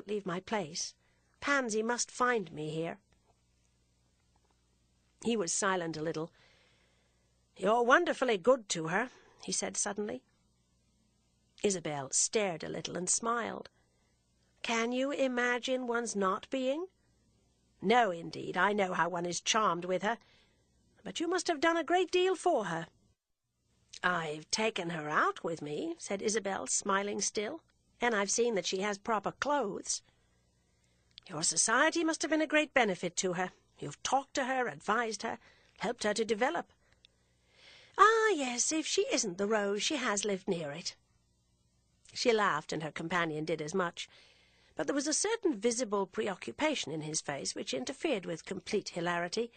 can't leave my place. Pansy must find me here." He was silent a little. "You're wonderfully good to her," he said suddenly. Isabel stared a little and smiled. "Can you imagine one's not being?" "No, indeed. I know how one is charmed with her. But you must have done a great deal for her." "I've taken her out with me," said Isabel, smiling still, "and I've seen that she has proper clothes." "Your society must have been a great benefit to her. You've talked to her, advised her, helped her to develop." "Ah, yes, if she isn't the rose, she has lived near it." She laughed, and her companion did as much, but there was a certain visible preoccupation in his face which interfered with complete hilarity.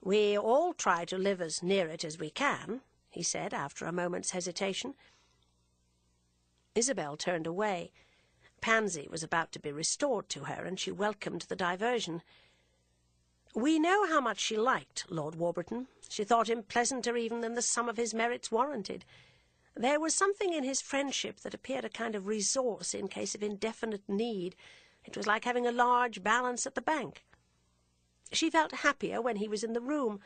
"We all try to live as near it as we can," he said, after a moment's hesitation. Isabel turned away. Pansy was about to be restored to her, and she welcomed the diversion. "We know how much she liked Lord Warburton. She thought him pleasanter even than the sum of his merits warranted. There was something in his friendship that appeared a kind of resource in case of indefinite need. It was like having a large balance at the bank. She felt happier when he was in the room.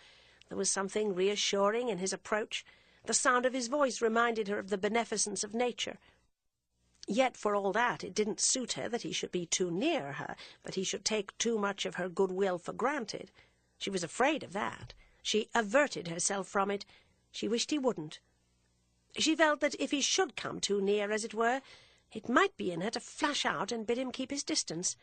There was something reassuring in his approach. The sound of his voice reminded her of the beneficence of nature. Yet for all that, it didn't suit her that he should be too near her, that he should take too much of her goodwill for granted. She was afraid of that. She averted herself from it. She wished he wouldn't. She felt that if he should come too near, as it were, it might be in her to flash out and bid him keep his distance.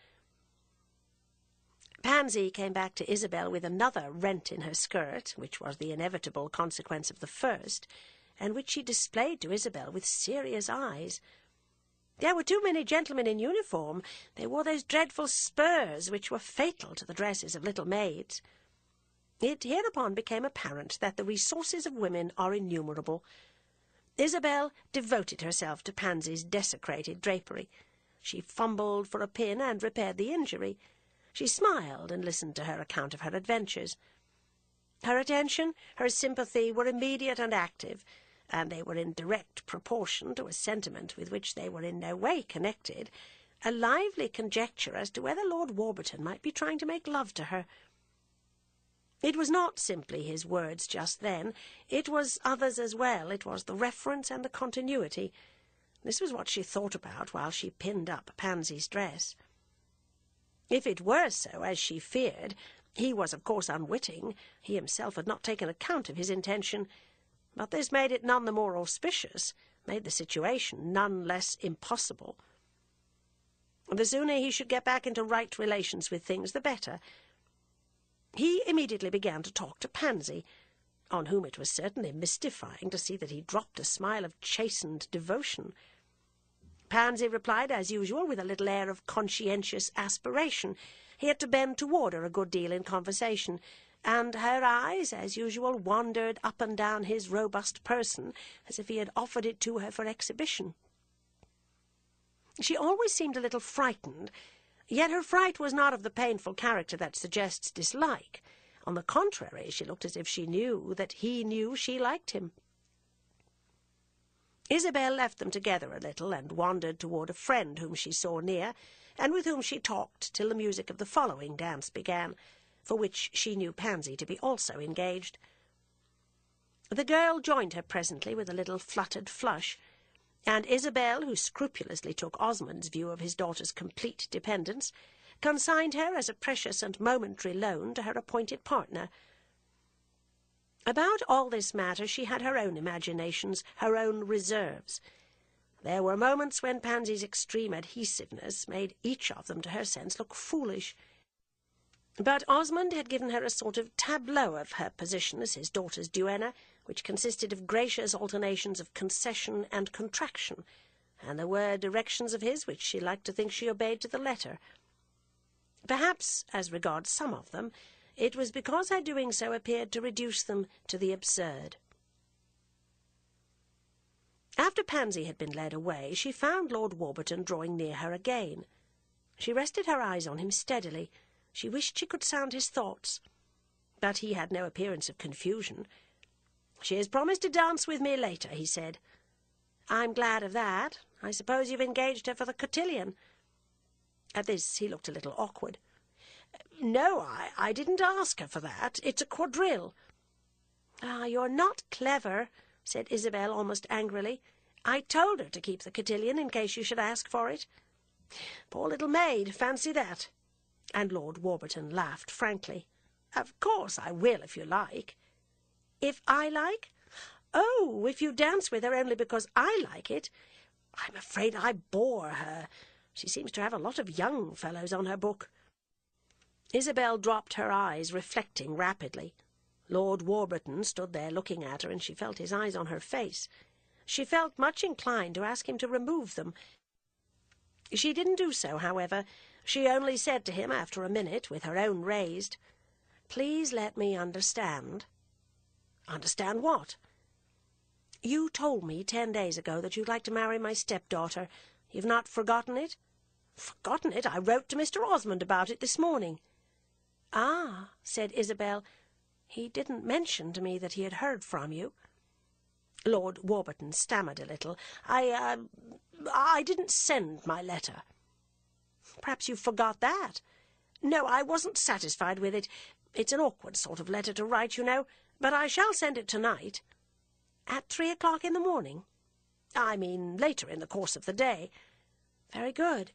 Pansy came back to Isabel with another rent in her skirt, which was the inevitable consequence of the first, and which she displayed to Isabel with serious eyes. There were too many gentlemen in uniform. They wore those dreadful spurs which were fatal to the dresses of little maids. It hereupon became apparent that the resources of women are innumerable. Isabel devoted herself to Pansy's desecrated drapery. She fumbled for a pin and repaired the injury. She smiled and listened to her account of her adventures. Her attention, her sympathy were immediate and active, and they were in direct proportion to a sentiment with which they were in no way connected, a lively conjecture as to whether Lord Warburton might be trying to make love to her. It was not simply his words just then. It was others as well. It was the reference and the continuity. This was what she thought about while she pinned up Pansy's dress. If it were so, as she feared, he was of course unwitting. He himself had not taken account of his intention. But this made it none the more auspicious, made the situation none less impossible. The sooner he should get back into right relations with things, the better. He immediately began to talk to Pansy, on whom it was certainly mystifying to see that he dropped a smile of chastened devotion. Pansy replied as usual with a little air of conscientious aspiration. He had to bend toward her a good deal in conversation, and her eyes, as usual, wandered up and down his robust person, as if he had offered it to her for exhibition. She always seemed a little frightened, yet her fright was not of the painful character that suggests dislike. On the contrary, she looked as if she knew that he knew she liked him. Isabel left them together a little, and wandered toward a friend whom she saw near, and with whom she talked till the music of the following dance began, for which she knew Pansy to be also engaged. The girl joined her presently with a little fluttered flush, and Isabel, who scrupulously took Osmond's view of his daughter's complete dependence, consigned her as a precious and momentary loan to her appointed partner. About all this matter she had her own imaginations, her own reserves. There were moments when Pansy's extreme adhesiveness made each of them, to her sense, look foolish. But Osmond had given her a sort of tableau of her position as his daughter's duenna, which consisted of gracious alternations of concession and contraction, and there were directions of his which she liked to think she obeyed to the letter. Perhaps, as regards some of them, it was because her doing so appeared to reduce them to the absurd. After Pansy had been led away, she found Lord Warburton drawing near her again. She rested her eyes on him steadily. She wished she could sound his thoughts, but he had no appearance of confusion. "She has promised to dance with me later," he said. "I'm glad of that. I suppose you've engaged her for the cotillion." At this he looked a little awkward. "No, I didn't ask her for that. It's a quadrille." "Ah, you're not clever," said Isabel almost angrily. "I told her to keep the cotillion in case you should ask for it." "Poor little maid, fancy that!" And Lord Warburton laughed frankly. "Of course I will, if you like." "If I like?" "Oh, if you dance with her only because I like it. I'm afraid I bore her. She seems to have a lot of young fellows on her book." Isabel dropped her eyes, reflecting rapidly. Lord Warburton stood there looking at her, and she felt his eyes on her face. She felt much inclined to ask him to remove them. She didn't do so, however. She only said to him after a minute, with her own raised, "Please let me understand." "Understand what?" "You told me 10 days ago that you'd like to marry my stepdaughter. You've not forgotten it?" "Forgotten it? I wrote to Mr. Osmond about it this morning." "Ah," said Isabel, "he didn't mention to me that he had heard from you." Lord Warburton stammered a little. I didn't send my letter." "Perhaps you forgot that." "No, I wasn't satisfied with it. It's an awkward sort of letter to write, you know, but I shall send it tonight." "At 3 o'clock in the morning?" "I mean later in the course of the day." "Very good.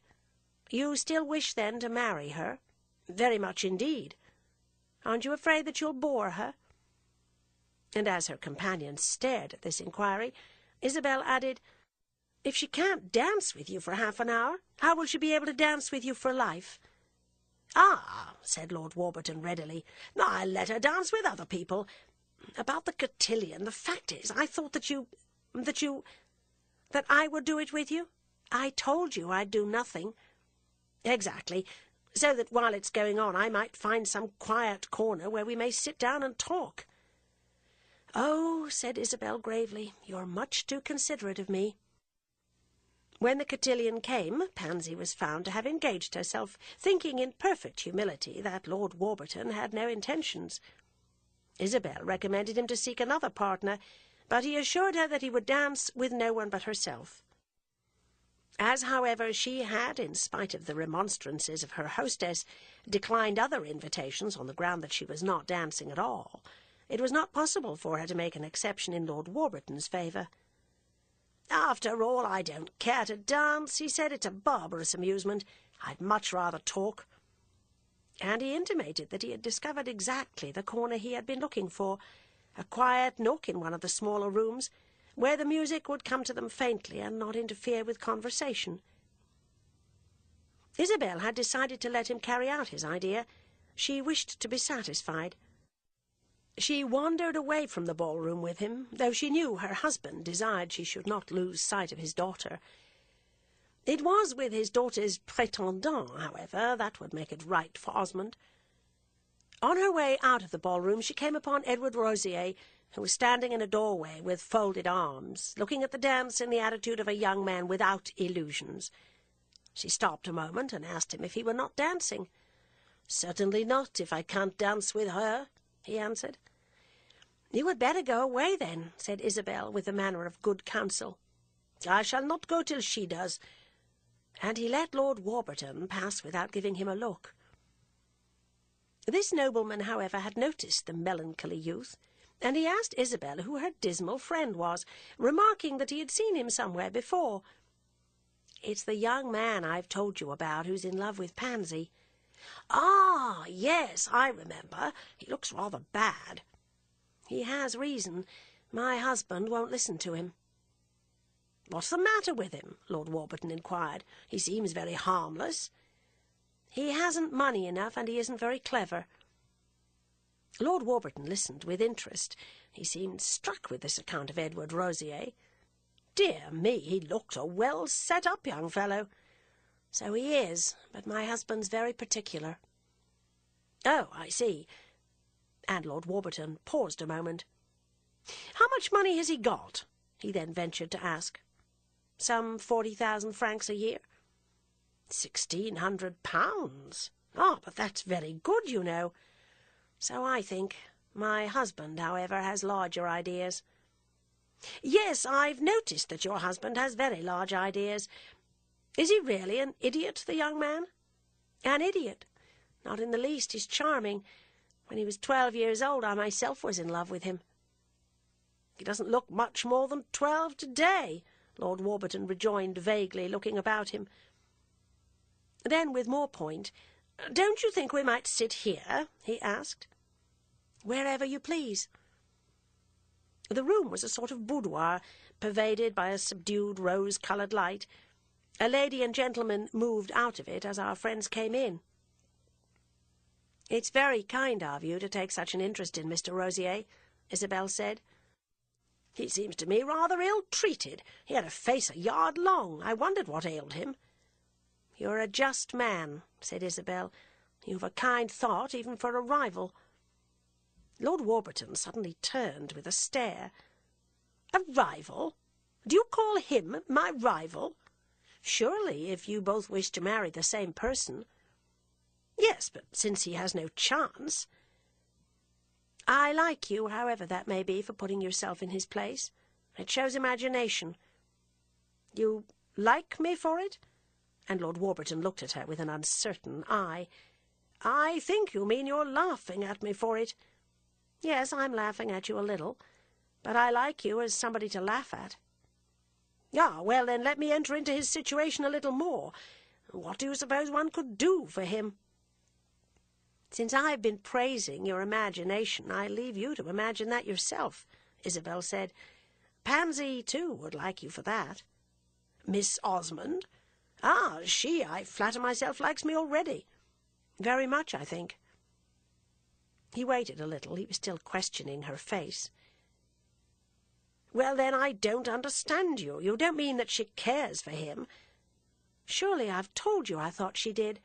You still wish, then, to marry her?" "Very much indeed." "Aren't you afraid that you'll bore her?" And as her companion stared at this inquiry, Isabel added, "If she can't dance with you for half an hour, how will she be able to dance with you for life?" "Ah," said Lord Warburton readily, "I'll let her dance with other people. About the cotillion, the fact is, I thought that I would do it with you. I told you I'd do nothing." "Exactly, so that while it's going on I might find some quiet corner where we may sit down and talk." "Oh," said Isabel gravely, "you're much too considerate of me." When the cotillion came, Pansy was found to have engaged herself, thinking in perfect humility that Lord Warburton had no intentions. Isabel recommended him to seek another partner, but he assured her that he would dance with no one but herself. As, however, she had, in spite of the remonstrances of her hostess, declined other invitations on the ground that she was not dancing at all, it was not possible for her to make an exception in Lord Warburton's favour. "After all, I don't care to dance," he said. "It's a barbarous amusement. I'd much rather talk." And he intimated that he had discovered exactly the corner he had been looking for, a quiet nook in one of the smaller rooms, where the music would come to them faintly and not interfere with conversation. Isabel had decided to let him carry out his idea. She wished to be satisfied. She wandered away from the ballroom with him, though she knew her husband desired she should not lose sight of his daughter. It was with his daughter's prétendant, however, that would make it right for Osmond. On her way out of the ballroom she came upon Edward Rosier, who was standing in a doorway with folded arms, looking at the dance in the attitude of a young man without illusions. She stopped a moment and asked him if he were not dancing. "Certainly not, if I can't dance with her," he answered. "You had better go away, then," said Isabel, with the manner of good counsel. "I shall not go till she does." And he let Lord Warburton pass without giving him a look. This nobleman, however, had noticed the melancholy youth, and he asked Isabel who her dismal friend was, remarking that he had seen him somewhere before. "It's the young man I've told you about, who's in love with Pansy." "Ah, yes, I remember. He looks rather bad." "He has reason. My husband won't listen to him." "What's the matter with him?" Lord Warburton inquired. "He seems very harmless." "He hasn't money enough, and he isn't very clever." Lord Warburton listened with interest. He seemed struck with this account of Edward Rosier. "Dear me, he looked a well-set-up young fellow." "So he is, but my husband's very particular." "Oh, I see." And Lord Warburton paused a moment. "How much money has he got?" he then ventured to ask. "Some 40,000 francs a year." £1,600. "Ah, but that's very good, you know." "So I think. My husband, however, has larger ideas." "Yes, I've noticed that your husband has very large ideas. Is he really an idiot, the young man?" An idiot. Not in the least. He's charming. When he was 12 years old, I myself was in love with him." "He doesn't look much more than 12 today," Lord Warburton rejoined vaguely, looking about him. Then, with more point, "Don't you think we might sit here?" he asked. "Wherever you please." The room was a sort of boudoir, pervaded by a subdued rose-coloured light. A lady and gentleman moved out of it as our friends came in. "It's very kind of you to take such an interest in Mr. Rosier," Isabel said. "He seems to me rather ill-treated. He had a face a yard long. I wondered what ailed him." "You're a just man," said Isabel. "You've a kind thought even for a rival." Lord Warburton suddenly turned with a stare. "A rival? Do you call him my rival?" "Surely, if you both wish to marry the same person." "Yes, but since he has no chance—" "I like you, however that may be, for putting yourself in his place. It shows imagination." "You like me for it?" And Lord Warburton looked at her with an uncertain eye. "I think you mean you're laughing at me for it." "Yes, I'm laughing at you a little, but I like you as somebody to laugh at." "Ah, well, then let me enter into his situation a little more. What do you suppose one could do for him?" "Since I've been praising your imagination, I leave you to imagine that yourself," Isabel said. "Pansy, too, would like you for that." "Miss Osmond? Ah, she, I flatter myself, likes me already." "Very much, I think." He waited a little. He was still questioning her face. "Well, then, I don't understand you. You don't mean that she cares for him?" "Surely I've told you I thought she did."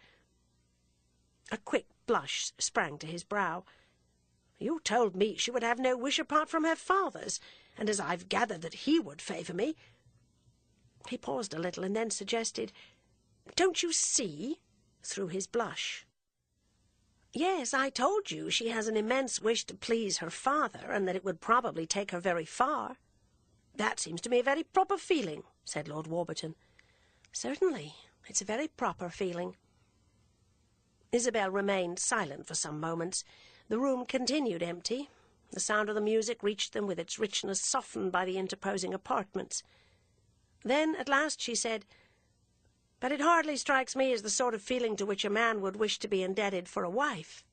A quick blush sprang to his brow. "You told me she would have no wish apart from her father's, and as I've gathered that he would favour me—" He paused a little and then suggested, "Don't you see?" through his blush. "Yes, I told you she has an immense wish to please her father, and that it would probably take her very far." "That seems to me a very proper feeling," said Lord Warburton. "Certainly, it's a very proper feeling." Isabel remained silent for some moments. The room continued empty. The sound of the music reached them with its richness softened by the interposing apartments. Then, at last, she said, "But it hardly strikes me as the sort of feeling to which a man would wish to be indebted for a wife."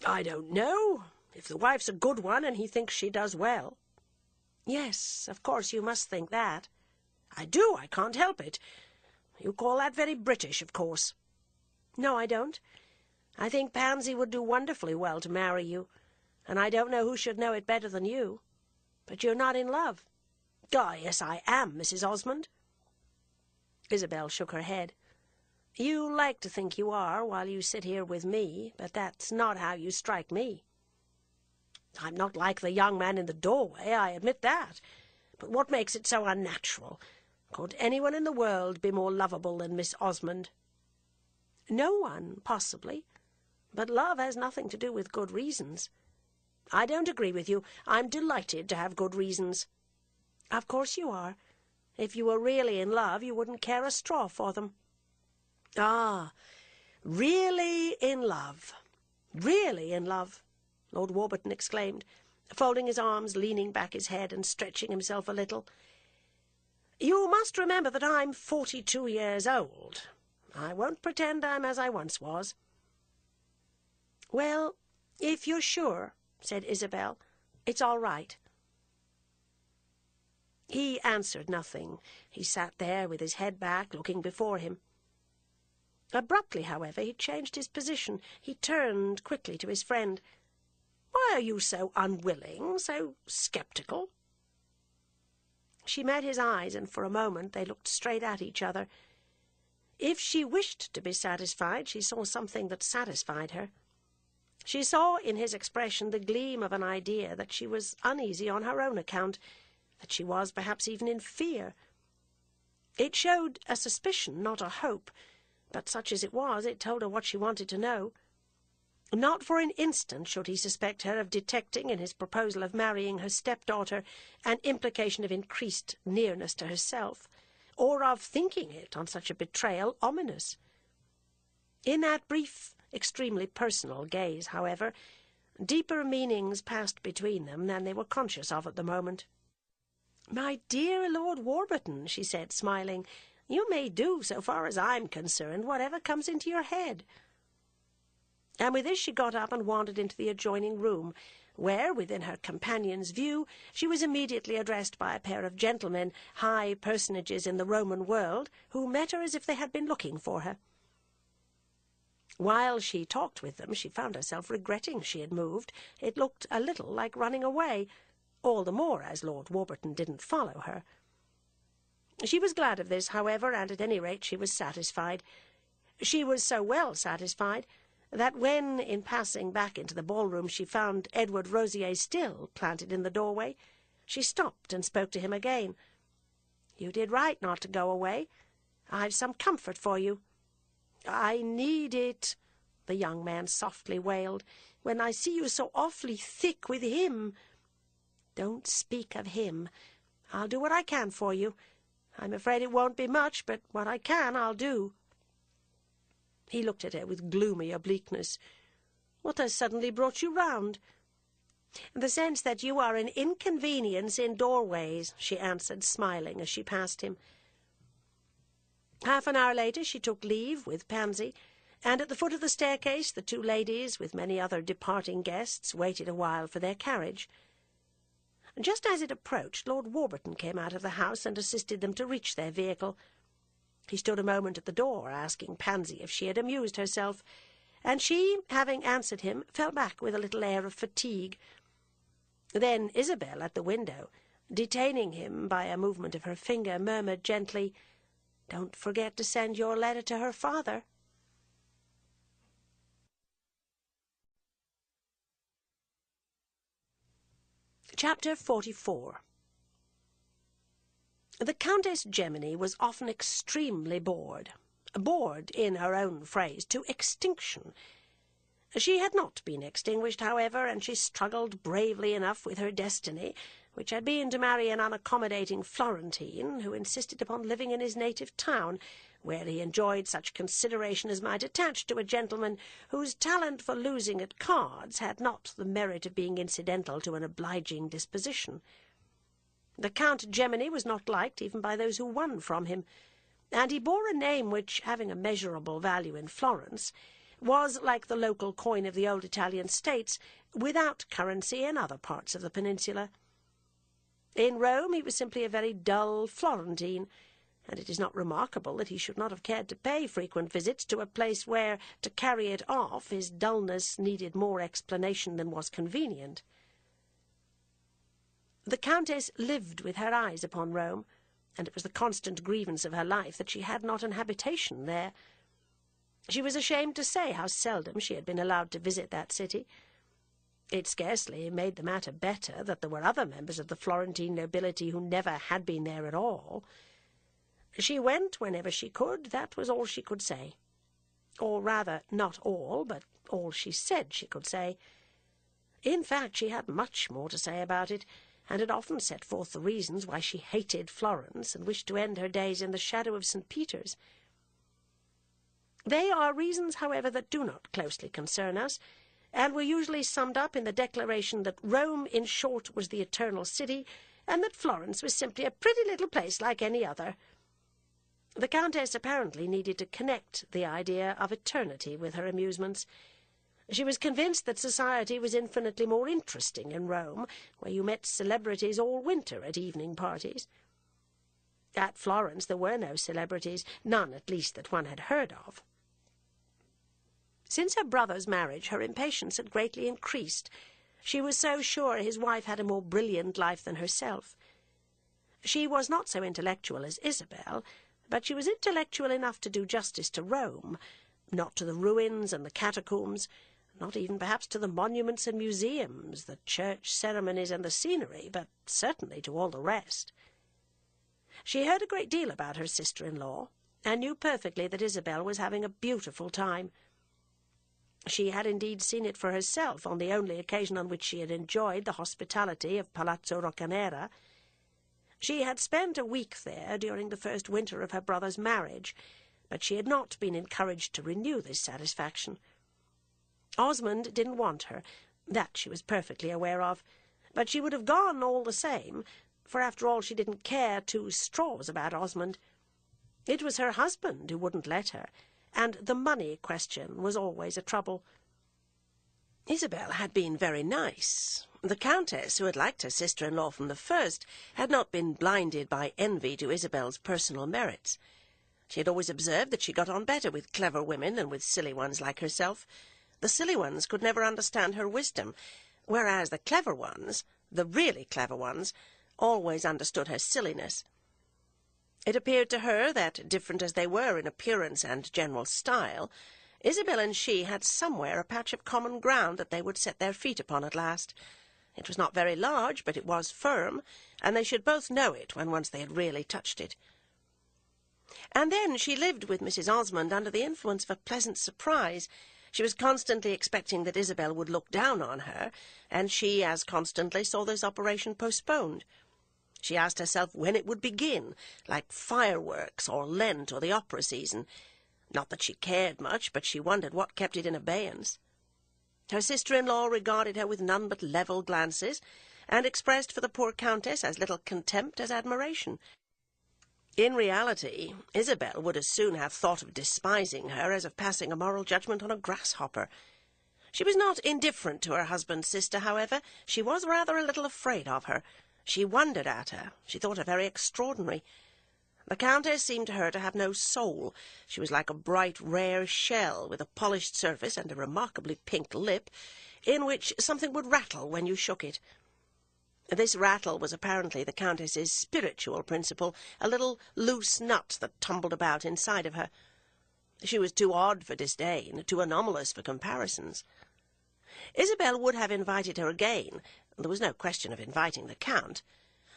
"I don't know. If the wife's a good one and he thinks she does well." "Yes, of course you must think that." "I do. I can't help it. You call that very British, of course." "No, I don't. I think Pansy would do wonderfully well to marry you, and I don't know who should know it better than you. But you're not in love." "Ah, yes, I am, Mrs. Osmond." Isabel shook her head. "You like to think you are while you sit here with me, but that's not how you strike me." "I'm not like the young man in the doorway, I admit that. But what makes it so unnatural? Could anyone in the world be more lovable than Miss Osmond?" "No one, possibly. But love has nothing to do with good reasons." "I don't agree with you. I'm delighted to have good reasons." "Of course you are. If you were really in love, you wouldn't care a straw for them." "Ah, really in love. Really in love," Lord Warburton exclaimed, folding his arms, leaning back his head, and stretching himself a little. "You must remember that I'm 42 years old. I won't pretend I'm as I once was." "Well, if you're sure," said Isabel, "it's all right." He answered nothing. He sat there with his head back, looking before him. Abruptly, however, he changed his position. He turned quickly to his friend. "Why are you so unwilling, so sceptical?" She met his eyes, and for a moment they looked straight at each other. If she wished to be satisfied, she saw something that satisfied her. She saw in his expression the gleam of an idea that she was uneasy on her own account, that she was perhaps even in fear. It showed a suspicion, not a hope, but such as it was, it told her what she wanted to know. Not for an instant should he suspect her of detecting in his proposal of marrying her stepdaughter an implication of increased nearness to herself, or of thinking it, on such a betrayal, ominous. In that brief, extremely personal gaze, however, deeper meanings passed between them than they were conscious of at the moment. "My dear Lord Warburton," she said, smiling, "you may do, so far as I'm concerned, whatever comes into your head." And with this she got up and wandered into the adjoining room, where, within her companion's view, she was immediately addressed by a pair of gentlemen, high personages in the Roman world, who met her as if they had been looking for her. While she talked with them, she found herself regretting she had moved. It looked a little like running away, all the more as Lord Warburton didn't follow her. She was glad of this, however, and at any rate she was satisfied. She was so well satisfied that when, in passing back into the ballroom, she found Edward Rosier still planted in the doorway, she stopped and spoke to him again. "You did right not to go away. I've some comfort for you." "I need it," the young man softly wailed, "when I see you so awfully thick with him." "Don't speak of him. I'll do what I can for you. I'm afraid it won't be much, but what I can I'll do." He looked at her with gloomy obliqueness. "What has suddenly brought you round?" "The sense that you are an inconvenience in doorways," she answered, smiling as she passed him. Half an hour later she took leave with Pansy, and at the foot of the staircase the two ladies, with many other departing guests, waited a while for their carriage. Just as it approached, Lord Warburton came out of the house and assisted them to reach their vehicle. He stood a moment at the door, asking Pansy if she had amused herself, and she, having answered him, fell back with a little air of fatigue. Then Isabel, at the window, detaining him by a movement of her finger, murmured gently, "Don't forget to send your letter to her father." Chapter 44. The Countess Gemini was often extremely bored in her own phrase, to extinction. She had not been extinguished, however, and she struggled bravely enough with her destiny, which had been to marry an unaccommodating Florentine who insisted upon living in his native town, where he enjoyed such consideration as might attach to a gentleman whose talent for losing at cards had not the merit of being incidental to an obliging disposition. The Count Gemini was not liked even by those who won from him, and he bore a name which, having a measurable value in Florence, was, like the local coin of the old Italian states, without currency in other parts of the peninsula. In Rome he was simply a very dull Florentine, and it is not remarkable that he should not have cared to pay frequent visits to a place where, to carry it off, his dullness needed more explanation than was convenient. The Countess lived with her eyes upon Rome, and it was the constant grievance of her life that she had not an habitation there. She was ashamed to say how seldom she had been allowed to visit that city. It scarcely made the matter better that there were other members of the Florentine nobility who never had been there at all. She went whenever she could, that was all she could say. Or rather, not all, but all she said she could say. In fact, she had much more to say about it, and had often set forth the reasons why she hated Florence and wished to end her days in the shadow of St. Peter's. They are reasons, however, that do not closely concern us, and were usually summed up in the declaration that Rome, in short, was the eternal city, and that Florence was simply a pretty little place like any other. The Countess apparently needed to connect the idea of eternity with her amusements. She was convinced that society was infinitely more interesting in Rome, where you met celebrities all winter at evening parties. At Florence there were no celebrities, none at least that one had heard of. Since her brother's marriage, her impatience had greatly increased. She was so sure his wife had a more brilliant life than herself. She was not so intellectual as Isabel, but she was intellectual enough to do justice to Rome, not to the ruins and the catacombs, not even perhaps to the monuments and museums, the church ceremonies and the scenery, but certainly to all the rest. She heard a great deal about her sister-in-law, and knew perfectly that Isabel was having a beautiful time. She had indeed seen it for herself on the only occasion on which she had enjoyed the hospitality of Palazzo Roccanera. She had spent a week there during the first winter of her brother's marriage, but she had not been encouraged to renew this satisfaction. Osmond didn't want her, that she was perfectly aware of, but she would have gone all the same, for after all she didn't care two straws about Osmond. It was her husband who wouldn't let her, and the money question was always a trouble. Isabel had been very nice. The Countess, who had liked her sister-in-law from the first, had not been blinded by envy to Isabel's personal merits. She had always observed that she got on better with clever women than with silly ones like herself. The silly ones could never understand her wisdom, whereas the clever ones, the really clever ones, always understood her silliness. It appeared to her that, different as they were in appearance and general style, Isabel and she had somewhere a patch of common ground that they would set their feet upon at last. It was not very large, but it was firm, and they should both know it when once they had really touched it. And then she lived with Mrs. Osmond under the influence of a pleasant surprise. She was constantly expecting that Isabel would look down on her, and she as constantly saw this operation postponed. She asked herself when it would begin, like fireworks or Lent or the opera season. Not that she cared much, but she wondered what kept it in abeyance. Her sister-in-law regarded her with none but level glances, and expressed for the poor Countess as little contempt as admiration. In reality, Isabel would as soon have thought of despising her as of passing a moral judgment on a grasshopper. She was not indifferent to her husband's sister, however. She was rather a little afraid of her. She wondered at her. She thought her very extraordinary. The Countess seemed to her to have no soul. She was like a bright, rare shell, with a polished surface and a remarkably pink lip, in which something would rattle when you shook it. This rattle was apparently the Countess's spiritual principle, a little loose nut that tumbled about inside of her. She was too odd for disdain, too anomalous for comparisons. Isabel would have invited her again. There was no question of inviting the Count.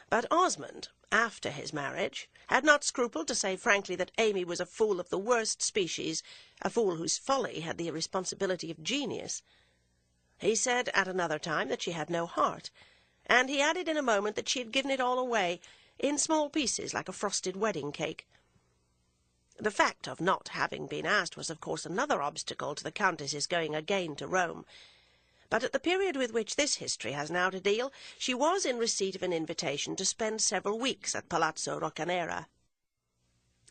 But Osmond, after his marriage, had not scrupled to say frankly that Amy was a fool of the worst species, a fool whose folly had the irresponsibility of genius. He said at another time that she had no heart, and he added in a moment that she had given it all away, in small pieces like a frosted wedding cake. The fact of not having been asked was of course another obstacle to the Countess's going again to Rome. But at the period with which this history has now to deal, she was in receipt of an invitation to spend several weeks at Palazzo Roccanera.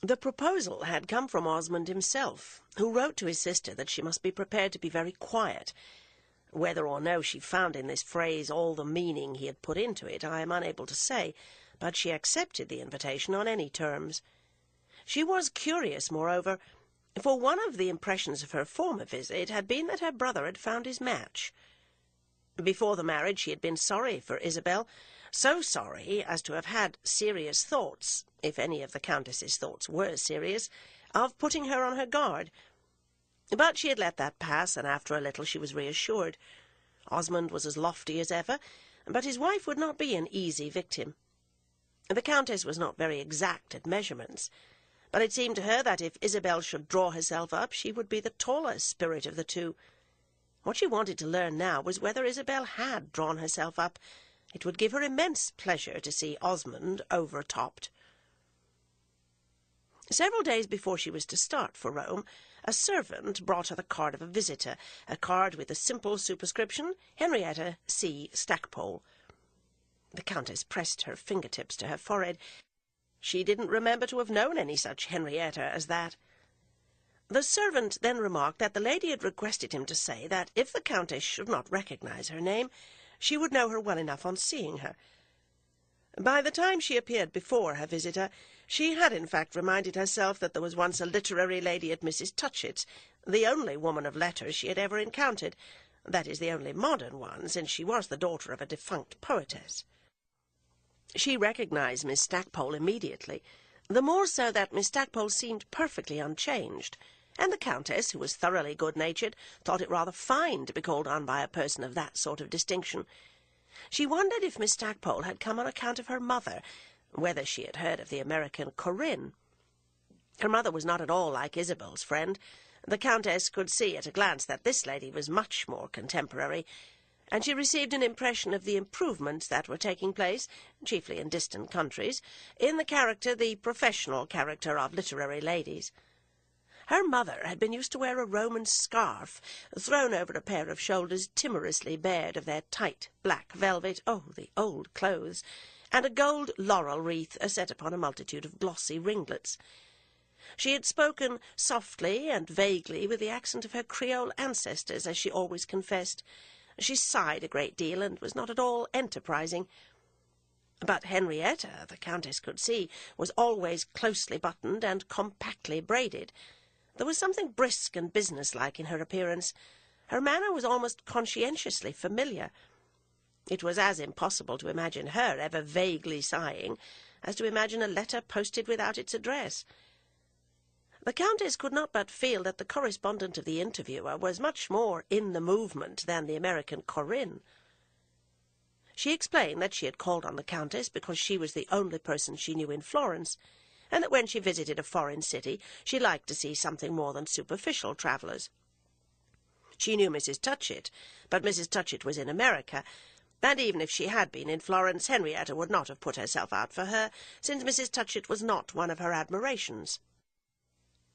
The proposal had come from Osmond himself, who wrote to his sister that she must be prepared to be very quiet. Whether or no she found in this phrase all the meaning he had put into it, I am unable to say, but she accepted the invitation on any terms. She was curious, moreover, for one of the impressions of her former visit had been that her brother had found his match. Before the marriage she had been sorry for Isabel, so sorry as to have had serious thoughts, if any of the Countess's thoughts were serious, of putting her on her guard. But she had let that pass, and after a little she was reassured. Osmond was as lofty as ever, but his wife would not be an easy victim. The Countess was not very exact at measurements, but it seemed to her that if Isabel should draw herself up, she would be the taller spirit of the two. What she wanted to learn now was whether Isabel had drawn herself up. It would give her immense pleasure to see Osmond overtopped. Several days before she was to start for Rome, a servant brought her the card of a visitor, a card with the simple superscription, Henrietta C. Stackpole. The Countess pressed her fingertips to her forehead. She didn't remember to have known any such Henrietta as that. The servant then remarked that the lady had requested him to say that if the Countess should not recognize her name, she would know her well enough on seeing her. By the time she appeared before her visitor, she had in fact reminded herself that there was once a literary lady at Mrs. Touchett's, the only woman of letters she had ever encountered, that is, the only modern one, since she was the daughter of a defunct poetess. She recognized Miss Stackpole immediately, the more so that Miss Stackpole seemed perfectly unchanged, and the Countess, who was thoroughly good-natured, thought it rather fine to be called on by a person of that sort of distinction. She wondered if Miss Stackpole had come on account of her mother, whether she had heard of the American Corinne. Her mother was not at all like Isabel's friend. The Countess could see at a glance that this lady was much more contemporary, and she received an impression of the improvements that were taking place, chiefly in distant countries, in the professional character of literary ladies. Her mother had been used to wear a Roman scarf, thrown over a pair of shoulders timorously bared of their tight black velvet, oh, the old clothes, and a gold laurel wreath set upon a multitude of glossy ringlets. She had spoken softly and vaguely with the accent of her Creole ancestors, as she always confessed. She sighed a great deal and was not at all enterprising. But Henrietta, the Countess could see, was always closely buttoned and compactly braided. There was something brisk and businesslike in her appearance. Her manner was almost conscientiously familiar. It was as impossible to imagine her ever vaguely sighing as to imagine a letter posted without its address. The Countess could not but feel that the correspondent of the Interviewer was much more in the movement than the American Corinne. She explained that she had called on the Countess because she was the only person she knew in Florence, and that when she visited a foreign city she liked to see something more than superficial travellers. She knew Mrs. Touchett, but Mrs. Touchett was in America, and even if she had been in Florence, Henrietta would not have put herself out for her, since Mrs. Touchett was not one of her admirations.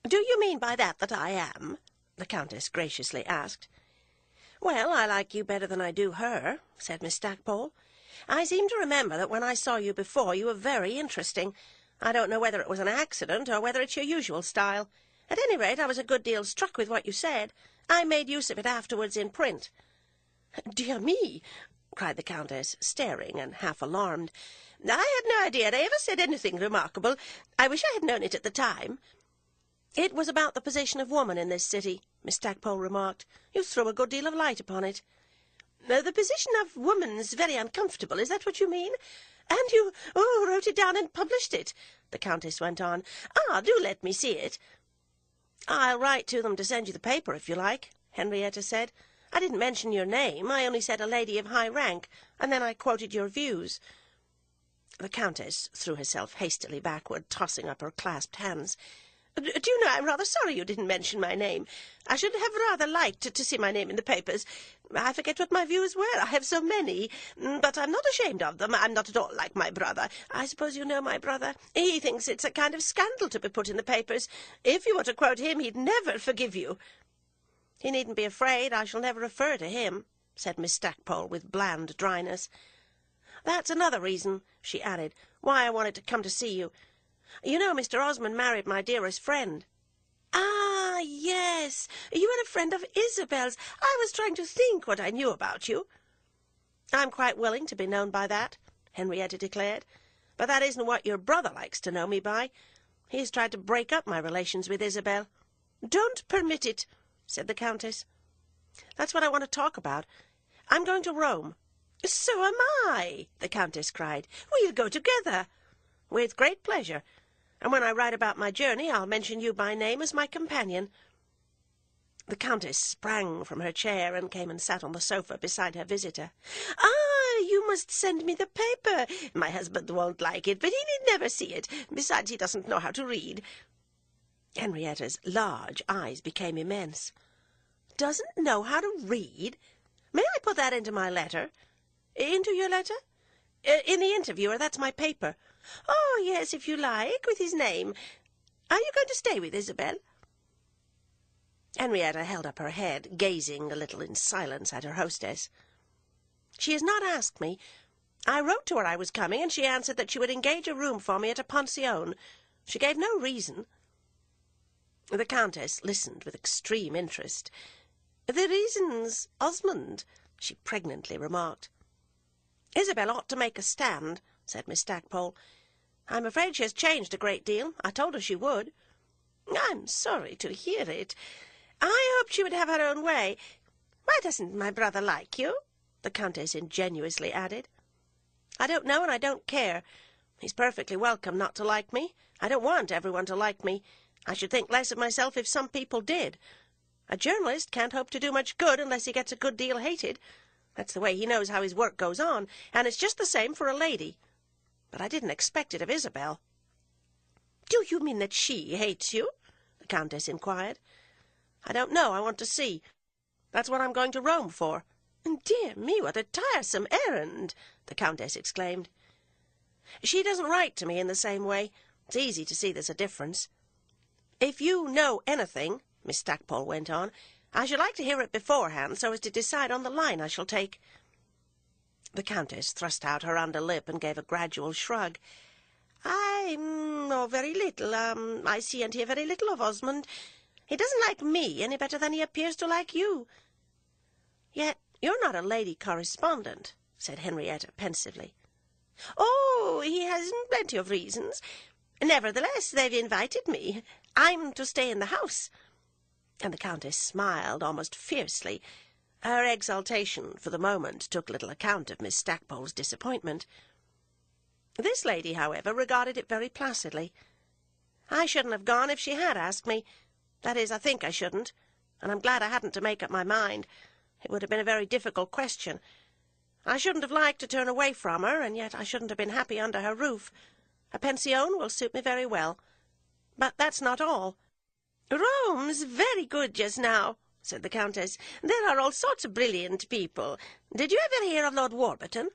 "Do you mean by that I am?" the Countess graciously asked. "Well, I like you better than I do her," said Miss Stackpole. "I seem to remember that when I saw you before you were very interesting. I don't know whether it was an accident or whether it's your usual style. At any rate, I was a good deal struck with what you said. I made use of it afterwards in print." "Dear me!" cried the Countess, staring and half alarmed. "I had no idea I ever said anything remarkable. I wish I had known it at the time." "It was about the position of woman in this city," Miss Stackpole remarked. "You throw a good deal of light upon it." "The position of woman's very uncomfortable, is that what you mean? And you wrote it down and published it," the Countess went on. "Do let me see it." "I'll write to them to send you the paper, if you like," Henrietta said. "I didn't mention your name. I only said a lady of high rank, and then I quoted your views." The Countess threw herself hastily backward, tossing up her clasped hands. "Do you know, I'm rather sorry you didn't mention my name. I should have rather liked to see my name in the papers. I forget what my views were. I have so many. But I'm not ashamed of them. I'm not at all like my brother. I suppose you know my brother. He thinks it's a kind of scandal to be put in the papers. If you were to quote him, he'd never forgive you." "He needn't be afraid. I shall never refer to him," said Miss Stackpole with bland dryness. "That's another reason," she added, "why I wanted to come to see you. You know Mr. Osmond married my dearest friend." "Ah, yes, you were a friend of Isabel's. I was trying to think what I knew about you." "I'm quite willing to be known by that," Henrietta declared. "But that isn't what your brother likes to know me by. He's tried to break up my relations with Isabel." "Don't permit it," said the Countess. "That's what I want to talk about. I'm going to Rome." "So am I," the Countess cried. "We'll go together." "With great pleasure. And when I write about my journey, I'll mention you by name as my companion." The Countess sprang from her chair and came and sat on the sofa beside her visitor. "You must send me the paper. My husband won't like it, but he need never see it. Besides, he doesn't know how to read." Henrietta's large eyes became immense. "Doesn't know how to read? May I put that into my letter?" "Into your letter?" "In the Interviewer. That's my paper." "Oh, yes, if you like, with his name. Are you going to stay with Isabel?" Henrietta held up her head, gazing a little in silence at her hostess. "She has not asked me. I wrote to her I was coming, and she answered that she would engage a room for me at a pension. She gave no reason." The Countess listened with extreme interest. "The reason's Osmond," she pregnantly remarked. "Isabel ought to make a stand," said Miss Stackpole. "I'm afraid she has changed a great deal. I told her she would." "I'm sorry to hear it. I hoped she would have her own way. Why doesn't my brother like you?" the Countess ingenuously added. "I don't know, and I don't care. He's perfectly welcome not to like me. I don't want everyone to like me. I should think less of myself if some people did. A journalist can't hope to do much good unless he gets a good deal hated. That's the way he knows how his work goes on, and it's just the same for a lady. But I didn't expect it of Isabel." "Do you mean that she hates you?" the Countess inquired. "I don't know. I want to see. That's what I'm going to Rome for." "Dear me, what a tiresome errand!" the Countess exclaimed. "She doesn't write to me in the same way. It's easy to see there's a difference." "If you know anything," Miss Stackpole went on, "I should like to hear it beforehand, so as to decide on the line I shall take." The Countess thrust out her under lip and gave a gradual shrug. "I know very little. I see and hear very little of Osmond. He doesn't like me any better than he appears to like you." "Yet you're not a lady correspondent," said Henrietta pensively. "Oh, he has plenty of reasons. Nevertheless, they've invited me. I'm to stay in the house." And the Countess smiled almost fiercely. Her exultation for the moment took little account of Miss Stackpole's disappointment. This lady, however, regarded it very placidly. "I shouldn't have gone if she had asked me. That is, I think I shouldn't, and I'm glad I hadn't to make up my mind. It would have been a very difficult question. I shouldn't have liked to turn away from her, and yet I shouldn't have been happy under her roof. A pension will suit me very well. But that's not all." "Rome's very good just now," said the Countess. "There are all sorts of brilliant people. Did you ever hear of Lord Warburton?"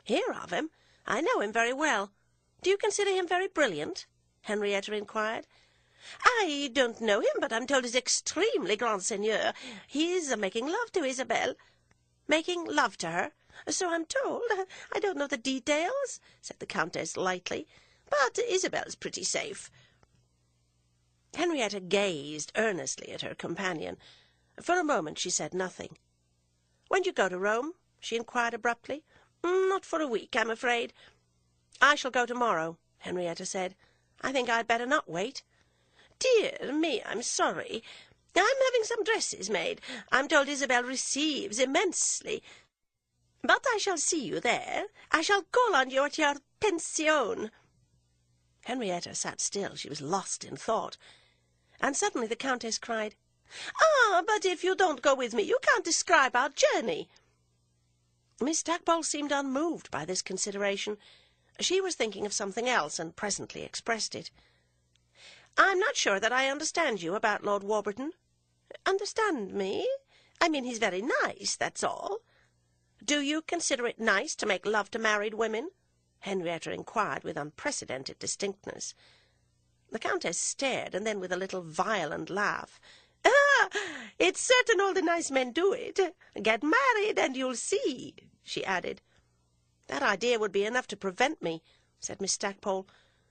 "Hear of him? I know him very well. Do you consider him very brilliant?" Henrietta inquired. "I don't know him, but I'm told he's extremely grand seigneur. He's making love to Isabel." "Making love to her?" "So I'm told. I don't know the details," said the Countess lightly. "But Isabel's pretty safe." Henrietta gazed earnestly at her companion. For a moment she said nothing. "When do you go to Rome?" she inquired abruptly. "Not for a week, I'm afraid." "I shall go tomorrow," Henrietta said. "I think I'd better not wait." "Dear me, I'm sorry. I'm having some dresses made. I'm told Isabel receives immensely. But I shall see you there. I shall call on you at your pension." Henrietta sat still. She was lost in thought. And suddenly the Countess cried, "Ah, but if you don't go with me, you can't describe our journey." Miss Stackpole seemed unmoved by this consideration. She was thinking of something else, and presently expressed it. "I'm not sure that I understand you about Lord Warburton." "Understand me? I mean he's very nice, that's all." "Do you consider it nice to make love to married women?" Henrietta inquired with unprecedented distinctness. The Countess stared, and then with a little violent laugh, "Ah, it's certain all the nice men do it. Get married and you'll see," she added. "That idea would be enough to prevent me," said Miss Stackpole.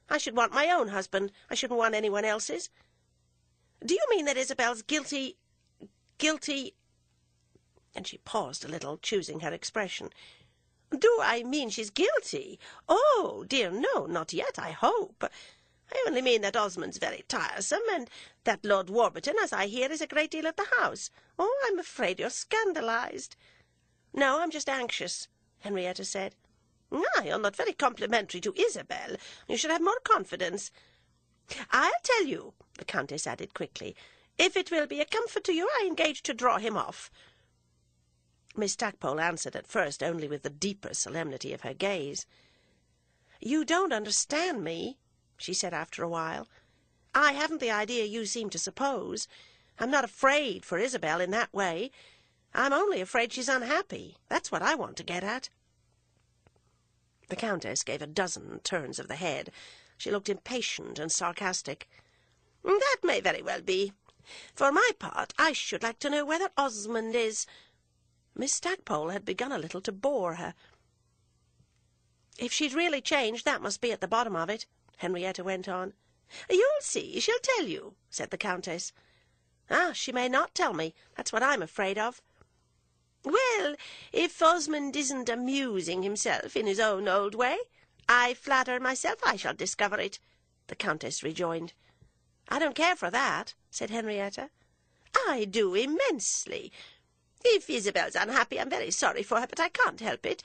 "I should want my own husband. I shouldn't want anyone else's." "Do you mean that Isabel's guilty—" And she paused a little, choosing her expression. "Do I mean she's guilty? Oh, dear, no, not yet, I hope. I only mean that Osmond's very tiresome, and that Lord Warburton, as I hear, is a great deal at the house. Oh, I'm afraid you're scandalized." "No, I'm just anxious," Henrietta said. "Ah, you're not very complimentary to Isabel. You should have more confidence. I'll tell you," the Countess added quickly, "if it will be a comfort to you, I engage to draw him off." Miss Stackpole answered at first only with the deeper solemnity of her gaze. "You don't understand me," she said after a while. "I haven't the idea you seem to suppose. I'm not afraid for Isabel in that way. I'm only afraid she's unhappy. That's what I want to get at." The Countess gave a dozen turns of the head. She looked impatient and sarcastic. "That may very well be. For my part, I should like to know whether Osmond is—" Miss Stackpole had begun a little to bore her. "If she's really changed, that must be at the bottom of it," Henrietta went on. "You'll see. She'll tell you," said the Countess. "Ah, she may not tell me. That's what I'm afraid of." "Well, if Osmond isn't amusing himself in his own old way, I flatter myself I shall discover it," the Countess rejoined. "I don't care for that," said Henrietta. "I do immensely. If Isabel's unhappy, I'm very sorry for her, but I can't help it.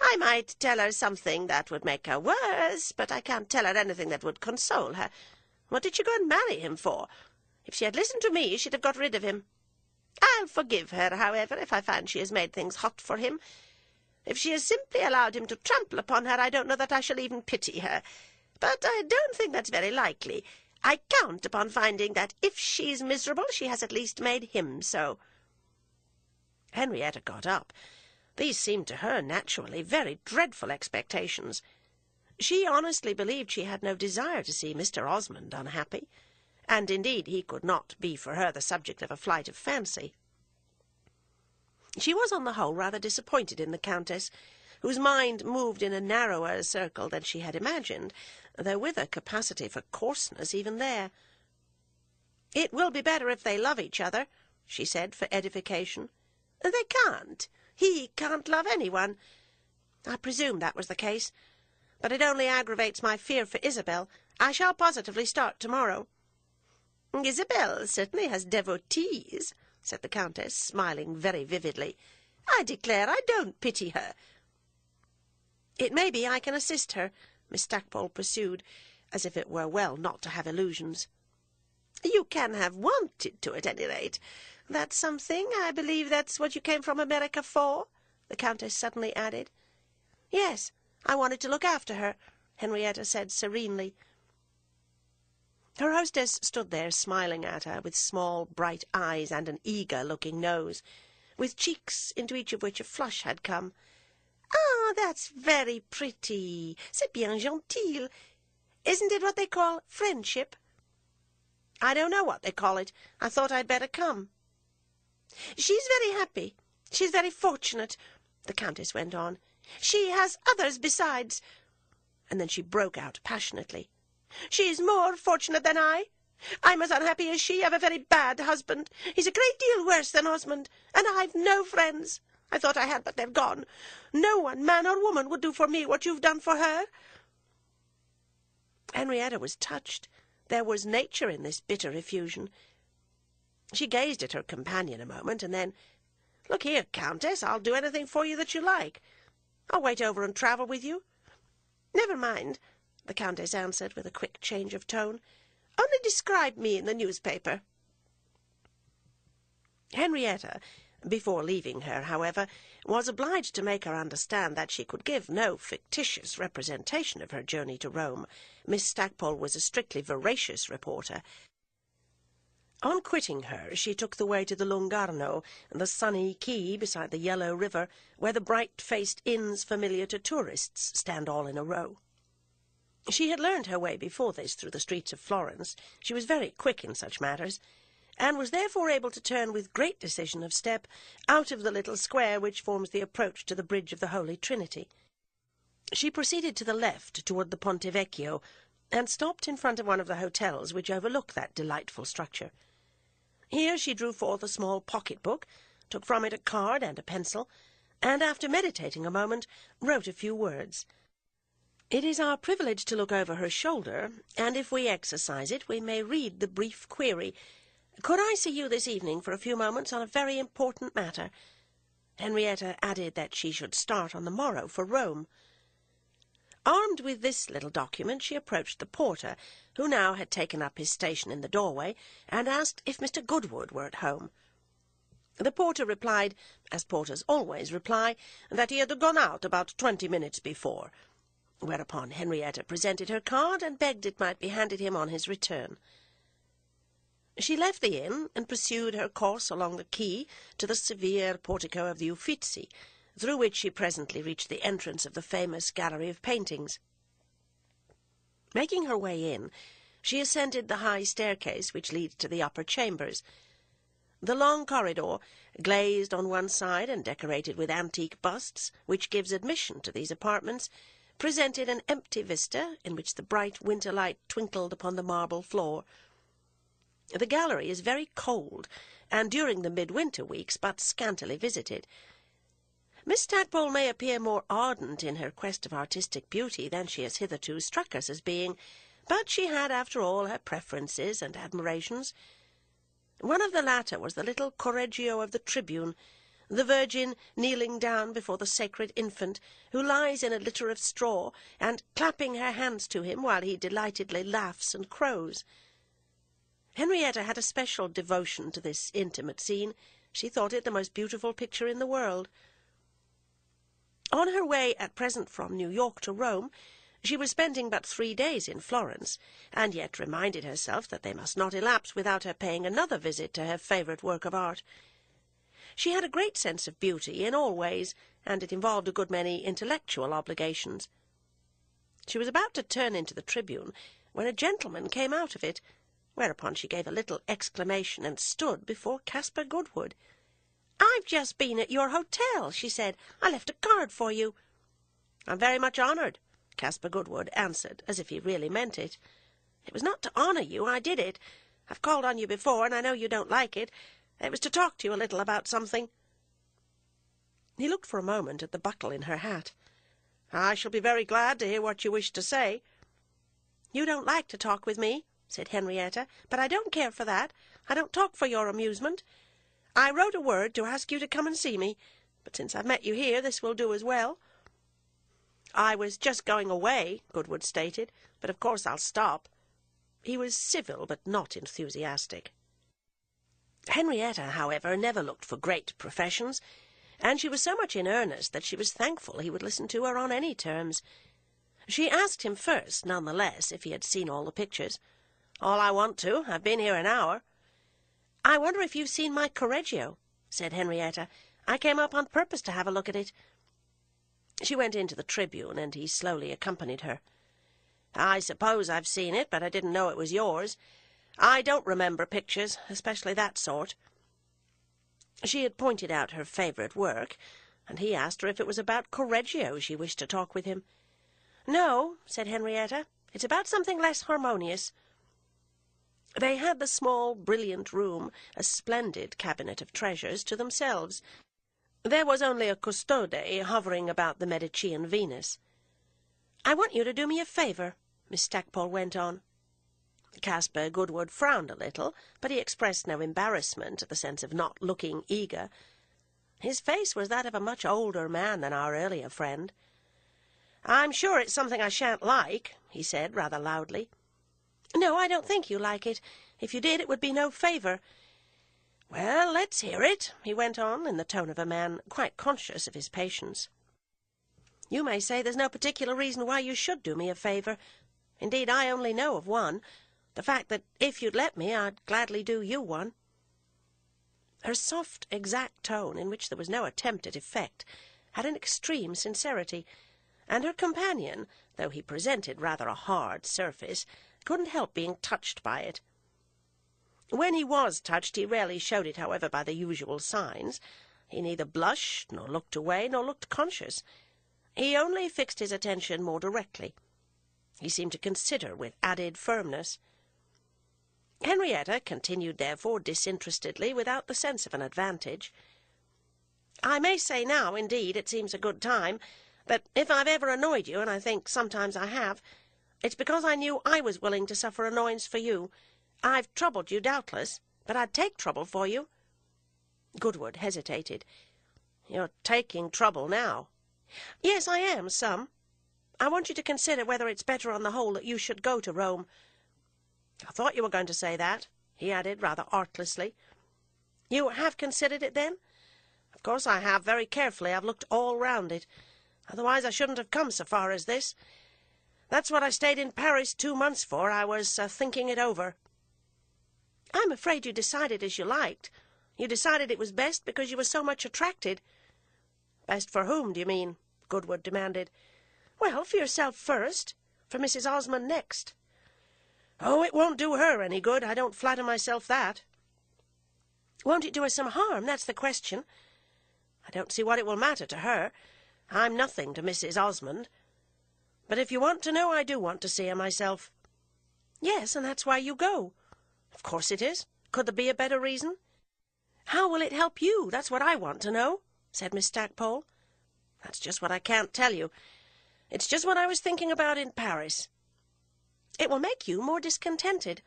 I might tell her something that would make her worse, but I can't tell her anything that would console her. What did she go and marry him for? If she had listened to me, she'd have got rid of him. I'll forgive her, however, if I find she has made things hot for him. If she has simply allowed him to trample upon her, I don't know that I shall even pity her. But I don't think that's very likely. I count upon finding that if she's miserable, she has at least made him so." Henrietta got up. These seemed to her, naturally, very dreadful expectations. She honestly believed she had no desire to see Mr. Osmond unhappy. and indeed he could not be for her the subject of a flight of fancy. She was on the whole rather disappointed in the Countess, whose mind moved in a narrower circle than she had imagined, though with a capacity for coarseness even there. "It will be better if they love each other," she said, for edification. "They can't. He can't love anyone. I presumed that was the case, but it only aggravates my fear for Isabel. I shall positively start tomorrow." "Isabel certainly has devotees," said the Countess, smiling very vividly. "I declare I don't pity her." "It may be I can assist her," Miss Stackpole pursued, as if it were well not to have illusions. "You can have wanted to, at any rate. That's something. I believe that's what you came from America for," the Countess suddenly added. "Yes, I wanted to look after her," Henrietta said serenely. Her hostess stood there smiling at her, with small bright eyes and an eager-looking nose, with cheeks into each of which a flush had come. "Ah, that's very pretty. C'est bien gentil. Isn't it what they call friendship?" "I don't know what they call it. I thought I'd better come." "She's very happy. She's very fortunate," the Countess went on. "She has others besides." And then she broke out passionately. "She's more fortunate than I. I'm as unhappy as she. I've a very bad husband. He's a great deal worse than Osmond, and I've no friends. I thought I had, but they're gone. No one, man or woman, would do for me what you've done for her." Henrietta was touched. There was nature in this bitter effusion. She gazed at her companion a moment, and then, "Look here, Countess, I'll do anything for you that you like. I'll wait over and travel with you." "Never mind," the Countess answered, with a quick change of tone. "Only describe me in the newspaper." Henrietta, before leaving her, however, was obliged to make her understand that she could give no fictitious representation of her journey to Rome. Miss Stackpole was a strictly veracious reporter. On quitting her, she took the way to the Lungarno, the sunny quay beside the yellow river, where the bright-faced inns familiar to tourists stand all in a row. She had learned her way before this through the streets of Florence. She was very quick in such matters, and was therefore able to turn with great decision of step out of the little square which forms the approach to the Bridge of the Holy Trinity. She proceeded to the left toward the Ponte Vecchio, and stopped in front of one of the hotels which overlook that delightful structure. Here she drew forth a small pocket-book, took from it a card and a pencil, and after meditating a moment, wrote a few words. It is our privilege to look over her shoulder, and if we exercise it, we may read the brief query, "Could I see you this evening for a few moments on a very important matter?" Henrietta added that she should start on the morrow for Rome. Armed with this little document, she approached the porter, who now had taken up his station in the doorway, and asked if Mr. Goodwood were at home. The porter replied, as porters always reply, that he had gone out about 20 minutes before, whereupon Henrietta presented her card and begged it might be handed him on his return. She left the inn and pursued her course along the quay to the severe portico of the Uffizi, through which she presently reached the entrance of the famous gallery of paintings. Making her way in, she ascended the high staircase which leads to the upper chambers. The long corridor, glazed on one side and decorated with antique busts, which gives admission to these apartments, presented an empty vista in which the bright winter light twinkled upon the marble floor. The gallery is very cold, and during the midwinter weeks but scantily visited. Miss Stackpole may appear more ardent in her quest of artistic beauty than she has hitherto struck us as being, but she had, after all, her preferences and admirations. One of the latter was the little Correggio of the Tribune, the Virgin kneeling down before the sacred infant, who lies in a litter of straw, and clapping her hands to him while he delightedly laughs and crows. Henrietta had a special devotion to this intimate scene. She thought it the most beautiful picture in the world. On her way at present from New York to Rome, she was spending but 3 days in Florence, and yet reminded herself that they must not elapse without her paying another visit to her favourite work of art. She had a great sense of beauty in all ways, and it involved a good many intellectual obligations. She was about to turn into the Tribune when a gentleman came out of it. whereupon she gave a little exclamation and stood before Caspar Goodwood. "I've just been at your hotel," she said. "I left a card for you." "I'm very much honoured," Caspar Goodwood answered, as if he really meant it. "It was not to honour you I did it. I've called on you before, and I know you don't like it. It was to talk to you a little about something." He looked for a moment at the buckle in her hat. "I shall be very glad to hear what you wish to say." "You don't like to talk with me," said Henrietta, "but I don't care for that. I don't talk for your amusement. I wrote a word to ask you to come and see me, but since I've met you here, this will do as well." "I was just going away," Goodwood stated, "but of course I'll stop." He was civil, but not enthusiastic. Henrietta, however, never looked for great professions, and she was so much in earnest that she was thankful he would listen to her on any terms. She asked him first, none the less, if he had seen all the pictures. "All I want to. I've been here an hour." "I wonder if you've seen my Correggio," said Henrietta. "I came up on purpose to have a look at it." She went into the Tribune, and he slowly accompanied her. "I suppose I've seen it, but I didn't know it was yours. I don't remember pictures, especially that sort." She had pointed out her favourite work, and he asked her if it was about Correggio she wished to talk with him. "No," said Henrietta, "it's about something less harmonious." They had the small, brilliant room, a splendid cabinet of treasures, to themselves. There was only a custode hovering about the Medicean Venus. "I want you to do me a favour," Miss Stackpole went on. Caspar Goodwood frowned a little, but he expressed no embarrassment at the sense of not looking eager. His face was that of a much older man than our earlier friend. "I'm sure it's something I shan't like," he said, rather loudly. "No, I don't think you like it. If you did, it would be no favour." "Well, let's hear it," he went on, in the tone of a man quite conscious of his patience. "You may say there's no particular reason why you should do me a favour. Indeed, I only know of one. The fact that if you'd let me, I'd gladly do you one." Her soft, exact tone, in which there was no attempt at effect, had an extreme sincerity, and her companion, though he presented rather a hard surface, couldn't help being touched by it. When he was touched, he rarely showed it, however, by the usual signs. He neither blushed, nor looked away, nor looked conscious. He only fixed his attention more directly. He seemed to consider with added firmness. Henrietta continued, therefore, disinterestedly, without the sense of an advantage. "I may say now, indeed, it seems a good time, that if I've ever annoyed you, and I think sometimes I have, it's because I knew I was willing to suffer annoyance for you. I've troubled you, doubtless, but I'd take trouble for you." Goodwood hesitated. "You're taking trouble now." "Yes, I am, some. I want you to consider whether it's better on the whole that you should go to Rome." "I thought you were going to say that," he added, rather artlessly. "You have considered it, then?" "Of course I have, very carefully. I've looked all round it. Otherwise I shouldn't have come so far as this. That's what I stayed in Paris 2 months for. I was thinking it over." "I'm afraid you decided as you liked. You decided it was best because you were so much attracted." "Best for whom, do you mean?" Goodwood demanded. "Well, for yourself first. For Mrs. Osmond next." "Oh, it won't do her any good. I don't flatter myself that." "Won't it do her some harm? That's the question." "I don't see what it will matter to her. I'm nothing to Mrs. Osmond. But if you want to know, I do want to see her myself." "Yes, and that's why you go." "Of course it is. Could there be a better reason?" "How will it help you? That's what I want to know," said Miss Stackpole. "That's just what I can't tell you. It's just what I was thinking about in Paris." "It will make you more discontented."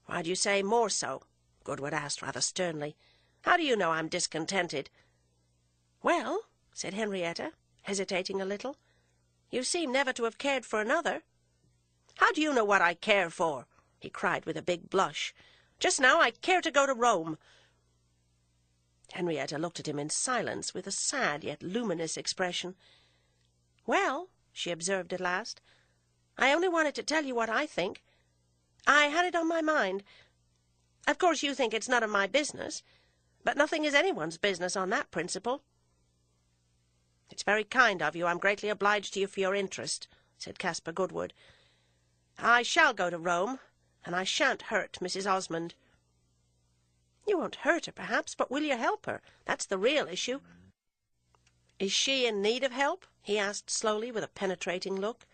"Why do you say more so?" Goodwood asked rather sternly. "How do you know I'm discontented?" "Well," said Henrietta, hesitating a little, "you seem never to have cared for another." "How do you know what I care for?" he cried with a big blush. "Just now I care to go to Rome." Henrietta looked at him in silence, with a sad yet luminous expression. "Well," she observed at last, "I only wanted to tell you what I think. I had it on my mind. Of course you think it's none of my business, but nothing is anyone's business on that principle." "It's very kind of you. I'm greatly obliged to you for your interest," said Caspar Goodwood. "I shall go to Rome, and I shan't hurt Mrs. Osmond." "You won't hurt her, perhaps, but will you help her? That's the real issue." "Is she in need of help?" he asked slowly, with a penetrating look.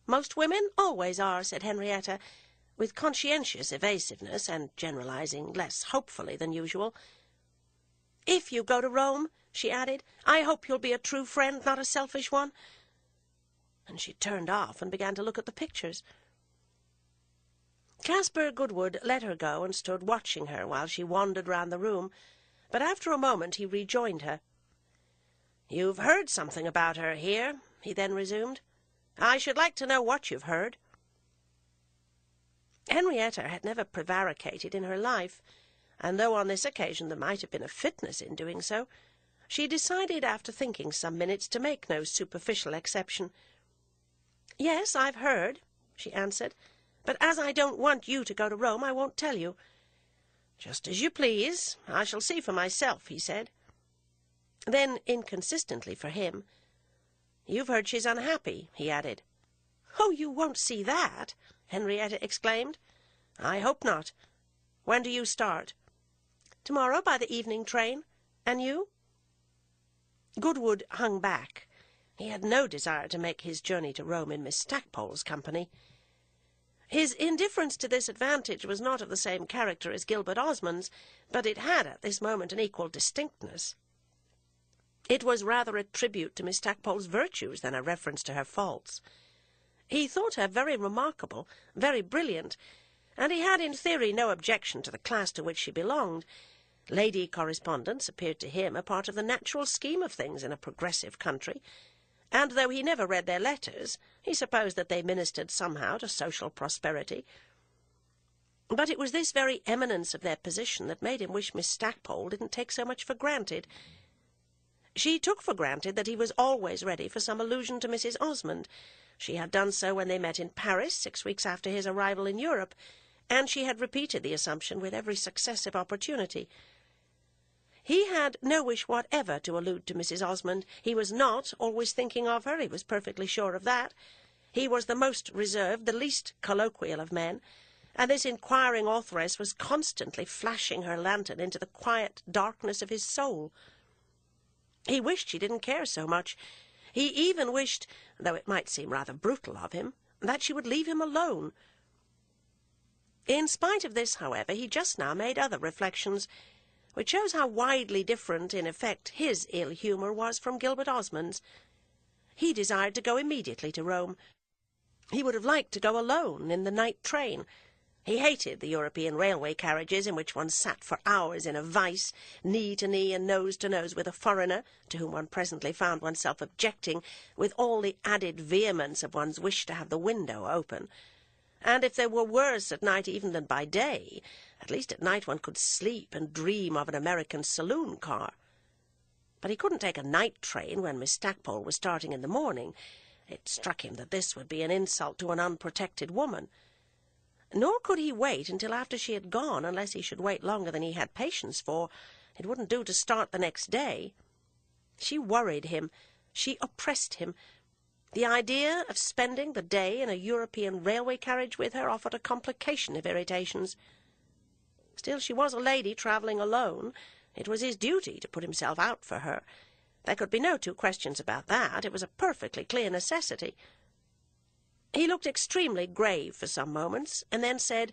"Most women always are," said Henrietta, with conscientious evasiveness, and generalizing less hopefully than usual. "If you go to Rome," she added, "I hope you'll be a true friend, not a selfish one." And she turned off and began to look at the pictures. Caspar Goodwood let her go and stood watching her while she wandered round the room, but after a moment he rejoined her. "You've heard something about her here," he then resumed. "I should like to know what you've heard." Henrietta had never prevaricated in her life, and though on this occasion there might have been a fitness in doing so, she decided after thinking some minutes to make no superficial exception. "Yes, I've heard," she answered, "but as I don't want you to go to Rome, I won't tell you." "Just as you please. I shall see for myself," he said. Then, inconsistently for him, "You've heard she's unhappy," he added. "Oh, you won't see that!" Henrietta exclaimed. "I hope not. When do you start?" "Tomorrow by the evening train. And you?" Goodwood hung back. He had no desire to make his journey to Rome in Miss Stackpole's company. His indifference to this advantage was not of the same character as Gilbert Osmond's, but it had at this moment an equal distinctness. It was rather a tribute to Miss Stackpole's virtues than a reference to her faults. He thought her very remarkable, very brilliant, and he had in theory no objection to the class to which she belonged. Lady correspondence appeared to him a part of the natural scheme of things in a progressive country, and though he never read their letters, he supposed that they ministered somehow to social prosperity. But it was this very eminence of their position that made him wish Miss Stackpole didn't take so much for granted. She took for granted that he was always ready for some allusion to Mrs. Osmond. She had done so when they met in Paris 6 weeks after his arrival in Europe, and she had repeated the assumption with every successive opportunity. He had no wish whatever to allude to Mrs. Osmond. He was not always thinking of her, he was perfectly sure of that. He was the most reserved, the least colloquial of men, and this inquiring authoress was constantly flashing her lantern into the quiet darkness of his soul. He wished she didn't care so much. He even wished, though it might seem rather brutal of him, that she would leave him alone. In spite of this, however, he just now made other reflections, which shows how widely different, in effect, his ill humour was from Gilbert Osmond's. He desired to go immediately to Rome. He would have liked to go alone in the night train. He hated the European railway carriages in which one sat for hours in a vice, knee to knee and nose to nose with a foreigner, to whom one presently found oneself objecting with all the added vehemence of one's wish to have the window open. And if there were worse at night even than by day, at least at night one could sleep and dream of an American saloon car. But he couldn't take a night train when Miss Stackpole was starting in the morning. It struck him that this would be an insult to an unprotected woman. Nor could he wait until after she had gone, unless he should wait longer than he had patience for. It wouldn't do to start the next day. She worried him. She oppressed him. The idea of spending the day in a European railway carriage with her offered a complication of irritations. Still, she was a lady travelling alone. It was his duty to put himself out for her. There could be no two questions about that. It was a perfectly clear necessity. He looked extremely grave for some moments, and then said,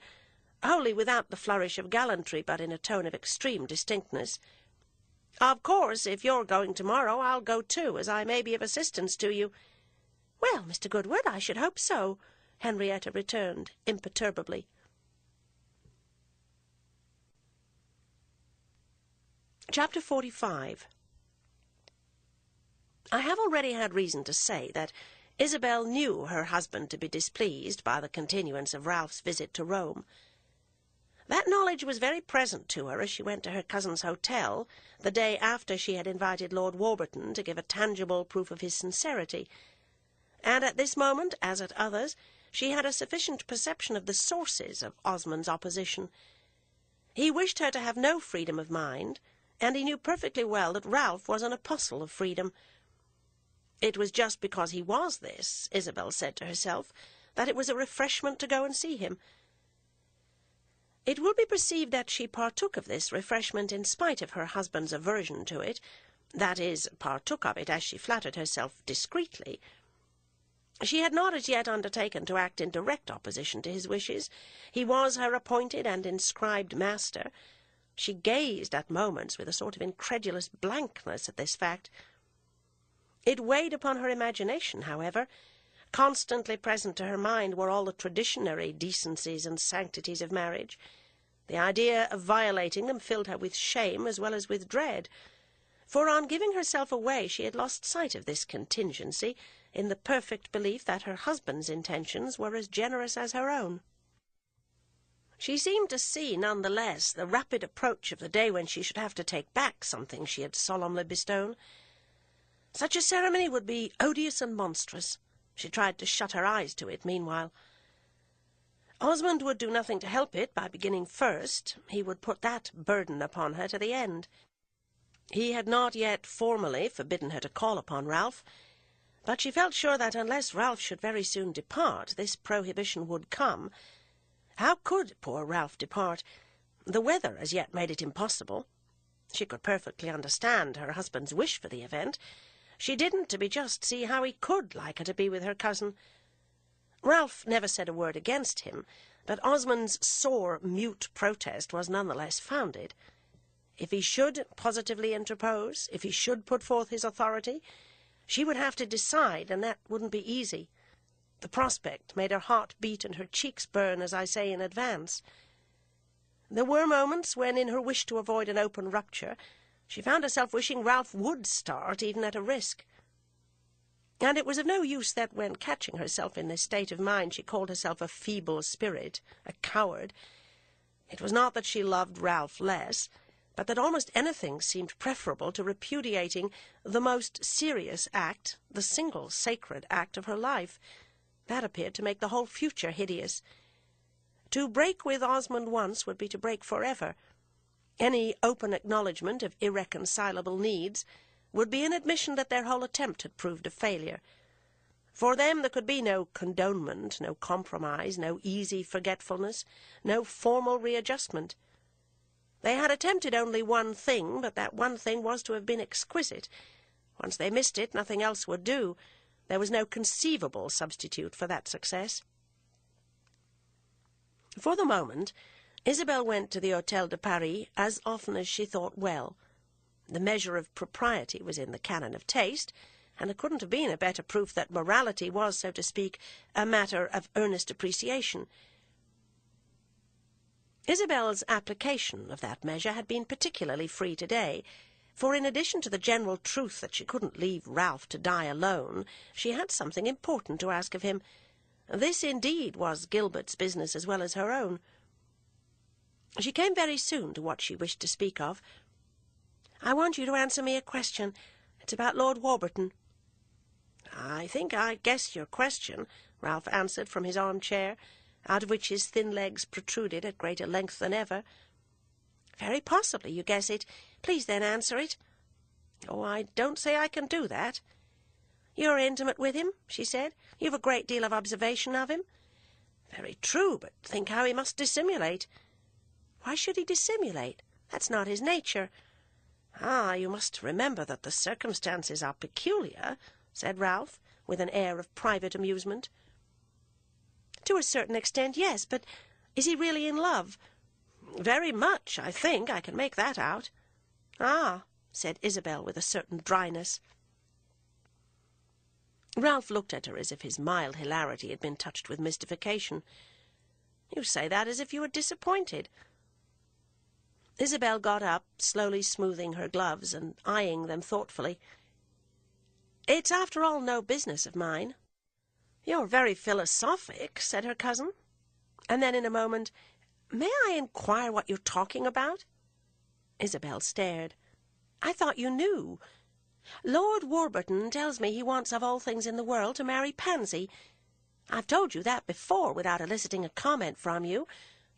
wholly without the flourish of gallantry, but in a tone of extreme distinctness, "Of course, if you're going tomorrow, I'll go too, as I may be of assistance to you." "Well, Mr. Goodwood, I should hope so," Henrietta returned imperturbably. Chapter 45. I have already had reason to say that Isabel knew her husband to be displeased by the continuance of Ralph's visit to Rome. That knowledge was very present to her as she went to her cousin's hotel the day after she had invited Lord Warburton to give a tangible proof of his sincerity, and at this moment, as at others, she had a sufficient perception of the sources of Osmond's opposition. He wished her to have no freedom of mind, and he knew perfectly well that Ralph was an apostle of freedom. It was just because he was this, Isabel said to herself, that it was a refreshment to go and see him. It will be perceived that she partook of this refreshment in spite of her husband's aversion to it, that is, partook of it, as she flattered herself, discreetly. She had not as yet undertaken to act in direct opposition to his wishes. He was her appointed and inscribed master. She gazed at moments with a sort of incredulous blankness at this fact. It weighed upon her imagination, however. Constantly present to her mind were all the traditionary decencies and sanctities of marriage. The idea of violating them filled her with shame as well as with dread, for on giving herself away she had lost sight of this contingency, in the perfect belief that her husband's intentions were as generous as her own. She seemed to see, none the less, the rapid approach of the day when she should have to take back something she had solemnly bestowed. Such a ceremony would be odious and monstrous. She tried to shut her eyes to it meanwhile. Osmond would do nothing to help it by beginning first. He would put that burden upon her to the end. He had not yet formally forbidden her to call upon Ralph, but she felt sure that unless Ralph should very soon depart, this prohibition would come. How could poor Ralph depart? The weather as yet made it impossible. She could perfectly understand her husband's wish for the event. She didn't, to be just, see how he could like her to be with her cousin. Ralph never said a word against him, but Osmond's sore, mute protest was none the less founded. If he should positively interpose, if he should put forth his authority, she would have to decide, and that wouldn't be easy. The prospect made her heart beat and her cheeks burn, as I say, in advance. There were moments when, in her wish to avoid an open rupture, she found herself wishing Ralph would start, even at a risk. And it was of no use that, when catching herself in this state of mind, she called herself a feeble spirit, a coward. It was not that she loved Ralph less, but that almost anything seemed preferable to repudiating the most serious act, the single sacred act of her life. That appeared to make the whole future hideous. To break with Osmond once would be to break forever. Any open acknowledgment of irreconcilable needs would be an admission that their whole attempt had proved a failure. For them there could be no condonement, no compromise, no easy forgetfulness, no formal readjustment. They had attempted only one thing, but that one thing was to have been exquisite. Once they missed it, nothing else would do. There was no conceivable substitute for that success. For the moment, Isabel went to the Hôtel de Paris as often as she thought well. The measure of propriety was in the canon of taste, and there couldn't have been a better proof that morality was, so to speak, a matter of earnest appreciation. Isabel's application of that measure had been particularly free today, for in addition to the general truth that she couldn't leave Ralph to die alone, she had something important to ask of him. This, indeed, was Gilbert's business as well as her own. She came very soon to what she wished to speak of. "I want you to answer me a question. It's about Lord Warburton." "I think I guess your question," Ralph answered from his armchair, out of which his thin legs protruded at greater length than ever. "Very possibly you guess it. Please then answer it." "Oh, I don't say I can do that." "You're intimate with him," she said. "You've a great deal of observation of him." "Very true, but think how he must dissimulate." "Why should he dissimulate? That's not his nature." "Ah, you must remember that the circumstances are peculiar," said Ralph, with an air of private amusement. "To a certain extent, yes, but is he really in love?" "Very much, I think. I can make that out." "Ah," said Isabel with a certain dryness. Ralph looked at her as if his mild hilarity had been touched with mystification. "You say that as if you were disappointed." Isabel got up, slowly smoothing her gloves and eyeing them thoughtfully. "It's after all no business of mine." "You're very philosophic," said her cousin. And then in a moment, "May I inquire what you're talking about?" Isabel stared. "I thought you knew. Lord Warburton tells me he wants of all things in the world to marry Pansy. I've told you that before without eliciting a comment from you.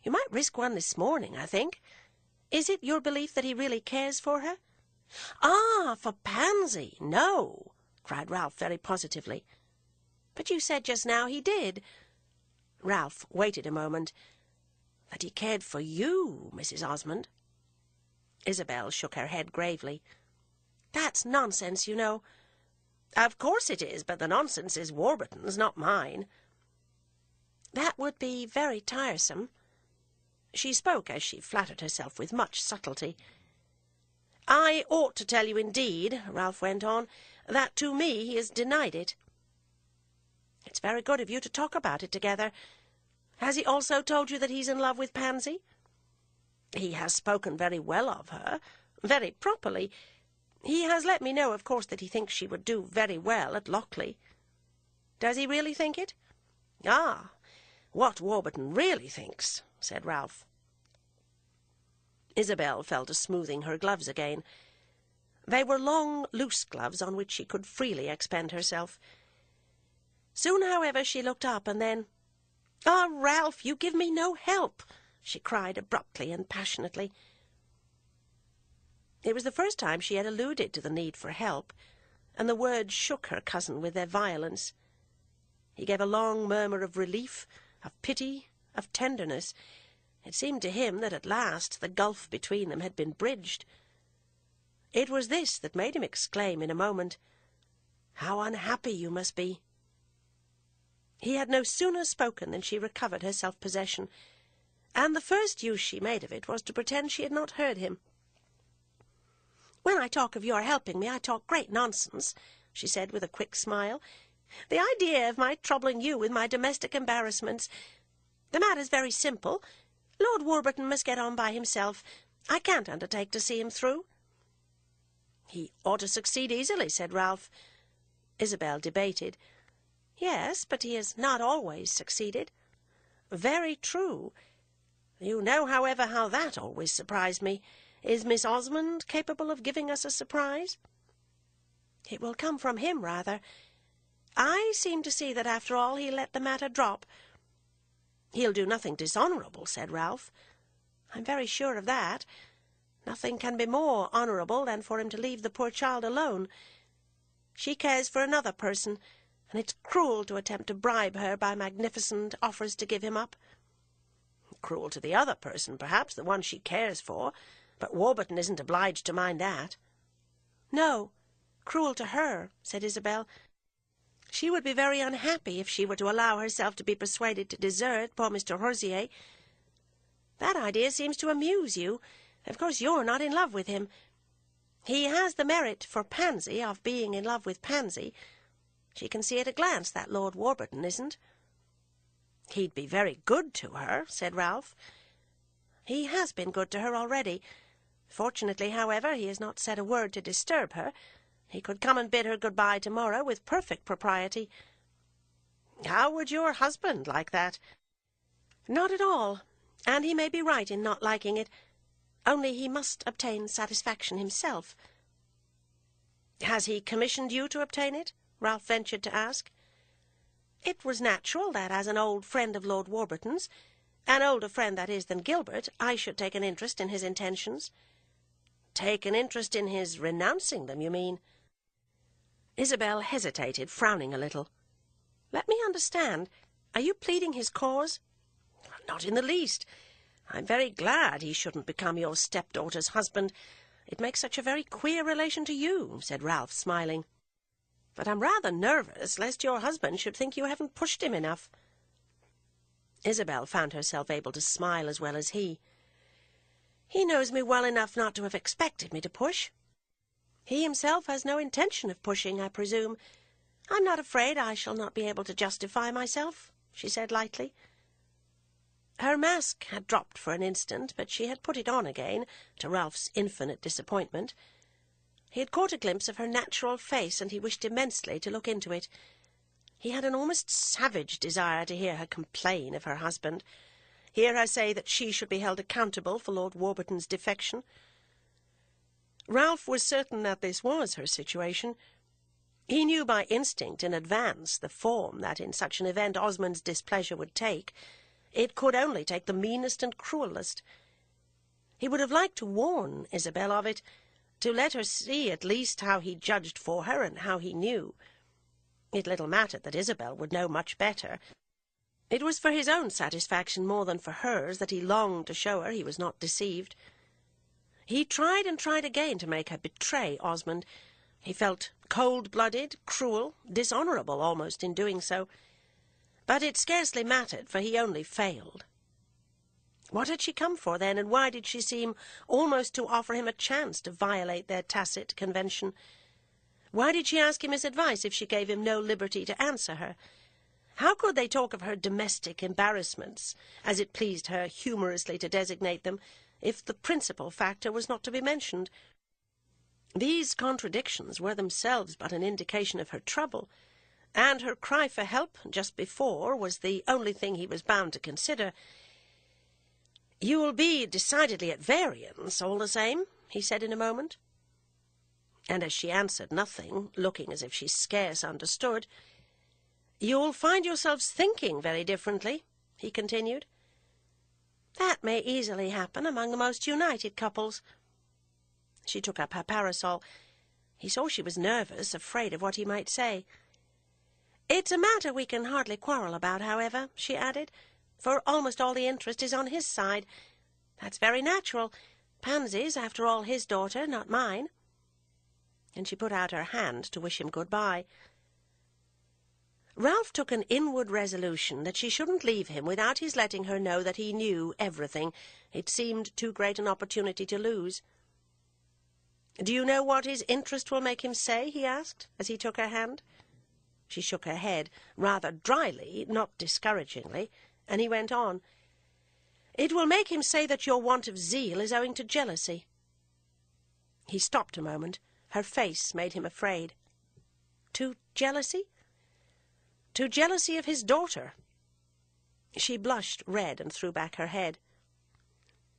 You might risk one this morning, I think. Is it your belief that he really cares for her?" "Ah, for Pansy, no," cried Ralph very positively. "But you said just now he did." Ralph waited a moment. That he cared for you, Mrs. Osmond. Isabel shook her head gravely. That's nonsense, you know. Of course it is, but the nonsense is Warburton's, not mine. That would be very tiresome. She spoke as she flattered herself with much subtlety. I ought to tell you indeed, Ralph went on, that to me he has denied it. It's very good of you to talk about it together. Has he also told you that he's in love with Pansy? He has spoken very well of her, very properly. He has let me know, of course, that he thinks she would do very well at Lockleigh. Does he really think it? Ah, what Warburton really thinks, said Ralph. Isabel fell to smoothing her gloves again. They were long, loose gloves on which she could freely expend herself. Soon, however, she looked up, and then, "Ah, Ralph, you give me no help," she cried abruptly and passionately. It was the first time she had alluded to the need for help, and the words shook her cousin with their violence. He gave a long murmur of relief, of pity, of tenderness. It seemed to him that at last the gulf between them had been bridged. It was this that made him exclaim in a moment, "How unhappy you must be!" He had no sooner spoken than she recovered her self-possession, and the first use she made of it was to pretend she had not heard him. "When I talk of your helping me, I talk great nonsense," she said with a quick smile. "The idea of my troubling you with my domestic embarrassments. The matter's very simple. Lord Warburton must get on by himself. I can't undertake to see him through." "He ought to succeed easily," said Ralph. Isabel debated. "Yes, but he has not always succeeded." "Very true. You know, however, how that always surprised me. Is Miss Osmond capable of giving us a surprise?" "It will come from him, rather. I seem to see that after all he'll let the matter drop." "He'll do nothing dishonourable," said Ralph. "I'm very sure of that. Nothing can be more honourable than for him to leave the poor child alone. She cares for another person, and it's cruel to attempt to bribe her by magnificent offers to give him up." "Cruel to the other person, perhaps, the one she cares for, but Warburton isn't obliged to mind that." "No, cruel to her," said Isabel. "She would be very unhappy if she were to allow herself to be persuaded to desert poor Mr. Horsier. That idea seems to amuse you. Of course you're not in love with him. He has the merit for Pansy of being in love with Pansy. She can see at a glance that Lord Warburton isn't." "He'd be very good to her," said Ralph. "He has been good to her already. Fortunately, however, he has not said a word to disturb her. He could come and bid her good-bye tomorrow with perfect propriety." "How would your husband like that?" "Not at all, and he may be right in not liking it. Only he must obtain satisfaction himself." "Has he commissioned you to obtain it?" Ralph ventured to ask. "It was natural that, as an old friend of Lord Warburton's, an older friend, that is, than Gilbert, I should take an interest in his intentions." "Take an interest in his renouncing them, you mean?" Isabel hesitated, frowning a little. "Let me understand. Are you pleading his cause?" "Not in the least. I'm very glad he shouldn't become your stepdaughter's husband. It makes such a very queer relation to you," said Ralph, smiling. "But I'm rather nervous lest your husband should think you haven't pushed him enough." Isabel found herself able to smile as well as he. "He knows me well enough not to have expected me to push. He himself has no intention of pushing, I presume. I'm not afraid I shall not be able to justify myself," she said lightly. Her mask had dropped for an instant, but she had put it on again, to Ralph's infinite disappointment. He had caught a glimpse of her natural face, and he wished immensely to look into it. He had an almost savage desire to hear her complain of her husband, hear her say that she should be held accountable for Lord Warburton's defection. Ralph was certain that this was her situation. He knew by instinct in advance the form that in such an event Osmond's displeasure would take. It could only take the meanest and cruellest. He would have liked to warn Isabel of it, to let her see at least how he judged for her and how he knew. It little mattered that Isabel would know much better. It was for his own satisfaction more than for hers that he longed to show her he was not deceived. He tried and tried again to make her betray Osmond. He felt cold-blooded, cruel, dishonourable almost in doing so. But it scarcely mattered, for he only failed. What had she come for, then, and why did she seem almost to offer him a chance to violate their tacit convention? Why did she ask him his advice if she gave him no liberty to answer her? How could they talk of her domestic embarrassments, as it pleased her humorously to designate them, if the principal factor was not to be mentioned? These contradictions were themselves but an indication of her trouble, and her cry for help just before was the only thing he was bound to consider. "You will be decidedly at variance, all the same," he said in a moment. And as she answered nothing, looking as if she scarce understood, "You'll find yourselves thinking very differently," he continued. "That may easily happen among the most united couples." She took up her parasol. He saw she was nervous, afraid of what he might say. "It's a matter we can hardly quarrel about, however," she added, "for almost all the interest is on his side. That's very natural. Pansy's, after all, his daughter, not mine." And she put out her hand to wish him good-bye. Ralph took an inward resolution that she shouldn't leave him without his letting her know that he knew everything. It seemed too great an opportunity to lose. "Do you know what his interest will make him say?" he asked, as he took her hand. She shook her head, rather dryly, not discouragingly, and he went on. "It will make him say that your want of zeal is owing to jealousy." He stopped a moment. Her face made him afraid. "To jealousy?" "To jealousy of his daughter." She blushed red and threw back her head.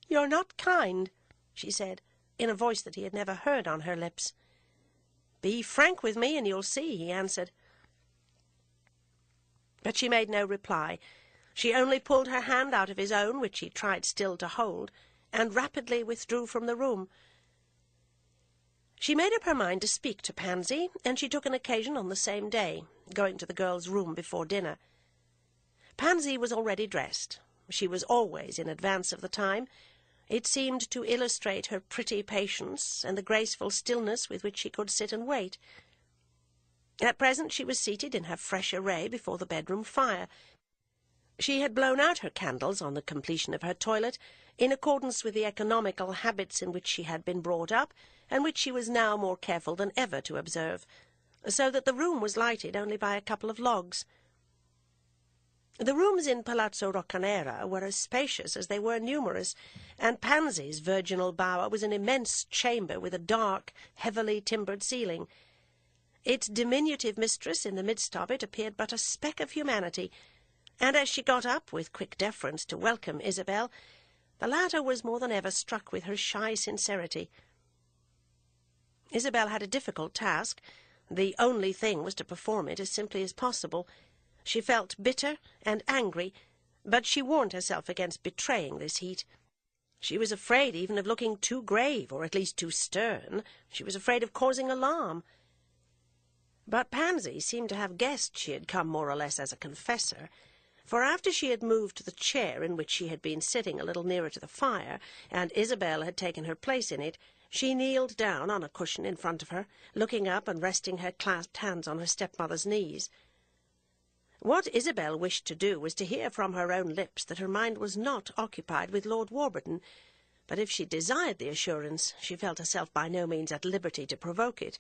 "You're not kind," she said, in a voice that he had never heard on her lips. "Be frank with me, and you'll see," he answered. But she made no reply. She only pulled her hand out of his own, which he tried still to hold, and rapidly withdrew from the room. She made up her mind to speak to Pansy, and she took an occasion on the same day, going to the girl's room before dinner. Pansy was already dressed. She was always in advance of the time. It seemed to illustrate her pretty patience and the graceful stillness with which she could sit and wait. At present she was seated in her fresh array before the bedroom fire. She had blown out her candles on the completion of her toilet, in accordance with the economical habits in which she had been brought up, and which she was now more careful than ever to observe, so that the room was lighted only by a couple of logs. The rooms in Palazzo Roccanera were as spacious as they were numerous, and Pansy's virginal bower was an immense chamber with a dark, heavily timbered ceiling. Its diminutive mistress in the midst of it appeared but a speck of humanity, and as she got up with quick deference to welcome Isabel, the latter was more than ever struck with her shy sincerity. Isabel had a difficult task. The only thing was to perform it as simply as possible. She felt bitter and angry, but she warned herself against betraying this heat. She was afraid even of looking too grave, or at least too stern. She was afraid of causing alarm. But Pansy seemed to have guessed she had come more or less as a confessor, for after she had moved to the chair in which she had been sitting a little nearer to the fire, and Isabel had taken her place in it, she kneeled down on a cushion in front of her, looking up and resting her clasped hands on her stepmother's knees. What Isabel wished to do was to hear from her own lips that her mind was not occupied with Lord Warburton, but if she desired the assurance, she felt herself by no means at liberty to provoke it.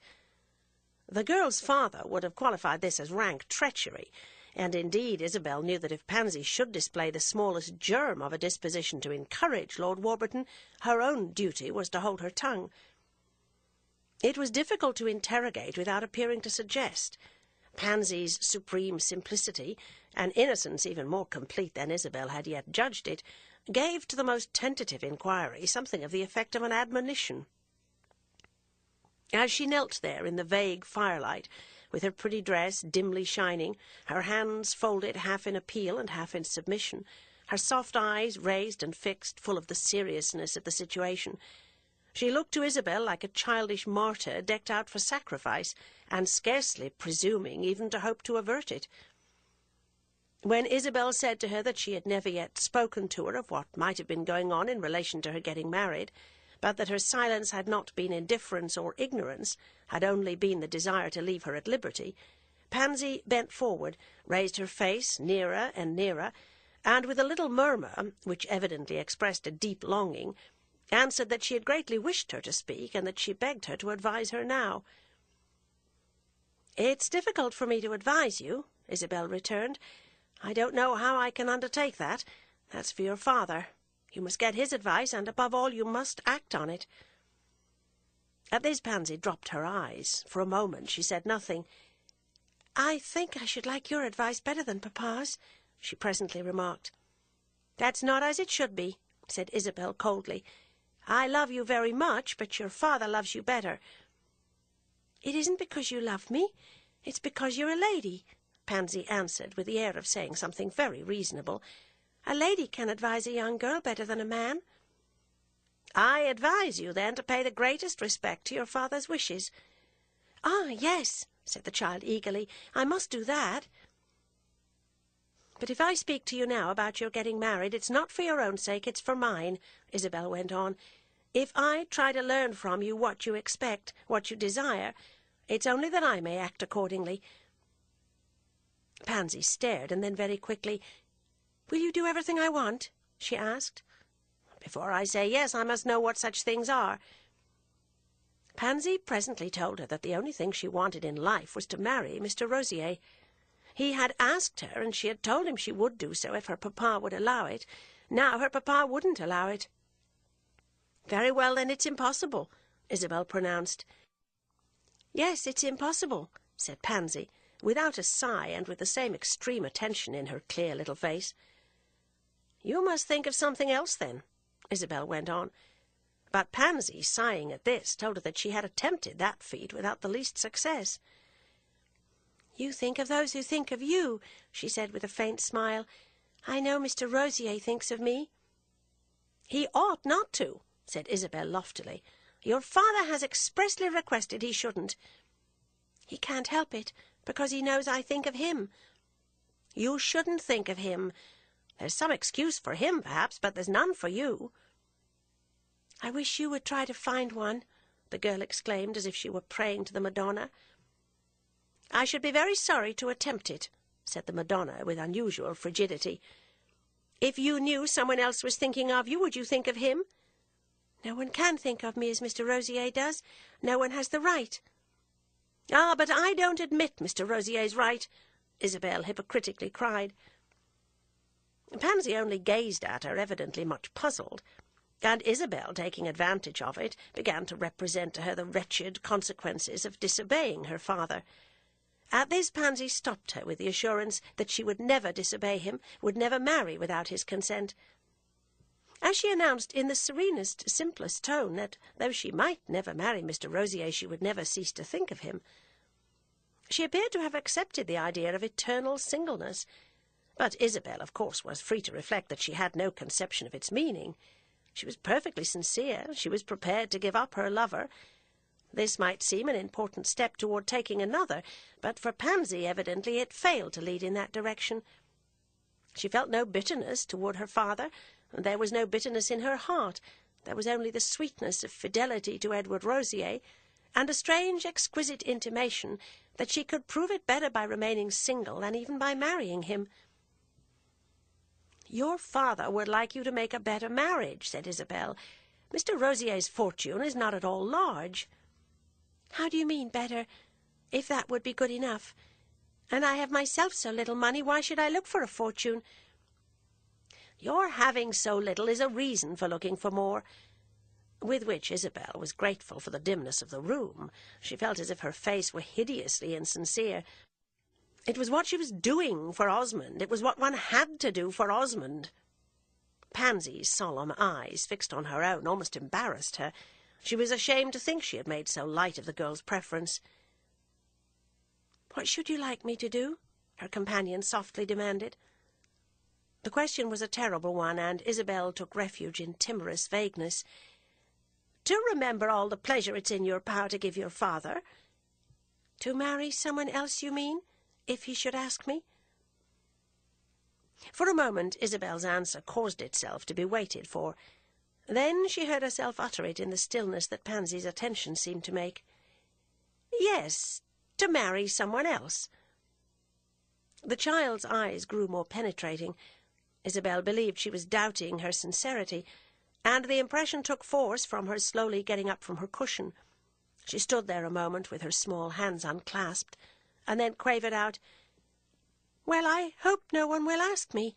The girl's father would have qualified this as rank treachery, and indeed Isabel knew that if Pansy should display the smallest germ of a disposition to encourage Lord Warburton, her own duty was to hold her tongue. It was difficult to interrogate without appearing to suggest. Pansy's supreme simplicity, an innocence even more complete than Isabel had yet judged it, gave to the most tentative inquiry something of the effect of an admonition. As she knelt there in the vague firelight, with her pretty dress dimly shining, her hands folded half in appeal and half in submission, her soft eyes raised and fixed, full of the seriousness of the situation, she looked to Isabel like a childish martyr decked out for sacrifice, and scarcely presuming even to hope to avert it. When Isabel said to her that she had never yet spoken to her of what might have been going on in relation to her getting married, but that her silence had not been indifference or ignorance, had only been the desire to leave her at liberty, Pansy bent forward, raised her face nearer and nearer, and with a little murmur, which evidently expressed a deep longing, answered that she had greatly wished her to speak, and that she begged her to advise her now. "It's difficult for me to advise you," Isabel returned. "I don't know how I can undertake that. That's for your father. You must get his advice, and above all you must act on it." At this Pansy dropped her eyes. For a moment she said nothing. "I think I should like your advice better than papa's," she presently remarked. "That's not as it should be," said Isabel coldly. "I love you very much, but your father loves you better." "It isn't because you love me. It's because you're a lady," Pansy answered, with the air of saying something very reasonable. "A lady can advise a young girl better than a man." "I advise you, then, to pay the greatest respect to your father's wishes." "Ah, yes," said the child eagerly. "I must do that." "But if I speak to you now about your getting married, it's not for your own sake, it's for mine," Isabel went on. "If I try to learn from you what you expect, what you desire, it's only that I may act accordingly." Pansy stared, and then very quickly, "Will you do everything I want?" she asked. "Before I say yes, I must know what such things are." Pansy presently told her that the only thing she wanted in life was to marry Mr. Rosier. He had asked her, and she had told him she would do so if her papa would allow it. Now her papa wouldn't allow it. "Very well, then it's impossible," Isabel pronounced. "Yes, it's impossible," said Pansy, without a sigh and with the same extreme attention in her clear little face. "You must think of something else, then," Isabel went on. But Pansy, sighing at this, told her that she had attempted that feat without the least success. "You think of those who think of you," she said with a faint smile. "I know Mr. Rosier thinks of me." "He ought not to," said Isabel loftily. "Your father has expressly requested he shouldn't." "He can't help it, because he knows I think of him." "You shouldn't think of him. There's some excuse for him, perhaps, but there's none for you." "I wish you would try to find one," the girl exclaimed, as if she were praying to the Madonna. "I should be very sorry to attempt it," said the Madonna with unusual frigidity. "If you knew someone else was thinking of you, would you think of him?" "No one can think of me as Mr. Rosier does. No one has the right." "Ah, but I don't admit Mr. Rosier's right," Isabel hypocritically cried. Pansy only gazed at her, evidently much puzzled, and Isabel, taking advantage of it, began to represent to her the wretched consequences of disobeying her father. At this Pansy stopped her with the assurance that she would never disobey him, would never marry without his consent. As she announced in the serenest, simplest tone that, though she might never marry Mr. Rosier, she would never cease to think of him, she appeared to have accepted the idea of eternal singleness. But Isabel, of course, was free to reflect that she had no conception of its meaning. She was perfectly sincere. She was prepared to give up her lover. This might seem an important step toward taking another, but for Pansy, evidently, it failed to lead in that direction. She felt no bitterness toward her father, and there was no bitterness in her heart. There was only the sweetness of fidelity to Edward Rosier, and a strange, exquisite intimation that she could prove it better by remaining single than even by marrying him. "Your father would like you to make a better marriage," said Isabel. "Mr. Rosier's fortune is not at all large." "How do you mean, better? If that would be good enough. And I have myself so little money, why should I look for a fortune?" "Your having so little is a reason for looking for more." With which Isabel was grateful for the dimness of the room. She felt as if her face were hideously insincere. It was what she was doing for Osmond. It was what one had to do for Osmond. Pansy's solemn eyes, fixed on her own, almost embarrassed her. She was ashamed to think she had made so light of the girl's preference. "What should you like me to do?" her companion softly demanded. The question was a terrible one, and Isabel took refuge in timorous vagueness. "To remember all the pleasure it's in your power to give your father." "To marry someone else, you mean, if he should ask me?" For a moment Isabel's answer caused itself to be waited for. Then she heard herself utter it in the stillness that Pansy's attention seemed to make. "Yes, to marry someone else." The child's eyes grew more penetrating. Isabel believed she was doubting her sincerity, and the impression took force from her slowly getting up from her cushion. She stood there a moment with her small hands unclasped, and then quavered out, "Well, I hope no one will ask me."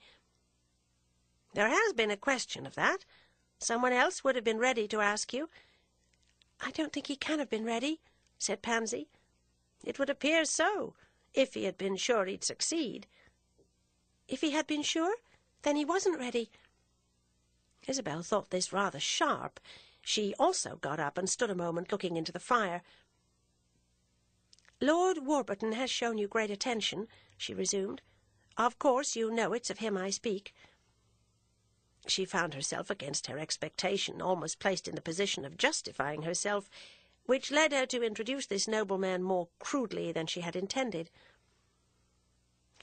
"There has been a question of that. Someone else would have been ready to ask you." "I don't think he can have been ready," said Pansy. "It would appear so, if he had been sure he'd succeed." "If he had been sure? Then he wasn't ready." Isabel thought this rather sharp. She also got up and stood a moment looking into the fire. "Lord Warburton has shown you great attention," she resumed. "Of course you know it's of him I speak." She found herself against her expectation, almost placed in the position of justifying herself, which led her to introduce this nobleman more crudely than she had intended.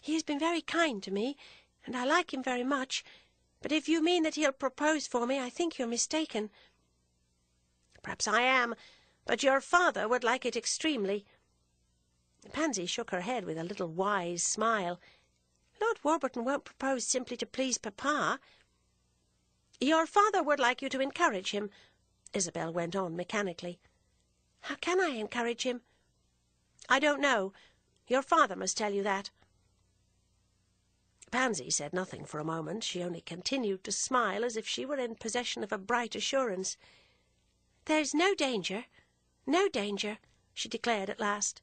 "He has been very kind to me, and I like him very much, but if you mean that he'll propose for me, I think you're mistaken." "Perhaps I am, but your father would like it extremely." Pansy shook her head with a little wise smile. "Lord Warburton won't propose simply to please Papa." "Your father would like you to encourage him," Isabel went on mechanically. "How can I encourage him?" "I don't know. Your father must tell you that." Pansy said nothing for a moment. She only continued to smile as if she were in possession of a bright assurance. "There's no danger, she declared at last.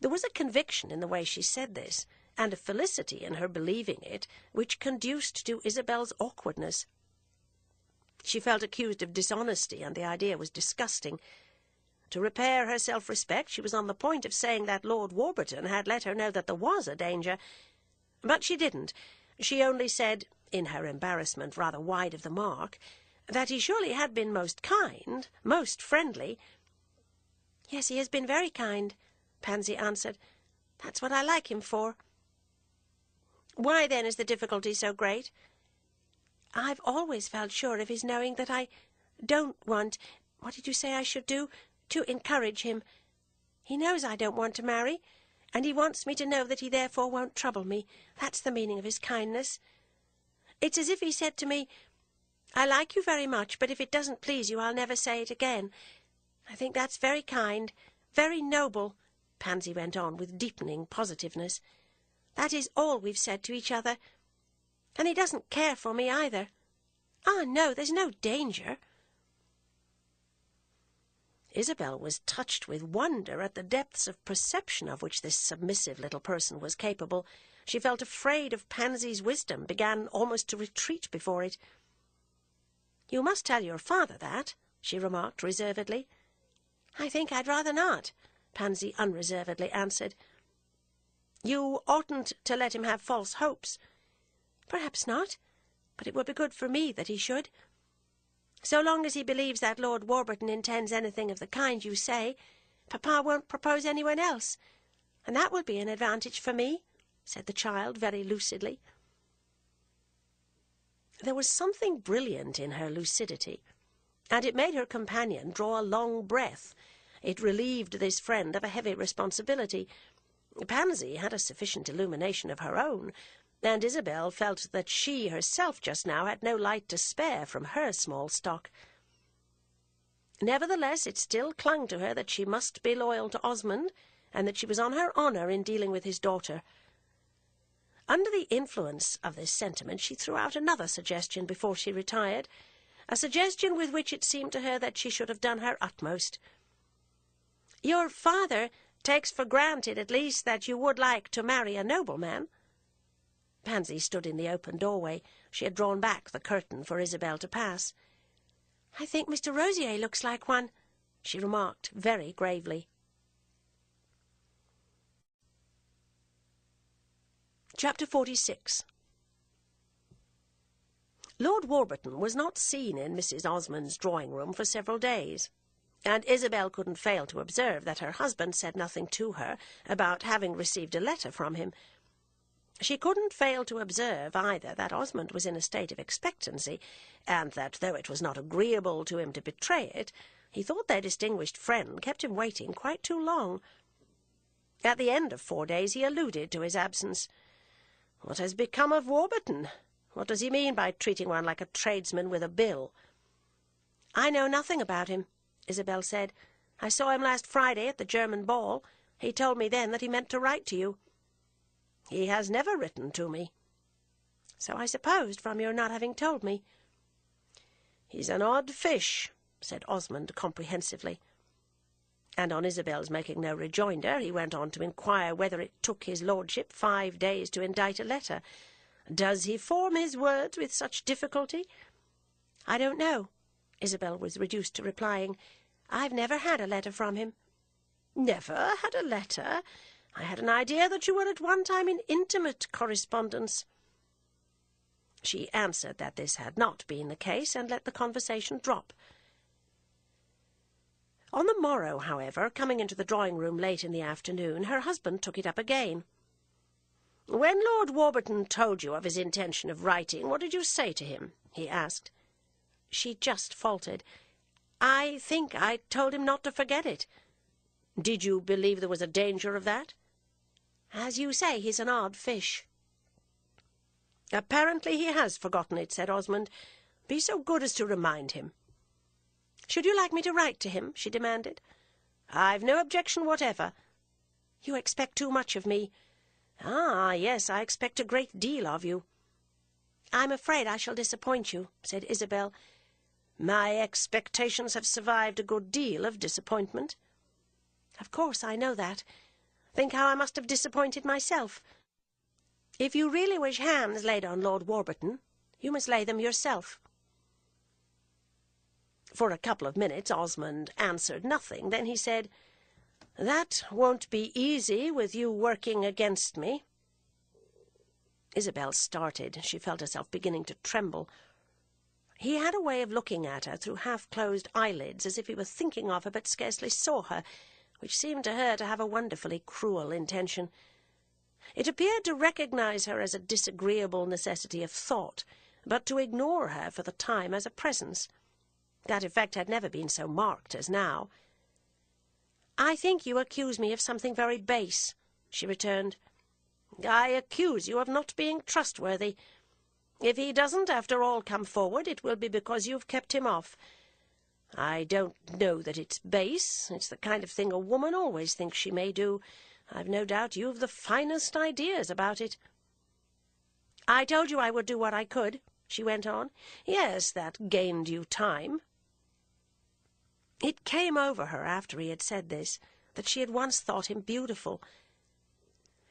There was a conviction in the way she said this, and a felicity in her believing it, which conduced to Isabel's awkwardness. She felt accused of dishonesty, and the idea was disgusting. To repair her self-respect, she was on the point of saying that Lord Warburton had let her know that there was a danger, but she didn't. She only said, in her embarrassment rather wide of the mark, that he surely had been most kind, most friendly. "Yes, he has been very kind," Pansy answered. "That's what I like him for." "Why, then, is the difficulty so great?" "I've always felt sure of his knowing that I don't want, what did you say I should do? To encourage him. He knows I don't want to marry, and he wants me to know that he therefore won't trouble me. That's the meaning of his kindness. It's as if he said to me, 'I like you very much, but if it doesn't please you, I'll never say it again.' I think that's very kind, very noble," Pansy went on with deepening positiveness. "That is all we've said to each other. And he doesn't care for me either. Ah, no, there's no danger." Isabel was touched with wonder at the depths of perception of which this submissive little person was capable. She felt afraid of Pansy's wisdom, began almost to retreat before it. "You must tell your father that," she remarked reservedly. "I think I'd rather not," Pansy unreservedly answered. "You oughtn't to let him have false hopes." "Perhaps not, but it would be good for me that he should. So long as he believes that Lord Warburton intends anything of the kind you say, Papa won't propose anyone else, and that will be an advantage for me," said the child very lucidly. There was something brilliant in her lucidity, and it made her companion draw a long breath. It relieved this friend of a heavy responsibility. Pansy had a sufficient illumination of her own, and Isabel felt that she herself just now had no light to spare from her small stock. Nevertheless, it still clung to her that she must be loyal to Osmond, and that she was on her honour in dealing with his daughter. Under the influence of this sentiment, she threw out another suggestion before she retired, a suggestion with which it seemed to her that she should have done her utmost. "Your father takes for granted, at least, that you would like to marry a nobleman." Pansy stood in the open doorway. She had drawn back the curtain for Isabel to pass. "I think Mr. Rosier looks like one," she remarked very gravely. Chapter 46. Lord Warburton was not seen in Mrs. Osmond's drawing-room for several days, and Isabel couldn't fail to observe that her husband said nothing to her about having received a letter from him. She couldn't fail to observe either that Osmond was in a state of expectancy, and that, though it was not agreeable to him to betray it, he thought their distinguished friend kept him waiting quite too long. At the end of 4 days he alluded to his absence. "What has become of Warburton? What does he mean by treating one like a tradesman with a bill?" "I know nothing about him," Isabel said. "I saw him last Friday at the German ball. He told me then that he meant to write to you." "He has never written to me." "So I supposed, from your not having told me." "He's an odd fish," said Osmond comprehensively. And on Isabel's making no rejoinder, he went on to inquire whether it took his lordship 5 days to indite a letter. "Does he form his words with such difficulty?" "I don't know," Isabel was reduced to replying. "I've never had a letter from him." "Never had a letter? I had an idea that you were at one time in intimate correspondence." She answered that this had not been the case, and let the conversation drop. On the morrow, however, coming into the drawing-room late in the afternoon, her husband took it up again. "When Lord Warburton told you of his intention of writing, what did you say to him?" he asked. She just faltered. "I think I told him not to forget it." "Did you believe there was a danger of that?" "As you say, he's an odd fish." "Apparently he has forgotten it," said Osmond. "Be so good as to remind him." "Should you like me to write to him?" she demanded. "I've no objection whatever." "You expect too much of me." "Ah, yes, I expect a great deal of you." "I'm afraid I shall disappoint you," said Isabel. "My expectations have survived a good deal of disappointment." "Of course, I know that. Think how I must have disappointed myself. If you really wish hands laid on Lord Warburton, you must lay them yourself." For a couple of minutes Osmond answered nothing. Then he said, "That won't be easy, with you working against me." Isabel started. She felt herself beginning to tremble. He had a way of looking at her through half-closed eyelids, as if he were thinking of her but scarcely saw her, which seemed to her to have a wonderfully cruel intention. It appeared to recognize her as a disagreeable necessity of thought, but to ignore her for the time as a presence. That effect had never been so marked as now. "I think you accuse me of something very base," she returned. "I accuse you of not being trustworthy. If he doesn't, after all, come forward, it will be because you've kept him off. I don't know that it's base. It's the kind of thing a woman always thinks she may do. I've no doubt you've the finest ideas about it." "I told you I would do what I could," she went on. "Yes, that gained you time." It came over her after he had said this, that she had once thought him beautiful.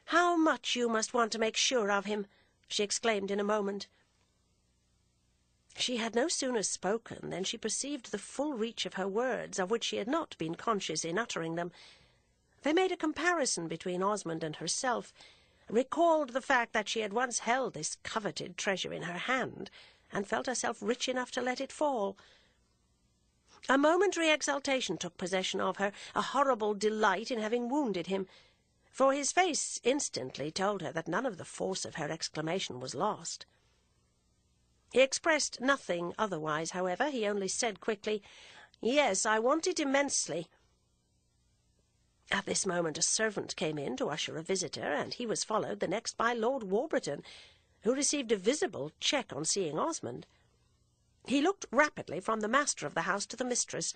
"How much you must want to make sure of him!" she exclaimed in a moment. She had no sooner spoken than she perceived the full reach of her words, of which she had not been conscious in uttering them. They made a comparison between Osmond and herself, recalled the fact that she had once held this coveted treasure in her hand, and felt herself rich enough to let it fall. A momentary exultation took possession of her, a horrible delight in having wounded him, for his face instantly told her that none of the force of her exclamation was lost. He expressed nothing otherwise, however. He only said quickly, "Yes, I want it immensely." At this moment a servant came in to usher a visitor, and he was followed the next by Lord Warburton, who received a visible check on seeing Osmond. He looked rapidly from the master of the house to the mistress,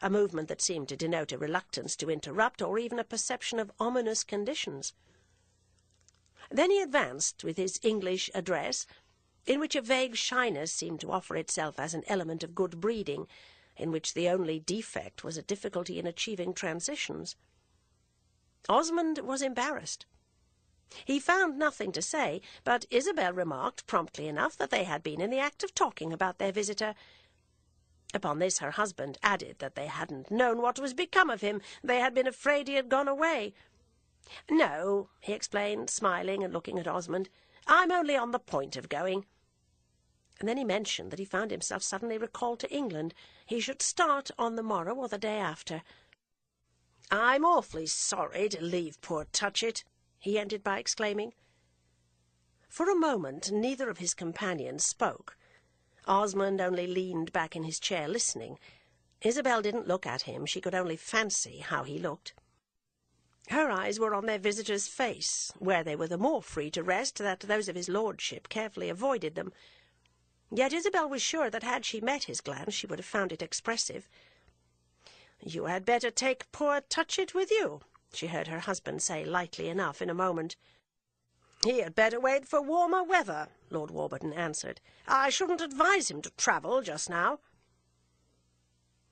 a movement that seemed to denote a reluctance to interrupt, or even a perception of ominous conditions. Then he advanced with his English address, in which a vague shyness seemed to offer itself as an element of good breeding, in which the only defect was a difficulty in achieving transitions. Osmond was embarrassed. He found nothing to say, but Isabel remarked promptly enough that they had been in the act of talking about their visitor. Upon this her husband added that they hadn't known what was become of him. They had been afraid he had gone away. "No," he explained, smiling and looking at Osmond. "I'm only on the point of going." And then he mentioned that he found himself suddenly recalled to England. He should start on the morrow or the day after. "I'm awfully sorry to leave poor Touchett," he ended by exclaiming. For a moment neither of his companions spoke. Osmond only leaned back in his chair listening. Isabel didn't look at him. She could only fancy how he looked. Her eyes were on their visitor's face, where they were the more free to rest that those of his lordship carefully avoided them. Yet Isabel was sure that had she met his glance she would have found it expressive. "You had better take poor Touchett with you," she heard her husband say lightly enough in a moment. "He had better wait for warmer weather," Lord Warburton answered. "I shouldn't advise him to travel just now."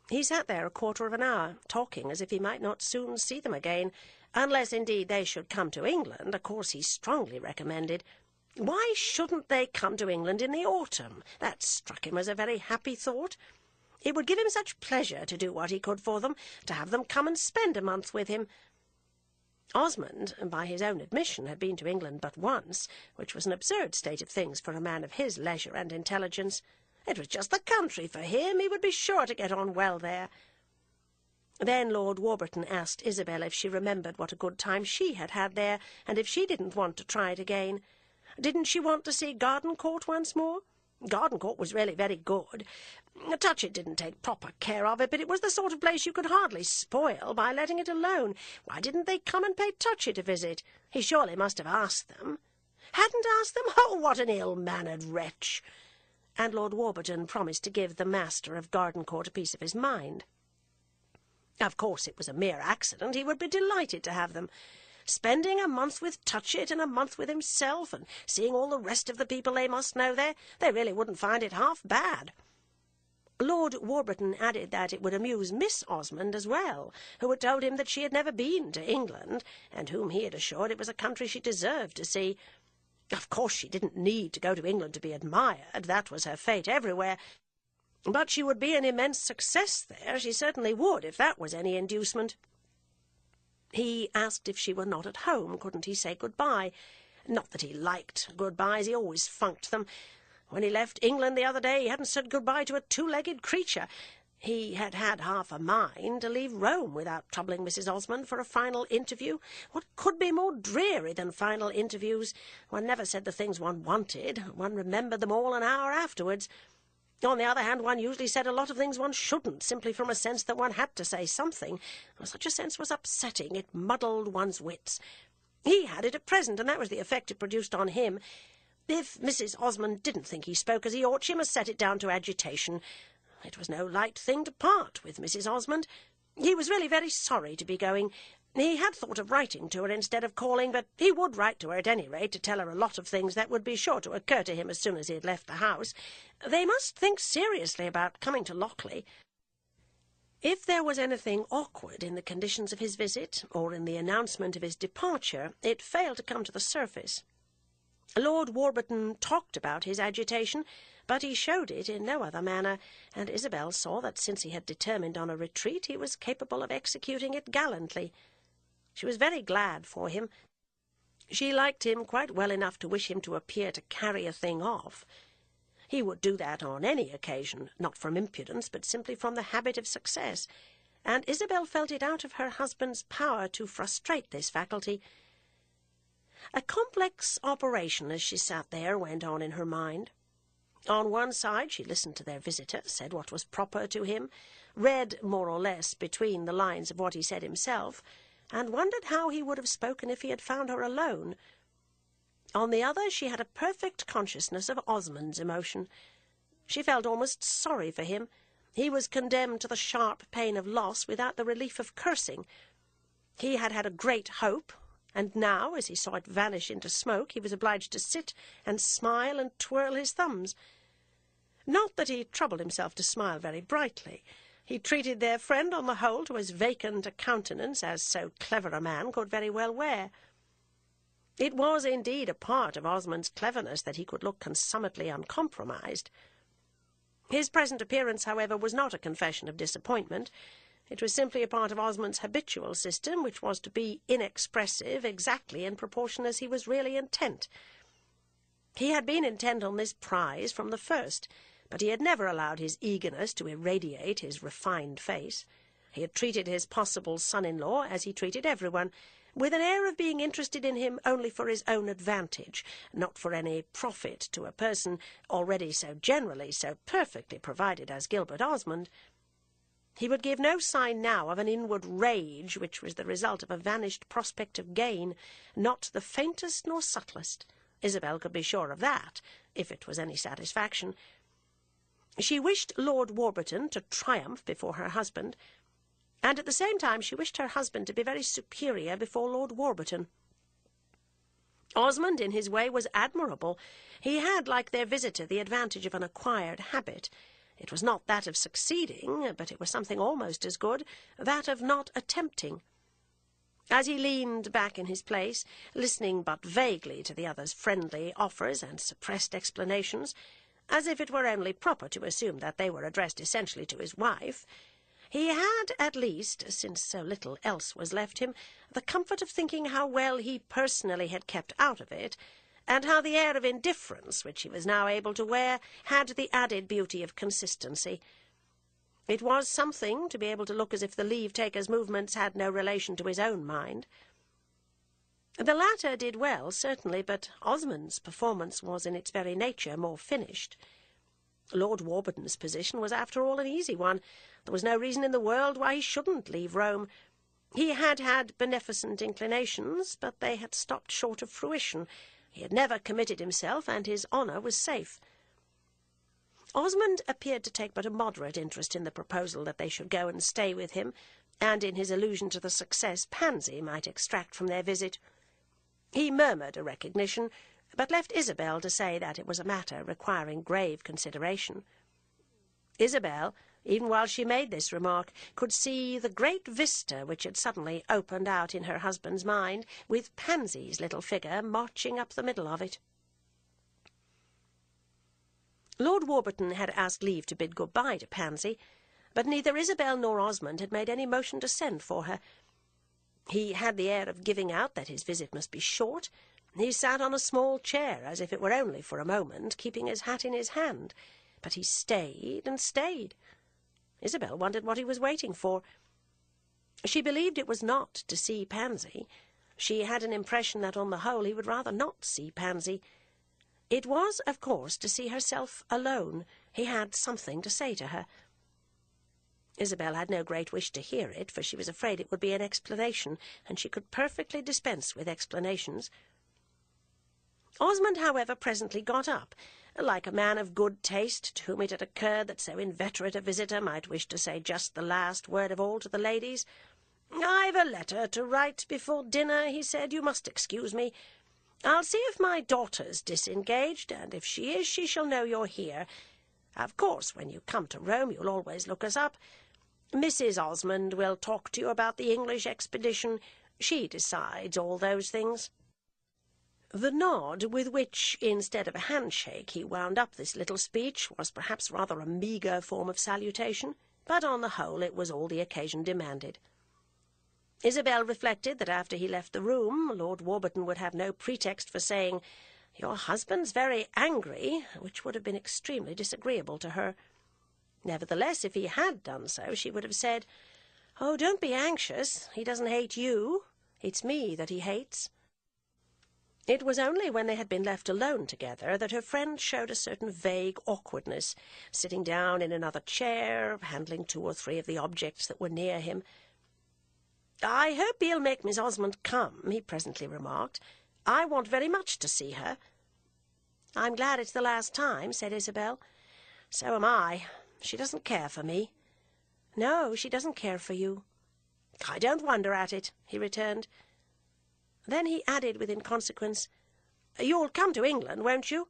He sat there a quarter of an hour, talking as if he might not soon see them again, unless indeed they should come to England, a course he strongly recommended. Why shouldn't they come to England in the autumn? That struck him as a very happy thought. It would give him such pleasure to do what he could for them, to have them come and spend a month with him. Osmond, by his own admission, had been to England but once, which was an absurd state of things for a man of his leisure and intelligence. It was just the country for him. He would be sure to get on well there. Then Lord Warburton asked Isabel if she remembered what a good time she had had there, and if she didn't want to try it again. Didn't she want to see Gardencourt once more? Gardencourt was really very good. Touchett didn't take proper care of it, but it was the sort of place you could hardly spoil by letting it alone. Why didn't they come and pay Touchett a visit? He surely must have asked them. Hadn't asked them? Oh, what an ill-mannered wretch! And Lord Warburton promised to give the master of Gardencourt a piece of his mind. Of course it was a mere accident. He would be delighted to have them. Spending a month with Touchett and a month with himself, and seeing all the rest of the people they must know there, they really wouldn't find it half bad. Lord Warburton added that it would amuse Miss Osmond as well, who had told him that she had never been to England, and whom he had assured it was a country she deserved to see. Of course she didn't need to go to England to be admired. That was her fate everywhere. But she would be an immense success there. She certainly would, if that was any inducement. He asked if she were not at home, couldn't he say good-bye? Not that he liked good-byes, he always funked them. When he left England the other day, he hadn't said good-bye to a two-legged creature. He had had half a mind to leave Rome without troubling Mrs. Osmond for a final interview. What could be more dreary than final interviews? One never said the things one wanted. One remembered them all an hour afterwards. On the other hand, one usually said a lot of things one shouldn't, simply from a sense that one had to say something. Such a sense was upsetting. It muddled one's wits. He had it at present, and that was the effect it produced on him. If Mrs. Osmond didn't think he spoke as he ought, she must set it down to agitation. It was no light thing to part with Mrs. Osmond. He was really very sorry to be going. He had thought of writing to her instead of calling, but he would write to her at any rate, to tell her a lot of things that would be sure to occur to him as soon as he had left the house. They must think seriously about coming to Lochley. If there was anything awkward in the conditions of his visit, or in the announcement of his departure, it failed to come to the surface. Lord Warburton talked about his agitation, but he showed it in no other manner, and Isabel saw that since he had determined on a retreat, he was capable of executing it gallantly. She was very glad for him. She liked him quite well enough to wish him to appear to carry a thing off. He would do that on any occasion, not from impudence, but simply from the habit of success, and Isabel felt it out of her husband's power to frustrate this faculty. A complex operation, as she sat there, went on in her mind. On one side she listened to their visitor, said what was proper to him, read more or less between the lines of what he said himself, and wondered how he would have spoken if he had found her alone. On the other she had a perfect consciousness of Osmond's emotion. She felt almost sorry for him. He was condemned to the sharp pain of loss without the relief of cursing. He had had a great hope, and now, as he saw it vanish into smoke, he was obliged to sit and smile and twirl his thumbs. Not that he troubled himself to smile very brightly. He treated their friend, on the whole, to as vacant a countenance as so clever a man could very well wear. It was indeed a part of Osmond's cleverness that he could look consummately uncompromised. His present appearance, however, was not a confession of disappointment. It was simply a part of Osmond's habitual system, which was to be inexpressive exactly in proportion as he was really intent. He had been intent on this prize from the first, but he had never allowed his eagerness to irradiate his refined face. He had treated his possible son-in-law as he treated everyone, with an air of being interested in him only for his own advantage, not for any profit to a person already so generally, so perfectly provided as Gilbert Osmond. He would give no sign now of an inward rage which was the result of a vanished prospect of gain, not the faintest nor subtlest. Isabel could be sure of that, if it was any satisfaction. She wished Lord Warburton to triumph before her husband, and at the same time she wished her husband to be very superior before Lord Warburton. Osmond, in his way, was admirable. He had, like their visitor, the advantage of an acquired habit. It was not that of succeeding, but it was something almost as good, that of not attempting. As he leaned back in his place, listening but vaguely to the other's friendly offers and suppressed explanations, as if it were only proper to assume that they were addressed essentially to his wife, he had, at least, since so little else was left him, the comfort of thinking how well he personally had kept out of it, and how the air of indifference which he was now able to wear had the added beauty of consistency. It was something to be able to look as if the leave-taker's movements had no relation to his own mind. The latter did well, certainly, but Osmond's performance was in its very nature more finished. Lord Warburton's position was, after all, an easy one. There was no reason in the world why he shouldn't leave Rome. He had had beneficent inclinations, but they had stopped short of fruition. He had never committed himself, and his honour was safe. Osmond appeared to take but a moderate interest in the proposal that they should go and stay with him, and in his allusion to the success Pansy might extract from their visit. He murmured a recognition, but left Isabel to say that it was a matter requiring grave consideration. Isabel, even while she made this remark, could see the great vista which had suddenly opened out in her husband's mind, with Pansy's little figure marching up the middle of it. Lord Warburton had asked leave to bid good-bye to Pansy, but neither Isabel nor Osmond had made any motion to send for her. He had the air of giving out that his visit must be short. He sat on a small chair, as if it were only for a moment, keeping his hat in his hand, but he stayed and stayed. Isabel wondered what he was waiting for. She believed it was not to see Pansy. She had an impression that, on the whole, he would rather not see Pansy. It was, of course, to see herself alone. He had something to say to her. Isabel had no great wish to hear it, for she was afraid it would be an explanation, and she could perfectly dispense with explanations. Osmond, however, presently got up, like a man of good taste, to whom it had occurred that so inveterate a visitor might wish to say just the last word of all to the ladies. "I've a letter to write before dinner," he said. "You must excuse me. I'll see if my daughter's disengaged, and if she is, she shall know you're here. Of course, when you come to Rome, you'll always look us up. Mrs. Osmond will talk to you about the English expedition. She decides all those things." The nod with which, instead of a handshake, he wound up this little speech was perhaps rather a meagre form of salutation, but on the whole it was all the occasion demanded. Isabel reflected that after he left the room, Lord Warburton would have no pretext for saying, "Your husband's very angry," which would have been extremely disagreeable to her. Nevertheless, if he had done so, she would have said, "Oh, don't be anxious. He doesn't hate you. It's me that he hates." It was only when they had been left alone together that her friend showed a certain vague awkwardness, sitting down in another chair, handling 2 or 3 of the objects that were near him. "I hope he'll make Miss Osmond come," he presently remarked. "I want very much to see her." "I'm glad it's the last time," said Isabel. "So am I. She doesn't care for me." "No, she doesn't care for you." "I don't wonder at it," he returned. Then he added with inconsequence, "You'll come to England, won't you?"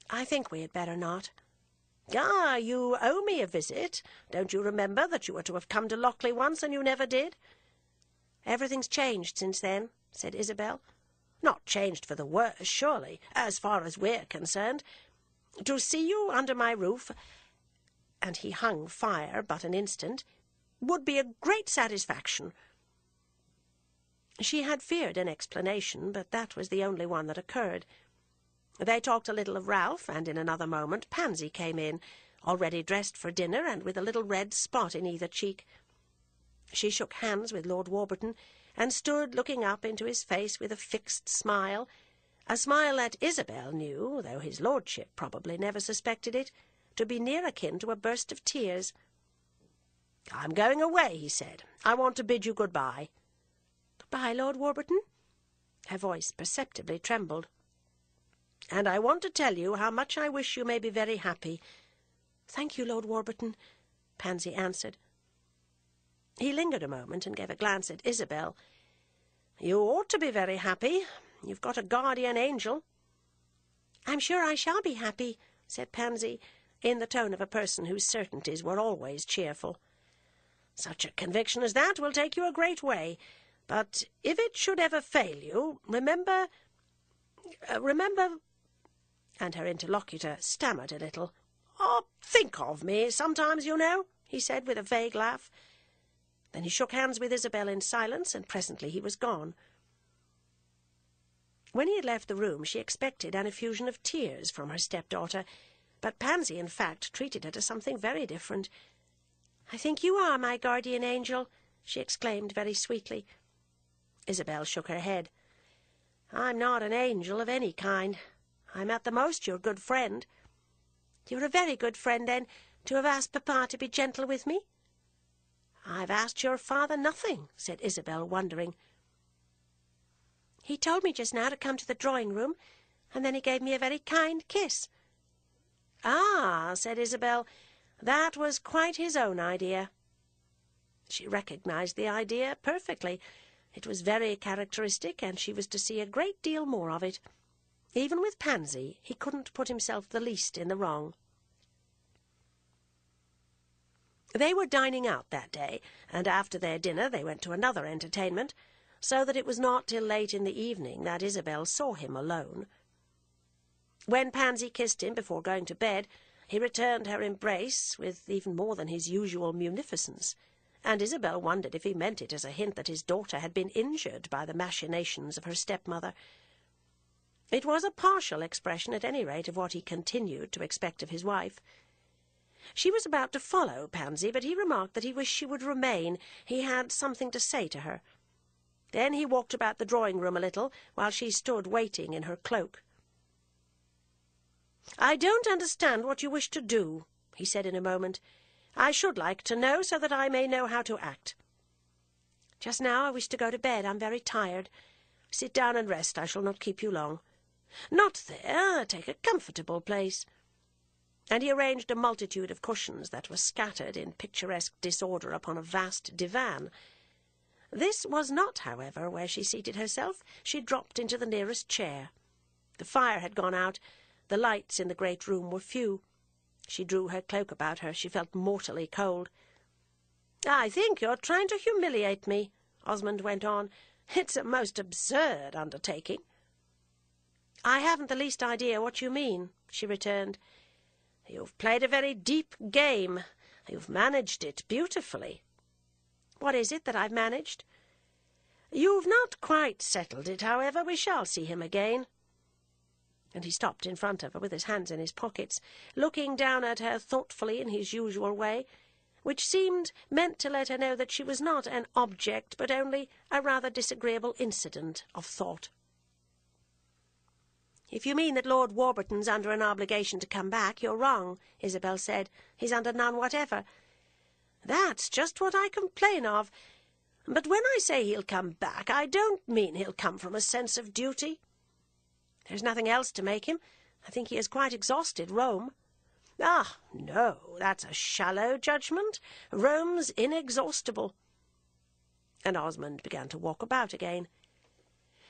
"I think we had better not." "Ah, you owe me a visit. Don't you remember that you were to have come to Lochley once, and you never did?" "Everything's changed since then," said Isabel. "Not changed for the worse, surely, as far as we're concerned. To see you under my roof," and he hung fire but an instant, "would be a great satisfaction." She had feared an explanation, but that was the only one that occurred. They talked a little of Ralph, and in another moment Pansy came in, already dressed for dinner and with a little red spot in either cheek. She shook hands with Lord Warburton, and stood looking up into his face with a fixed smile, a smile that Isabel knew, though his lordship probably never suspected it, to be near akin to a burst of tears. "I'm going away," he said. "I want to bid you good-bye." "Good-bye, Lord Warburton." Her voice perceptibly trembled. "And I want to tell you how much I wish you may be very happy." "Thank you, Lord Warburton," Pansy answered. He lingered a moment and gave a glance at Isabel. "You ought to be very happy. You've got a guardian angel." "I'm sure I shall be happy," said Pansy, in the tone of a person whose certainties were always cheerful. "Such a conviction as that will take you a great way. But if it should ever fail you, remember... And her interlocutor stammered a little. "Oh, think of me sometimes, you know," he said with a vague laugh. Then he shook hands with Isabel in silence, and presently he was gone. When he had left the room, she expected an effusion of tears from her stepdaughter, but Pansy, in fact, treated her to something very different. "I think you are my guardian angel," she exclaimed very sweetly. Isabel shook her head. "I'm not an angel of any kind. I'm at the most your good friend." "You're a very good friend, then, to have asked Papa to be gentle with me." "I've asked your father nothing," said Isabel, wondering. "He told me just now to come to the drawing-room, and then he gave me a very kind kiss." "Ah," said Isabel, "that was quite his own idea." She recognized the idea perfectly. It was very characteristic, and she was to see a great deal more of it. Even with Pansy, he couldn't put himself the least in the wrong. They were dining out that day, and after their dinner they went to another entertainment, so that it was not till late in the evening that Isabel saw him alone. When Pansy kissed him before going to bed, he returned her embrace with even more than his usual munificence, and Isabel wondered if he meant it as a hint that his daughter had been injured by the machinations of her stepmother. It was a partial expression, at any rate, of what he continued to expect of his wife. She was about to follow Pansy, but he remarked that he wished she would remain. He had something to say to her. Then he walked about the drawing-room a little, while she stood waiting in her cloak. "I don't understand what you wish to do," he said in a moment. "I should like to know, so that I may know how to act." "Just now I wish to go to bed. I'm very tired." "Sit down and rest. I shall not keep you long." "Not there. Take a comfortable place." And he arranged a multitude of cushions that were scattered in picturesque disorder upon a vast divan. This was not, however, where she seated herself. She dropped into the nearest chair. The fire had gone out. The lights in the great room were few. She drew her cloak about her. She felt mortally cold. "I think you're trying to humiliate me," Osmond went on. "It's a most absurd undertaking." "I haven't the least idea what you mean," she returned. "You've played a very deep game. You've managed it beautifully." "What is it that I've managed?" "You've not quite settled it, however. We shall see him again." And he stopped in front of her with his hands in his pockets, looking down at her thoughtfully in his usual way, which seemed meant to let her know that she was not an object, but only a rather disagreeable incident of thought. "If you mean that Lord Warburton's under an obligation to come back, you're wrong," Isabel said. "He's under none whatever." "That's just what I complain of. But when I say he'll come back, I don't mean he'll come from a sense of duty. There's nothing else to make him. I think he has quite exhausted Rome." "Ah, no, that's a shallow judgment. Rome's inexhaustible." And Osmond began to walk about again.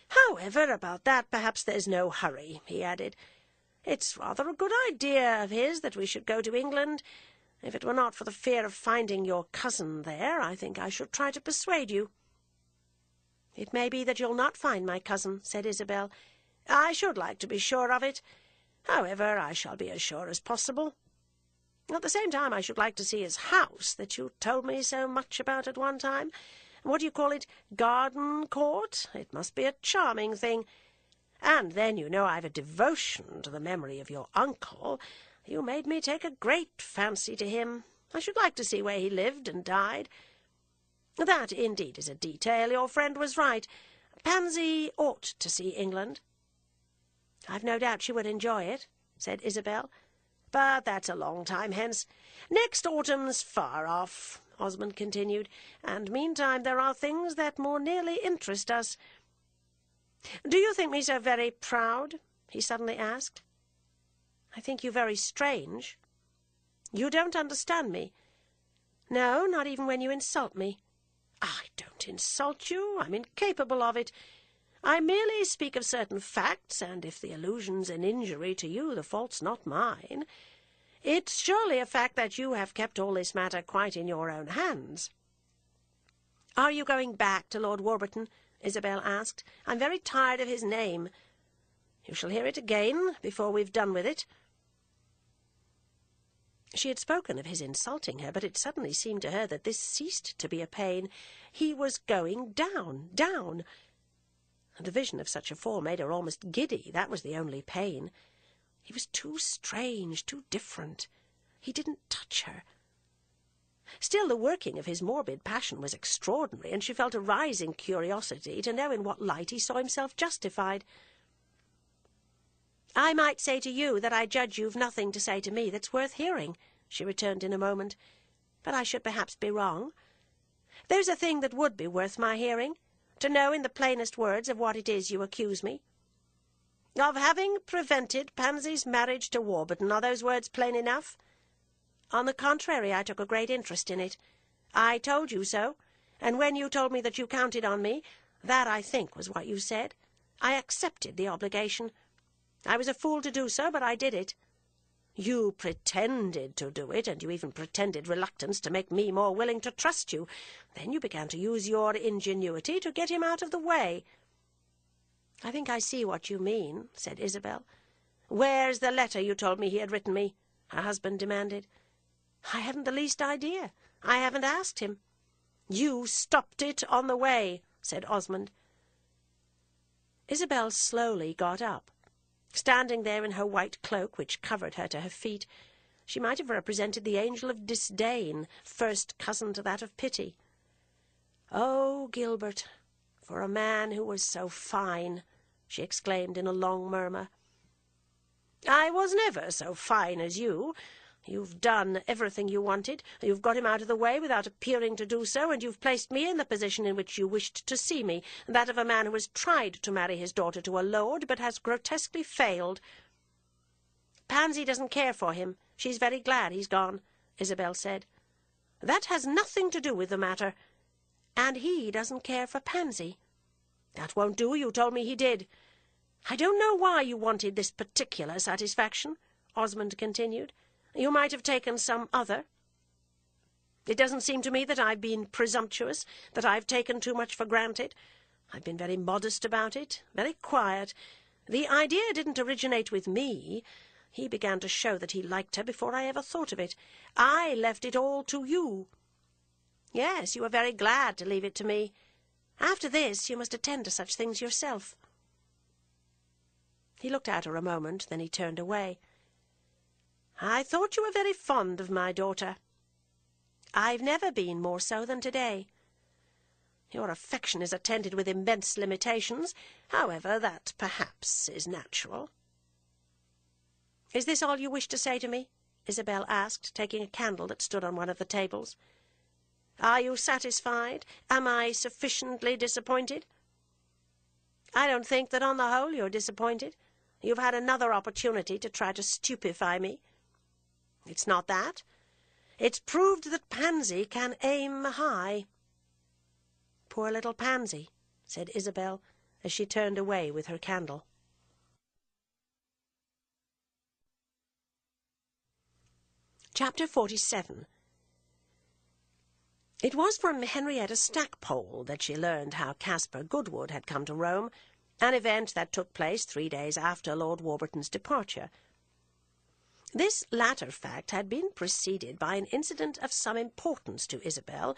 "However, about that perhaps there's no hurry," he added. "It's rather a good idea of his that we should go to England. If it were not for the fear of finding your cousin there, I think I should try to persuade you." "It may be that you'll not find my cousin," said Isabel. "I should like to be sure of it. However, I shall be as sure as possible. At the same time, I should like to see his house that you told me so much about at one time. What do you call it? Garden Court? It must be a charming thing. And then, you know, I've a devotion to the memory of your uncle. You made me take a great fancy to him. I should like to see where he lived and died. That indeed is a detail. Your friend was right. Pansy ought to see England. I've no doubt she would enjoy it, said Isabel. But that's a long time hence. Next autumn's far off, Osmond continued, and meantime there are things that more nearly interest us. Do you think me so very proud? He suddenly asked. I think you very strange. You don't understand me. No, not even when you insult me. I don't insult you. I'm incapable of it. I merely speak of certain facts, and if the allusion's an injury to you, the fault's not mine. It's surely a fact that you have kept all this matter quite in your own hands. Are you going back to Lord Warburton? Isabel asked. I'm very tired of his name. You shall hear it again before we've done with it. She had spoken of his insulting her, but it suddenly seemed to her that this ceased to be a pain. He was going down, down. And the vision of such a fall made her almost giddy. That was the only pain. He was too strange, too different. He didn't touch her. Still, the working of his morbid passion was extraordinary, and she felt a rising curiosity to know in what light he saw himself justified. I might say to you that I judge you've nothing to say to me that's worth hearing, she returned in a moment, but I should perhaps be wrong. There's a thing that would be worth my hearing, to know in the plainest words of what it is you accuse me. Of having prevented Pansy's marriage to Warburton. Are those words plain enough? On the contrary, I took a great interest in it. I told you so, and when you told me that you counted on me, that, I think, was what you said. I accepted the obligation. I was a fool to do so, but I did it. You pretended to do it, and you even pretended reluctance to make me more willing to trust you. Then you began to use your ingenuity to get him out of the way. I think I see what you mean, said Isabel. Where's the letter you told me he had written me? Her husband demanded. I haven't the least idea. I haven't asked him. You stopped it on the way, said Osmond. Isabel slowly got up. Standing there in her white cloak, which covered her to her feet, she might have represented the angel of disdain, first cousin to that of pity. Oh, Gilbert, for a man who was so fine, she exclaimed in a long murmur. I was never so fine as you. You've done everything you wanted. You've got him out of the way without appearing to do so, and you've placed me in the position in which you wished to see me, that of a man who has tried to marry his daughter to a lord, but has grotesquely failed. Pansy doesn't care for him. She's very glad he's gone, Isabel said. That has nothing to do with the matter. And he doesn't care for Pansy. That won't do. You told me he did. I don't know why you wanted this particular satisfaction, Osmond continued. You might have taken some other. It doesn't seem to me that I've been presumptuous, that I've taken too much for granted. I've been very modest about it, very quiet. The idea didn't originate with me. He began to show that he liked her before I ever thought of it. I left it all to you. Yes, you were very glad to leave it to me. After this, you must attend to such things yourself. He looked at her a moment, then he turned away. I thought you were very fond of my daughter. I've never been more so than today. Your affection is attended with immense limitations. However, that perhaps is natural. Is this all you wish to say to me? Isabel asked, taking a candle that stood on one of the tables. Are you satisfied? Am I sufficiently disappointed? I don't think that on the whole you're disappointed. You've had another opportunity to try to stupefy me. It's not that. It's proved that Pansy can aim high. Poor little Pansy, said Isabel, as she turned away with her candle. Chapter 47. It was from Henrietta Stackpole that she learned how Caspar Goodwood had come to Rome, an event that took place 3 days after Lord Warburton's departure. This latter fact had been preceded by an incident of some importance to Isabel,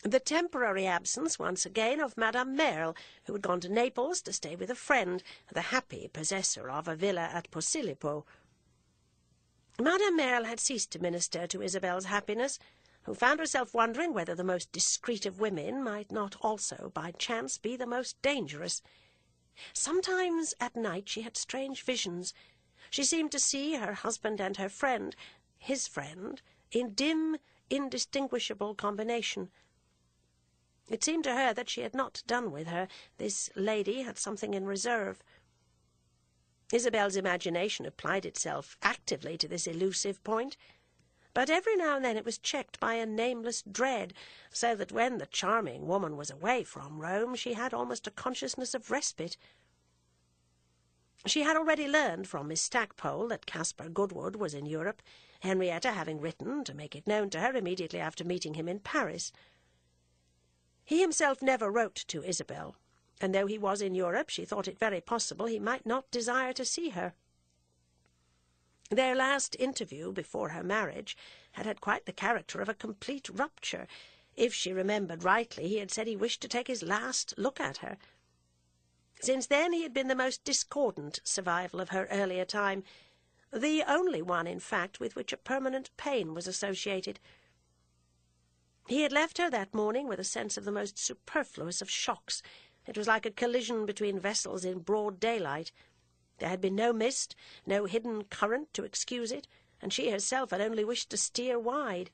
the temporary absence, once again, of Madame Merle, who had gone to Naples to stay with a friend, the happy possessor of a villa at Posillipo. Madame Merle had ceased to minister to Isabel's happiness. who found herself wondering whether the most discreet of women might not also, by chance, be the most dangerous. Sometimes at night she had strange visions. She seemed to see her husband and her friend, his friend, in dim, indistinguishable combination. It seemed to her that she had not done with her. This lady had something in reserve. Isabel's imagination applied itself actively to this elusive point, but every now and then it was checked by a nameless dread, so that when the charming woman was away from Rome, she had almost a consciousness of respite. She had already learned from Miss Stackpole that Caspar Goodwood was in Europe, Henrietta having written to make it known to her immediately after meeting him in Paris. He himself never wrote to Isabel, and though he was in Europe, she thought it very possible he might not desire to see her. Their last interview before her marriage had had quite the character of a complete rupture. If she remembered rightly, he had said he wished to take his last look at her. Since then he had been the most discordant survival of her earlier time, the only one, in fact, with which a permanent pain was associated. He had left her that morning with a sense of the most superfluous of shocks. It was like a collision between vessels in broad daylight. There had been no mist, no hidden current to excuse it, and she herself had only wished to steer wide.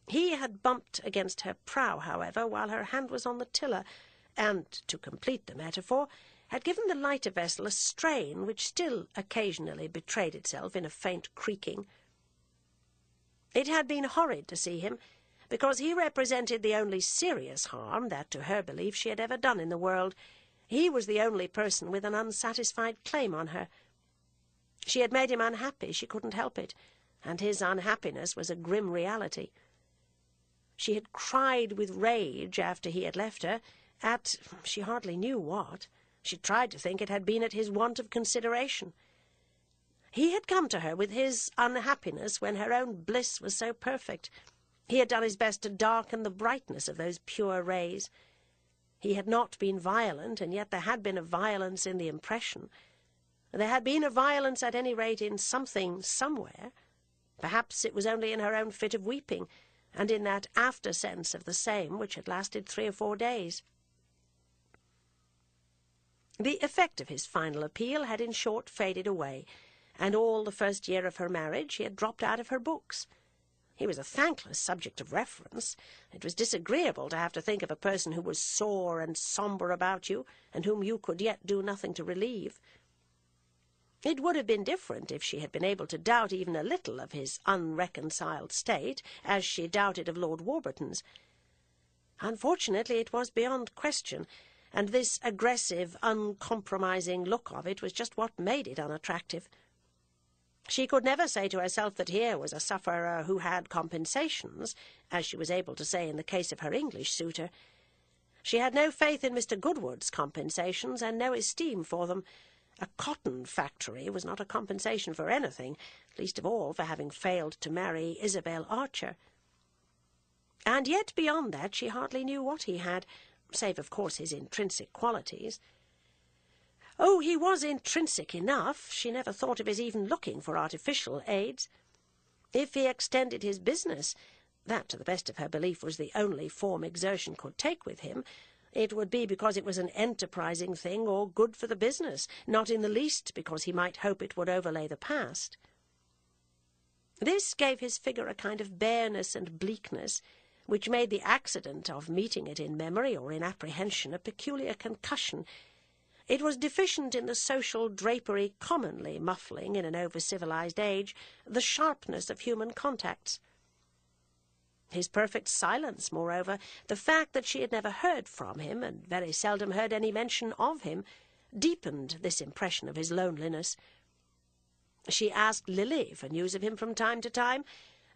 He had bumped against her prow, however, while her hand was on the tiller, and, to complete the metaphor, had given the lighter vessel a strain which still occasionally betrayed itself in a faint creaking. It had been horrid to see him, because he represented the only serious harm that, to her belief, she had ever done in the world. He was the only person with an unsatisfied claim on her. She had made him unhappy, she couldn't help it, and his unhappiness was a grim reality. She had cried with rage after he had left her, at she hardly knew what. She tried to think it had been at his want of consideration. He had come to her with his unhappiness when her own bliss was so perfect. He had done his best to darken the brightness of those pure rays. He had not been violent, and yet there had been a violence in the impression. There had been a violence, at any rate, in something somewhere. Perhaps it was only in her own fit of weeping, and in that after-sense of the same which had lasted 3 or 4 days. The effect of his final appeal had in short faded away, and all the first year of her marriage he had dropped out of her books. He was a thankless subject of reference. It was disagreeable to have to think of a person who was sore and sombre about you, and whom you could yet do nothing to relieve. It would have been different if she had been able to doubt even a little of his unreconciled state, as she doubted of Lord Warburton's. Unfortunately, it was beyond question, and this aggressive, uncompromising look of it was just what made it unattractive. She could never say to herself that here was a sufferer who had compensations, as she was able to say in the case of her English suitor. She had no faith in Mr. Goodwood's compensations, and no esteem for them. A cotton factory was not a compensation for anything, least of all for having failed to marry Isabel Archer. And yet beyond that she hardly knew what he had, save of course his intrinsic qualities. Oh, he was intrinsic enough. She never thought of his even looking for artificial aids. If he extended his business, that, to the best of her belief, was the only form exertion could take with him, it would be because it was an enterprising thing or good for the business, not in the least because he might hope it would overlay the past. This gave his figure a kind of bareness and bleakness, which made the accident of meeting it in memory or in apprehension a peculiar concussion. It was deficient in the social drapery commonly muffling, in an over-civilized age, the sharpness of human contacts. His perfect silence, moreover, the fact that she had never heard from him, and very seldom heard any mention of him, deepened this impression of his loneliness. She asked Lily for news of him from time to time,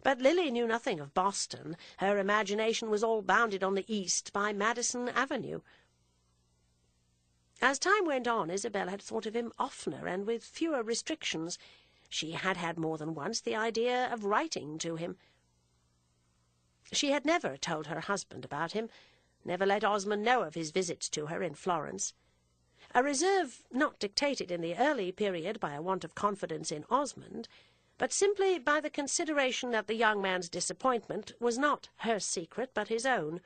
but Lily knew nothing of Boston. Her imagination was all bounded on the east by Madison Avenue. As time went on, Isabel had thought of him oftener and with fewer restrictions. She had had more than once the idea of writing to him. She had never told her husband about him, never let Osmond know of his visits to her in Florence. A reserve not dictated in the early period by a want of confidence in Osmond, but simply by the consideration that the young man's disappointment was not her secret, but his own.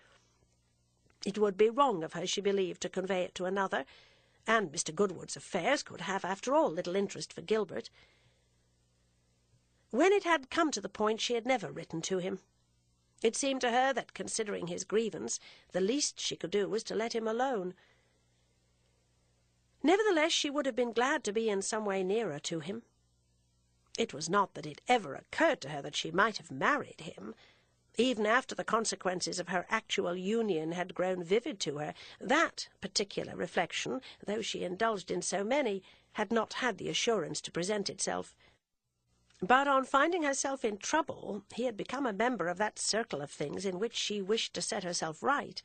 It would be wrong of her, she believed, to convey it to another, and Mr. Goodwood's affairs could have, after all, little interest for Gilbert. When it had come to the point, she had never written to him. It seemed to her that, considering his grievance, the least she could do was to let him alone. Nevertheless, she would have been glad to be in some way nearer to him. It was not that it ever occurred to her that she might have married him. Even after the consequences of her actual union had grown vivid to her, that particular reflection, though she indulged in so many, had not had the assurance to present itself. But on finding herself in trouble, he had become a member of that circle of things in which she wished to set herself right.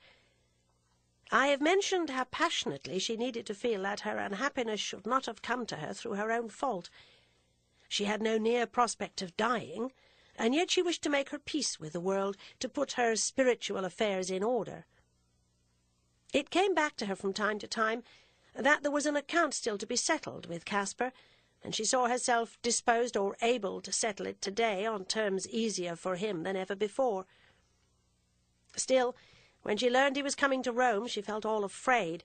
I have mentioned how passionately she needed to feel that her unhappiness should not have come to her through her own fault. She had no near prospect of dying, and yet she wished to make her peace with the world, to put her spiritual affairs in order. It came back to her from time to time that there was an account still to be settled with Caspar, and she saw herself disposed or able to settle it today on terms easier for him than ever before. Still, when she learned he was coming to Rome, she felt all afraid.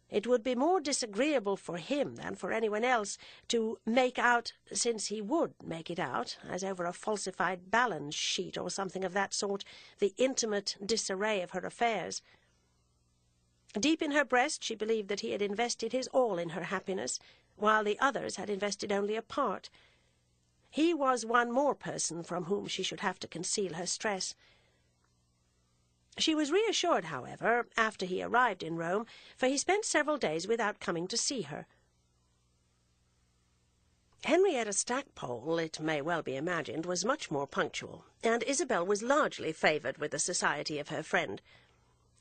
It would be more disagreeable for him than for anyone else to make out, since he would make it out, as over a falsified balance sheet or something of that sort, the intimate disarray of her affairs. Deep in her breast she believed that he had invested his all in her happiness, while the others had invested only a part. He was one more person from whom she should have to conceal her stress. She was reassured, however, after he arrived in Rome, for he spent several days without coming to see her. Henrietta Stackpole, it may well be imagined, was much more punctual, and Isabel was largely favoured with the society of her friend.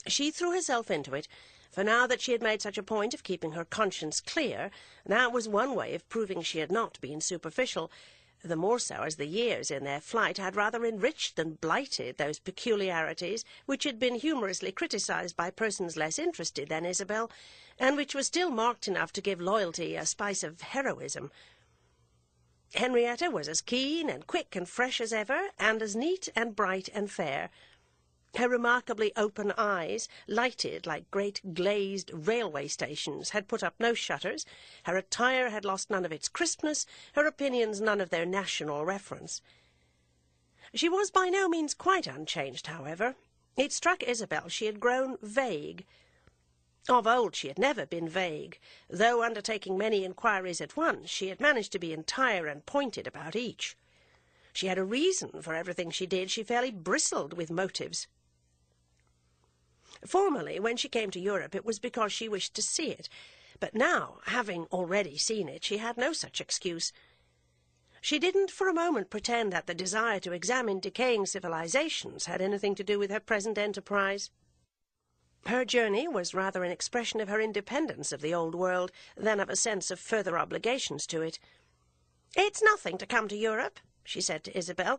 She threw herself into it, for now that she had made such a point of keeping her conscience clear, that was one way of proving she had not been superficial, the more so as the years in their flight had rather enriched than blighted those peculiarities which had been humorously criticised by persons less interested than Isabel, and which were still marked enough to give loyalty a spice of heroism. Henrietta was as keen and quick and fresh as ever, and as neat and bright and fair. Her remarkably open eyes, lighted like great glazed railway stations, had put up no shutters, her attire had lost none of its crispness, her opinions none of their national reference. She was by no means quite unchanged, however. It struck Isabel she had grown vague. Of old she had never been vague, though undertaking many inquiries at once, she had managed to be entire and pointed about each. She had a reason for everything she did, she fairly bristled with motives. Formerly, when she came to Europe, it was because she wished to see it, but now, having already seen it, she had no such excuse. She didn't for a moment pretend that the desire to examine decaying civilizations had anything to do with her present enterprise. Her journey was rather an expression of her independence of the old world than of a sense of further obligations to it. "It's nothing to come to Europe," she said to Isabel.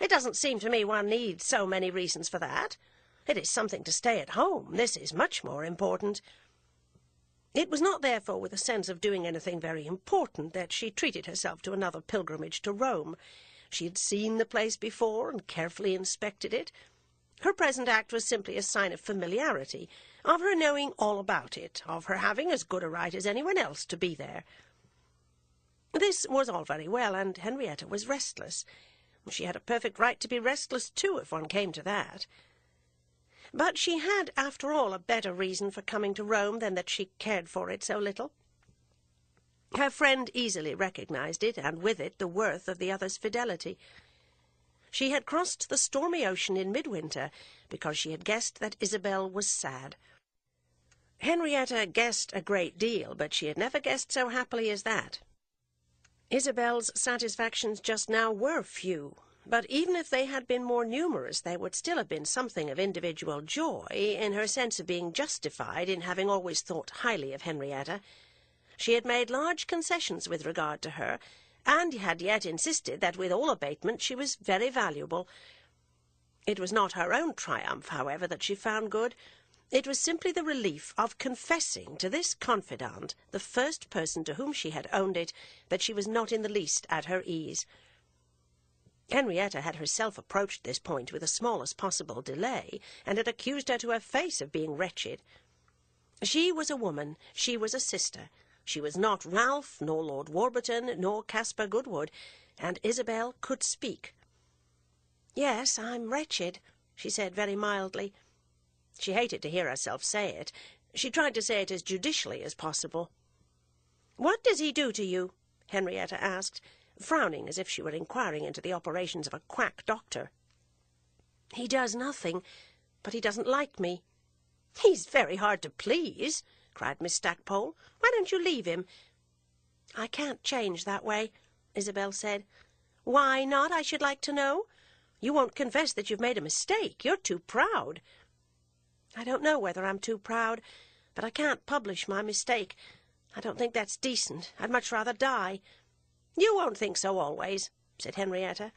"It doesn't seem to me one needs so many reasons for that. It is something to stay at home. This is much more important." It was not, therefore, with a sense of doing anything very important that she treated herself to another pilgrimage to Rome. She had seen the place before and carefully inspected it. Her present act was simply a sign of familiarity, of her knowing all about it, of her having as good a right as anyone else to be there. This was all very well, and Henrietta was restless. She had a perfect right to be restless, too, if one came to that. But she had, after all, a better reason for coming to Rome than that she cared for it so little. Her friend easily recognized it, and with it the worth of the other's fidelity. She had crossed the stormy ocean in midwinter because she had guessed that Isabel was sad. Henrietta guessed a great deal, but she had never guessed so happily as that. Isabel's satisfactions just now were few, but even if they had been more numerous, there would still have been something of individual joy in her sense of being justified in having always thought highly of Henrietta. She had made large concessions with regard to her, and had yet insisted that with all abatement she was very valuable. It was not her own triumph, however, that she found good. It was simply the relief of confessing to this confidant, the first person to whom she had owned it, that she was not in the least at her ease. Henrietta had herself approached this point with the smallest possible delay, and had accused her to her face of being wretched. She was a woman, she was a sister. She was not Ralph, nor Lord Warburton, nor Caspar Goodwood, and Isabel could speak. "Yes, I'm wretched," she said very mildly. She hated to hear herself say it. She tried to say it as judicially as possible. "What does he do to you?" Henrietta asked, frowning as if she were inquiring into the operations of a quack doctor. "He does nothing, but he doesn't like me." "He's very hard to please," cried Miss Stackpole. "Why don't you leave him?" "I can't change that way," Isabel said. "Why not, I should like to know? You won't confess that you've made a mistake. You're too proud." "I don't know whether I'm too proud, but I can't publish my mistake. I don't think that's decent. I'd much rather die." "You won't think so always," said Henrietta.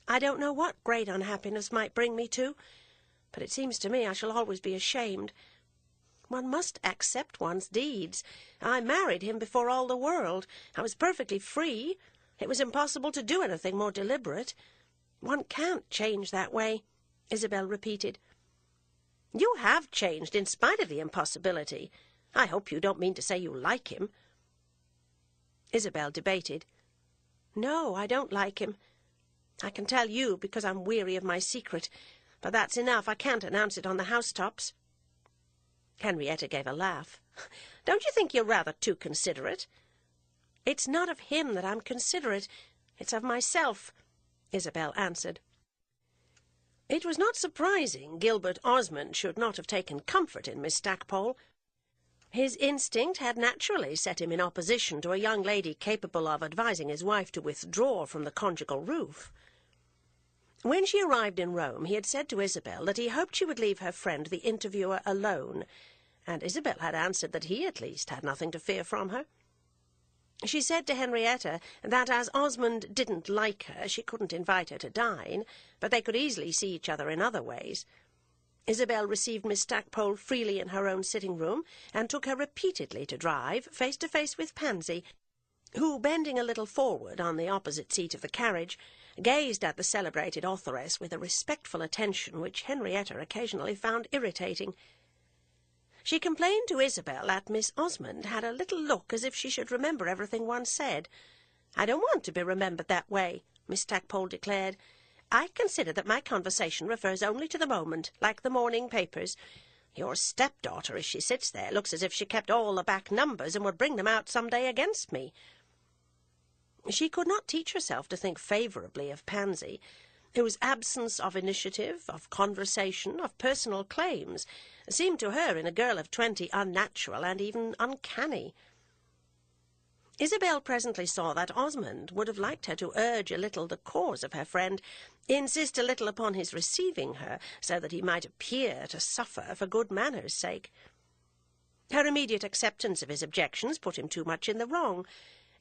"I don't know what great unhappiness might bring me to, but it seems to me I shall always be ashamed. One must accept one's deeds. I married him before all the world. I was perfectly free. It was impossible to do anything more deliberate. One can't change that way," Isabel repeated. "You have changed in spite of the impossibility. I hope you don't mean to say you like him." Isabel debated. "No, I don't like him. I can tell you because I'm weary of my secret, but that's enough. I can't announce it on the housetops." Henrietta gave a laugh. "Don't you think you're rather too considerate?" "It's not of him that I'm considerate. It's of myself," Isabel answered. It was not surprising Gilbert Osmond should not have taken comfort in Miss Stackpole. His instinct had naturally set him in opposition to a young lady capable of advising his wife to withdraw from the conjugal roof. When she arrived in Rome, he had said to Isabel that he hoped she would leave her friend the interviewer alone, and Isabel had answered that he at least had nothing to fear from her. She said to Henrietta that as Osmond didn't like her, she couldn't invite her to dine, but they could easily see each other in other ways. Isabel received Miss Stackpole freely in her own sitting-room, and took her repeatedly to drive, face to face with Pansy, who, bending a little forward on the opposite seat of the carriage, gazed at the celebrated authoress with a respectful attention which Henrietta occasionally found irritating. She complained to Isabel that Miss Osmond had a little look as if she should remember everything one said. "I don't want to be remembered that way," Miss Stackpole declared. "I consider that my conversation refers only to the moment, like the morning papers. Your stepdaughter, as she sits there, looks as if she kept all the back numbers and would bring them out some day against me." She could not teach herself to think favourably of Pansy, whose absence of initiative, of conversation, of personal claims, seemed to her in a girl of 20 unnatural and even uncanny. Isabel presently saw that Osmond would have liked her to urge a little the cause of her friend, insist a little upon his receiving her, so that he might appear to suffer for good manners' sake. Her immediate acceptance of his objections put him too much in the wrong,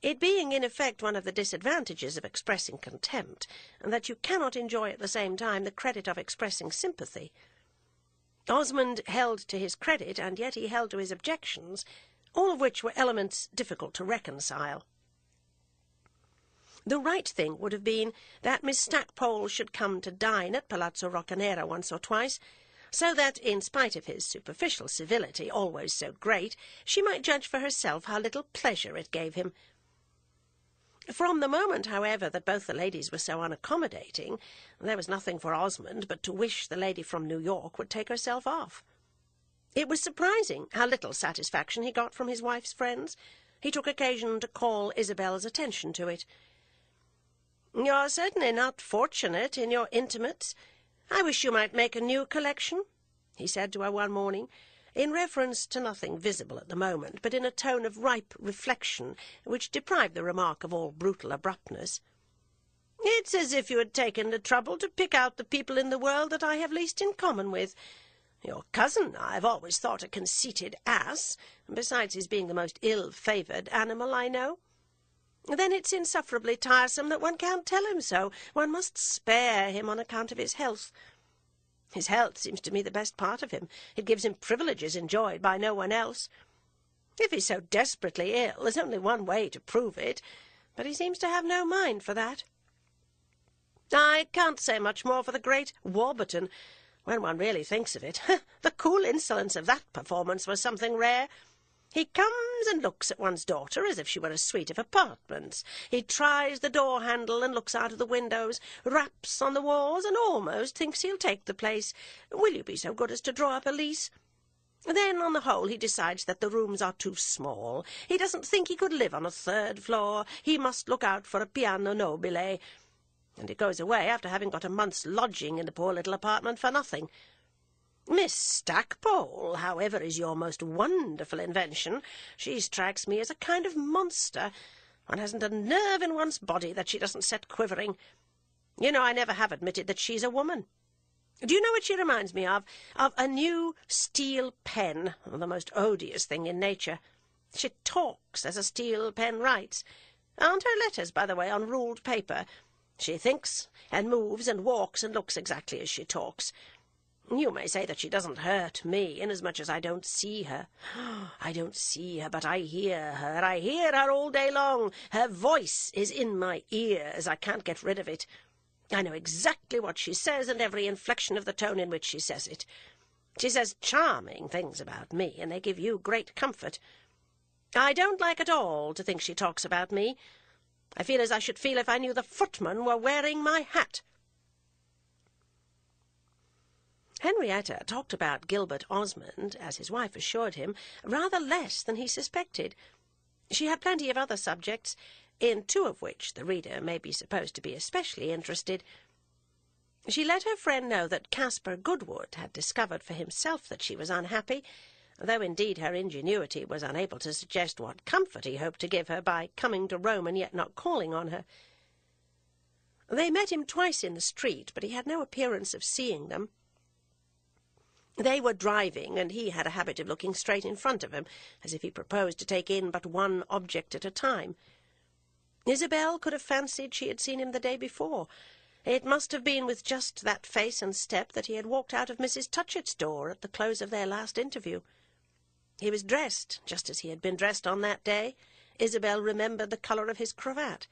it being in effect one of the disadvantages of expressing contempt, that you cannot enjoy at the same time the credit of expressing sympathy. Osmond held to his credit, and yet he held to his objections, all of which were elements difficult to reconcile. The right thing would have been that Miss Stackpole should come to dine at Palazzo Roccanera once or twice, so that, in spite of his superficial civility, always so great, she might judge for herself how little pleasure it gave him. From the moment, however, that both the ladies were so unaccommodating, there was nothing for Osmond but to wish the lady from New York would take herself off. It was surprising how little satisfaction he got from his wife's friends. He took occasion to call Isabel's attention to it. "You're certainly not fortunate in your intimates. I wish you might make a new collection," he said to her one morning, in reference to nothing visible at the moment, but in a tone of ripe reflection which deprived the remark of all brutal abruptness. "It's as if you had taken the trouble to pick out the people in the world that I have least in common with. Your cousin I've always thought a conceited ass, besides his being the most ill-favoured animal I know. Then it's insufferably tiresome that one can't tell him so. One must spare him on account of his health. His health seems to me the best part of him. It gives him privileges enjoyed by no one else. If he's so desperately ill, there's only one way to prove it, but he seems to have no mind for that." I can't say much more for the great Warburton, when one really thinks of it. The cool insolence of that performance was something rare. He comes and looks at one's daughter as if she were a suite of apartments. He tries the door-handle and looks out of the windows, raps on the walls, and almost thinks he'll take the place. Will you be so good as to draw up a lease? Then, on the whole, he decides that the rooms are too small. He doesn't think he could live on a third floor. He must look out for a piano nobile. And he goes away after having got a month's lodging in the poor little apartment for nothing. Miss Stackpole, however, is your most wonderful invention. She strikes me as a kind of monster. One hasn't a nerve in one's body that she doesn't set quivering. You know, I never have admitted that she's a woman. Do you know what she reminds me of? Of a new steel pen, the most odious thing in nature. She talks as a steel pen writes. Aren't her letters, by the way, on ruled paper? She thinks and moves and walks and looks exactly as she talks. You may say that she doesn't hurt me, inasmuch as I don't see her. I don't see her, but I hear her. I hear her all day long. Her voice is in my ears. I can't get rid of it. I know exactly what she says and every inflection of the tone in which she says it. She says charming things about me, and they give you great comfort. I don't like at all to think she talks about me. I feel as I should feel if I knew the footman were wearing my hat. Henrietta talked about Gilbert Osmond, as his wife assured him, rather less than he suspected. She had plenty of other subjects, in two of which the reader may be supposed to be especially interested. She let her friend know that Caspar Goodwood had discovered for himself that she was unhappy, though indeed her ingenuity was unable to suggest what comfort he hoped to give her by coming to Rome and yet not calling on her. They met him twice in the street, but he had no appearance of seeing them. They were driving, and he had a habit of looking straight in front of him, as if he proposed to take in but one object at a time. Isabel could have fancied she had seen him the day before. It must have been with just that face and step that he had walked out of Mrs. Touchett's door at the close of their last interview. He was dressed just as he had been dressed on that day. Isabel remembered the colour of his cravat.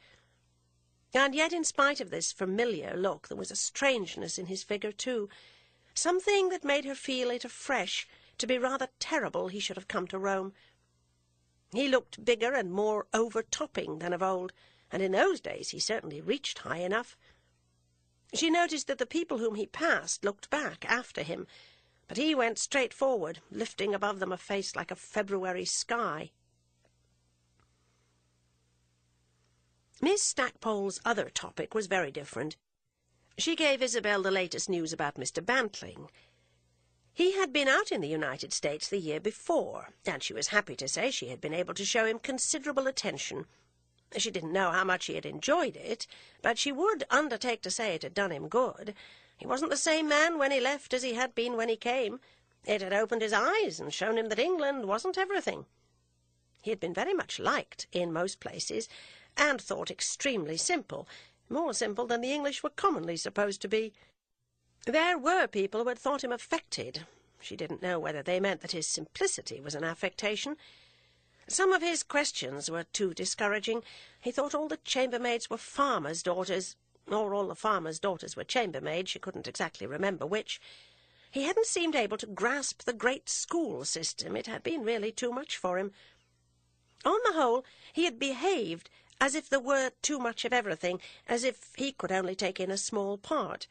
And yet, in spite of this familiar look, there was a strangeness in his figure too, something that made her feel it afresh to be rather terrible he should have come to Rome. He looked bigger and more overtopping than of old, and in those days he certainly reached high enough. She noticed that the people whom he passed looked back after him, but he went straight forward, lifting above them a face like a February sky. Miss Stackpole's other topic was very different. She gave Isabel the latest news about Mr. Bantling. He had been out in the United States the year before, and she was happy to say she had been able to show him considerable attention. She didn't know how much he had enjoyed it, but she would undertake to say it had done him good. He wasn't the same man when he left as he had been when he came. It had opened his eyes and shown him that England wasn't everything. He had been very much liked in most places, and thought extremely simple, more simple than the English were commonly supposed to be. There were people who had thought him affected. She didn't know whether they meant that his simplicity was an affectation. Some of his questions were too discouraging. He thought all the chambermaids were farmers' daughters, or all the farmers' daughters were chambermaids. She couldn't exactly remember which. He hadn't seemed able to grasp the great school system. It had been really too much for him. On the whole, he had behaved as if there were too much of everything, as if he could only take in a small part.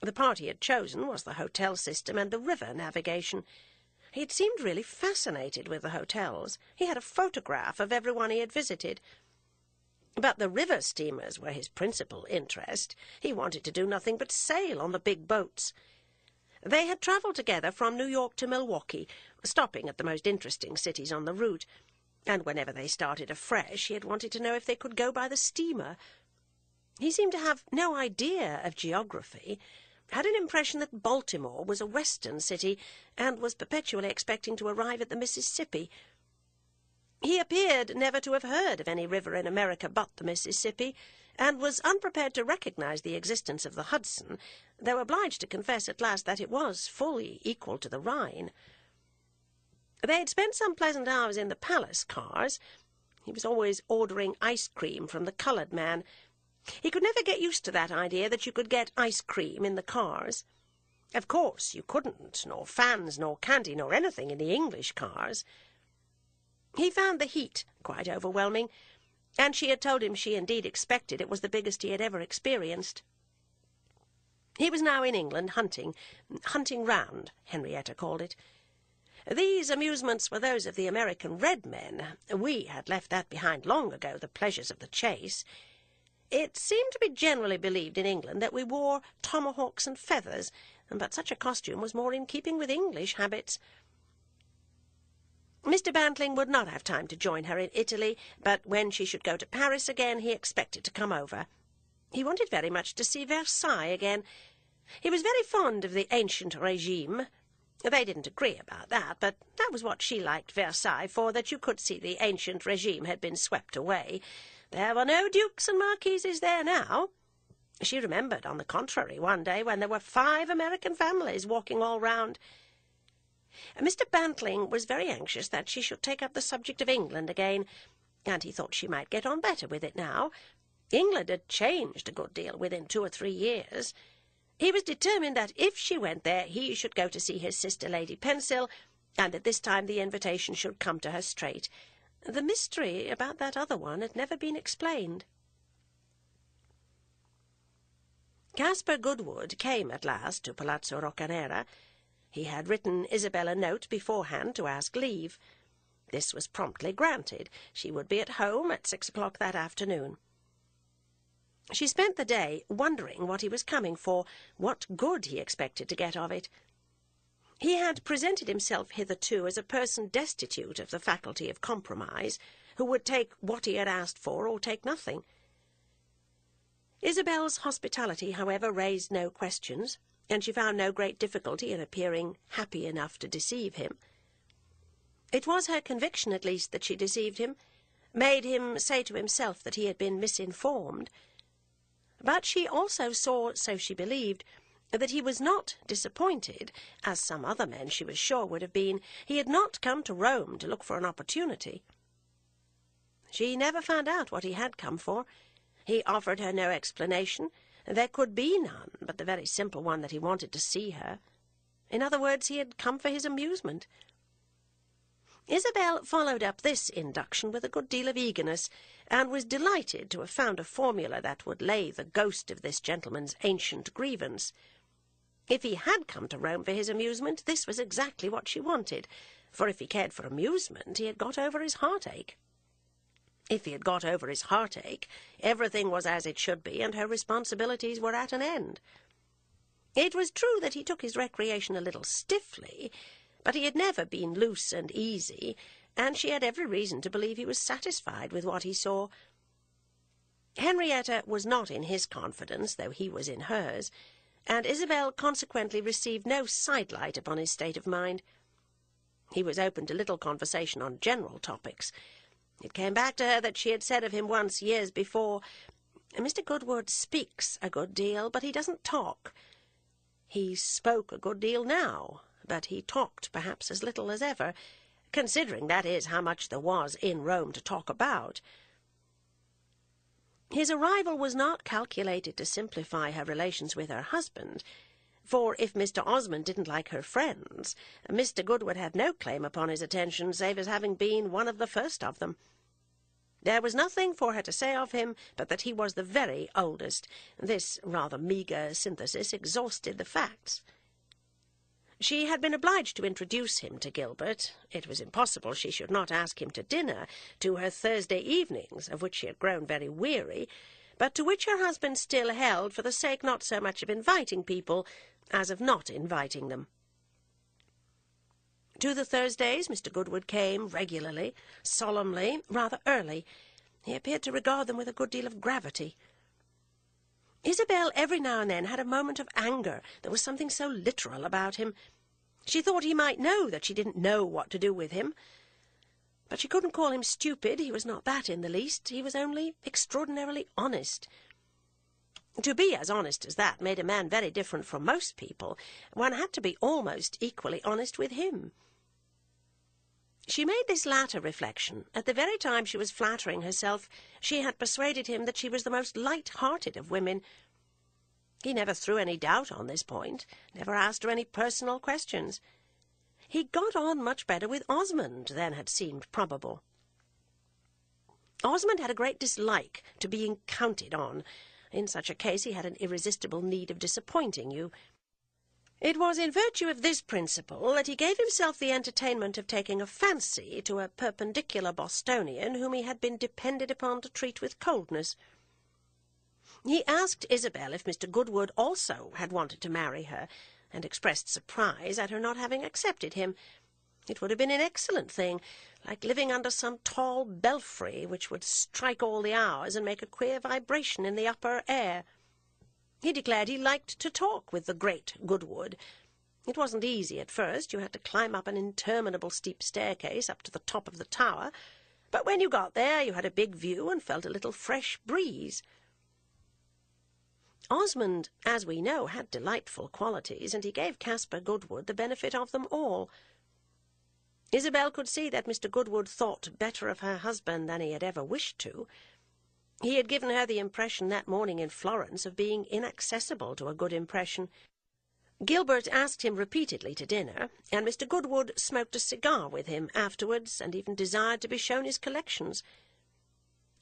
The part he had chosen was the hotel system and the river navigation. He had seemed really fascinated with the hotels. He had a photograph of everyone he had visited. But the river steamers were his principal interest. He wanted to do nothing but sail on the big boats. They had travelled together from New York to Milwaukee, stopping at the most interesting cities on the route, and whenever they started afresh he had wanted to know if they could go by the steamer. He seemed to have no idea of geography, had an impression that Baltimore was a western city, and was perpetually expecting to arrive at the Mississippi. He appeared never to have heard of any river in America but the Mississippi, and was unprepared to recognize the existence of the Hudson, though obliged to confess at last that it was fully equal to the Rhine. They had spent some pleasant hours in the palace cars. He was always ordering ice cream from the coloured man, He could never get used to that idea that you could get ice cream in the cars. Of course you couldn't, nor fans, nor candy, nor anything in the English cars. He found the heat quite overwhelming, and she had told him she indeed expected it was the biggest he had ever experienced. He was now in England hunting round, Henrietta called it. These amusements were those of the American red men. We had left that behind long ago, the pleasures of the chase. It seemed to be generally believed in England that we wore tomahawks and feathers, but such a costume was more in keeping with English habits. Mr. Bantling would not have time to join her in Italy, but when she should go to Paris again, he expected to come over. He wanted very much to see Versailles again. He was very fond of the ancient regime. They didn't agree about that, but that was what she liked Versailles for, that you could see the ancient regime had been swept away. There were no dukes and marquises there now. She remembered, on the contrary, one day when there were 5 American families walking all round. Mr. Bantling was very anxious that she should take up the subject of England again, and he thought she might get on better with it now. England had changed a good deal within 2 or 3 years. He was determined that if she went there, he should go to see his sister Lady Pensil, and that this time the invitation should come to her straight. The mystery about that other one had never been explained. Caspar Goodwood came at last to Palazzo Roccanera. He had written Isabel a note beforehand to ask leave. This was promptly granted. She would be at home at 6 o'clock that afternoon. She spent the day wondering what he was coming for, what good he expected to get of it. He had presented himself hitherto as a person destitute of the faculty of compromise, who would take what he had asked for or take nothing. Isabel's hospitality, however, raised no questions, and she found no great difficulty in appearing happy enough to deceive him. It was her conviction, at least, that she deceived him, made him say to himself that he had been misinformed. But she also saw, so she believed, that he was not disappointed, as some other men she was sure would have been. He had not come to Rome to look for an opportunity. She never found out what he had come for. He offered her no explanation. There could be none but the very simple one that he wanted to see her. In other words, he had come for his amusement. Isabel followed up this induction with a good deal of eagerness, and was delighted to have found a formula that would lay the ghost of this gentleman's ancient grievance. If he had come to Rome for his amusement, this was exactly what she wanted, for if he cared for amusement, he had got over his heartache. If he had got over his heartache, everything was as it should be, and her responsibilities were at an end. It was true that he took his recreation a little stiffly, but he had never been loose and easy, and she had every reason to believe he was satisfied with what he saw. Henrietta was not in his confidence, though he was in hers, and Isabel consequently received no sidelight upon his state of mind. He was open to little conversation on general topics. It came back to her that she had said of him once, years before, "Mr. Goodwood speaks a good deal, but he doesn't talk." He spoke a good deal now, but he talked perhaps as little as ever, considering, that is, how much there was in Rome to talk about. His arrival was not calculated to simplify her relations with her husband, for if Mr. Osmond didn't like her friends, Mr. Goodwood had no claim upon his attention, save as having been one of the first of them. There was nothing for her to say of him but that he was the very oldest. This rather meagre synthesis exhausted the facts. She had been obliged to introduce him to Gilbert. It was impossible she should not ask him to dinner, to her Thursday evenings, of which she had grown very weary, but to which her husband still held, for the sake not so much of inviting people as of not inviting them. To the Thursdays Mr. Goodwood came regularly, solemnly, rather early. He appeared to regard them with a good deal of gravity. Isabel every now and then had a moment of anger. There was something so literal about him. She thought he might know that she didn't know what to do with him. But she couldn't call him stupid. He was not that in the least. He was only extraordinarily honest. To be as honest as that made a man very different from most people. One had to be almost equally honest with him. She made this latter reflection at the very time she was flattering herself she had persuaded him that she was the most light-hearted of women. He never threw any doubt on this point, never asked her any personal questions. He got on much better with Osmond than had seemed probable. Osmond had a great dislike to being counted on. In such a case he had an irresistible need of disappointing you. It was in virtue of this principle that he gave himself the entertainment of taking a fancy to a perpendicular Bostonian whom he had been depended upon to treat with coldness. He asked Isabel if Mr. Goodwood also had wanted to marry her, and expressed surprise at her not having accepted him. It would have been an excellent thing, like living under some tall belfry which would strike all the hours and make a queer vibration in the upper air. He declared he liked to talk with the great Goodwood. It wasn't easy at first. You had to climb up an interminable steep staircase up to the top of the tower, but when you got there you had a big view and felt a little fresh breeze. Osmond, as we know, had delightful qualities, and he gave Caspar Goodwood the benefit of them all. Isabel could see that Mr. Goodwood thought better of her husband than he had ever wished to. He had given her the impression that morning in Florence of being inaccessible to a good impression. Gilbert asked him repeatedly to dinner, and Mr. Goodwood smoked a cigar with him afterwards, and even desired to be shown his collections.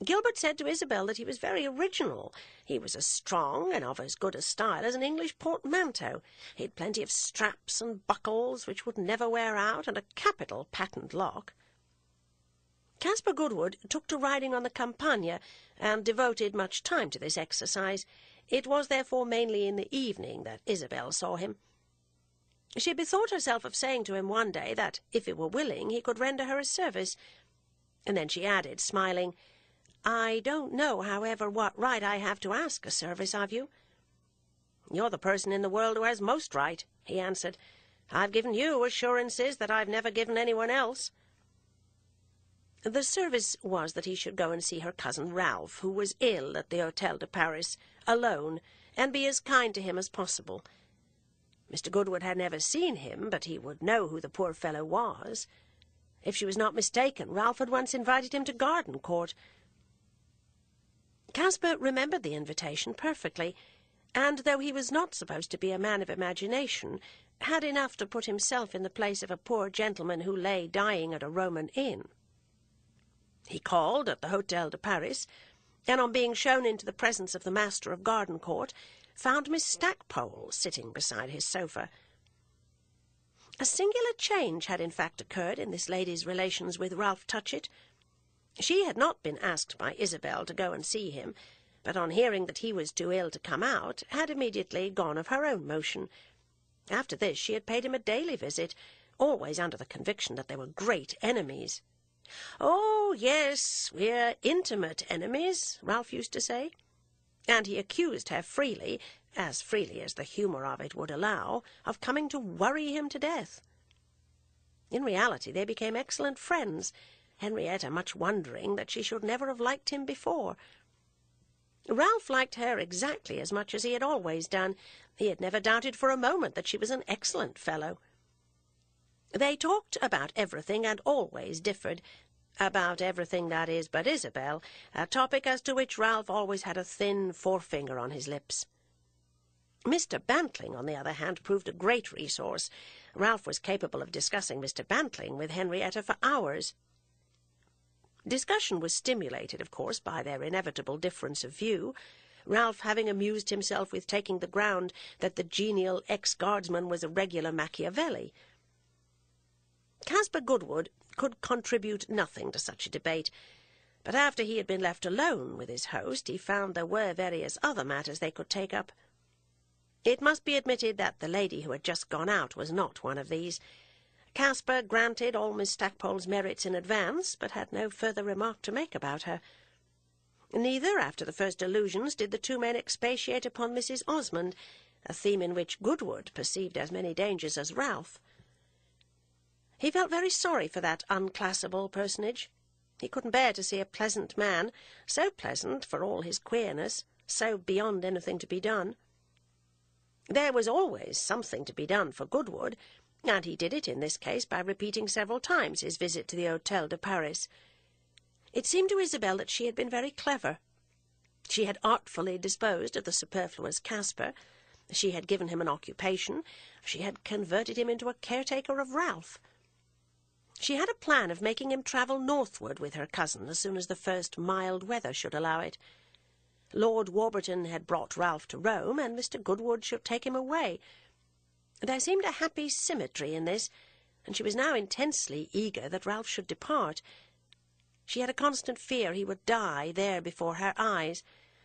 Gilbert said to Isabel that he was very original. He was as strong and of as good a style as an English portmanteau. He had plenty of straps and buckles which would never wear out, and a capital patent lock. Caspar Goodwood took to riding on the Campagna, and devoted much time to this exercise. It was therefore mainly in the evening that Isabel saw him. She bethought herself of saying to him one day that, if he were willing, he could render her a service, and then she added, smiling, "I don't know, however, what right I have to ask a service of you." "You're the person in the world who has most right," he answered. "I've given you assurances that I've never given anyone else." The service was that he should go and see her cousin Ralph, who was ill at the Hôtel de Paris, alone, and be as kind to him as possible. Mr. Goodwood had never seen him, but he would know who the poor fellow was. If she was not mistaken, Ralph had once invited him to Gardencourt. Caspar remembered the invitation perfectly, and though he was not supposed to be a man of imagination, had enough to put himself in the place of a poor gentleman who lay dying at a Roman inn. He called at the Hôtel de Paris, and on being shown into the presence of the master of Gardencourt, found Miss Stackpole sitting beside his sofa. A singular change had in fact occurred in this lady's relations with Ralph Touchett. She had not been asked by Isabel to go and see him, but on hearing that he was too ill to come out, had immediately gone of her own motion. After this she had paid him a daily visit, always under the conviction that they were great enemies. "Oh, yes, we're intimate enemies," Ralph used to say, and he accused her freely as the humour of it would allow, of coming to worry him to death. In reality they became excellent friends, Henrietta much wondering that she should never have liked him before. Ralph liked her exactly as much as he had always done. He had never doubted for a moment that she was an excellent fellow. They talked about everything and always differed. About everything, that is, but Isabel, a topic as to which Ralph always had a thin forefinger on his lips. Mr. Bantling, on the other hand, proved a great resource. Ralph was capable of discussing Mr. Bantling with Henrietta for hours. Discussion was stimulated, of course, by their inevitable difference of view, Ralph having amused himself with taking the ground that the genial ex-guardsman was a regular Machiavelli. Caspar Goodwood could contribute nothing to such a debate, but after he had been left alone with his host, he found there were various other matters they could take up. It must be admitted that the lady who had just gone out was not one of these. Caspar granted all Miss Stackpole's merits in advance, but had no further remark to make about her. Neither, after the first allusions, did the two men expatiate upon Mrs. Osmond, a theme in which Goodwood perceived as many dangers as Ralph. He felt very sorry for that unclassable personage. He couldn't bear to see a pleasant man, so pleasant for all his queerness, so beyond anything to be done. There was always something to be done for Goodwood. and he did it in this case by repeating several times his visit to the Hôtel de Paris. It seemed to Isabel that she had been very clever. She had artfully disposed of the superfluous Caspar. She had given him an occupation. She had converted him into a caretaker of Ralph. She had a plan of making him travel northward with her cousin as soon as the first mild weather should allow it. Lord Warburton had brought Ralph to Rome, and Mr. Goodwood should take him away. There seemed a happy symmetry in this, and she was now intensely eager that Ralph should depart. She had a constant fear he would die there before her eyes,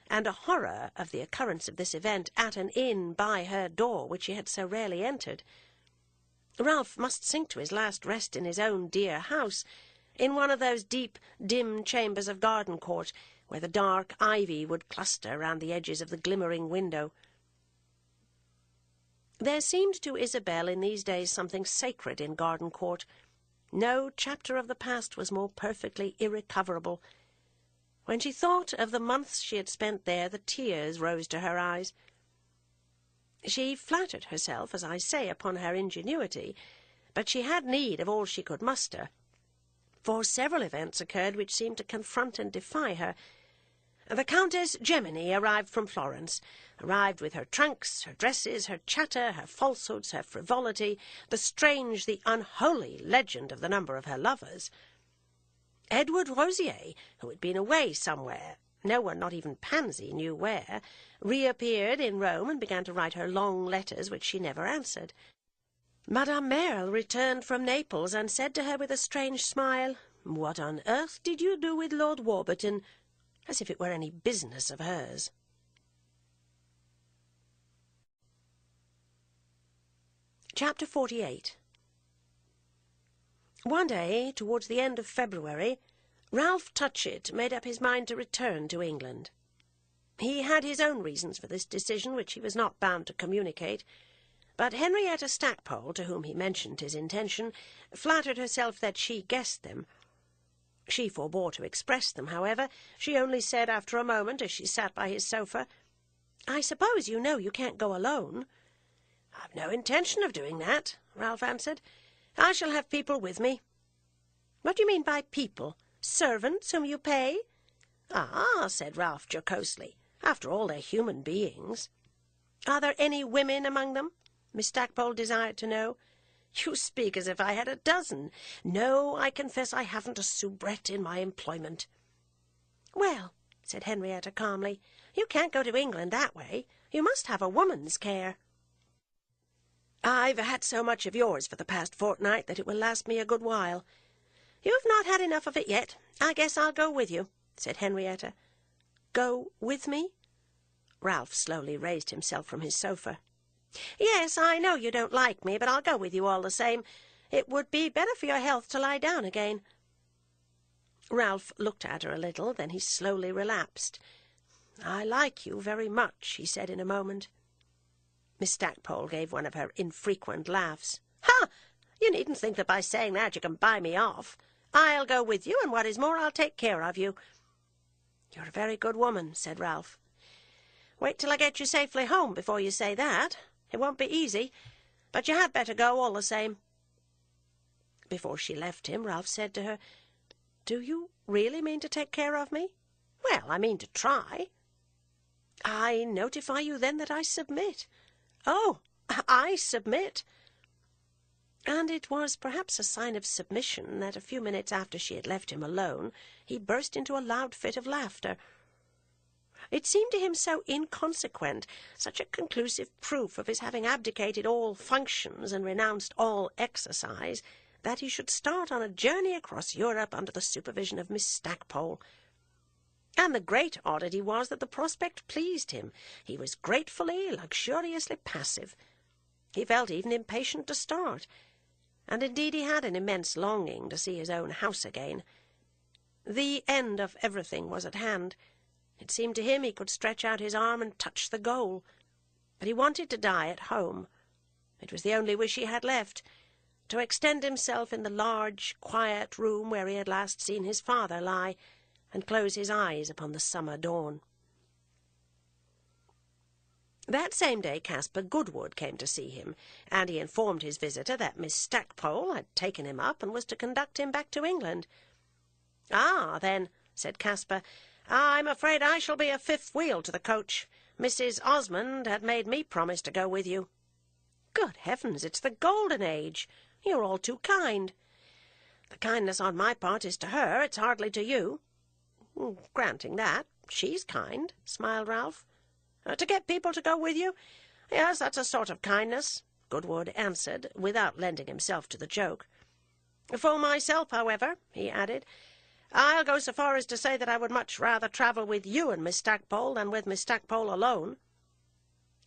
and a horror of the occurrence of this event at an inn by her door which she had so rarely entered. Ralph must sink to his last rest in his own dear house, in one of those deep, dim chambers of Gardencourt, where the dark ivy would cluster round the edges of the glimmering window. There seemed to Isabel in these days something sacred in Gardencourt. No chapter of the past was more perfectly irrecoverable. When she thought of the months she had spent there, the tears rose to her eyes. She flattered herself, as I say, upon her ingenuity, but she had need of all she could muster, for several events occurred which seemed to confront and defy her. The Countess Gemini arrived from Florence, arrived with her trunks, her dresses, her chatter, her falsehoods, her frivolity, the strange, the unholy legend of the number of her lovers. Edward Rosier, who had been away somewhere, no one, not even Pansy, knew where, reappeared in Rome and began to write her long letters which she never answered. Madame Merle returned from Naples and said to her with a strange smile, "What on earth did you do with Lord Warburton?" as if it were any business of hers. Chapter 48. One day, towards the end of February, Ralph Touchett made up his mind to return to England. He had his own reasons for this decision, which he was not bound to communicate, but Henrietta Stackpole, to whom he mentioned his intention, flattered herself that she guessed them. She forbore to express them, however. She only said after a moment, as she sat by his sofa, "I suppose you know you can't go alone." "I've no intention of doing that," Ralph answered. "I shall have people with me." "What do you mean by people? Servants whom you pay?" "Ah," said Ralph jocosely, "after all, they're human beings." "Are there any women among them?" Miss Stackpole desired to know. "You speak as if I had a dozen. No, I confess I haven't a soubrette in my employment." "Well," said Henrietta calmly, "you can't go to England that way. You must have a woman's care." "I've had so much of yours for the past fortnight that it will last me a good while." "You've not had enough of it yet. I guess I'll go with you," said Henrietta. "Go with me?" Ralph slowly raised himself from his sofa. "Yes, I know you don't like me, but I'll go with you all the same. It would be better for your health to lie down again." Ralph looked at her a little, then he slowly relapsed. "I like you very much," he said in a moment. Miss Stackpole gave one of her infrequent laughs. "Ha! You needn't think that by saying that you can buy me off. I'll go with you, and what is more, I'll take care of you." "You're a very good woman," said Ralph. "Wait till I get you safely home before you say that. It won't be easy, but you had better go all the same." Before she left him, Ralph said to her, "Do you really mean to take care of me?" "Well, I mean to try." "I notify you, then, that I submit." "Oh, I submit." And it was perhaps a sign of submission that a few minutes after she had left him alone, he burst into a loud fit of laughter. It seemed to him so inconsequent, such a conclusive proof of his having abdicated all functions and renounced all exercise, that he should start on a journey across Europe under the supervision of Miss Stackpole. And the great oddity was that the prospect pleased him. He was gratefully, luxuriously passive. He felt even impatient to start, and indeed he had an immense longing to see his own house again. The end of everything was at hand. It seemed to him he could stretch out his arm and touch the goal. But he wanted to die at home. It was the only wish he had left, to extend himself in the large, quiet room where he had last seen his father lie, and close his eyes upon the summer dawn. That same day Caspar Goodwood came to see him, and he informed his visitor that Miss Stackpole had taken him up and was to conduct him back to England. "Ah, then," said Caspar, "I'm afraid I shall be a fifth wheel to the coach. Mrs. Osmond had made me promise to go with you." "Good heavens, it's the golden age. You're all too kind." "The kindness on my part is to her, it's hardly to you." "Granting that, she's kind," smiled Ralph. "To get people to go with you? Yes, that's a sort of kindness," Goodwood answered, without lending himself to the joke. "For myself, however," he added, "I'll go so far as to say that I would much rather travel with you and Miss Stackpole than with Miss Stackpole alone."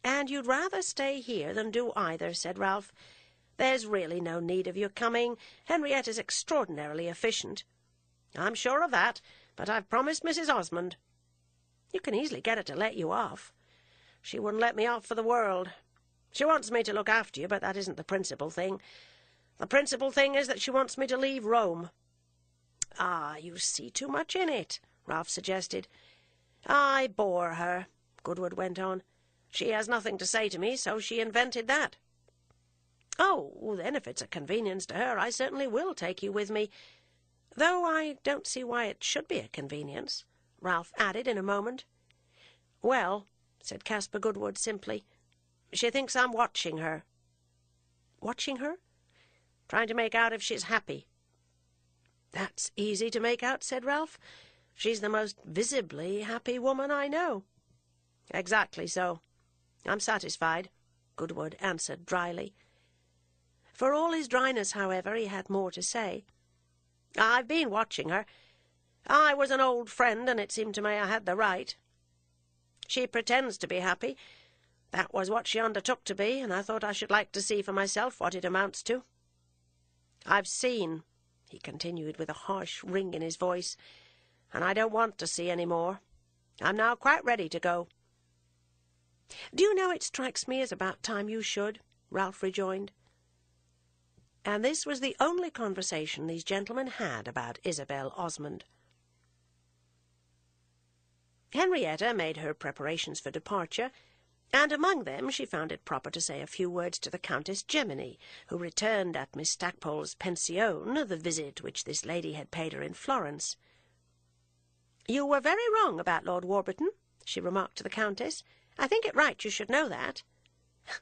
"And you'd rather stay here than do either," said Ralph. "There's really no need of your coming. Henrietta's extraordinarily efficient." "I'm sure of that, but I've promised Mrs. Osmond." "You can easily get her to let you off." "She wouldn't let me off for the world. She wants me to look after you, but that isn't the principal thing. The principal thing is that she wants me to leave Rome." "Ah, you see too much in it," Ralph suggested. "I bore her," Goodwood went on. "She has nothing to say to me, so she invented that." "Oh, then if it's a convenience to her, I certainly will take you with me. Though I don't see why it should be a convenience," Ralph added in a moment. "Well," said Caspar Goodwood simply, "she thinks I'm watching her." "Watching her?" "Trying to make out if she's happy." "That's easy to make out," said Ralph. "She's the most visibly happy woman I know." "Exactly so. I'm satisfied," Goodwood answered dryly. For all his dryness, however, he had more to say. "I've been watching her. I was an old friend, and it seemed to me I had the right. She pretends to be happy. That was what she undertook to be, and I thought I should like to see for myself what it amounts to. I've seen," he continued with a harsh ring in his voice, "and I don't want to see any more. I'm now quite ready to go." "Do you know, it strikes me as about time you should," Ralph rejoined. And this was the only conversation these gentlemen had about Isabel Osmond. Henrietta made her preparations for departure, and among them she found it proper to say a few words to the Countess Gemini, who returned at Miss Stackpole's pension the visit which this lady had paid her in Florence. "You were very wrong about Lord Warburton," she remarked to the Countess. "I think it right you should know that."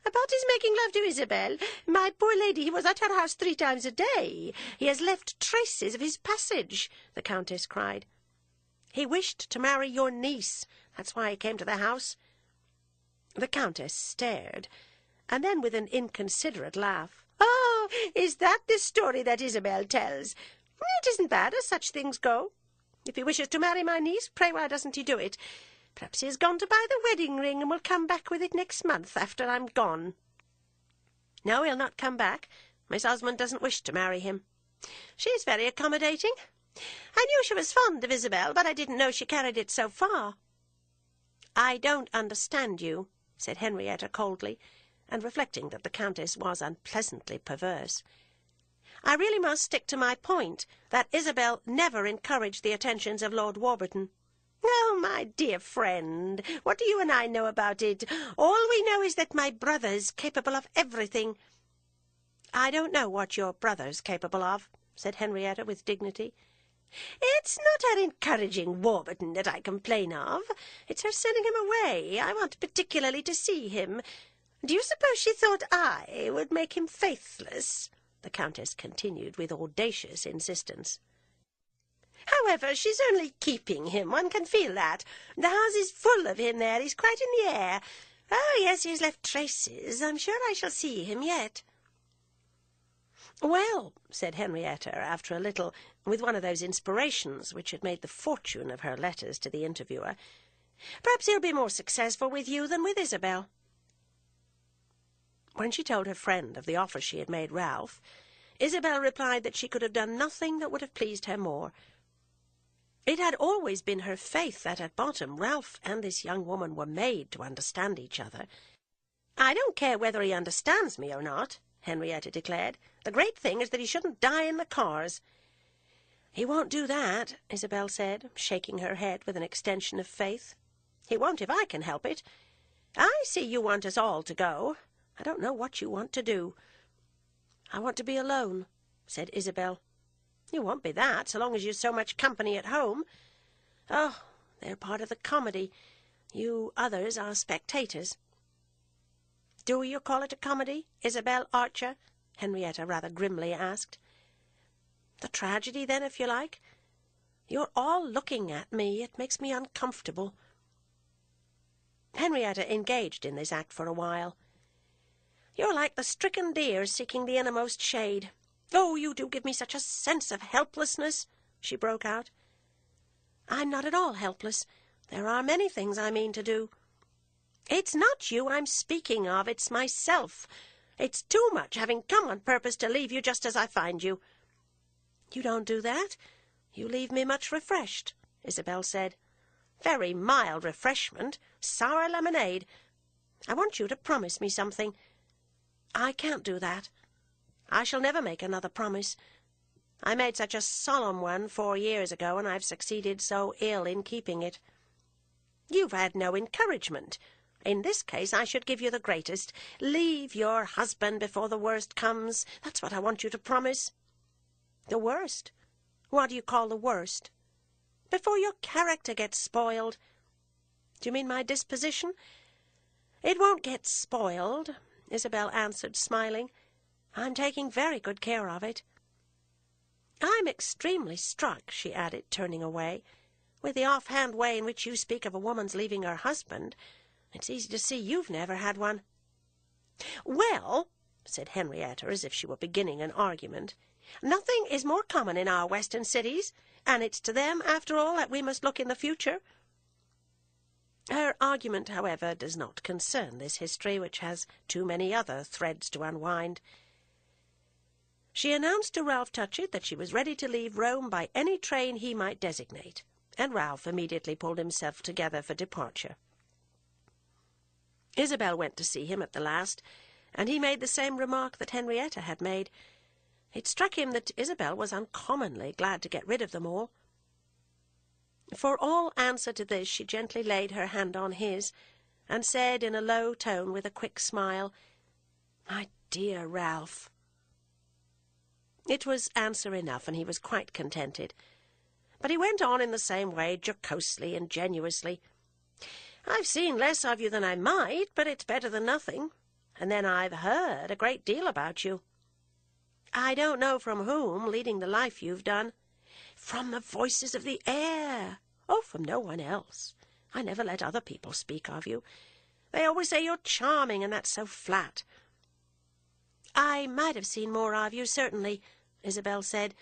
"About his making love to Isabel? My poor lady, he was at her house 3 times a day. He has left traces of his passage," the Countess cried. "He wished to marry your niece. That's why he came to the house." The Countess stared, and then with an inconsiderate laugh, "Oh, is that the story that Isabel tells? It isn't bad, as such things go. If he wishes to marry my niece, pray why doesn't he do it? Perhaps he has gone to buy the wedding ring and will come back with it next month after I'm gone." "No, he'll not come back. Miss Osmond doesn't wish to marry him." "She's very accommodating. I knew she was fond of Isabel, but I didn't know she carried it so far." "I don't understand you," said Henrietta coldly, and reflecting that the Countess was unpleasantly perverse. "I really must stick to my point, that Isabel never encouraged the attentions of Lord Warburton." "Oh, my dear friend, what do you and I know about it? All we know is that my brother's capable of everything." "I don't know what your brother's capable of," said Henrietta with dignity. "It's not her encouraging Warburton that I complain of. It's her sending him away. I want particularly to see him. Do you suppose she thought I would make him faithless?" the Countess continued with audacious insistence. "However, she's only keeping him. One can feel that. The house is full of him there. He's quite in the air. Oh, yes, he has left traces. I'm sure I shall see him yet." "Well," said Henrietta, after a little, with one of those inspirations which had made the fortune of her letters to the interviewer, "perhaps he'll be more successful with you than with Isabel." When she told her friend of the offer she had made Ralph, Isabel replied that she could have done nothing that would have pleased her more. It had always been her faith that at bottom Ralph and this young woman were made to understand each other. "I don't care whether he understands me or not," Henrietta declared. "The great thing is that he shouldn't die in the cars." "He won't do that," Isabel said, shaking her head with an extension of faith. "He won't if I can help it. I see you want us all to go. I don't know what you want to do." "I want to be alone," said Isabel. "You won't be that, so long as you've so much company at home. Oh, they're part of the comedy. You others are spectators." "Do you call it a comedy, Isabel Archer?" Henrietta rather grimly asked. "The tragedy, then, if you like. You're all looking at me. It makes me uncomfortable." Henrietta engaged in this act for a while. "You're like the stricken deer seeking the innermost shade. Oh, you do give me such a sense of helplessness," she broke out. "I'm not at all helpless. There are many things I mean to do." "It's not you I'm speaking of, it's myself. It's too much, having come on purpose to leave you just as I find you." "You don't do that. You leave me much refreshed," Isabel said. "Very mild refreshment. Sour lemonade. I want you to promise me something." "I can't do that. I shall never make another promise. I made such a solemn one 4 years ago, and I've succeeded so ill in keeping it." "You've had no encouragement. In this case I should give you the greatest. Leave your husband before the worst comes. That's what I want you to promise." "The worst? What do you call the worst?" "Before your character gets spoiled." "Do you mean my disposition?" "It won't get spoiled," Isabel answered, smiling. "I'm taking very good care of it. I'm extremely struck," she added, turning away, "with the off-hand way in which you speak of a woman's leaving her husband. It's easy to see you've never had one." "Well," said Henrietta, as if she were beginning an argument, "nothing is more common in our western cities, and it's to them, after all, that we must look in the future." Her argument, however, does not concern this history, which has too many other threads to unwind. She announced to Ralph Touchett that she was ready to leave Rome by any train he might designate, and Ralph immediately pulled himself together for departure. Isabel went to see him at the last, and he made the same remark that Henrietta had made. It struck him that Isabel was uncommonly glad to get rid of them all. For all answer to this, she gently laid her hand on his, and said in a low tone, with a quick smile, "My dear Ralph." It was answer enough, and he was quite contented. But he went on in the same way, jocosely, ingenuously. "I've seen less of you than I might, but it's better than nothing. And then I've heard a great deal about you." "I don't know from whom, leading the life you've done." "From the voices of the air. Oh, from no one else. I never let other people speak of you. They always say you're charming, and that's so flat." "I might have seen more of you, certainly," Isabel said.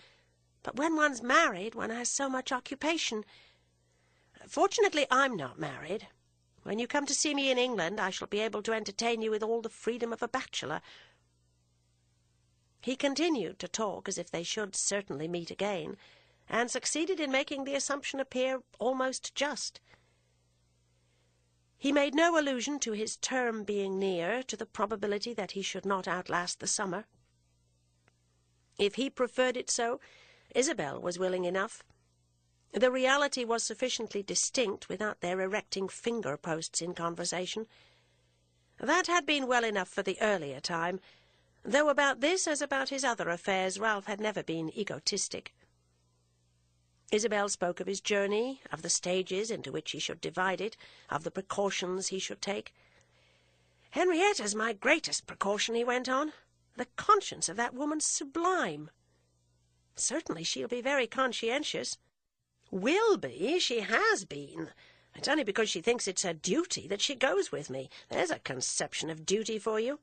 "But when one's married, one has so much occupation." "Fortunately, I'm not married. When you come to see me in England, I shall be able to entertain you with all the freedom of a bachelor." He continued to talk as if they should certainly meet again, and succeeded in making the assumption appear almost just. He made no allusion to his term being near, to the probability that he should not outlast the summer. If he preferred it so, Isabel was willing enough. The reality was sufficiently distinct without their erecting finger-posts in conversation. That had been well enough for the earlier time, though about this, as about his other affairs, Ralph had never been egotistic. Isabel spoke of his journey, of the stages into which he should divide it, of the precautions he should take. "Henrietta's my greatest precaution," he went on. "The conscience of that woman's sublime. Certainly she'll be very conscientious." "Will be? She has been. It's only because she thinks it's her duty that she goes with me. There's a conception of duty for you."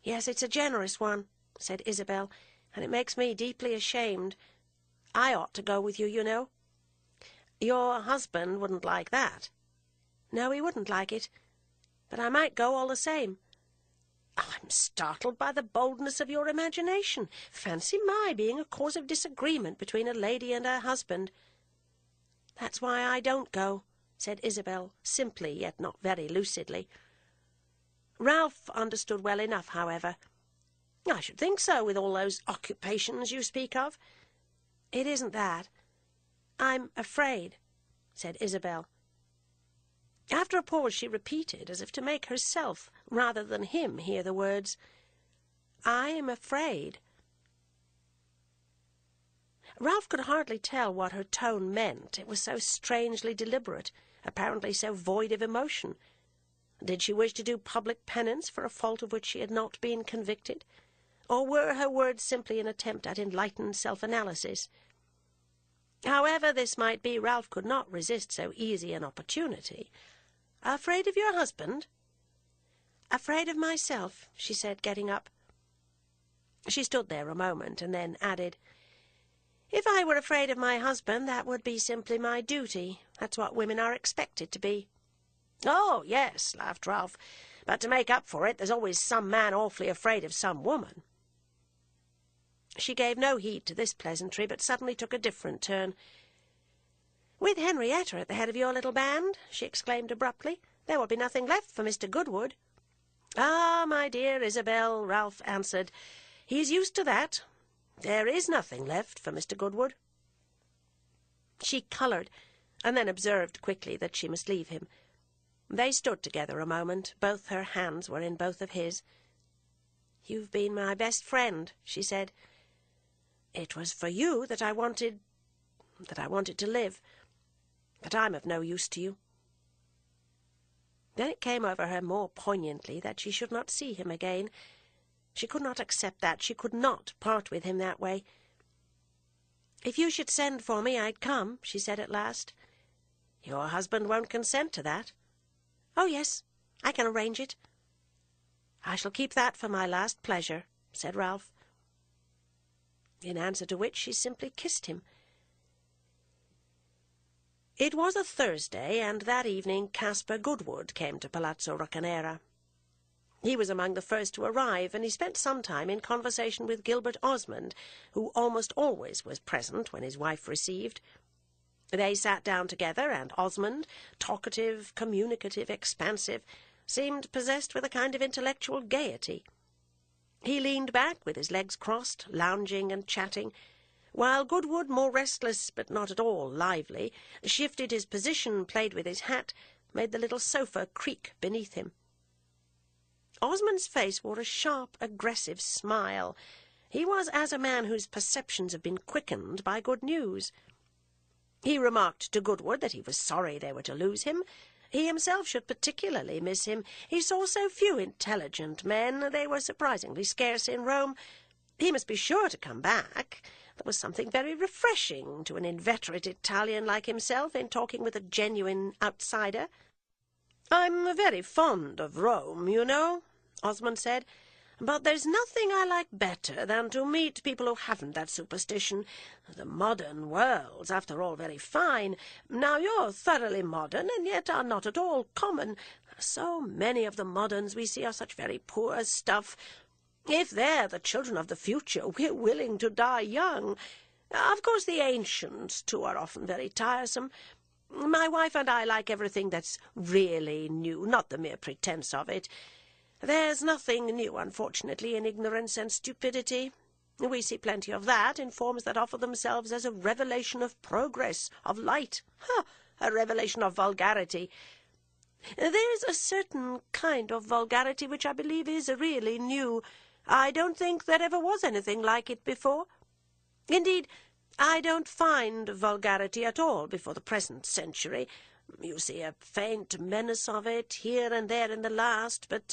"Yes, it's a generous one," said Isabel, "and it makes me deeply ashamed. I ought to go with you, you know." "Your husband wouldn't like that." "No, he wouldn't like it. But I might go all the same." "I'm startled by the boldness of your imagination. Fancy my being a cause of disagreement between a lady and her husband." "That's why I don't go," said Isabel, simply, yet not very lucidly. Ralph understood well enough, however. "I should think so, with all those occupations you speak of." "It isn't that. I'm afraid," said Isabel. After a pause she repeated, as if to make herself rather than him hear the words, "I am afraid." Ralph could hardly tell what her tone meant. It was so strangely deliberate, apparently so void of emotion. Did she wish to do public penance for a fault of which she had not been convicted? Or were her words simply an attempt at enlightened self-analysis? However this might be, Ralph could not resist so easy an opportunity. "Afraid of your husband?" "Afraid of myself," she said, getting up. She stood there a moment, and then added, "If I were afraid of my husband, that would be simply my duty. That's what women are expected to be." "Oh, yes," laughed Ralph, "but to make up for it, there's always some man awfully afraid of some woman." She gave no heed to this pleasantry, but suddenly took a different turn. "With Henrietta at the head of your little band," she exclaimed abruptly, "there will be nothing left for Mr. Goodwood." "Ah, my dear Isabel," Ralph answered, "he's used to that. There is nothing left for Mr. Goodwood." She coloured, and then observed quickly that she must leave him. They stood together a moment. Both her hands were in both of his. "You've been my best friend," she said. "It was for you that I wanted to live. But I'm of no use to you." Then it came over her more poignantly that she should not see him again. She could not accept that. She could not part with him that way. "If you should send for me, I'd come," she said at last. "Your husband won't consent to that." "Oh, yes, I can arrange it." "I shall keep that for my last pleasure," said Ralph. In answer to which she simply kissed him. It was a Thursday, and that evening Caspar Goodwood came to Palazzo Roccanera. He was among the first to arrive, and he spent some time in conversation with Gilbert Osmond, who almost always was present when his wife received. They sat down together, and Osmond, talkative, communicative, expansive, seemed possessed with a kind of intellectual gaiety. He leaned back with his legs crossed, lounging and chatting, while Goodwood, more restless but not at all lively, shifted his position, played with his hat, made the little sofa creak beneath him. Osmond's face wore a sharp, aggressive smile. He was as a man whose perceptions have been quickened by good news. He remarked to Goodwood that he was sorry they were to lose him. He himself should particularly miss him. He saw so few intelligent men. They were surprisingly scarce in Rome. He must be sure to come back. There was something very refreshing to an inveterate Italian like himself in talking with a genuine outsider. "I'm very fond of Rome, you know," Osmond said, "but there's nothing I like better than to meet people who haven't that superstition. The modern world's, after all, very fine. Now you're thoroughly modern, and yet are not at all common. So many of the moderns we see are such very poor stuff. If they're the children of the future, we're willing to die young. Of course the ancients, too, are often very tiresome. My wife and I like everything that's really new, not the mere pretence of it. There's nothing new, unfortunately, in ignorance and stupidity. We see plenty of that in forms that offer themselves as a revelation of progress, of light. A revelation of vulgarity. There's a certain kind of vulgarity which I believe is really new. I don't think there ever was anything like it before. Indeed, I don't find vulgarity at all before the present century. You see a faint menace of it here and there in the last, but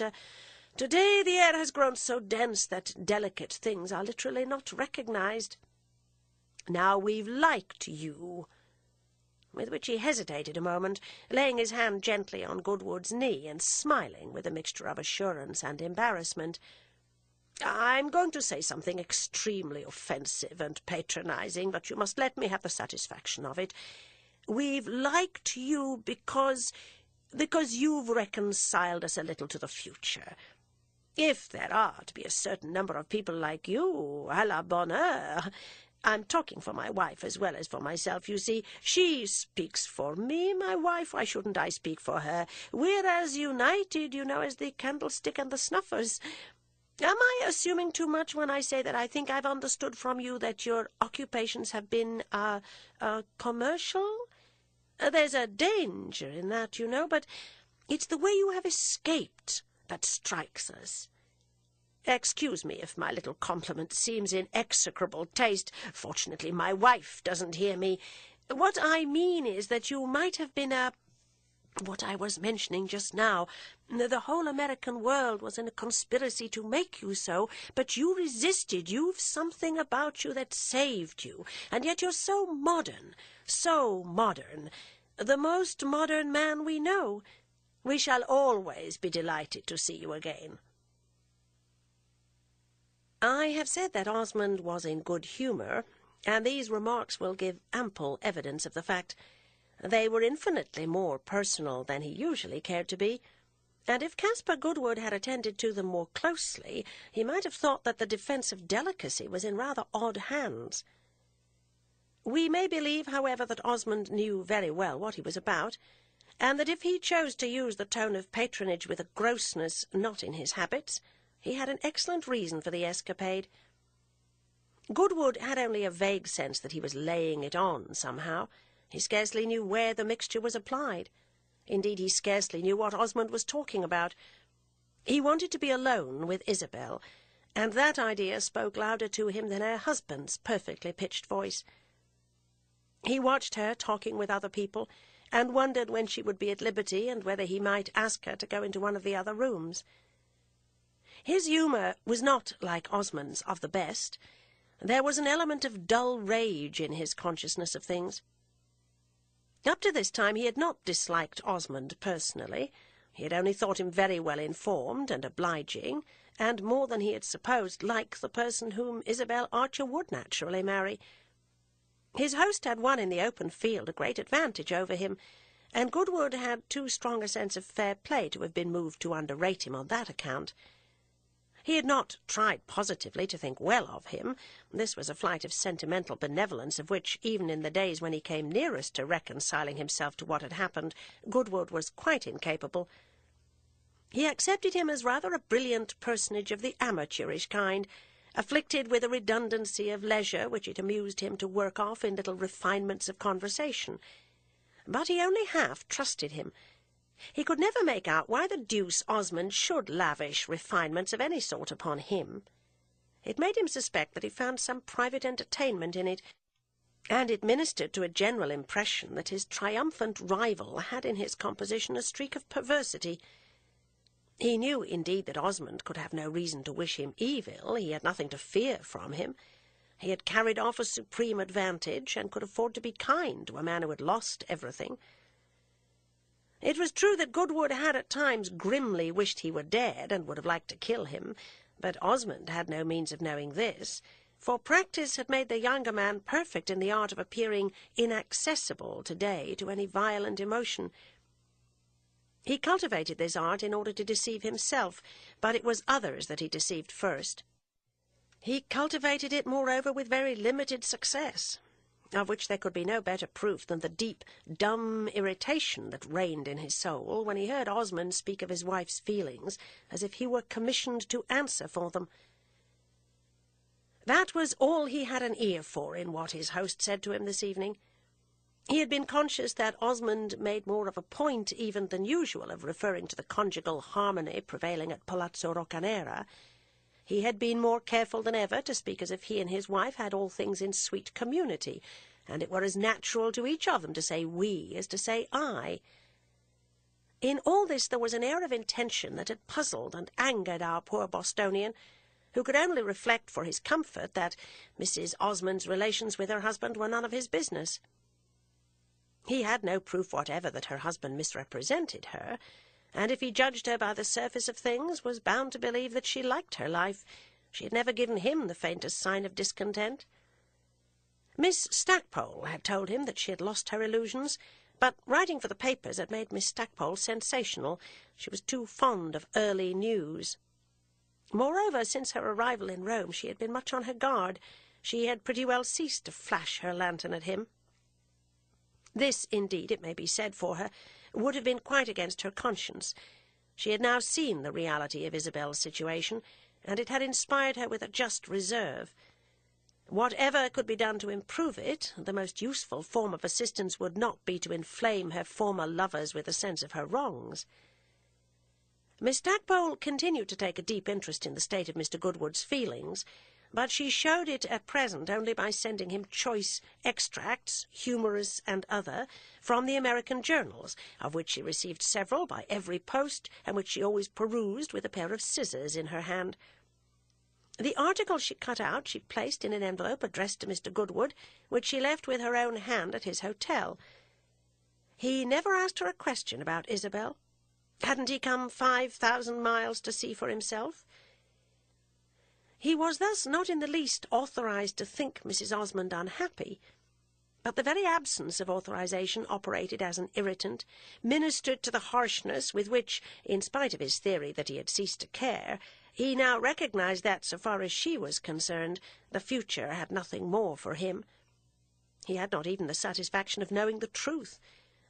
today the air has grown so dense that delicate things are literally not recognized. Now we've liked you," with which he hesitated a moment, laying his hand gently on Goodwood's knee and smiling with a mixture of assurance and embarrassment. "I'm going to say something extremely offensive and patronizing, but you must let me have the satisfaction of it. We've liked you because you've reconciled us a little to the future. If there are to be a certain number of people like you, à la bonne heure. I'm talking for my wife as well as for myself, you see. She speaks for me, my wife. Why shouldn't I speak for her? We're as united, you know, as the candlestick and the snuffers. Am I assuming too much when I say that I think I've understood from you that your occupations have been, commercial? There's a danger in that, you know, but it's the way you have escaped that strikes us. Excuse me if my little compliment seems in execrable taste. Fortunately, my wife doesn't hear me. What I mean is that you might have been what I was mentioning just now. The whole American world was in a conspiracy to make you so, but you resisted. You've something about you that saved you, and yet you're so modern, so modern. The most modern man we know. We shall always be delighted to see you again." I have said that Osmond was in good humour, and these remarks will give ample evidence of the fact. They were infinitely more personal than he usually cared to be, and if Caspar Goodwood had attended to them more closely, he might have thought that the defence of delicacy was in rather odd hands. We may believe, however, that Osmond knew very well what he was about, and that if he chose to use the tone of patronage with a grossness not in his habits, he had an excellent reason for the escapade. Goodwood had only a vague sense that he was laying it on somehow. He scarcely knew where the mixture was applied. Indeed, he scarcely knew what Osmond was talking about. He wanted to be alone with Isabel, and that idea spoke louder to him than her husband's perfectly pitched voice. He watched her talking with other people, and wondered when she would be at liberty, and whether he might ask her to go into one of the other rooms. His humour was not, like Osmond's, of the best. There was an element of dull rage in his consciousness of things. Up to this time he had not disliked Osmond personally. He had only thought him very well informed and obliging, and more than he had supposed like the person whom Isabel Archer would naturally marry. His host had won in the open field a great advantage over him, and Goodwood had too strong a sense of fair play to have been moved to underrate him on that account. He had not tried positively to think well of him. This was a flight of sentimental benevolence of which, even in the days when he came nearest to reconciling himself to what had happened, Goodwood was quite incapable. He accepted him as rather a brilliant personage of the amateurish kind, afflicted with a redundancy of leisure which it amused him to work off in little refinements of conversation. But he only half trusted him. He could never make out why the deuce Osmond should lavish refinements of any sort upon him. It made him suspect that he found some private entertainment in it, and it ministered to a general impression that his triumphant rival had in his composition a streak of perversity. He knew, indeed, that Osmond could have no reason to wish him evil. He had nothing to fear from him. He had carried off a supreme advantage, and could afford to be kind to a man who had lost everything. It was true that Goodwood had at times grimly wished he were dead, and would have liked to kill him, but Osmond had no means of knowing this, for practice had made the younger man perfect in the art of appearing inaccessible today to any violent emotion. He cultivated this art in order to deceive himself, but it was others that he deceived first. He cultivated it, moreover, with very limited success, of which there could be no better proof than the deep, dumb irritation that reigned in his soul when he heard Osmond speak of his wife's feelings as if he were commissioned to answer for them. That was all he had an ear for in what his host said to him this evening. He had been conscious that Osmond made more of a point even than usual of referring to the conjugal harmony prevailing at Palazzo Roccanera. He had been more careful than ever to speak as if he and his wife had all things in sweet community, and it were as natural to each of them to say we as to say I. In all this there was an air of intention that had puzzled and angered our poor Bostonian, who could only reflect for his comfort that Mrs. Osmond's relations with her husband were none of his business. He had no proof whatever that her husband misrepresented her, and if he judged her by the surface of things, was bound to believe that she liked her life. She had never given him the faintest sign of discontent. Miss Stackpole had told him that she had lost her illusions, but writing for the papers had made Miss Stackpole sensational. She was too fond of early news. Moreover, since her arrival in Rome, she had been much on her guard. She had pretty well ceased to flash her lantern at him. This, indeed, it may be said for her, would have been quite against her conscience. She had now seen the reality of Isabel's situation, and it had inspired her with a just reserve. Whatever could be done to improve it, the most useful form of assistance would not be to inflame her former lovers with a sense of her wrongs. Miss Stackpole continued to take a deep interest in the state of Mr. Goodwood's feelings, but she showed it at present only by sending him choice extracts, humorous and other, from the American journals, of which she received several by every post, and which she always perused with a pair of scissors in her hand. The article she cut out she placed in an envelope addressed to Mr. Goodwood, which she left with her own hand at his hotel. He never asked her a question about Isabel. Hadn't he come 5,000 miles to see for himself? He was thus not in the least authorized to think Mrs. Osmond unhappy, but the very absence of authorization operated as an irritant, ministered to the harshness with which, in spite of his theory that he had ceased to care, he now recognized that, so far as she was concerned, the future had nothing more for him. He had not even the satisfaction of knowing the truth.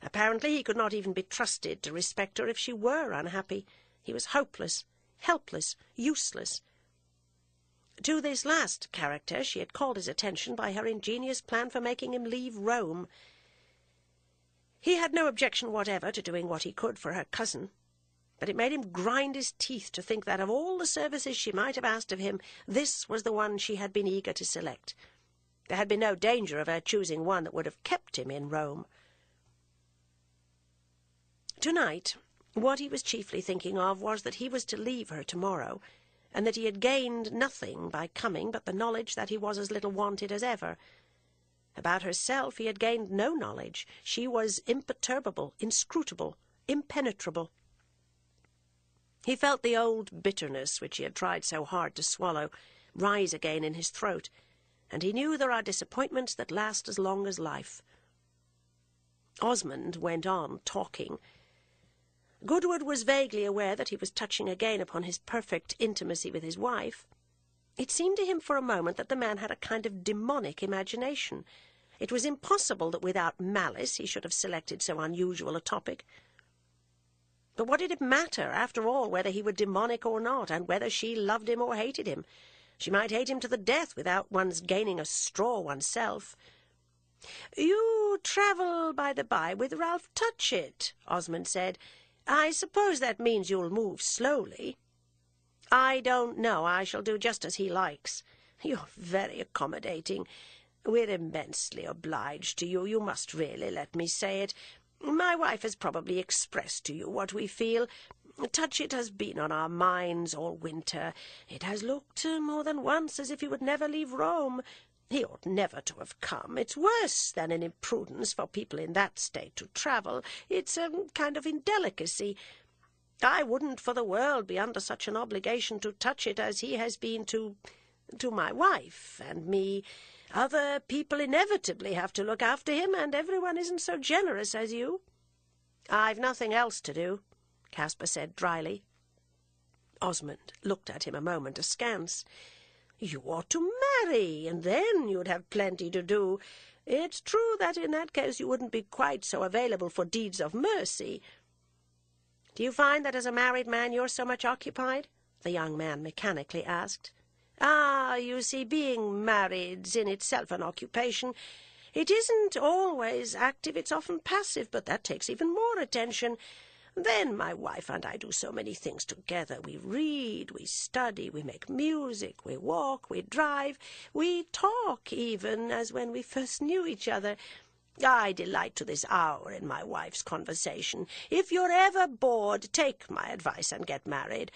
Apparently he could not even be trusted to respect her if she were unhappy. He was hopeless, helpless, useless. To this last character she had called his attention by her ingenious plan for making him leave Rome. He had no objection whatever to doing what he could for her cousin, but it made him grind his teeth to think that of all the services she might have asked of him, this was the one she had been eager to select. There had been no danger of her choosing one that would have kept him in Rome. Tonight, what he was chiefly thinking of was that he was to leave her tomorrow, and that he had gained nothing by coming but the knowledge that he was as little wanted as ever. About herself he had gained no knowledge. She was imperturbable, inscrutable, impenetrable. He felt the old bitterness which he had tried so hard to swallow rise again in his throat, and he knew there are disappointments that last as long as life. Osmond went on talking. Goodwood was vaguely aware that he was touching again upon his perfect intimacy with his wife. It seemed to him for a moment that the man had a kind of demonic imagination. It was impossible that without malice he should have selected so unusual a topic. But what did it matter, after all, whether he were demonic or not, and whether she loved him or hated him? She might hate him to the death without one's gaining a straw oneself. "You travel, by the by, with Ralph Touchett," Osmond said. "I suppose that means you'll move slowly." "I don't know. I shall do just as he likes." "You're very accommodating. We're immensely obliged to you. You must really let me say it. My wife has probably expressed to you what we feel. Touchett has been on our minds all winter. It has looked more than once as if he would never leave Rome. He ought never to have come. It's worse than an imprudence for people in that state to travel. It's a kind of indelicacy. I wouldn't for the world be under such an obligation to Touchett as he has been to my wife and me. Other people inevitably have to look after him, and everyone isn't so generous as you." "I've nothing else to do," Caspar said dryly. Osmond looked at him a moment askance. "You ought to marry, and then you'd have plenty to do. It's true that in that case you wouldn't be quite so available for deeds of mercy." "Do you find that as a married man you're so much occupied?" the young man mechanically asked. "Ah, you see, being married's in itself an occupation. It isn't always active, it's often passive, but that takes even more attention. Then my wife and I do so many things together. We read, we study, we make music, we walk, we drive, we talk even, as when we first knew each other. I delight to this hour in my wife's conversation. If you're ever bored, take my advice and get married.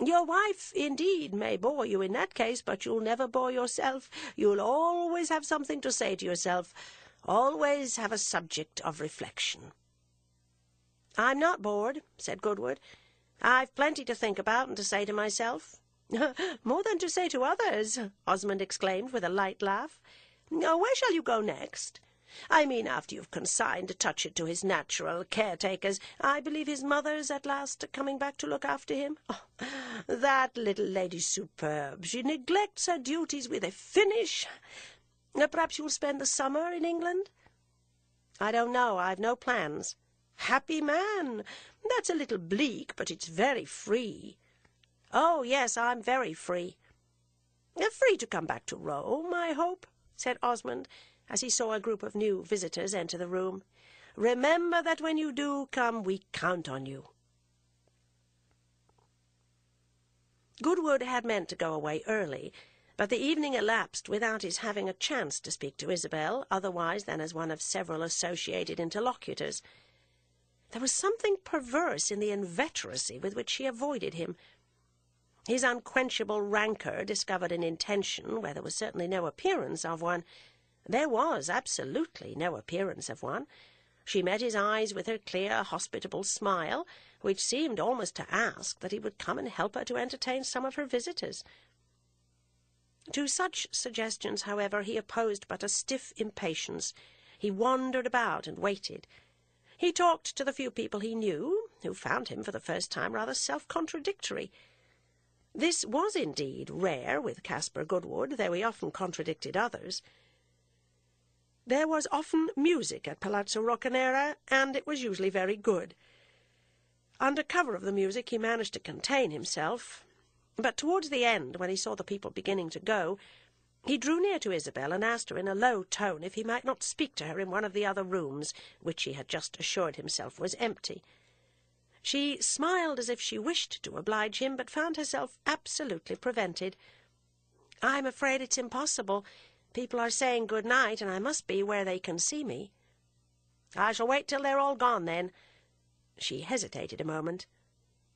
Your wife, indeed, may bore you in that case, but you'll never bore yourself. You'll always have something to say to yourself, always have a subject of reflection." "I'm not bored," said Goodwood. "I've plenty to think about and to say to myself." "More than to say to others," Osmond exclaimed with a light laugh. "Where shall you go next? I mean, after you've consigned Touchett to his natural caretakers. I believe his mother's at last coming back to look after him. Oh, that little lady's superb. She neglects her duties with a finish. Perhaps you'll spend the summer in England?" "I don't know. I've no plans." "Happy man! That's a little bleak, but it's very free." "Oh, yes, I'm very free." "You're free to come back to Rome, I hope," said Osmond, as he saw a group of new visitors enter the room. "Remember that when you do come, we count on you." Goodwood had meant to go away early, but the evening elapsed without his having a chance to speak to Isabel, otherwise than as one of several associated interlocutors. There was something perverse in the inveteracy with which she avoided him. His unquenchable rancour discovered an intention where there was certainly no appearance of one. There was absolutely no appearance of one. She met his eyes with her clear, hospitable smile, which seemed almost to ask that he would come and help her to entertain some of her visitors. To such suggestions, however, he opposed but a stiff impatience. He wandered about and waited. He talked to the few people he knew, who found him for the first time rather self-contradictory. This was indeed rare with Caspar Goodwood, though he often contradicted others. There was often music at Palazzo Roccanera, and it was usually very good. Under cover of the music he managed to contain himself, but towards the end, when he saw the people beginning to go, he drew near to Isabel and asked her in a low tone if he might not speak to her in one of the other rooms, which he had just assured himself was empty. She smiled as if she wished to oblige him, but found herself absolutely prevented. "I'm afraid it's impossible. People are saying good night, and I must be where they can see me." "I shall wait till they're all gone, then." She hesitated a moment.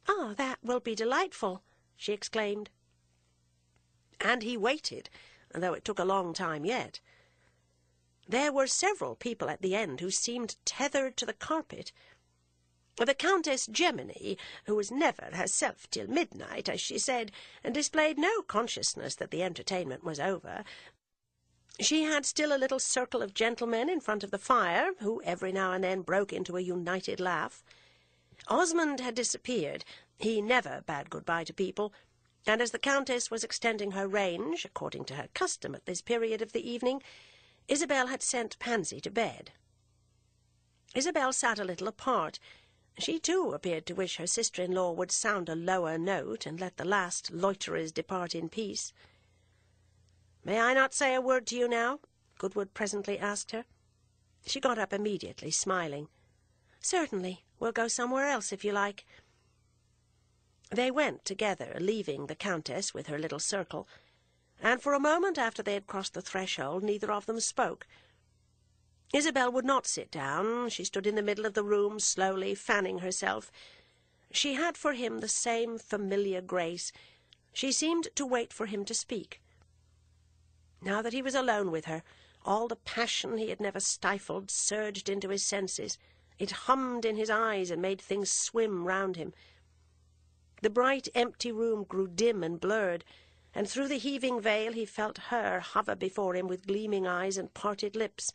"Ah, that will be delightful," she exclaimed. And he waited, though it took a long time yet. There were several people at the end who seemed tethered to the carpet. The Countess Gemini, who was never herself till midnight, as she said, displayed no consciousness that the entertainment was over. She had still a little circle of gentlemen in front of the fire, who every now and then broke into a united laugh. Osmond had disappeared. He never bade good-bye to people, and as the Countess was extending her range, according to her custom at this period of the evening, Isabel had sent Pansy to bed. Isabel sat a little apart. She, too, appeared to wish her sister-in-law would sound a lower note and let the last loiterers depart in peace. "May I not say a word to you now?" Goodwood presently asked her. She got up immediately, smiling. "Certainly. We'll go somewhere else, if you like." They went together, leaving the Countess with her little circle, and for a moment after they had crossed the threshold neither of them spoke. Isabel would not sit down. She stood in the middle of the room, slowly fanning herself. She had for him the same familiar grace. She seemed to wait for him to speak. Now that he was alone with her, all the passion he had never stifled surged into his senses. It hummed in his eyes and made things swim round him. The bright, empty room grew dim and blurred, and through the heaving veil he felt her hover before him with gleaming eyes and parted lips.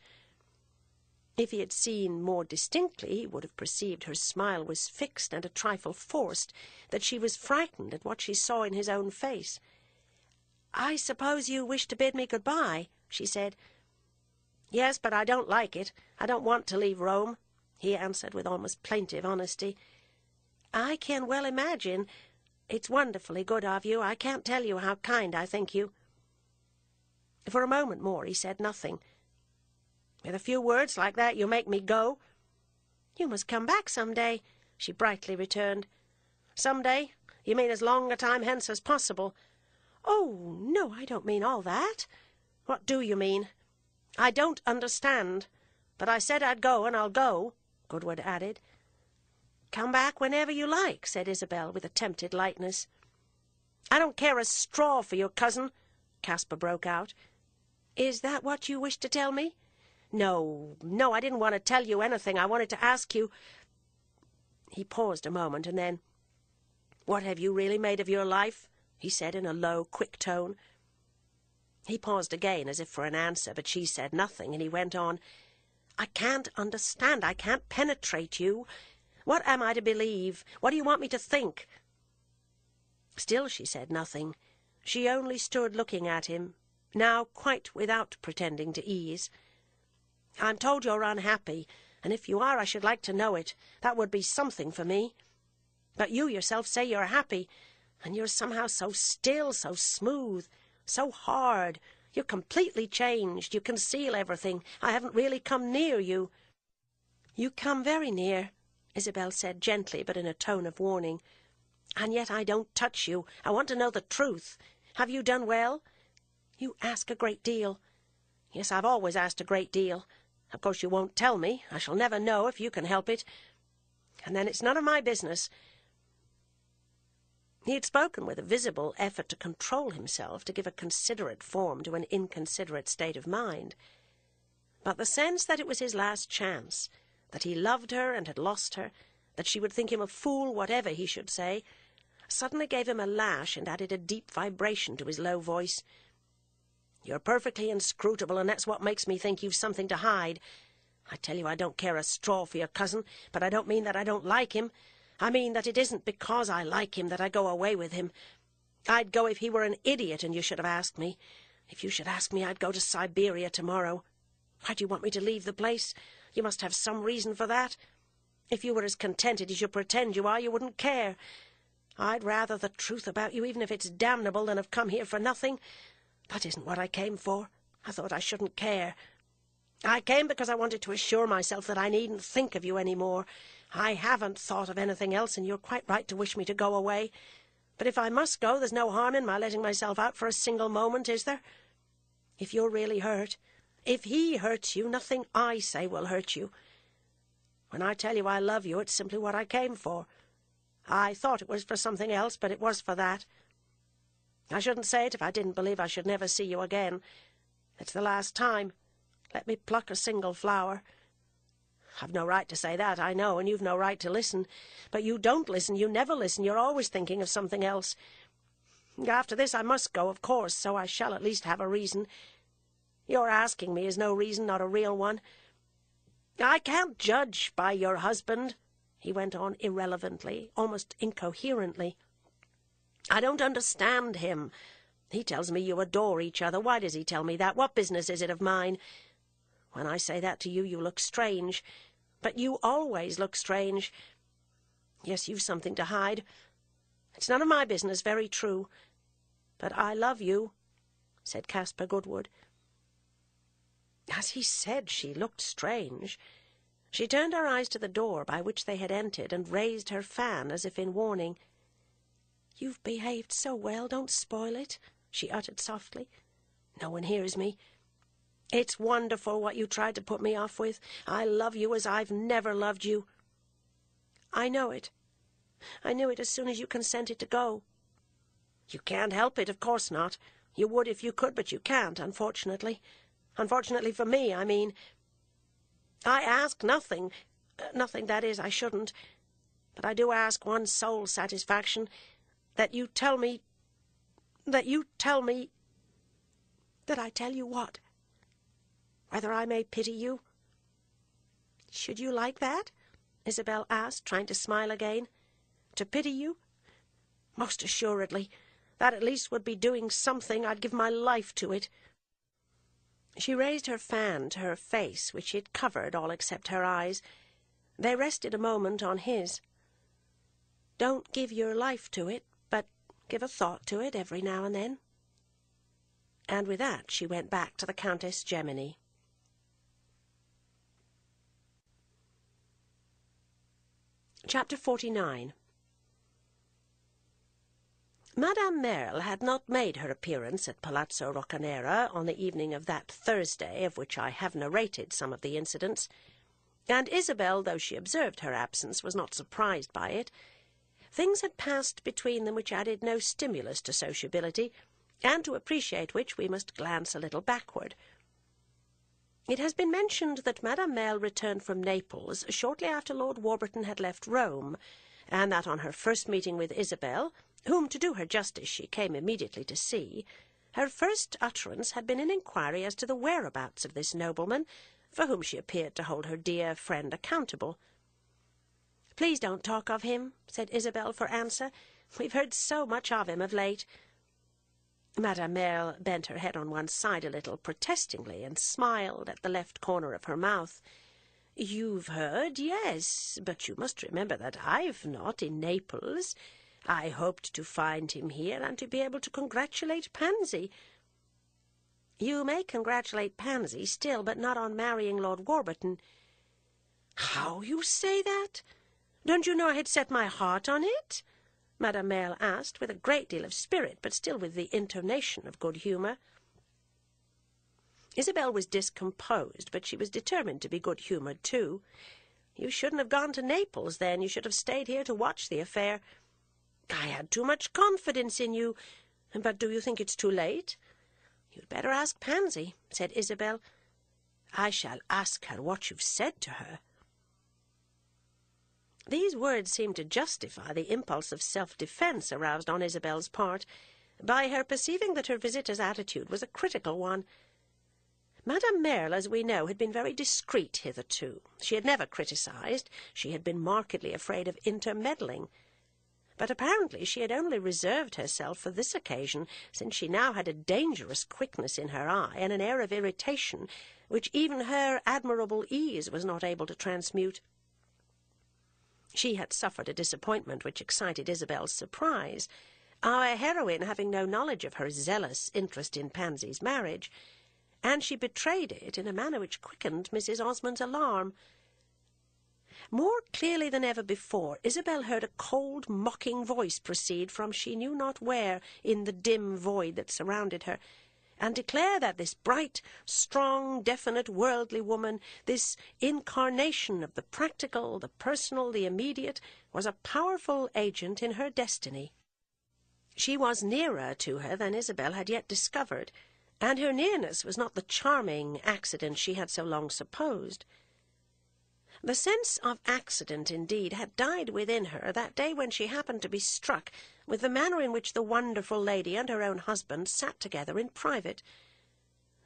If he had seen more distinctly, he would have perceived her smile was fixed and a trifle forced, that she was frightened at what she saw in his own face. "I suppose you wish to bid me good-bye," she said. "Yes, but I don't like it. I don't want to leave Rome," he answered with almost plaintive honesty. "I can well imagine. It's wonderfully good of you. I can't tell you how kind I think you." For a moment more he said nothing. "With a few words like that you make me go." "You must come back some day," she brightly returned. "Some day? You mean as long a time hence as possible?" "Oh, no, I don't mean all that." "What do you mean?" "I don't understand. But I said I'd go, and I'll go," Goodwood added. "Come back whenever you like," said Isabel with attempted lightness. "I don't care a straw for your cousin," Caspar broke out. "Is that what you wished to tell me?" No, I didn't want to tell you anything. I wanted to ask you—" He paused a moment, and then, "What have you really made of your life?" he said in a low, quick tone. He paused again, as if for an answer, but she said nothing, and he went on. "I can't understand. I can't penetrate you. What am I to believe? What do you want me to think?" Still she said nothing. She only stood looking at him, now quite without pretending to ease. "I'm told you're unhappy, and if you are I should like to know it. That would be something for me. But you yourself say you're happy, and you're somehow so still, so smooth, So hard. You're completely changed. You conceal everything. I haven't really come near you." "You come very near," Isabel said gently, but in a tone of warning. "And yet I don't touch you. I want to know the truth. Have you done well?" "You ask a great deal." "Yes, I've always asked a great deal. Of course you won't tell me. I shall never know if you can help it. And then it's none of my business." He had spoken with a visible effort to control himself, to give a considerate form to an inconsiderate state of mind. But the sense that it was his last chance, that he loved her and had lost her, that she would think him a fool whatever he should say, suddenly gave him a lash and added a deep vibration to his low voice. "You're perfectly inscrutable, and that's what makes me think you've something to hide. I tell you I don't care a straw for your cousin, but I don't mean that I don't like him. I mean that it isn't because I like him that I go away with him. I'd go if he were an idiot and you should have asked me. If you should ask me, I'd go to Siberia tomorrow. Why do you want me to leave the place? You must have some reason for that. If you were as contented as you pretend you are, you wouldn't care. I'd rather the truth about you, even if it's damnable, than have come here for nothing. That isn't what I came for. I thought I shouldn't care. I came because I wanted to assure myself that I needn't think of you any more. I haven't thought of anything else, and you're quite right to wish me to go away. But if I must go, there's no harm in my letting myself out for a single moment, is there? If you're really hurt, if he hurts you, nothing I say will hurt you. When I tell you I love you, it's simply what I came for. I thought it was for something else, but it was for that. I shouldn't say it if I didn't believe I should never see you again. It's the last time. Let me pluck a single flower. I've no right to say that, I know, and you've no right to listen. But you don't listen, you never listen, you're always thinking of something else. After this I must go, of course, so I shall at least have a reason. Your asking me is no reason, not a real one. I can't judge by your husband," he went on irrelevantly, almost incoherently. "I don't understand him. He tells me you adore each other. Why does he tell me that? What business is it of mine? When I say that to you, you look strange. But you always look strange. Yes, you've something to hide. It's none of my business, very true. But I love you," said Caspar Goodwood. As he said she looked strange, she turned her eyes to the door by which they had entered and raised her fan as if in warning. "You've behaved so well, don't spoil it," she uttered softly. "No one hears me. It's wonderful what you tried to put me off with. I love you as I've never loved you." "I know it. I knew it as soon as you consented to go." "You can't help it, of course not. You would if you could, but you can't, unfortunately. Unfortunately for me, I mean. I ask nothing. Nothing, that is, I shouldn't. But I do ask one sole satisfaction, that you tell me... that I tell you what? Whether I may pity you?" "Should you like that?" Isabel asked, trying to smile again. "To pity you? Most assuredly. That at least would be doing something. I'd give my life to it." She raised her fan to her face, which it covered all except her eyes. They rested a moment on his. "Don't give your life to it, but give a thought to it every now and then." And with that she went back to the Countess Gemini. Chapter 49. Madame Merle had not made her appearance at Palazzo Roccanera on the evening of that Thursday of which I have narrated some of the incidents, and Isabel, though she observed her absence, was not surprised by it. Things had passed between them which added no stimulus to sociability, and to appreciate which we must glance a little backward. It has been mentioned that Madame Merle returned from Naples shortly after Lord Warburton had left Rome, and that on her first meeting with Isabel, whom, to do her justice, she came immediately to see, her first utterance had been an inquiry as to the whereabouts of this nobleman, for whom she appeared to hold her dear friend accountable. "Please don't talk of him," said Isabel for answer. "We've heard so much of him of late." Madame Merle bent her head on one side a little protestingly and smiled at the left corner of her mouth. "You've heard, yes, but you must remember that I've not in Naples. I hoped to find him here and to be able to congratulate Pansy. You may congratulate Pansy still, but not on marrying Lord Warburton." "How you say that? Don't you know I had set my heart on it?" Madame Merle asked, with a great deal of spirit, but still with the intonation of good humour. Isabel was discomposed, but she was determined to be good-humoured too. "You shouldn't have gone to Naples, then. You should have stayed here to watch the affair. I had too much confidence in you. But do you think it's too late?" "You'd better ask Pansy," said Isabel. "I shall ask her what you've said to her." These words seemed to justify the impulse of self-defence aroused on Isabel's part, by her perceiving that her visitor's attitude was a critical one. Madame Merle, as we know, had been very discreet hitherto. She had never criticised. She had been markedly afraid of intermeddling. But apparently she had only reserved herself for this occasion, since she now had a dangerous quickness in her eye and an air of irritation which even her admirable ease was not able to transmute. She had suffered a disappointment which excited Isabel's surprise, our heroine having no knowledge of her zealous interest in Pansy's marriage, and she betrayed it in a manner which quickened Mrs. Osmond's alarm. More clearly than ever before, Isabel heard a cold, mocking voice proceed from she knew not where in the dim void that surrounded her, and declare that this bright, strong, definite, worldly woman, this incarnation of the practical, the personal, the immediate, was a powerful agent in her destiny. She was nearer to her than Isabel had yet discovered, and her nearness was not the charming accident she had so long supposed. The sense of accident, indeed, had died within her that day when she happened to be struck with the manner in which the wonderful lady and her own husband sat together in private.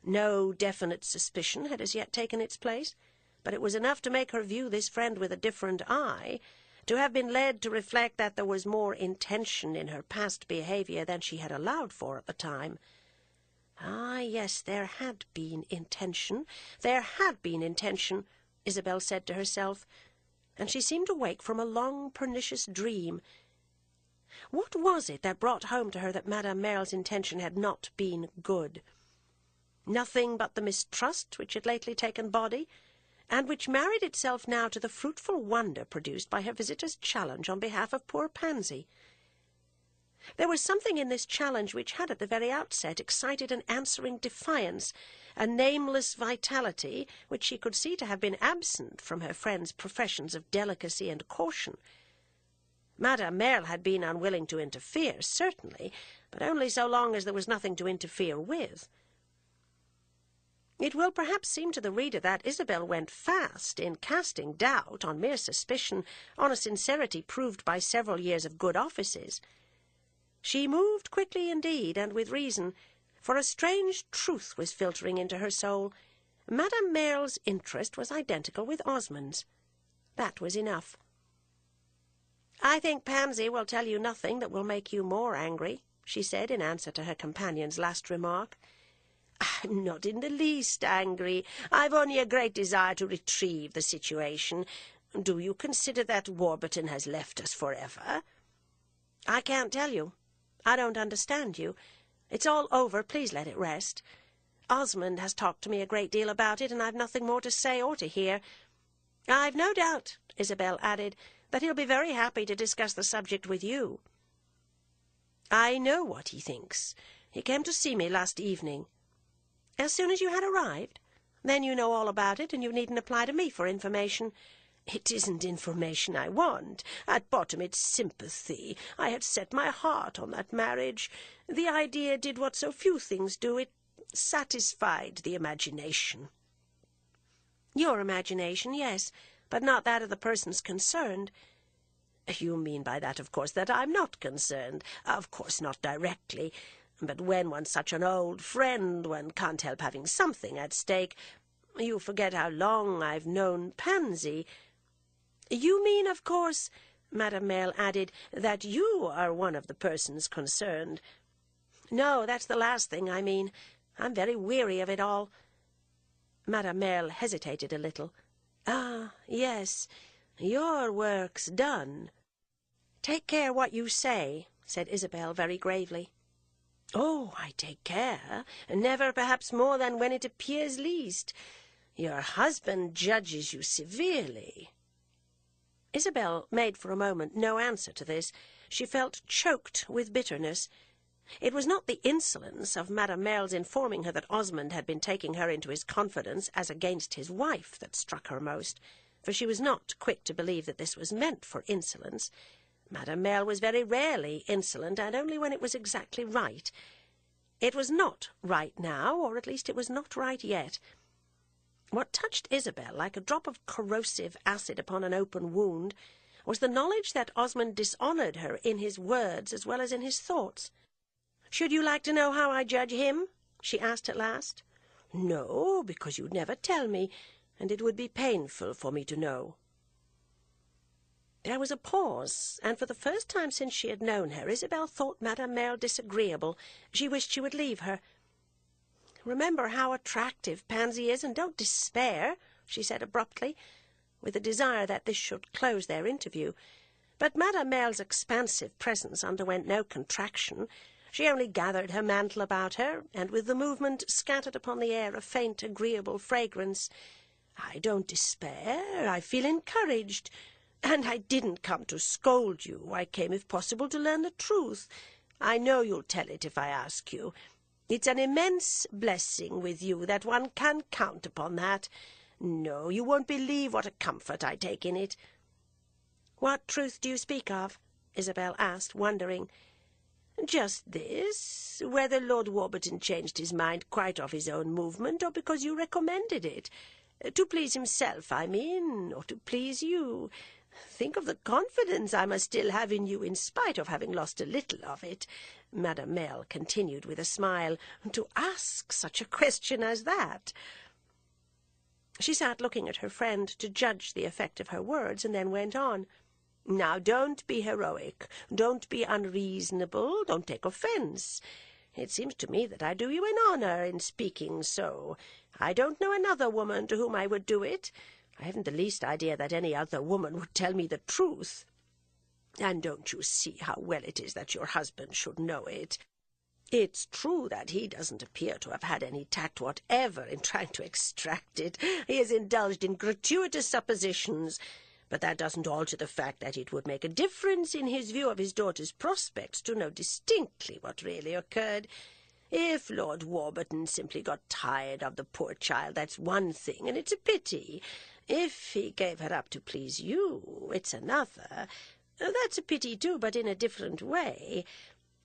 No definite suspicion had as yet taken its place, but it was enough to make her view this friend with a different eye, to have been led to reflect that there was more intention in her past behaviour than she had allowed for at the time. Ah, yes, there had been intention, Isabel said to herself, and she seemed to wake from a long, pernicious dream. What was it that brought home to her that Madame Merle's intention had not been good? Nothing but the mistrust which had lately taken body, and which married itself now to the fruitful wonder produced by her visitor's challenge on behalf of poor Pansy. There was something in this challenge which had at the very outset excited an answering defiance, a nameless vitality which she could see to have been absent from her friend's professions of delicacy and caution. Madame Merle had been unwilling to interfere, certainly, but only so long as there was nothing to interfere with. It will perhaps seem to the reader that Isabel went fast in casting doubt, on mere suspicion, on a sincerity proved by several years of good offices. She moved quickly indeed, and with reason, for a strange truth was filtering into her soul. Madame Merle's interest was identical with Osmond's. That was enough. "I think Pansy will tell you nothing that will make you more angry," she said in answer to her companion's last remark. "I'm not in the least angry. I've only a great desire to retrieve the situation. Do you consider that Warburton has left us forever?" "I can't tell you. I don't understand you. It's all over. Please let it rest. Osmond has talked to me a great deal about it, and I've nothing more to say or to hear. I've no doubt," Isabel added, "that he'll be very happy to discuss the subject with you." "I know what he thinks. He came to see me last evening." "As soon as you had arrived? Then you know all about it, and you needn't apply to me for information." "It isn't information I want. At bottom it's sympathy. I had set my heart on that marriage. The idea did what so few things do. It satisfied the imagination." "Your imagination, yes, but not that of the persons concerned." "You mean by that, of course, that I'm not concerned. Of course not directly. But when one's such an old friend, one can't help having something at stake. You forget how long I've known Pansy." "You mean, of course," Madame Merle added, "that you are one of the persons concerned." "No, that's the last thing I mean. I'm very weary of it all." Madame Merle hesitated a little. "Ah, yes, your work's done." "Take care what you say," said Isabel very gravely. "Oh, I take care, never perhaps more than when it appears least. Your husband judges you severely." Isabel made for a moment no answer to this. She felt choked with bitterness. It was not the insolence of Madame Merle's informing her that Osmond had been taking her into his confidence as against his wife that struck her most, for she was not quick to believe that this was meant for insolence. Madame Merle was very rarely insolent, and only when it was exactly right. It was not right now, or at least it was not right yet. What touched Isabel like a drop of corrosive acid upon an open wound was the knowledge that Osmond dishonoured her in his words as well as in his thoughts. "Should you like to know how I judge him?" she asked at last. "No, because you'd never tell me, and it would be painful for me to know." There was a pause, and for the first time since she had known her, Isabel thought Madame Merle disagreeable. She wished she would leave her. "Remember how attractive Pansy is, and don't despair," she said abruptly, with a desire that this should close their interview. But Madame Merle's expansive presence underwent no contraction. She only gathered her mantle about her, and with the movement scattered upon the air a faint, agreeable fragrance. "I don't despair. I feel encouraged. And I didn't come to scold you. I came, if possible, to learn the truth. I know you'll tell it if I ask you. It's an immense blessing with you that one can count upon that. No, you won't believe what a comfort I take in it." "What truth do you speak of?" Isabel asked, wondering. "Just this, whether Lord Warburton changed his mind quite of his own movement, or because you recommended it. To please himself, I mean, or to please you. Think of the confidence I must still have in you, in spite of having lost a little of it," Madame Merle continued with a smile. "To ask such a question as that." She sat looking at her friend to judge the effect of her words, and then went on. "Now, don't be heroic, don't be unreasonable, don't take offence. It seems to me that I do you an honour in speaking so. I don't know another woman to whom I would do it. I haven't the least idea that any other woman would tell me the truth. And don't you see how well it is that your husband should know it? It's true that he doesn't appear to have had any tact whatever in trying to extract it. He has indulged in gratuitous suppositions, but that doesn't alter the fact that it would make a difference in his view of his daughter's prospects to know distinctly what really occurred. If Lord Warburton simply got tired of the poor child, that's one thing, and it's a pity. If he gave her up to please you, it's another. That's a pity too, but in a different way.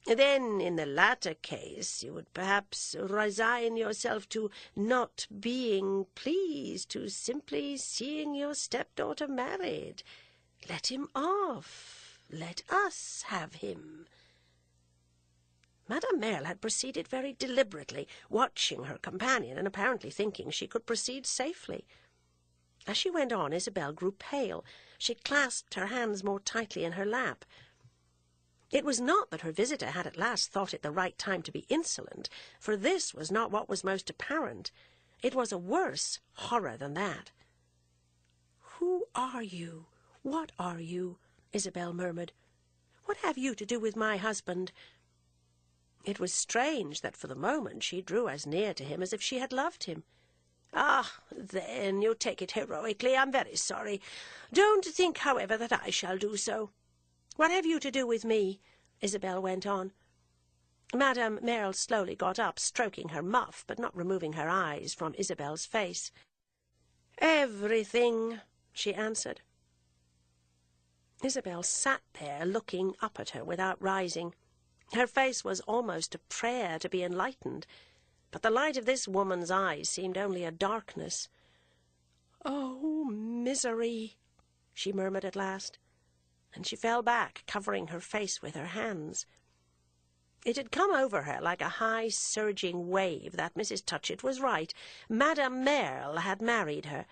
Then, in the latter case, you would perhaps resign yourself to not being pleased, to simply seeing your stepdaughter married. Let him off. Let us have him." Madame Merle had proceeded very deliberately, watching her companion, and apparently thinking she could proceed safely. As she went on, Isabel grew pale. She clasped her hands more tightly in her lap. It was not that her visitor had at last thought it the right time to be insolent, for this was not what was most apparent. It was a worse horror than that. "Who are you? What are you?" Isabel murmured. "What have you to do with my husband?" It was strange that for the moment she drew as near to him as if she had loved him. "Ah, then, you take it heroically. I'm very sorry. Don't think, however, that I shall do so. What have you to do with me?" Isabel went on. Madame Merle slowly got up, stroking her muff, but not removing her eyes from Isabel's face. "Everything," she answered. Isabel sat there, looking up at her without rising. Her face was almost a prayer to be enlightened, but the light of this woman's eyes seemed only a darkness. "Oh, misery!" she murmured at last, and she fell back, covering her face with her hands. It had come over her like a high, surging wave that Mrs. Touchett was right. Madame Merle had married her.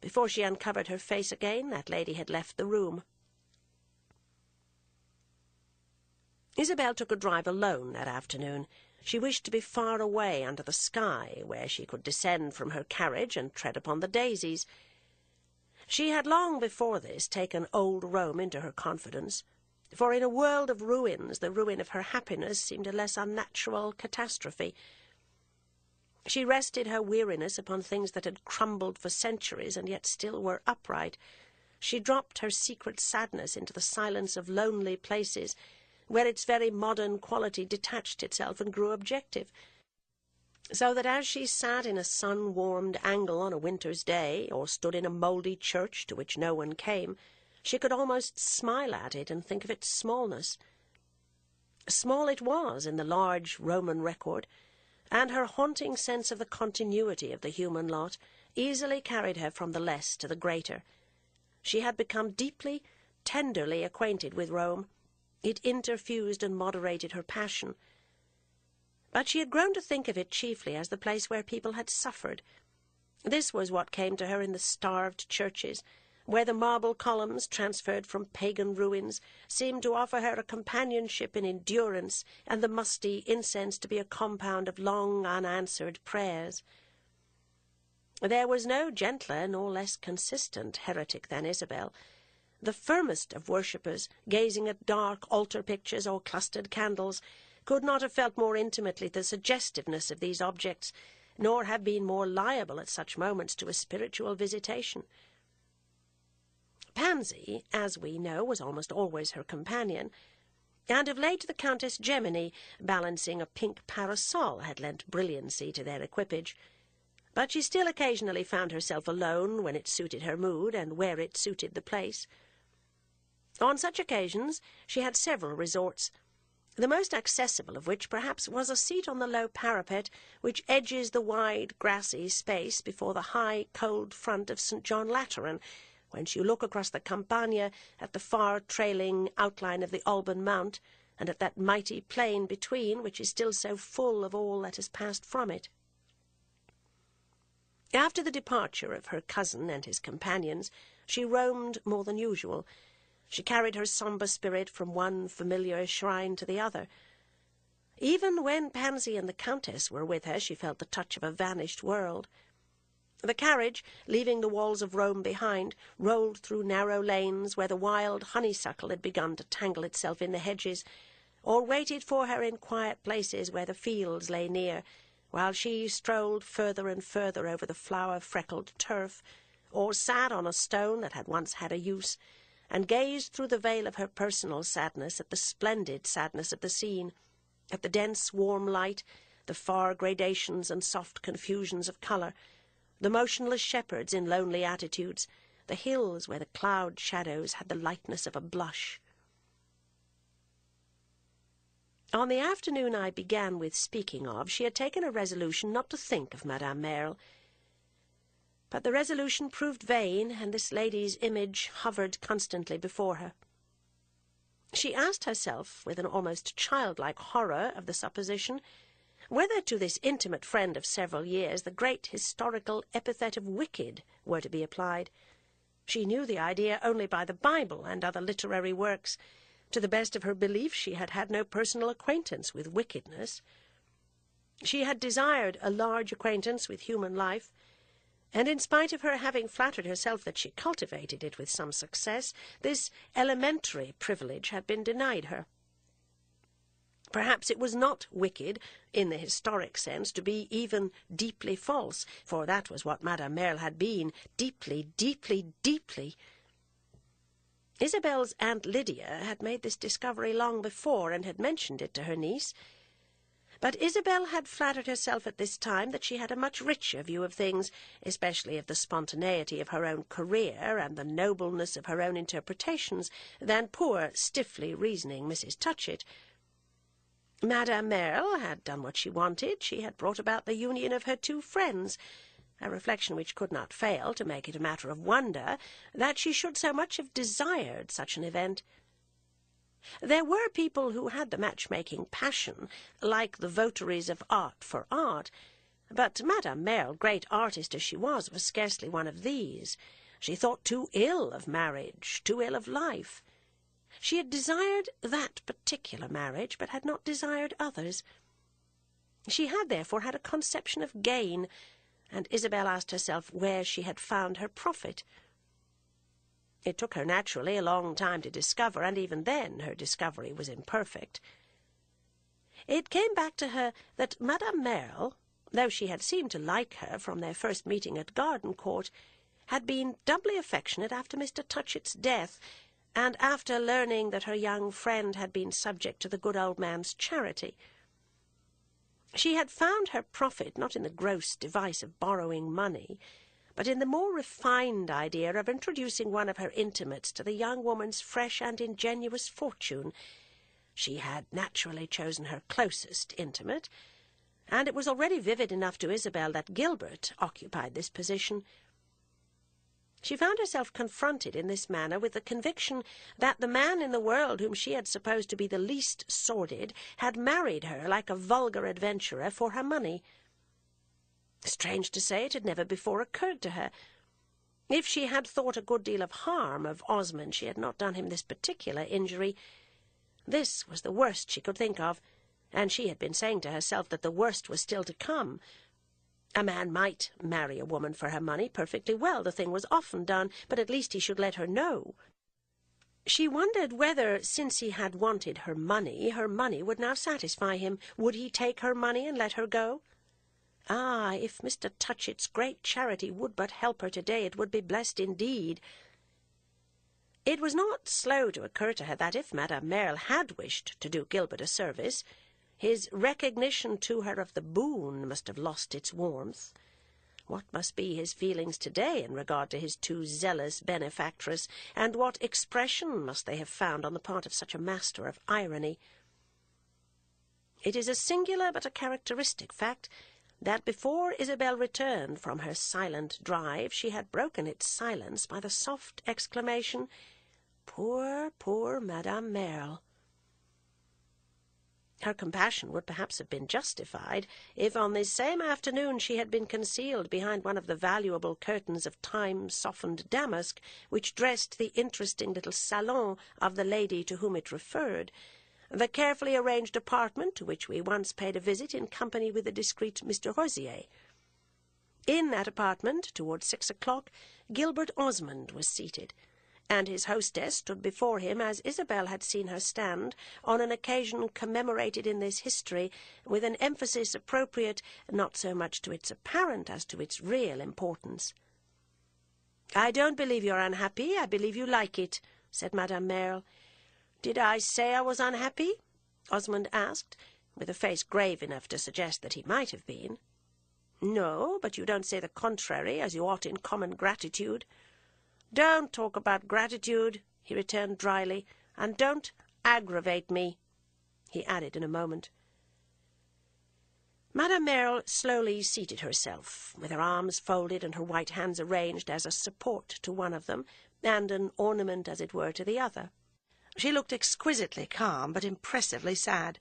Before she uncovered her face again, that lady had left the room. Isabel took a drive alone that afternoon. She wished to be far away under the sky, where she could descend from her carriage and tread upon the daisies. She had long before this taken old Rome into her confidence. for in a world of ruins the ruin of her happiness seemed a less unnatural catastrophe. She rested her weariness upon things that had crumbled for centuries and yet still were upright. She dropped her secret sadness into the silence of lonely places, where its very modern quality detached itself and grew objective, so that as she sat in a sun-warmed angle on a winter's day, or stood in a mouldy church to which no one came, she could almost smile at it and think of its smallness. Small it was in the large Roman record, and her haunting sense of the continuity of the human lot easily carried her from the less to the greater. She had become deeply, tenderly acquainted with Rome. It interfused and moderated her passion. But she had grown to think of it chiefly as the place where people had suffered. This was what came to her in the starved churches, where the marble columns, transferred from pagan ruins, seemed to offer her a companionship in endurance, and the musty incense to be a compound of long unanswered prayers. There was no gentler nor less consistent heretic than Isabel. The firmest of worshippers, gazing at dark altar pictures or clustered candles, could not have felt more intimately the suggestiveness of these objects, nor have been more liable at such moments to a spiritual visitation. Pansy, as we know, was almost always her companion, and of late the Countess Gemini, balancing a pink parasol, had lent brilliancy to their equipage. But she still occasionally found herself alone when it suited her mood and where it suited the place. On such occasions she had several resorts, the most accessible of which perhaps was a seat on the low parapet which edges the wide grassy space before the high cold front of St. John Lateran, whence you look across the Campagna at the far trailing outline of the Alban Mount, and at that mighty plain between, which is still so full of all that has passed from it. After the departure of her cousin and his companions, she roamed more than usual. She carried her sombre spirit from one familiar shrine to the other. Even when Pansy and the Countess were with her, she felt the touch of a vanished world. The carriage, leaving the walls of Rome behind, rolled through narrow lanes where the wild honeysuckle had begun to tangle itself in the hedges, or waited for her in quiet places where the fields lay near, while she strolled further and further over the flower-freckled turf, or sat on a stone that had once had a use, and gazed through the veil of her personal sadness at the splendid sadness of the scene, at the dense warm light, the far gradations and soft confusions of colour, the motionless shepherds in lonely attitudes, the hills where the cloud shadows had the lightness of a blush. On the afternoon I began with speaking of, she had taken a resolution not to think of Madame Merle. But the resolution proved vain, and this lady's image hovered constantly before her. She asked herself, with an almost childlike horror of the supposition, whether to this intimate friend of several years the great historical epithet of wicked were to be applied. She knew the idea only by the Bible and other literary works. To the best of her belief, she had had no personal acquaintance with wickedness. She had desired a large acquaintance with human life, and in spite of her having flattered herself that she cultivated it with some success, this elementary privilege had been denied her. Perhaps it was not wicked, in the historic sense, to be even deeply false, for that was what Madame Merle had been, deeply, deeply, deeply. Isabel's Aunt Lydia had made this discovery long before, and had mentioned it to her niece. But Isabel had flattered herself at this time that she had a much richer view of things, especially of the spontaneity of her own career and the nobleness of her own interpretations, than poor, stiffly reasoning Mrs. Touchett. Madame Merle had done what she wanted. She had brought about the union of her two friends, a reflection which could not fail to make it a matter of wonder that she should so much have desired such an event. There were people who had the matchmaking passion, like the votaries of art for art, but Madame Merle, great artist as she was scarcely one of these. She thought too ill of marriage, too ill of life. She had desired that particular marriage, but had not desired others. She had therefore had a conception of gain, and Isabel asked herself where she had found her profit. It took her naturally a long time to discover, and even then her discovery was imperfect. It came back to her that Madame Merle, though she had seemed to like her from their first meeting at Gardencourt, had been doubly affectionate after Mr. Touchett's death, and after learning that her young friend had been subject to the good old man's charity. She had found her profit not in the gross device of borrowing money, but in the more refined idea of introducing one of her intimates to the young woman's fresh and ingenuous fortune. She had naturally chosen her closest intimate, and it was already vivid enough to Isabel that Gilbert occupied this position. She found herself confronted in this manner with the conviction that the man in the world whom she had supposed to be the least sordid had married her like a vulgar adventurer for her money. Strange to say, it had never before occurred to her. If she had thought a good deal of harm of Osmond, she had not done him this particular injury. This was the worst she could think of, and she had been saying to herself that the worst was still to come. A man might marry a woman for her money perfectly well. The thing was often done, but at least he should let her know. She wondered whether, since he had wanted her money would now satisfy him. Would he take her money and let her go? Ah, if Mr. Touchett's great charity would but help her today, it would be blessed indeed. It was not slow to occur to her that if Madame Merle had wished to do Gilbert a service, his recognition to her of the boon must have lost its warmth. What must be his feelings today in regard to his too zealous benefactress, and what expression must they have found on the part of such a master of irony? It is a singular but a characteristic fact that before Isabel returned from her silent drive, she had broken its silence by the soft exclamation, "Poor, poor Madame Merle!" Her compassion would perhaps have been justified if on this same afternoon she had been concealed behind one of the valuable curtains of time-softened damask which dressed the interesting little salon of the lady to whom it referred, the carefully arranged apartment to which we once paid a visit in company with the discreet Mr. Rosier. In that apartment, towards 6 o'clock, Gilbert Osmond was seated, and his hostess stood before him as Isabel had seen her stand on an occasion commemorated in this history, with an emphasis appropriate not so much to its apparent as to its real importance. "I don't believe you're unhappy. I believe you like it," said Madame Merle. "Did I say I was unhappy?" Osmond asked, with a face grave enough to suggest that he might have been. "No, but you don't say the contrary, as you ought in common gratitude." "Don't talk about gratitude," he returned dryly, "and don't aggravate me," he added in a moment. Madame Merle slowly seated herself, with her arms folded and her white hands arranged as a support to one of them, and an ornament, as it were, to the other. She looked exquisitely calm, but impressively sad.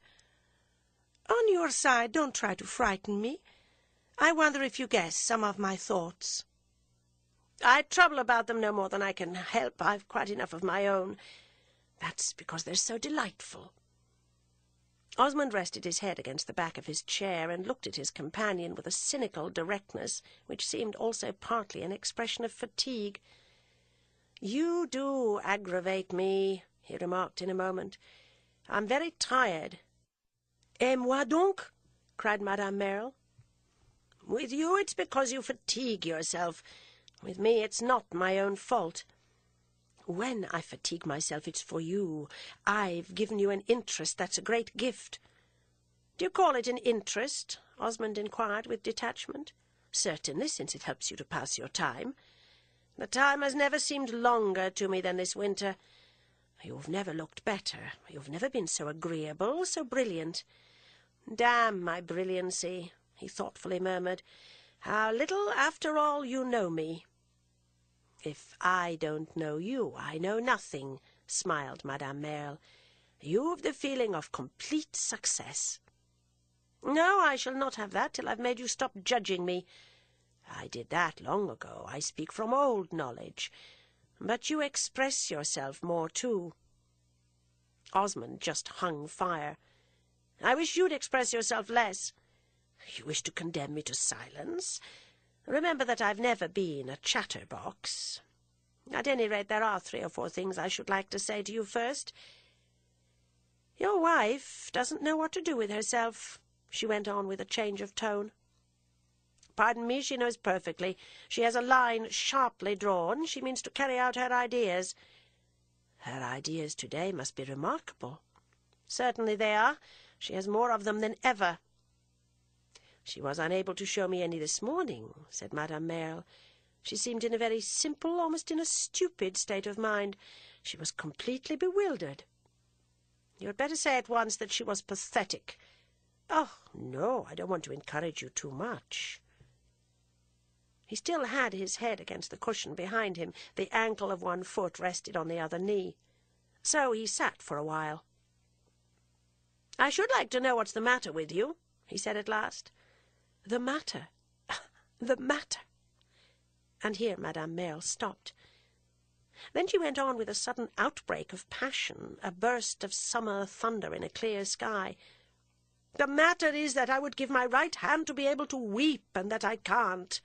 "On your side, don't try to frighten me. I wonder if you guess some of my thoughts." "I trouble about them no more than I can help. I've quite enough of my own." "That's because they're so delightful." Osmond rested his head against the back of his chair and looked at his companion with a cynical directness which seemed also partly an expression of fatigue. "You do aggravate me," he remarked in a moment. "I'm very tired." "Et moi donc?" cried Madame Merle. "With you it's because you fatigue yourself. With me it's not my own fault." "When I fatigue myself, it's for you. I've given you an interest that's a great gift." "Do you call it an interest?" Osmond inquired with detachment. "Certainly, since it helps you to pass your time." "The time has never seemed longer to me than this winter." "You've never looked better. You've never been so agreeable, so brilliant." "Damn my brilliancy," he thoughtfully murmured. "How little, after all, you know me." "If I don't know you, I know nothing," smiled Madame Merle. "You've the feeling of complete success." "No, I shall not have that till I've made you stop judging me." "I did that long ago. I speak from old knowledge. But you express yourself more, too." Osmond just hung fire. "I wish you'd express yourself less." "You wish to condemn me to silence? Remember that I've never been a chatterbox." At any rate, there are 3 or 4 things I should like to say to you first. Your wife doesn't know what to do with herself," she went on with a change of tone. "Pardon me, she knows perfectly. She has a line sharply drawn. She means to carry out her ideas." "Her ideas today must be remarkable." "Certainly they are. She has more of them than ever." "She was unable to show me any this morning," said Madame Merle. "She seemed in a very simple, almost in a stupid state of mind. She was completely bewildered." "You had better say at once that she was pathetic." "Oh, no, I don't want to encourage you too much." He still had his head against the cushion behind him. The ankle of one foot rested on the other knee. So he sat for a while. "I should like to know what's the matter with you," he said at last. "The matter? The matter?" And here Madame Merle stopped. Then she went on with a sudden outbreak of passion, a burst of summer thunder in a clear sky. "The matter is that I would give my right hand to be able to weep, and that I can't."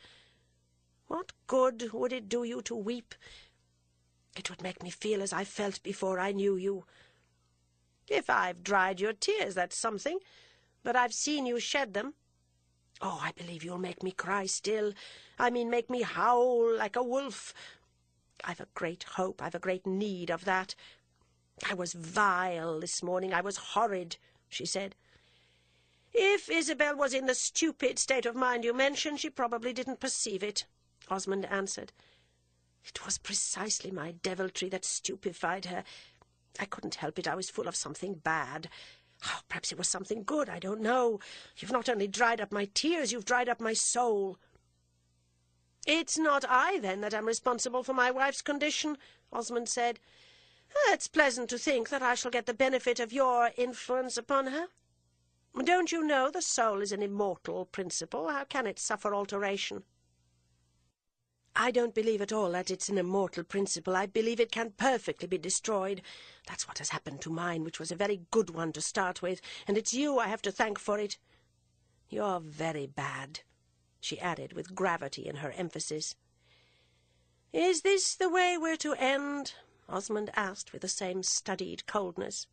"What good would it do you to weep?" "It would make me feel as I felt before I knew you." "If I've dried your tears, that's something. But I've seen you shed them." "Oh, I believe you'll make me cry still. I mean, make me howl like a wolf. I've a great hope, I've a great need of that." "I was vile this morning. I was horrid," she said. "If Isabel was in the stupid state of mind you mentioned, she probably didn't perceive it," Osmond answered. "It was precisely my deviltry that stupefied her. I couldn't help it. I was full of something bad. Oh, perhaps it was something good, I don't know. You've not only dried up my tears, you've dried up my soul." "It's not I, then, that am responsible for my wife's condition," Osmond said. "It's pleasant to think that I shall get the benefit of your influence upon her. Don't you know the soul is an immortal principle? How can it suffer alteration?" "I don't believe at all that it's an immortal principle. I believe it can perfectly be destroyed. That's what has happened to mine, which was a very good one to start with, and it's you I have to thank for it. You're very bad," she added with gravity in her emphasis. "Is this the way we're to end?" Osmond asked with the same studied coldness.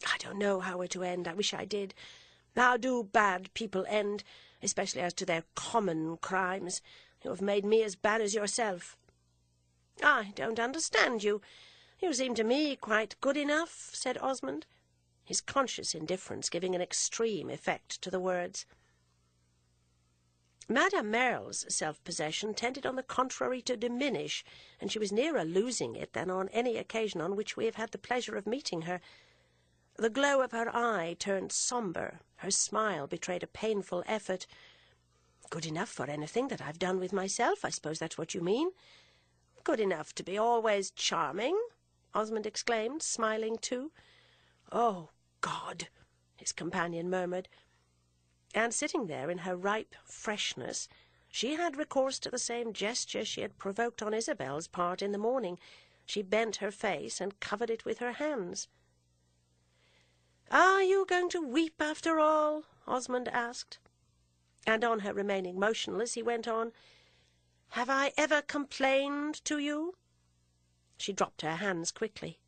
"I don't know how we're to end. I wish I did. How do bad people end, especially as to their common crimes? You have made me as bad as yourself." "I don't understand you. You seem to me quite good enough," said Osmond, his conscious indifference giving an extreme effect to the words. Madame Merle's self-possession tended on the contrary to diminish, and she was nearer losing it than on any occasion on which we have had the pleasure of meeting her. The glow of her eye turned sombre, her smile betrayed a painful effort. "Good enough for anything that I've done with myself, I suppose that's what you mean." "Good enough to be always charming?" Osmond exclaimed, smiling too. "Oh, God!" his companion murmured. And sitting there in her ripe freshness, she had recourse to the same gesture she had provoked on Isabel's part in the morning. She bent her face and covered it with her hands. "Are you going to weep after all?" Osmond asked. And on her remaining motionless, he went on, "Have I ever complained to you?" She dropped her hands quickly.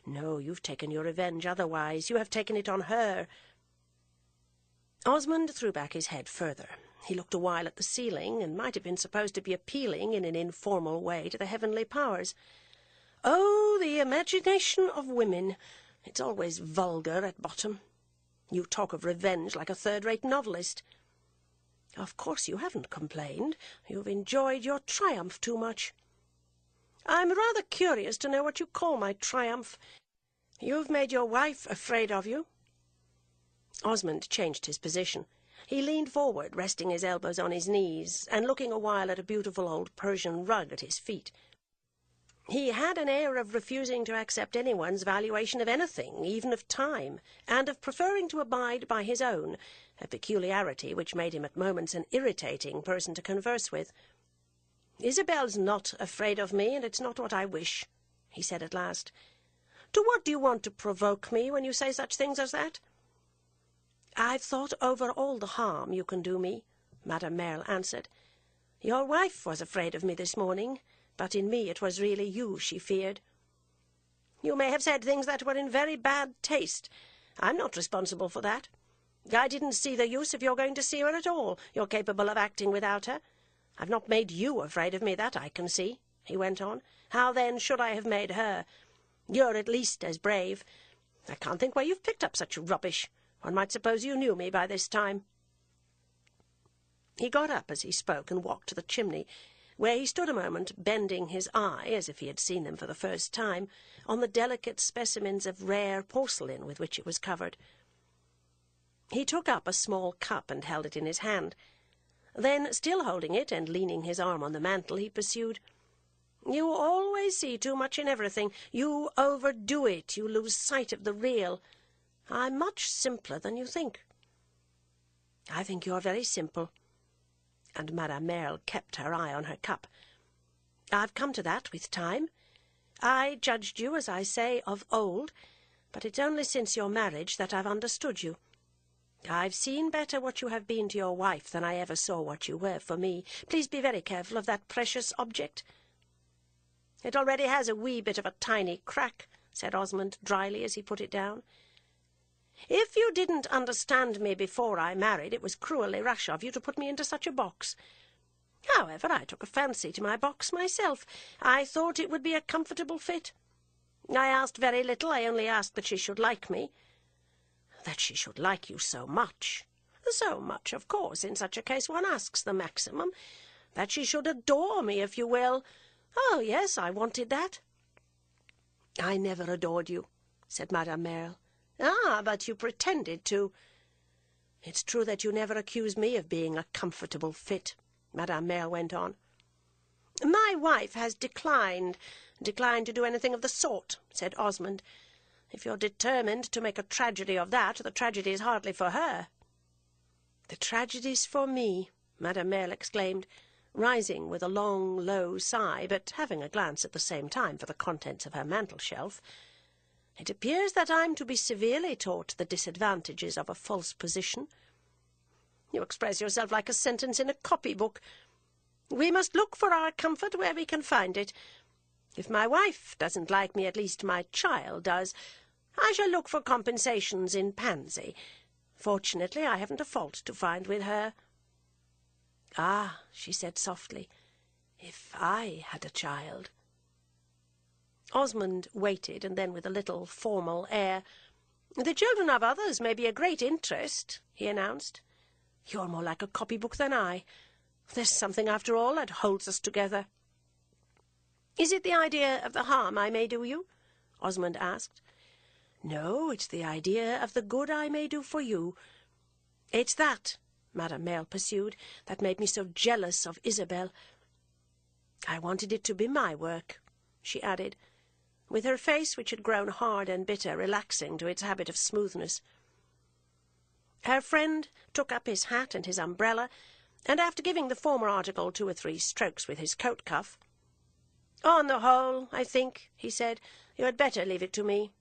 "No, you've taken your revenge otherwise. You have taken it on her." Osmond threw back his head further. He looked a while at the ceiling, and might have been supposed to be appealing in an informal way to the heavenly powers. "Oh, the imagination of women! It's always vulgar at bottom. You talk of revenge like a third-rate novelist. Of course you haven't complained. You've enjoyed your triumph too much." "I'm rather curious to know what you call my triumph. You've made your wife afraid of you." Osmond changed his position. He leaned forward, resting his elbows on his knees, and looking a while at a beautiful old Persian rug at his feet. He had an air of refusing to accept anyone's valuation of anything, even of time, and of preferring to abide by his own, a peculiarity which made him at moments an irritating person to converse with. "Isabel's not afraid of me, and it's not what I wish," he said at last. "To what do you want to provoke me when you say such things as that?" "I've thought over all the harm you can do me," Madame Merle answered. "Your wife was afraid of me this morning, but in me it was really you she feared. You may have said things that were in very bad taste. I'm not responsible for that. I didn't see the use of your going to see her at all. You're capable of acting without her. I've not made you afraid of me, that I can see," he went on. "How, then, should I have made her? You're at least as brave. I can't think where you've picked up such rubbish. One might suppose you knew me by this time." He got up as he spoke and walked to the chimney, where he stood a moment, bending his eye, as if he had seen them for the first time, on the delicate specimens of rare porcelain with which it was covered. He took up a small cup and held it in his hand. Then, still holding it and leaning his arm on the mantel, he pursued, "You always see too much in everything. You overdo it. You lose sight of the real. I'm much simpler than you think." "I think you're very simple." And Madame Merle kept her eye on her cup. "I've come to that with time. I judged you, as I say, of old, but it's only since your marriage that I've understood you. I've seen better what you have been to your wife than I ever saw what you were for me. Please be very careful of that precious object." "It already has a wee bit of a tiny crack," said Osmond dryly as he put it down. "If you didn't understand me before I married, it was cruelly rash of you to put me into such a box. However, I took a fancy to my box myself. I thought it would be a comfortable fit. I asked very little. I only asked that she should like me." "That she should like you so much?" "So much, of course. In such a case one asks the maximum. That she should adore me, if you will. Oh, yes, I wanted that." "I never adored you," said Madame Merle. "Ah, but you pretended to." "It's true that you never accused me of being a comfortable fit," Madame Merle went on. "My wife has declined to do anything of the sort," said Osmond. "If you're determined to make a tragedy of that, the tragedy is hardly for her." "The tragedy's for me," Madame Merle exclaimed, rising with a long, low sigh, but having a glance at the same time for the contents of her mantel-shelf. "It appears that I'm to be severely taught the disadvantages of a false position." "You express yourself like a sentence in a copy-book. We must look for our comfort where we can find it. If my wife doesn't like me, at least my child does. I shall look for compensations in Pansy. Fortunately, I haven't a fault to find with her." "Ah," she said softly, "if I had a child." Osmond waited, and then with a little formal air, "The children of others may be a great interest," he announced. "You're more like a copybook than I. There's something, after all, that holds us together." "Is it the idea of the harm I may do you?" Osmond asked. "No, it's the idea of the good I may do for you. It's that," Madame Merle pursued, "that made me so jealous of Isabel. I wanted it to be my work," she added, with her face, which had grown hard and bitter, relaxing to its habit of smoothness. Her friend took up his hat and his umbrella, and after giving the former article 2 or 3 strokes with his coat cuff, "On the whole, I think," he said, "you had better leave it to me."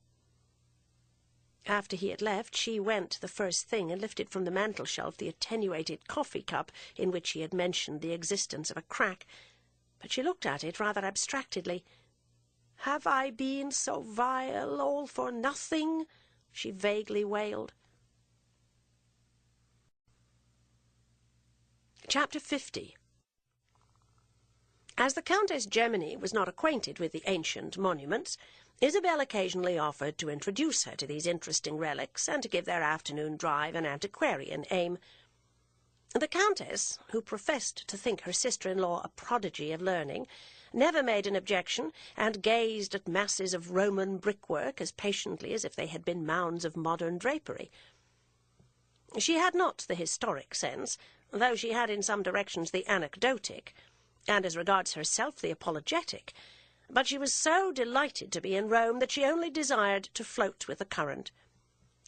After he had left, she went the first thing and lifted from the mantel-shelf the attenuated coffee-cup in which he had mentioned the existence of a crack, but she looked at it rather abstractedly. "Have I been so vile, all for nothing?" she vaguely wailed. Chapter 50. As the Countess Gemini was not acquainted with the ancient monuments, Isabel occasionally offered to introduce her to these interesting relics and to give their afternoon drive an antiquarian aim. The Countess, who professed to think her sister-in-law a prodigy of learning, never made an objection, and gazed at masses of Roman brickwork as patiently as if they had been mounds of modern drapery. She had not the historic sense, though she had in some directions the anecdotic, and as regards herself the apologetic, but she was so delighted to be in Rome that she only desired to float with the current.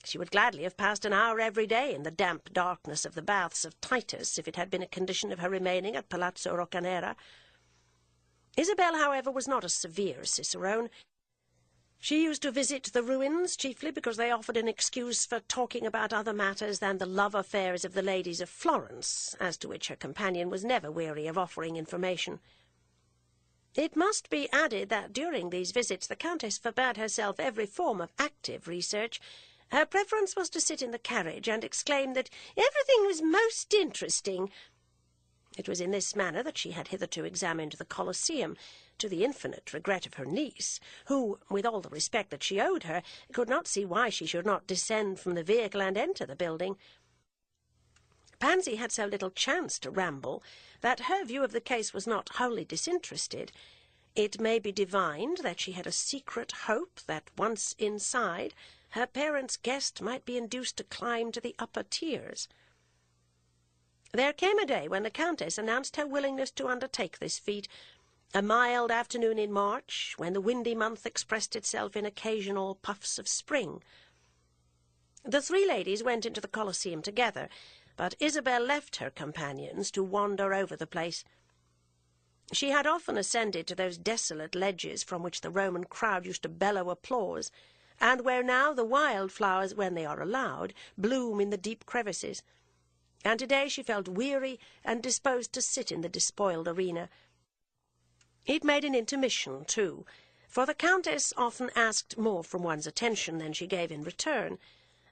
She would gladly have passed an hour every day in the damp darkness of the baths of Titus if it had been a condition of her remaining at Palazzo Roccanera. Isabel, however, was not a severe cicerone. She used to visit the ruins chiefly because they offered an excuse for talking about other matters than the love affairs of the ladies of Florence, as to which her companion was never weary of offering information. It must be added that during these visits the Countess forbade herself every form of active research. Her preference was to sit in the carriage and exclaim that everything was most interesting. It was in this manner that she had hitherto examined the Colosseum, to the infinite regret of her niece, who, with all the respect that she owed her, could not see why she should not descend from the vehicle and enter the building. Pansy had so little chance to ramble that her view of the case was not wholly disinterested. It may be divined that she had a secret hope that, once inside, her parents' guest might be induced to climb to the upper tiers. There came a day when the Countess announced her willingness to undertake this feat, a mild afternoon in March, when the windy month expressed itself in occasional puffs of spring. The three ladies went into the Colosseum together, but Isabel left her companions to wander over the place. She had often ascended to those desolate ledges from which the Roman crowd used to bellow applause, and where now the wildflowers, when they are allowed, bloom in the deep crevices. And today she felt weary and disposed to sit in the despoiled arena. It made an intermission, too, for the Countess often asked more from one's attention than she gave in return,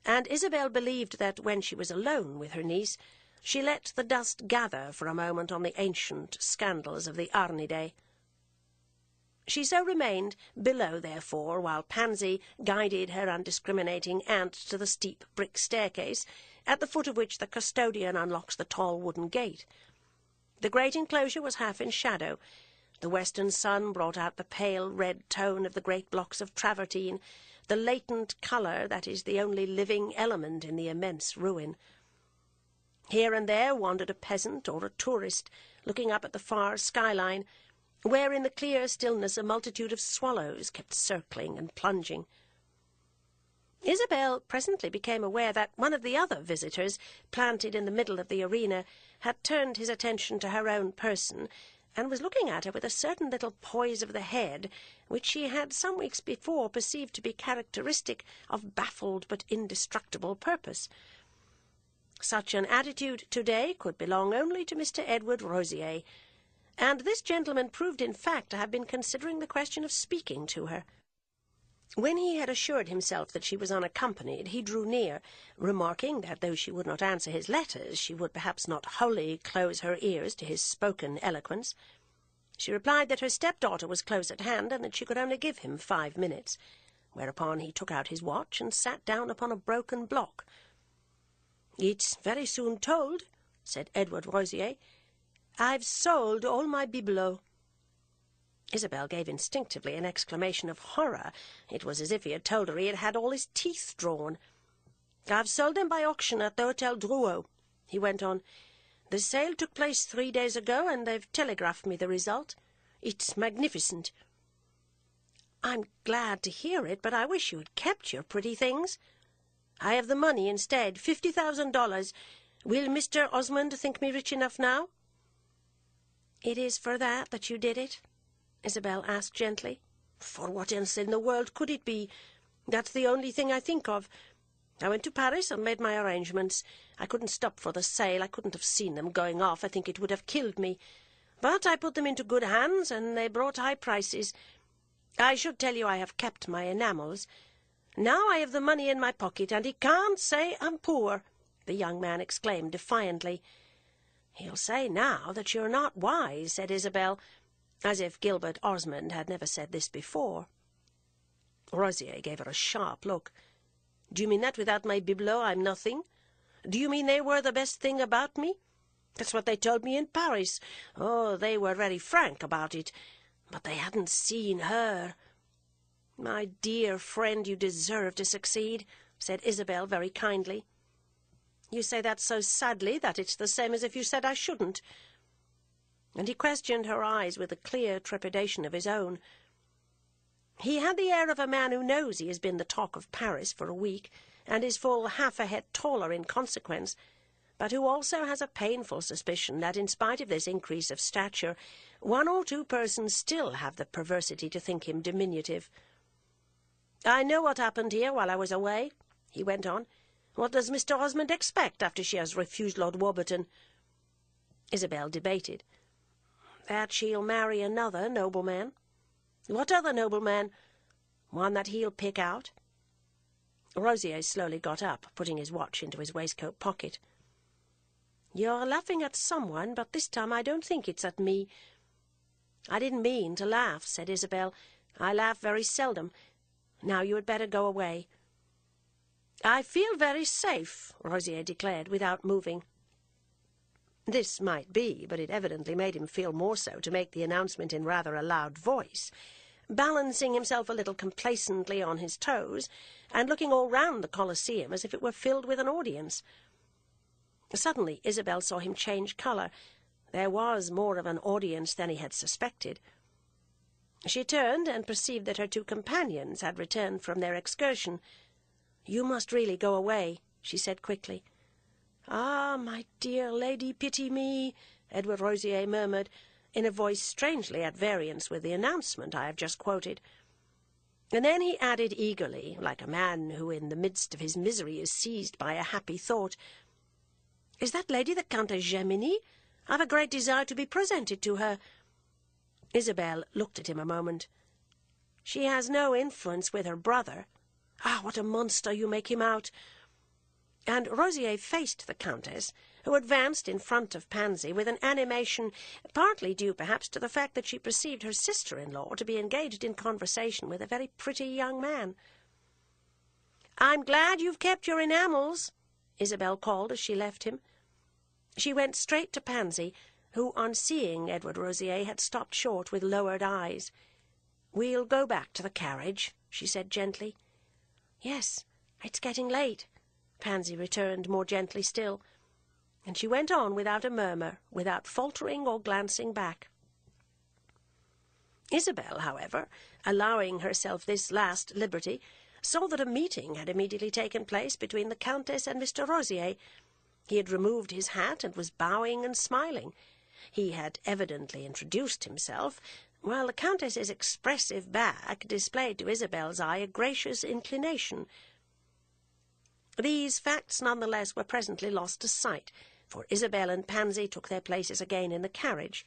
and Isabel believed that when she was alone with her niece, she let the dust gather for a moment on the ancient scandals of the Arnidae. She so remained below, therefore, while Pansy guided her undiscriminating aunt to the steep brick staircase, at the foot of which the custodian unlocks the tall wooden gate. The great enclosure was half in shadow. The western sun brought out the pale red tone of the great blocks of travertine, the latent colour that is the only living element in the immense ruin. Here and there wandered a peasant or a tourist, looking up at the far skyline, where in the clear stillness a multitude of swallows kept circling and plunging. Isabel presently became aware that one of the other visitors, planted in the middle of the arena, had turned his attention to her own person, and was looking at her with a certain little poise of the head, which she had some weeks before perceived to be characteristic of baffled but indestructible purpose. Such an attitude today could belong only to Mr. Edward Rosier, and this gentleman proved in fact to have been considering the question of speaking to her. When he had assured himself that she was unaccompanied, he drew near, remarking that though she would not answer his letters, she would perhaps not wholly close her ears to his spoken eloquence. She replied that her stepdaughter was close at hand, and that she could only give him 5 minutes, whereupon he took out his watch and sat down upon a broken block. "It's very soon told," said Edward Rosier. "I've sold all my bibelots." Isabel gave instinctively an exclamation of horror. It was as if he had told her he had had all his teeth drawn. "I've sold them by auction at the Hotel Drouot," he went on. "The sale took place 3 days ago, and they've telegraphed me the result. It's magnificent." "I'm glad to hear it, but I wish you had kept your pretty things." "I have the money instead, $50,000. Will Mr. Osmond think me rich enough now?" "It is for that you did it?" Isabel asked gently. "For what else in the world could it be? That's the only thing I think of. I went to Paris and made my arrangements. I couldn't stop for the sale. I couldn't have seen them going off. I think it would have killed me. But I put them into good hands, and they brought high prices. I should tell you I have kept my enamels. Now I have the money in my pocket, and he can't say I'm poor," the young man exclaimed defiantly. "He'll say now that you're not wise," said Isabel, as if Gilbert Osmond had never said this before. Rosier gave her a sharp look. "Do you mean that without my bibelots I'm nothing? Do you mean they were the best thing about me? That's what they told me in Paris. Oh, they were very frank about it. But they hadn't seen her." "My dear friend, you deserve to succeed," said Isabel very kindly. "You say that so sadly that it's the same as if you said I shouldn't." And he questioned her eyes with the clear trepidation of his own. He had the air of a man who knows he has been the talk of Paris for a week, and is full half a head taller in consequence, but who also has a painful suspicion that, in spite of this increase of stature, 1 or 2 persons still have the perversity to think him diminutive. "I know what happened here while I was away," he went on. "What does Mr. Osmond expect after she has refused Lord Warburton?" Isabel debated. That she'll marry another nobleman. What other nobleman? One that he'll pick out. Rosier slowly got up, putting his watch into his waistcoat pocket. You're laughing at someone, but this time I don't think it's at me. I didn't mean to laugh, said Isabel. I laugh very seldom. Now you had better go away. I feel very safe, Rosier declared, without moving. This might be, but it evidently made him feel more so to make the announcement in rather a loud voice, balancing himself a little complacently on his toes, and looking all round the Colosseum as if it were filled with an audience. Suddenly Isabel saw him change colour. There was more of an audience than he had suspected. She turned and perceived that her two companions had returned from their excursion. "You must really go away," she said quickly. "Ah, my dear lady, pity me," Edward Rosier murmured, in a voice strangely at variance with the announcement I have just quoted. And then he added eagerly, like a man who in the midst of his misery is seized by a happy thought, "Is that lady the Countess Gemini? I've a great desire to be presented to her." Isabel looked at him a moment. "She has no influence with her brother. Ah, what a monster you make him out!" And Rosier faced the Countess, who advanced in front of Pansy with an animation partly due perhaps to the fact that she perceived her sister-in-law to be engaged in conversation with a very pretty young man. "I'm glad you've kept your enamels," Isabel called as she left him. She went straight to Pansy, who, on seeing Edward Rosier, had stopped short with lowered eyes. "We'll go back to the carriage," she said gently. "Yes, it's getting late," Pansy returned more gently still, and she went on without a murmur, without faltering or glancing back. Isabel, however, allowing herself this last liberty, saw that a meeting had immediately taken place between the Countess and Mr. Rosier. He had removed his hat and was bowing and smiling. He had evidently introduced himself, while the Countess's expressive back displayed to Isabel's eye a gracious inclination. These facts nonetheless were presently lost to sight, for Isabel and Pansy took their places again in the carriage.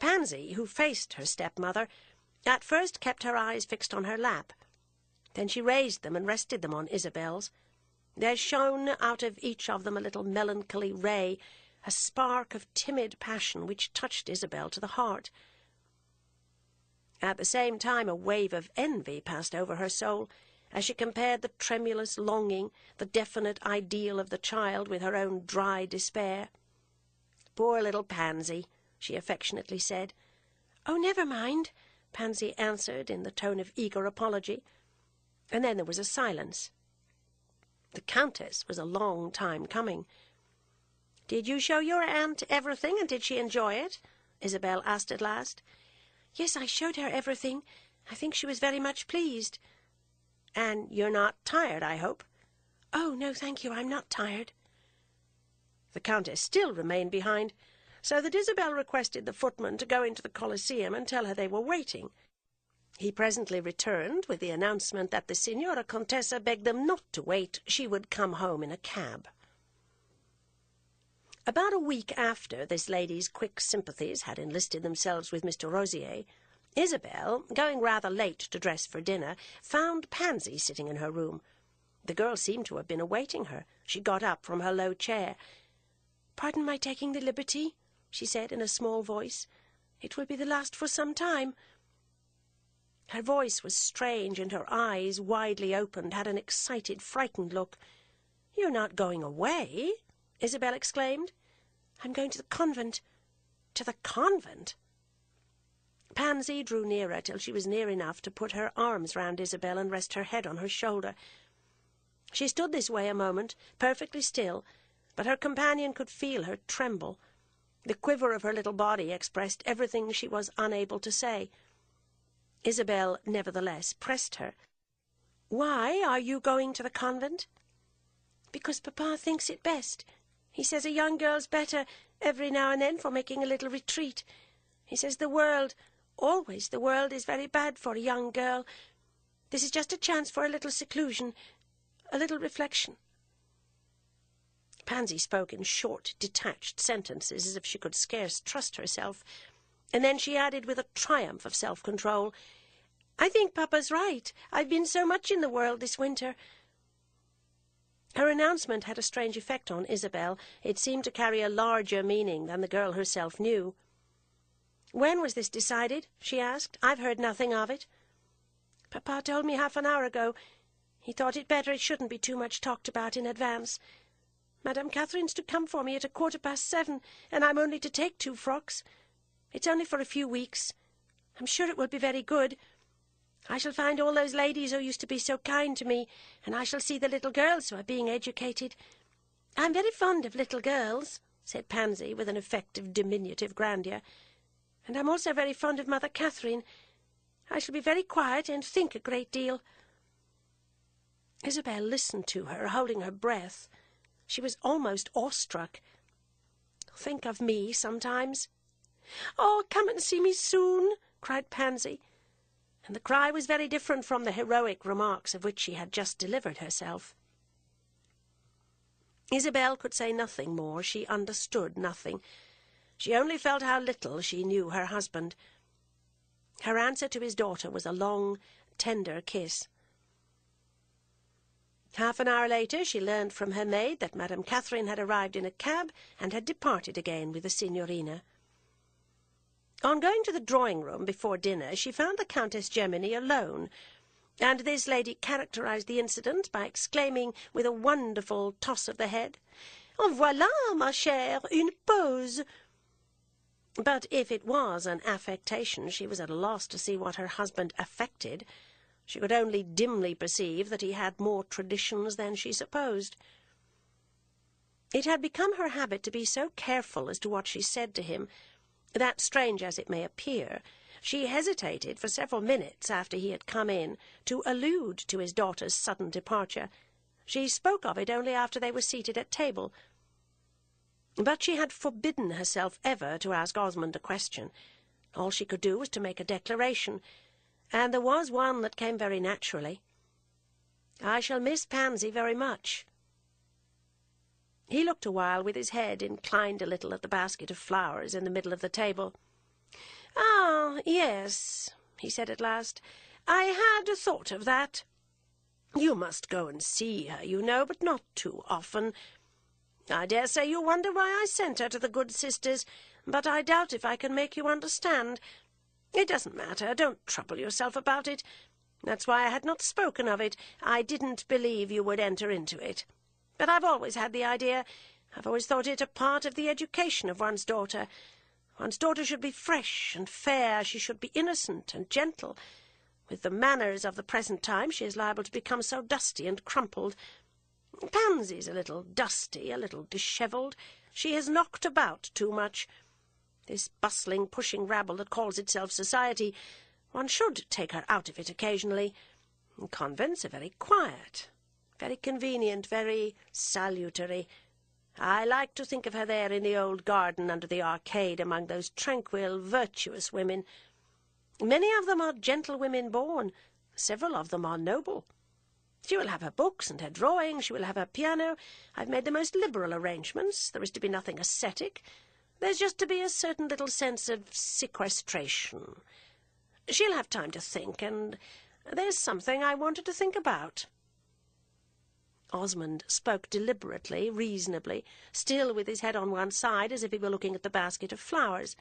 Pansy, who faced her stepmother, at first kept her eyes fixed on her lap. Then she raised them and rested them on Isabel's. There shone out of each of them a little melancholy ray, a spark of timid passion which touched Isabel to the heart. At the same time a wave of envy passed over her soul, as she compared the tremulous longing, the definite ideal of the child with her own dry despair. "Poor little Pansy," she affectionately said. "Oh, never mind," Pansy answered in the tone of eager apology. And then there was a silence. The Countess was a long time coming. "Did you show your aunt everything, and did she enjoy it?" Isabel asked at last. "Yes, I showed her everything. I think she was very much pleased." "And you're not tired, I hope?" "Oh, no, thank you, I'm not tired." The Countess still remained behind, so that Isabel requested the footman to go into the Colosseum and tell her they were waiting. He presently returned with the announcement that the Signora Contessa begged them not to wait. She would come home in a cab. About a week after this lady's quick sympathies had enlisted themselves with Mr. Rosier, Isabel, going rather late to dress for dinner, found Pansy sitting in her room. The girl seemed to have been awaiting her. She got up from her low chair. "Pardon my taking the liberty," she said in a small voice. "It will be the last for some time." Her voice was strange, and her eyes, widely opened, had an excited, frightened look. "You're not going away?" Isabel exclaimed. "I'm going to the convent." "To the convent?" Pansy drew nearer till she was near enough to put her arms round Isabel and rest her head on her shoulder. She stood this way a moment, perfectly still, but her companion could feel her tremble. The quiver of her little body expressed everything she was unable to say. Isabel, nevertheless, pressed her. "Why are you going to the convent?" "Because Papa thinks it best. He says a young girl's better every now and then for making a little retreat. He says the world, always the world, is very bad for a young girl. This is just a chance for a little seclusion, a little reflection." Pansy spoke in short, detached sentences, as if she could scarce trust herself, and then she added with a triumph of self-control, "I think Papa's right. I've been so much in the world this winter." Her announcement had a strange effect on Isabel. It seemed to carry a larger meaning than the girl herself knew. "When was this decided?" she asked. "I've heard nothing of it." "Papa told me half an hour ago. He thought it better it shouldn't be too much talked about in advance. Madame Catherine's to come for me at 7:15, and I'm only to take 2 frocks. It's only for a few weeks. I'm sure it will be very good. I shall find all those ladies who used to be so kind to me, and I shall see the little girls who are being educated. I'm very fond of little girls," said Pansy, with an effect of diminutive grandeur, "and I'm also very fond of Mother Catherine. I shall be very quiet and think a great deal." Isabel listened to her, holding her breath. She was almost awestruck. "Think of me sometimes." "Oh, come and see me soon," cried Pansy, and the cry was very different from the heroic remarks of which she had just delivered herself. Isabel could say nothing more. She understood nothing. She only felt how little she knew her husband. Her answer to his daughter was a long, tender kiss. Half an hour later she learned from her maid that Madame Catherine had arrived in a cab and had departed again with the Signorina. On going to the drawing-room before dinner, she found the Countess Gemini alone, and this lady characterized the incident by exclaiming with a wonderful toss of the head, "En voilà, ma chère, une pause!" But if it was an affectation, she was at a loss to see what her husband affected. She could only dimly perceive that he had more traditions than she supposed. It had become her habit to be so careful as to what she said to him that, strange as it may appear, she hesitated for several minutes after he had come in to allude to his daughter's sudden departure. She spoke of it only after they were seated at table. But she had forbidden herself ever to ask Osmond a question. All she could do was to make a declaration, and there was one that came very naturally. "I shall miss Pansy very much." He looked a while with his head inclined a little at the basket of flowers in the middle of the table. "Ah, yes," he said at last. "I had thought of that. You must go and see her, you know, but not too often. I dare say you wonder why I sent her to the good sisters, but I doubt if I can make you understand. It doesn't matter. Don't trouble yourself about it. That's why I had not spoken of it. I didn't believe you would enter into it. But I've always had the idea. I've always thought it a part of the education of one's daughter. One's daughter should be fresh and fair. She should be innocent and gentle. With the manners of the present time, she is liable to become so dusty and crumpled. Pansy's a little dusty, a little dishevelled. She has knocked about too much. This bustling, pushing rabble that calls itself society, one should take her out of it occasionally. Convents are very quiet, very convenient, very salutary. I like to think of her there in the old garden under the arcade among those tranquil, virtuous women. Many of them are gentlewomen born. Several of them are noble. She will have her books and her drawing. She will have her piano. I've made the most liberal arrangements. There is to be nothing ascetic. There's just to be a certain little sense of sequestration. She'll have time to think, and there's something I wanted to think about." Osmond spoke deliberately, reasonably, still with his head on one side, as if he were looking at the basket of flowers.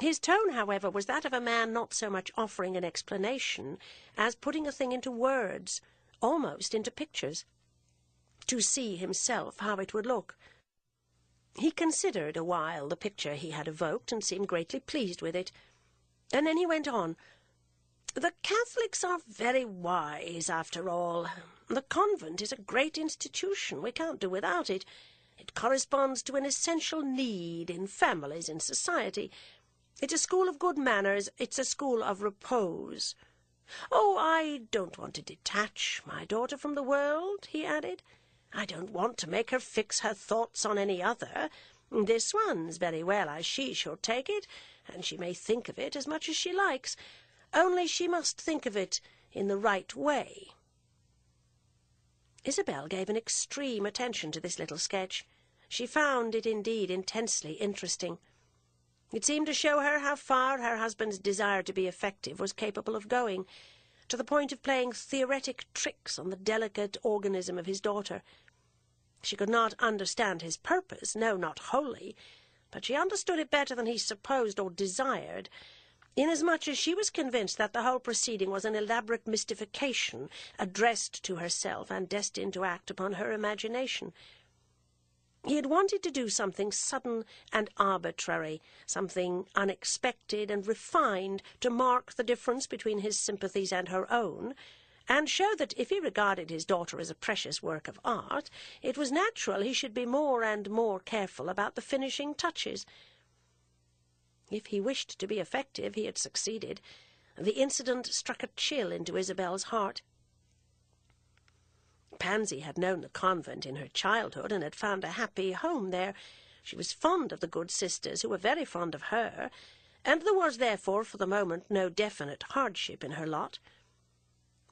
His tone, however, was that of a man not so much offering an explanation as putting a thing into words, almost into pictures, to see himself how it would look. He considered a while the picture he had evoked, and seemed greatly pleased with it. And then he went on. "The Catholics are very wise, after all. The convent is a great institution. We can't do without it. It corresponds to an essential need in families, in society. It's a school of good manners. It's a school of repose. Oh, I don't want to detach my daughter from the world," he added. "I don't want to make her fix her thoughts on any other. This one's very well as she shall take it, and she may think of it as much as she likes. Only she must think of it in the right way." Isabel gave an extreme attention to this little sketch. She found it indeed intensely interesting. It seemed to show her how far her husband's desire to be effective was capable of going, to the point of playing theoretic tricks on the delicate organism of his daughter. She could not understand his purpose, no, not wholly, but she understood it better than he supposed or desired, inasmuch as she was convinced that the whole proceeding was an elaborate mystification addressed to herself and destined to act upon her imagination. He had wanted to do something sudden and arbitrary, something unexpected and refined, to mark the difference between his sympathies and her own, and show that if he regarded his daughter as a precious work of art, it was natural he should be more and more careful about the finishing touches. If he wished to be effective, he had succeeded. The incident struck a chill into Isabel's heart. Pansy had known the convent in her childhood and had found a happy home there. She was fond of the good sisters, who were very fond of her, and there was therefore for the moment no definite hardship in her lot.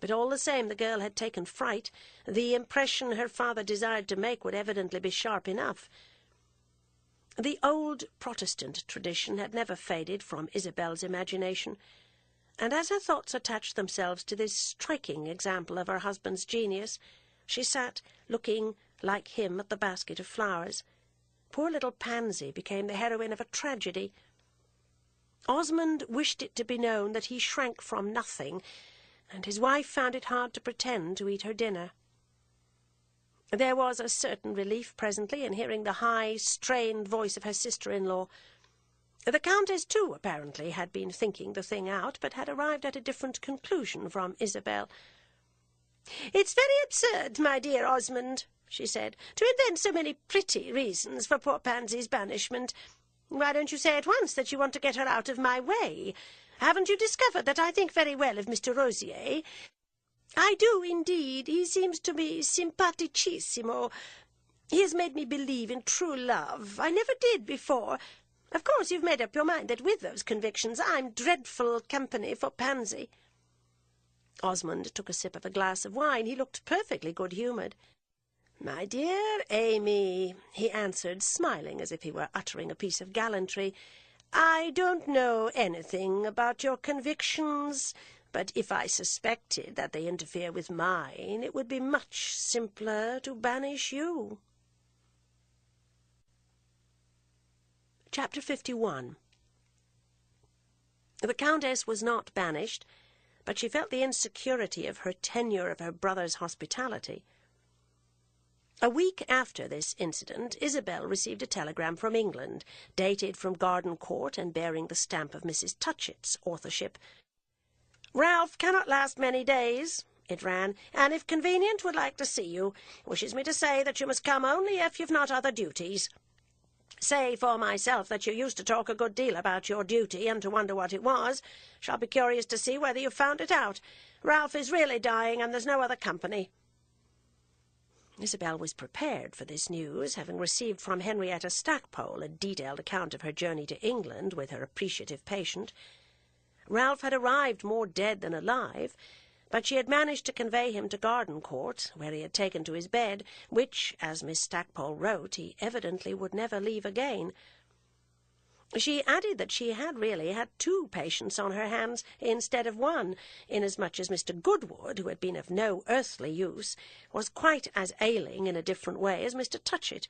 But all the same the girl had taken fright. The impression her father desired to make would evidently be sharp enough. The old Protestant tradition had never faded from Isabel's imagination, and as her thoughts attached themselves to this striking example of her husband's genius, she sat looking like him at the basket of flowers. Poor little Pansy became the heroine of a tragedy. Osmond wished it to be known that he shrank from nothing, and his wife found it hard to pretend to eat her dinner. There was a certain relief presently in hearing the high, strained voice of her sister-in-law. The Countess, too, apparently, had been thinking the thing out, but had arrived at a different conclusion from Isabel. "It's very absurd, my dear Osmond," she said, "to invent so many pretty reasons for poor Pansy's banishment. Why don't you say at once that you want to get her out of my way? Haven't you discovered that I think very well of Mr. Rosier? I do, indeed. He seems to me simpaticissimo. He has made me believe in true love. I never did before. Of course you've made up your mind that with those convictions I'm dreadful company for Pansy." Osmond took a sip of a glass of wine. He looked perfectly good-humoured. "My dear Amy," he answered, smiling as if he were uttering a piece of gallantry, "I don't know anything about your convictions, but if I suspected that they interfere with mine, it would be much simpler to banish you." Chapter 51. The Countess was not banished, but she felt the insecurity of her tenure of her brother's hospitality. A week after this incident, Isabel received a telegram from England, dated from Garden Court and bearing the stamp of Mrs. Touchett's authorship. "Ralph cannot last many days," it ran, "and if convenient would like to see you. Wishes me to say that you must come only if you've not other duties. Say for myself that you used to talk a good deal about your duty and to wonder what it was. Shall be curious to see whether you've found it out. Ralph is really dying, and there's no other company." Isabel was prepared for this news, having received from Henrietta Stackpole a detailed account of her journey to England with her appreciative patient. Ralph had arrived more dead than alive, but she had managed to convey him to Garden Court, where he had taken to his bed, which, as Miss Stackpole wrote, he evidently would never leave again. She added that she had really had 2 patients on her hands instead of 1, inasmuch as Mr. Goodwood, who had been of no earthly use, was quite as ailing in a different way as Mr. Touchett.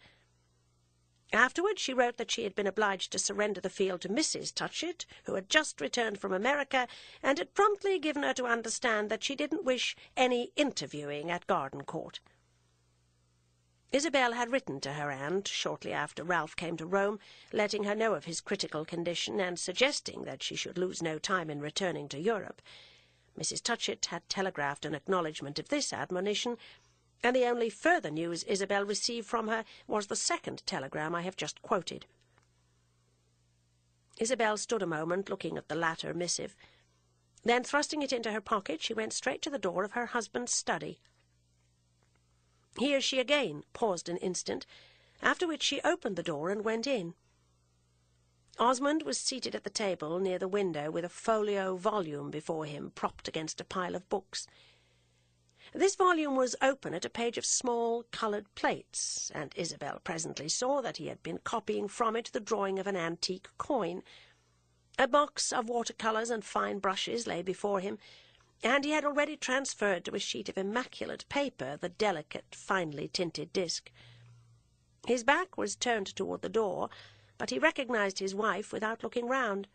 Afterwards she wrote that she had been obliged to surrender the field to Mrs. Touchett, who had just returned from America, and had promptly given her to understand that she didn't wish any interviewing at Garden Court. Isabel had written to her aunt shortly after Ralph came to Rome, letting her know of his critical condition and suggesting that she should lose no time in returning to Europe. Mrs. Touchett had telegraphed an acknowledgment of this admonition, and the only further news Isabel received from her was the second telegram I have just quoted. Isabel stood a moment looking at the latter missive. Then, thrusting it into her pocket, she went straight to the door of her husband's study. Here she again paused an instant, after which she opened the door and went in. Osmond was seated at the table near the window with a folio volume before him, propped against a pile of books. This volume was open at a page of small coloured plates, and Isabel presently saw that he had been copying from it the drawing of an antique coin. A box of watercolours and fine brushes lay before him, and he had already transferred to a sheet of immaculate paper the delicate, finely tinted disc. His back was turned toward the door, but he recognized his wife without looking round.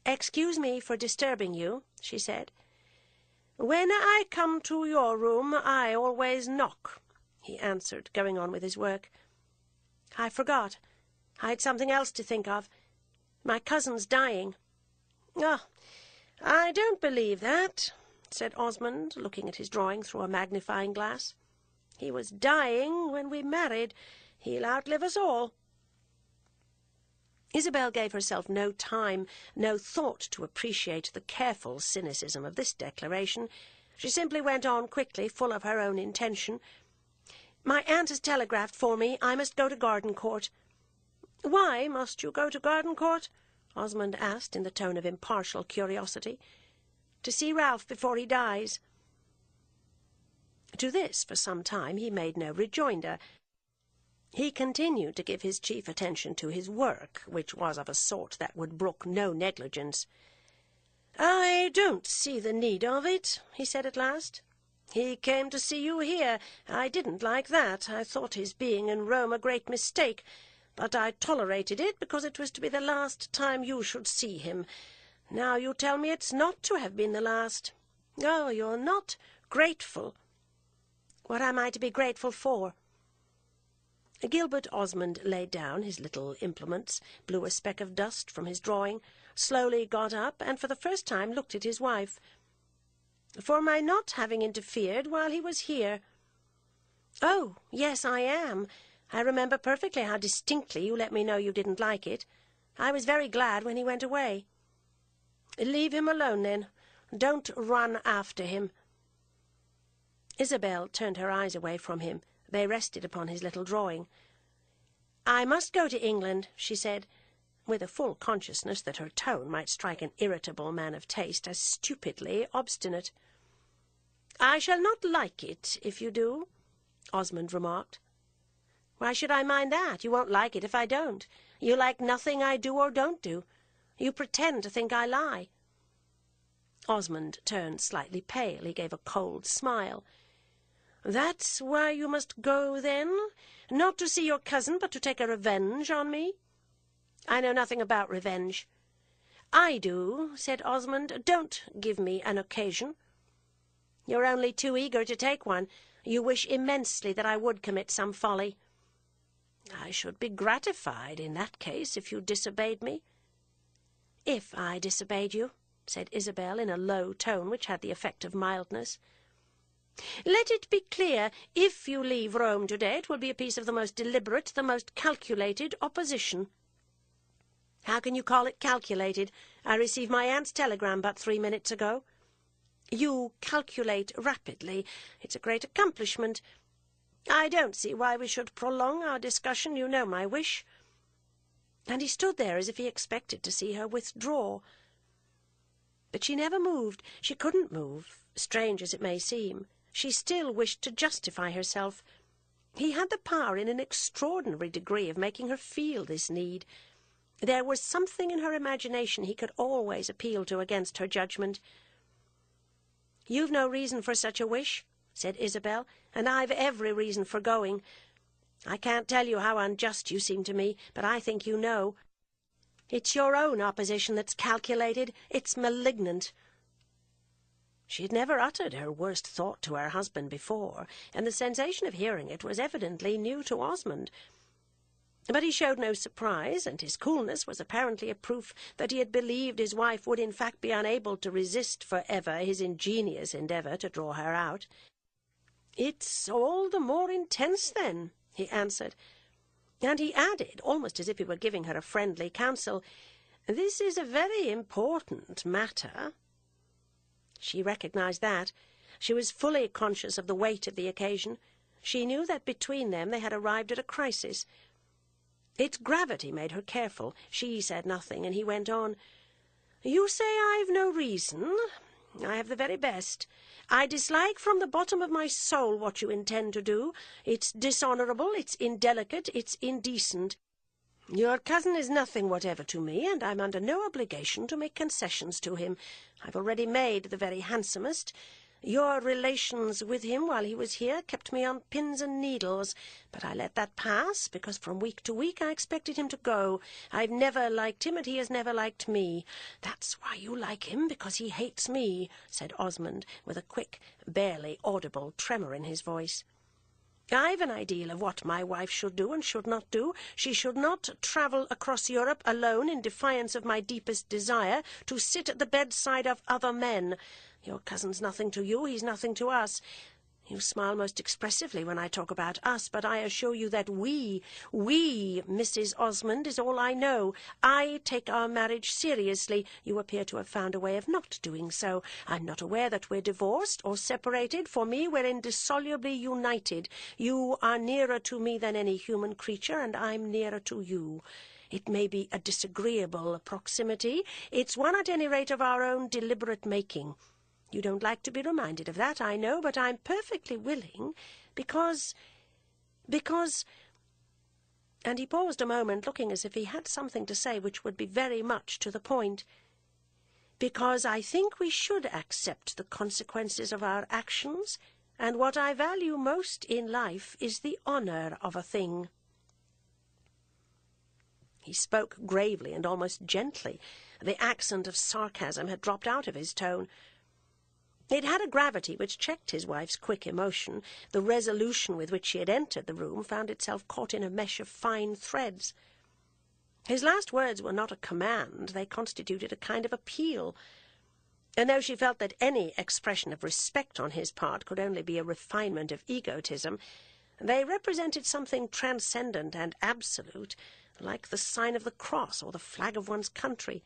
"Excuse me for disturbing you," she said. "When I come to your room, I always knock," he answered, going on with his work. "I forgot. I had something else to think of. My cousin's dying." "Oh, I don't believe that," said Osmond, looking at his drawing through a magnifying glass. "He was dying when we married. He'll outlive us all." Isabel gave herself no time, no thought to appreciate the careful cynicism of this declaration. She simply went on quickly, full of her own intention. "My aunt has telegraphed for me. I must go to Gardencourt." "Why must you go to Gardencourt?" Osmond asked in the tone of impartial curiosity. "To see Ralph before he dies." To this, for some time, he made no rejoinder. He continued to give his chief attention to his work, which was of a sort that would brook no negligence. "I don't see the need of it," he said at last. "He came to see you here. I didn't like that. I thought his being in Rome a great mistake, but I tolerated it because it was to be the last time you should see him. Now you tell me it's not to have been the last. Oh, you're not grateful." "What am I to be grateful for?" Gilbert Osmond laid down his little implements, blew a speck of dust from his drawing, slowly got up, and for the first time looked at his wife. "For my not having interfered while he was here." "Oh, yes, I am. I remember perfectly how distinctly you let me know you didn't like it. I was very glad when he went away." "Leave him alone, then. Don't run after him." Isabel turned her eyes away from him. They rested upon his little drawing. "I must go to England," she said, with a full consciousness that her tone might strike an irritable man of taste as stupidly obstinate. "I shall not like it if you do," Osmond remarked. "Why should I mind that? You won't like it if I don't. You like nothing I do or don't do. You pretend to think I lie." Osmond turned slightly pale. He gave a cold smile. "That's why you must go, then? Not to see your cousin, but to take a revenge on me?" "I know nothing about revenge." "I do," said Osmond. "Don't give me an occasion." "You're only too eager to take one. You wish immensely that I would commit some folly." "I should be gratified in that case if you disobeyed me." "If I disobeyed you," said Isabel in a low tone which had the effect of mildness. "Let it be clear, if you leave Rome today, it will be a piece of the most deliberate, the most calculated opposition." "How can you call it calculated? I received my aunt's telegram but 3 minutes ago." "You calculate rapidly. It's a great accomplishment. I don't see why we should prolong our discussion. You know my wish." And he stood there as if he expected to see her withdraw. But she never moved. She couldn't move, strange as it may seem. She still wished to justify herself. He had the power in an extraordinary degree of making her feel this need. There was something in her imagination he could always appeal to against her judgment. "You've no reason for such a wish," said Isabel, "and I've every reason for going. I can't tell you how unjust you seem to me, but I think you know. It's your own opposition that's calculated. It's malignant." She had never uttered her worst thought to her husband before, and the sensation of hearing it was evidently new to Osmond. But he showed no surprise, and his coolness was apparently a proof that he had believed his wife would in fact be unable to resist for ever his ingenious endeavour to draw her out. "It's all the more intense, then," he answered, and he added, almost as if he were giving her a friendly counsel, "This is a very important matter." She recognized that. She was fully conscious of the weight of the occasion. She knew that between them they had arrived at a crisis. Its gravity made her careful. She said nothing, and he went on. "You say I've no reason. I have the very best. I dislike from the bottom of my soul what you intend to do. It's dishonourable, it's indelicate, it's indecent. Your cousin is nothing whatever to me, and I'm under no obligation to make concessions to him. I've already made the very handsomest. Your relations with him while he was here kept me on pins and needles, but I let that pass, because from week to week I expected him to go. I've never liked him, and he has never liked me. That's why you like him, because he hates me, said Osmond, with a quick, barely audible tremor in his voice. I've an ideal of what my wife should do and should not do. She should not travel across Europe alone in defiance of my deepest desire to sit at the bedside of other men. Your cousin's nothing to you, he's nothing to us. You smile most expressively when I talk about us, but I assure you that we, Mrs. Osmond, is all I know. I take our marriage seriously. You appear to have found a way of not doing so. I'm not aware that we're divorced or separated. For me, we're indissolubly united. You are nearer to me than any human creature, and I'm nearer to you. It may be a disagreeable proximity. It's one at any rate of our own deliberate making. You don't like to be reminded of that, I know, but I'm perfectly willing, because... And he paused a moment, looking as if he had something to say which would be very much to the point. Because I think we should accept the consequences of our actions, and what I value most in life is the honour of a thing. He spoke gravely and almost gently. The accent of sarcasm had dropped out of his tone. It had a gravity which checked his wife's quick emotion. The resolution with which she had entered the room found itself caught in a mesh of fine threads. His last words were not a command. They constituted a kind of appeal. And though she felt that any expression of respect on his part could only be a refinement of egotism, they represented something transcendent and absolute, like the sign of the cross or the flag of one's country.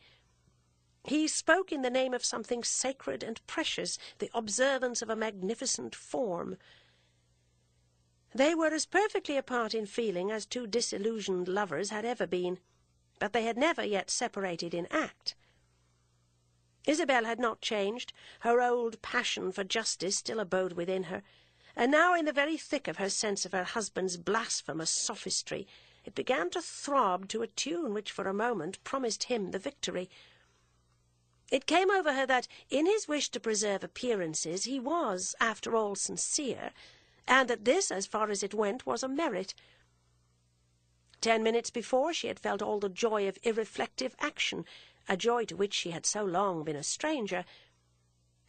He spoke in the name of something sacred and precious, the observance of a magnificent form. They were as perfectly apart in feeling as two disillusioned lovers had ever been, but they had never yet separated in act. Isabel had not changed. Her old passion for justice still abode within her, and now in the very thick of her sense of her husband's blasphemous sophistry, it began to throb to a tune which for a moment promised him the victory. It came over her that, in his wish to preserve appearances, he was, after all, sincere, and that this, as far as it went, was a merit. 10 minutes before, she had felt all the joy of irreflective action, a joy to which she had so long been a stranger.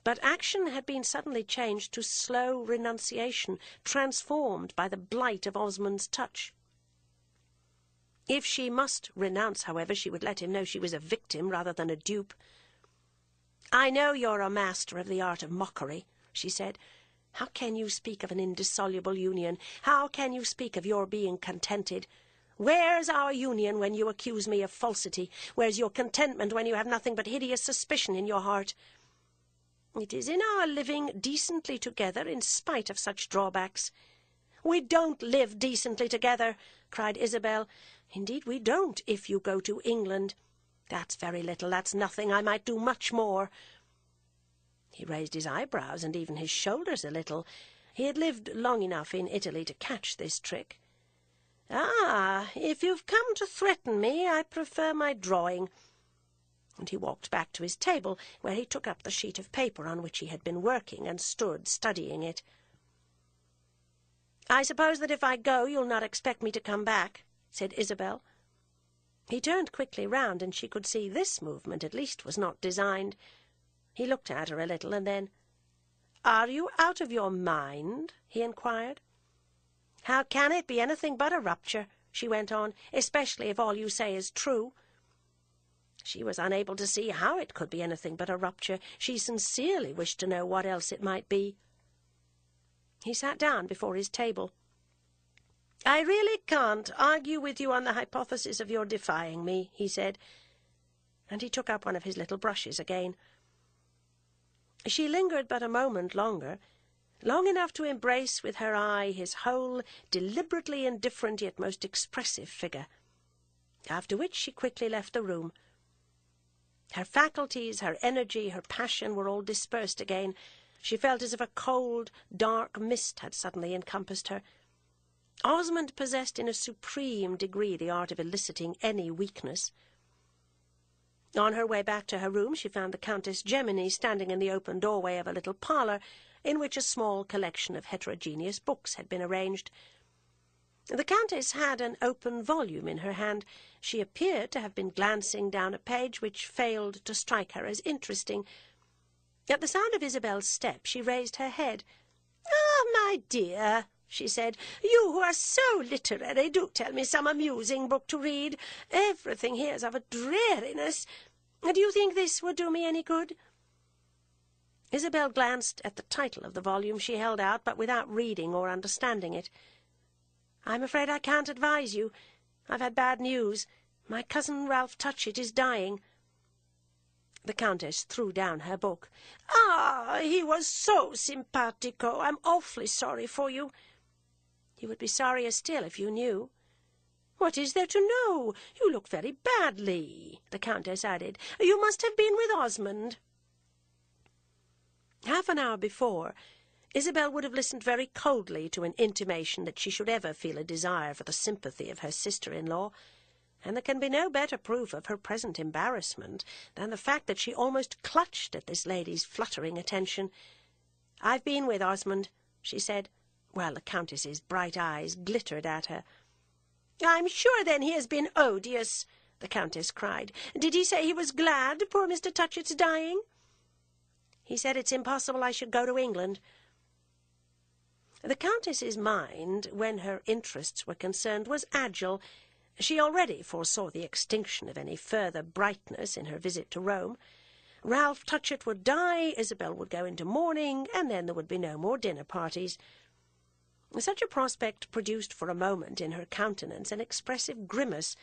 But action had been suddenly changed to slow renunciation, transformed by the blight of Osmond's touch. If she must renounce, however, she would let him know she was a victim rather than a dupe. "I know you're a master of the art of mockery," she said. "How can you speak of an indissoluble union? How can you speak of your being contented? Where's our union when you accuse me of falsity? Where's your contentment when you have nothing but hideous suspicion in your heart? It is in our living decently together in spite of such drawbacks." "We don't live decently together," cried Isabel. "Indeed we don't, if you go to England." "That's very little, that's nothing. I might do much more." He raised his eyebrows and even his shoulders a little. He had lived long enough in Italy to catch this trick. "Ah, if you've come to threaten me, I prefer my drawing." And he walked back to his table, where he took up the sheet of paper on which he had been working and stood studying it. "I suppose that if I go, you'll not expect me to come back," said Isabel. He turned quickly round, and she could see this movement at least was not designed. He looked at her a little, and then, "Are you out of your mind?" he inquired. "How can it be anything but a rupture?" she went on, "especially if all you say is true." She was unable to see how it could be anything but a rupture. She sincerely wished to know what else it might be. He sat down before his table. "I really can't argue with you on the hypothesis of your defying me," he said, and he took up one of his little brushes again. She lingered but a moment longer, long enough to embrace with her eye his whole, deliberately indifferent yet most expressive figure, after which she quickly left the room. Her faculties, her energy, her passion were all dispersed again. She felt as if a cold, dark mist had suddenly encompassed her. Osmond possessed in a supreme degree the art of eliciting any weakness. On her way back to her room, she found the Countess Gemini standing in the open doorway of a little parlour, in which a small collection of heterogeneous books had been arranged. The Countess had an open volume in her hand. She appeared to have been glancing down a page which failed to strike her as interesting. At the sound of Isabel's step, she raised her head. "Ah, my dear," she said, "you who are so literary, do tell me some amusing book to read. Everything here is of a dreariness. Do you think this would do me any good?" Isabel glanced at the title of the volume she held out, but without reading or understanding it. "I'm afraid I can't advise you. I've had bad news. My cousin Ralph Touchett is dying." The Countess threw down her book. "Ah, he was so simpatico. I'm awfully sorry for you." "You would be sorrier still if you knew." "What is there to know? You look very badly," the Countess added. "You must have been with Osmond." Half an hour before, Isabel would have listened very coldly to an intimation that she should ever feel a desire for the sympathy of her sister-in-law, and there can be no better proof of her present embarrassment than the fact that she almost clutched at this lady's fluttering attention. "I've been with Osmond," she said, while the Countess's bright eyes glittered at her. "I'm sure, then, he has been odious," the Countess cried. "Did he say he was glad poor Mr. Touchett's dying?" "He said it's impossible I should go to England." The Countess's mind, when her interests were concerned, was agile. She already foresaw the extinction of any further brightness in her visit to Rome. Ralph Touchett would die, Isabel would go into mourning, and then there would be no more dinner parties. Such a prospect produced for a moment in her countenance an expressive grimace,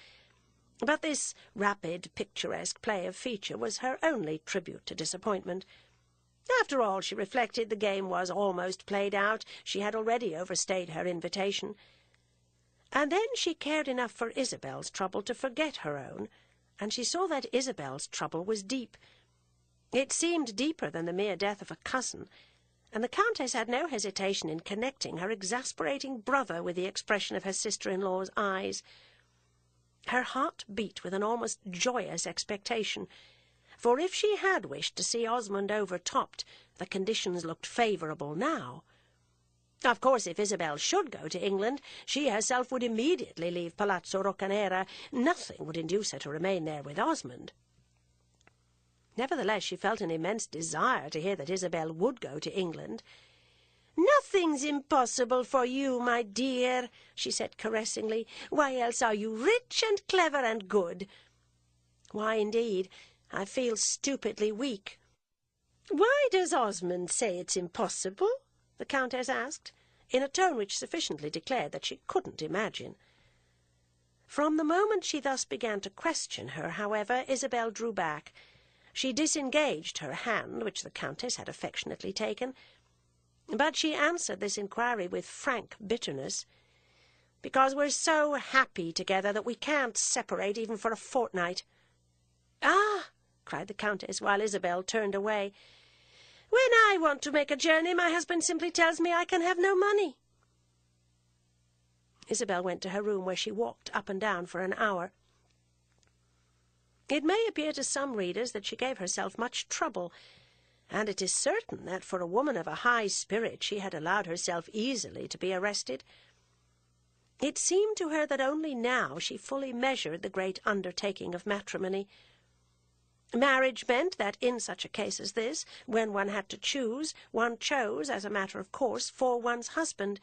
but this rapid, picturesque play of feature was her only tribute to disappointment. After all, she reflected, the game was almost played out. She had already overstayed her invitation. And then she cared enough for Isabel's trouble to forget her own, and she saw that Isabel's trouble was deep. It seemed deeper than the mere death of a cousin, and the Countess had no hesitation in connecting her exasperating brother with the expression of her sister-in-law's eyes. Her heart beat with an almost joyous expectation, for if she had wished to see Osmond overtopped, the conditions looked favourable now. Of course, if Isabel should go to England, she herself would immediately leave Palazzo Roccanera. Nothing would induce her to remain there with Osmond. Nevertheless, she felt an immense desire to hear that Isabel would go to England. "Nothing's impossible for you, my dear," she said caressingly. "Why else are you rich and clever and good?" "Why, indeed? I feel stupidly weak." "Why does Osmond say it's impossible?" the Countess asked, in a tone which sufficiently declared that she couldn't imagine. From the moment she thus began to question her, however, Isabel drew back. She disengaged her hand, which the Countess had affectionately taken, but she answered this inquiry with frank bitterness. "Because we're so happy together that we can't separate even for a fortnight." "Ah!" cried the Countess, while Isabel turned away. "When I want to make a journey, my husband simply tells me I can have no money." Isabel went to her room, where she walked up and down for an hour. It may appear to some readers that she gave herself much trouble, and it is certain that for a woman of a high spirit she had allowed herself easily to be arrested. It seemed to her that only now she fully measured the great undertaking of matrimony. Marriage meant that in such a case as this, when one had to choose, one chose, as a matter of course, for one's husband.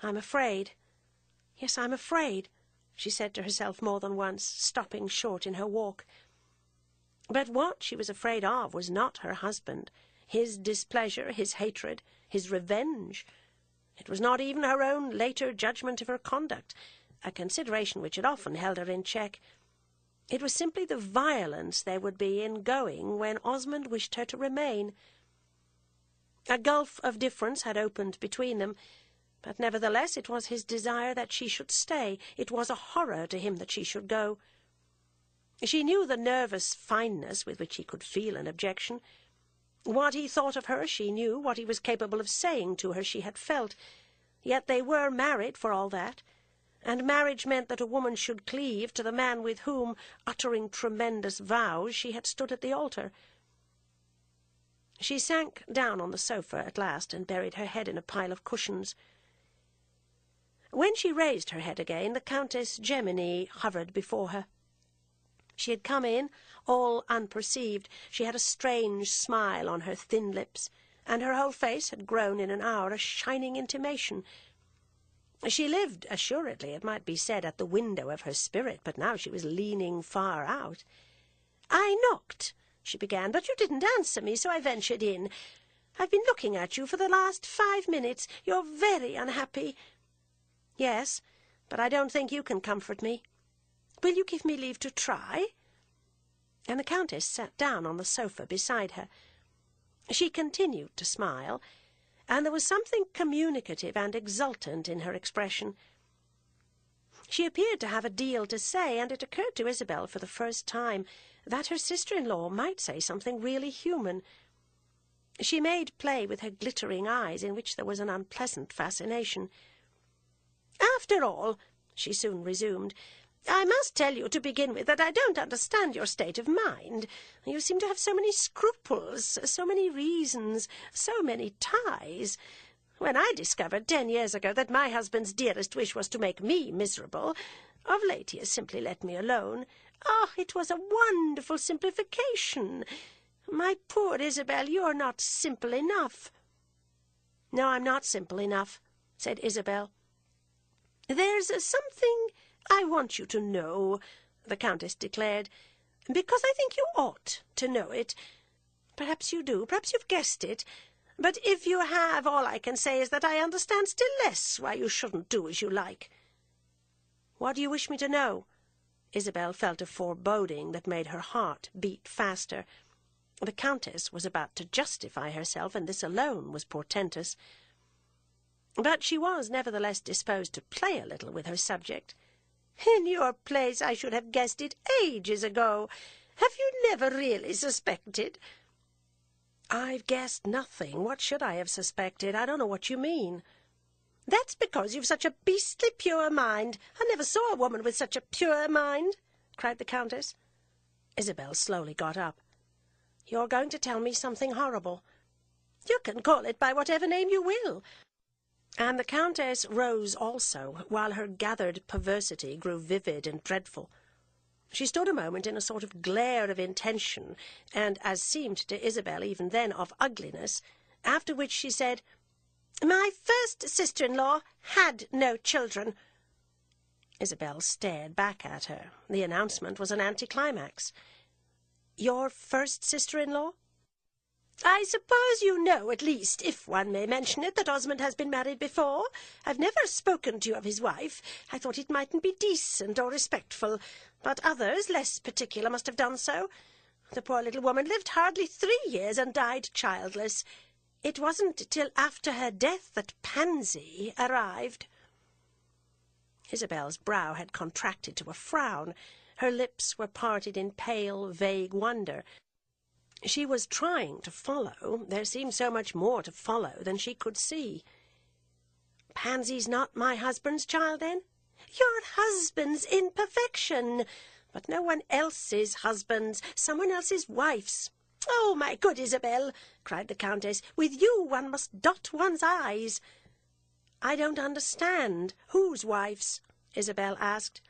"I'm afraid. Yes, I'm afraid," she said to herself more than once, stopping short in her walk. But what she was afraid of was not her husband, his displeasure, his hatred, his revenge. It was not even her own later judgment of her conduct, a consideration which had often held her in check. It was simply the violence there would be in going when Osmond wished her to remain. A gulf of difference had opened between them, but nevertheless it was his desire that she should stay. It was a horror to him that she should go. She knew the nervous fineness with which he could feel an objection. What he thought of her she knew, what he was capable of saying to her she had felt. Yet they were married for all that, and marriage meant that a woman should cleave to the man with whom, uttering tremendous vows, she had stood at the altar. She sank down on the sofa at last and buried her head in a pile of cushions. When she raised her head again, the Countess Gemini hovered before her. She had come in, all unperceived. She had a strange smile on her thin lips, and her whole face had grown in an hour a shining intimation. She lived, assuredly, it might be said, at the window of her spirit, but now she was leaning far out. "I knocked," she began, "but you didn't answer me, so I ventured in. I've been looking at you for the last 5 minutes. You're very unhappy." "Yes, but I don't think you can comfort me." "Will you give me leave to try?" And the Countess sat down on the sofa beside her. She continued to smile, and there was something communicative and exultant in her expression. She appeared to have a deal to say, and it occurred to Isabel for the first time that her sister-in-law might say something really human. She made play with her glittering eyes, in which there was an unpleasant fascination. "After all," she soon resumed, "I must tell you to begin with that I don't understand your state of mind. You seem to have so many scruples, so many reasons, so many ties. When I discovered 10 years ago that my husband's dearest wish was to make me miserable, of late he has simply let me alone. Ah, it was a wonderful simplification. My poor Isabel, you're not simple enough." "No, I'm not simple enough," said Isabel. "There's something I want you to know," the Countess declared, "because I think you ought to know it. Perhaps you do, perhaps you've guessed it. But if you have, all I can say is that I understand still less why you shouldn't do as you like." "What do you wish me to know?" Isabel felt a foreboding that made her heart beat faster. The Countess was about to justify herself, and this alone was portentous. But she was nevertheless disposed to play a little with her subject. "In your place I should have guessed it ages ago. Have you never really suspected?" "I've guessed nothing. What should I have suspected? I don't know what you mean." "That's because you've such a beastly pure mind. I never saw a woman with such a pure mind," cried the Countess. Isabel slowly got up. "You're going to tell me something horrible." "You can call it by whatever name you will." And the Countess rose also, while her gathered perversity grew vivid and dreadful. She stood a moment in a sort of glare of intention, and, as seemed to Isabel even then, of ugliness, after which she said, "My first sister-in-law had no children." Isabel stared back at her. The announcement was an anticlimax. "Your first sister-in-law?" "I suppose you know, at least, if one may mention it, that Osmond has been married before. I've never spoken to you of his wife. I thought it mightn't be decent or respectful, but others, less particular, must have done so. The poor little woman lived hardly 3 years and died childless. It wasn't till after her death that Pansy arrived." Isabel's brow had contracted to a frown. Her lips were parted in pale, vague wonder. She was trying to follow. There seemed so much more to follow than she could see. "Pansy's not my husband's child, then?" "Your husband's in perfection, but no one else's husband's, someone else's wife's." "Oh, my good Isabel," cried the Countess, "with you one must dot one's I's." "I don't understand. Whose wife's?" Isabel asked.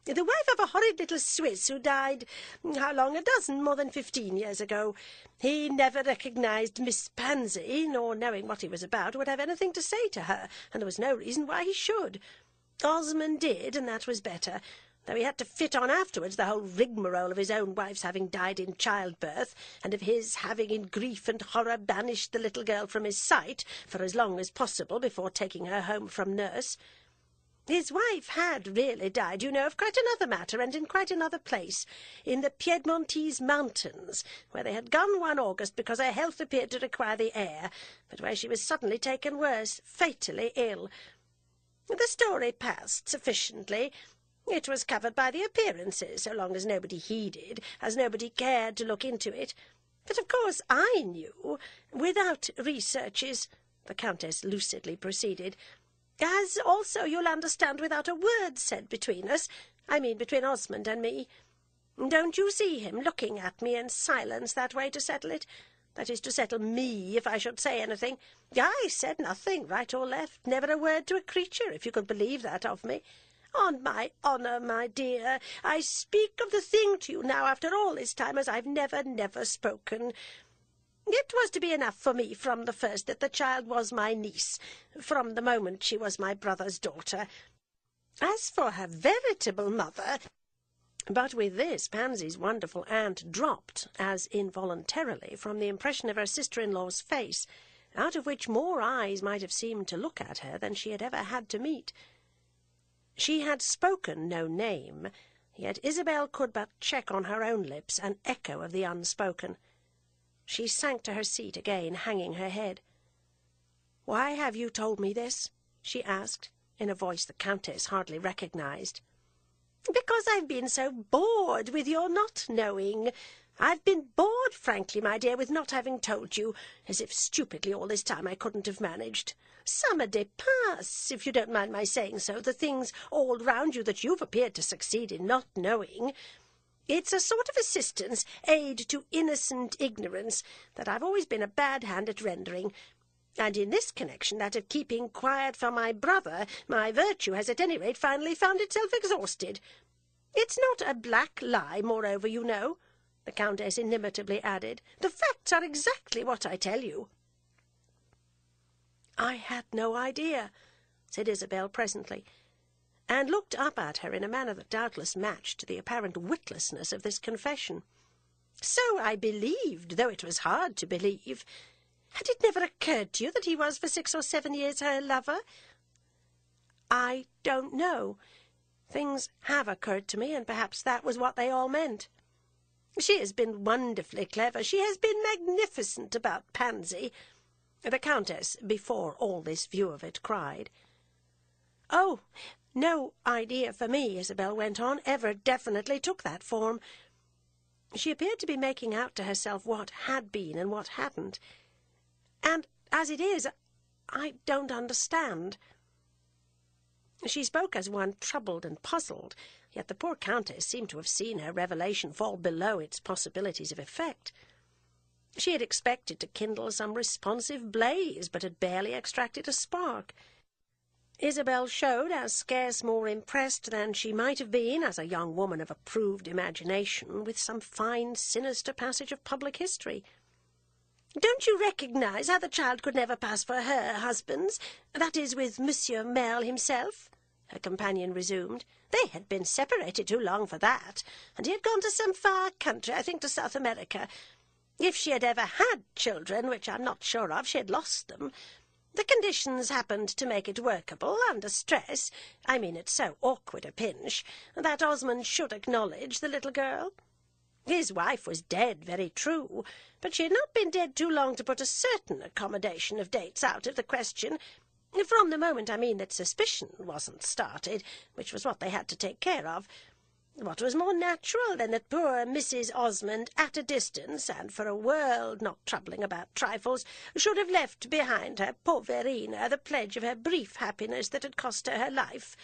"The wife of a horrid little Swiss who died, how long, 12, more than 15 years ago. He never recognized Miss Pansy, nor, knowing what he was about, would have anything to say to her, and there was no reason why he should. Osmond did, and that was better, though he had to fit on afterwards the whole rigmarole of his own wife's having died in childbirth, and of his having in grief and horror banished the little girl from his sight for as long as possible before taking her home from nurse. His wife had really died, you know, of quite another matter, and in quite another place, in the Piedmontese mountains, where they had gone one August because her health appeared to require the air, but where she was suddenly taken worse, fatally ill. The story passed sufficiently. It was covered by the appearances, so long as nobody heeded, as nobody cared to look into it. But of course I knew, without researches, the Countess lucidly proceeded, as also you'll understand without a word said between us, I mean between Osmond and me. Don't you see him looking at me in silence that way to settle it? That is, to settle me if I should say anything. I said nothing, right or left, never a word to a creature, if you could believe that of me. On my honour, my dear, I speak of the thing to you now after all this time as I've never spoken. It was to be enough for me from the first that the child was my niece, from the moment she was my brother's daughter. As for her veritable mother— But with this Pansy's wonderful aunt dropped, as involuntarily, from the impression of her sister-in-law's face, out of which more eyes might have seemed to look at her than she had ever had to meet. She had spoken no name, yet Isabel could but check on her own lips an echo of the unspoken. She sank to her seat again, hanging her head. "Why have you told me this?" she asked, in a voice the Countess hardly recognized. "Because I've been so bored with your not knowing. I've been bored, frankly, my dear, with not having told you, as if stupidly all this time I couldn't have managed. Ça dépasse, if you don't mind my saying so, the things all round you that you've appeared to succeed in not knowing. It's a sort of assistance, aid to innocent ignorance, that I've always been a bad hand at rendering. And in this connection, that of keeping quiet for my brother, my virtue has at any rate finally found itself exhausted. It's not a black lie, moreover, you know," the Countess inimitably added. "The facts are exactly what I tell you." "I had no idea," said Isabel presently, and looked up at her in a manner that doubtless matched the apparent witlessness of this confession. "So I believed, though it was hard to believe. Had it never occurred to you that he was for 6 or 7 years her lover?" "I don't know. Things have occurred to me, and perhaps that was what they all meant." "She has been wonderfully clever. She has been magnificent about Pansy," the Countess, before all this view of it, cried. "Oh, no idea for me," Isabel went on, "ever definitely took that form." She appeared to be making out to herself what had been and what hadn't. "And as it is, I don't understand." She spoke as one troubled and puzzled, yet the poor Countess seemed to have seen her revelation fall below its possibilities of effect. She had expected to kindle some responsive blaze, but had barely extracted a spark. Isabel showed as scarce more impressed than she might have been, as a young woman of approved imagination, with some fine, sinister passage of public history. "Don't you recognize how the child could never pass for her husband's, that is, with Monsieur Merle himself?" her companion resumed. "They had been separated too long for that, and he had gone to some far country, I think to South America. If she had ever had children, which I'm not sure of, she had lost them. The conditions happened to make it workable, under stress, I mean at so awkward a pinch, that Osmond should acknowledge the little girl. His wife was dead, very true, but she had not been dead too long to put a certain accommodation of dates out of the question, from the moment, I mean, that suspicion wasn't started, which was what they had to take care of. What was more natural than that poor Mrs. Osmond, at a distance, and for a world not troubling about trifles, should have left behind her, poor Verena, the pledge of her brief happiness that had cost her her life?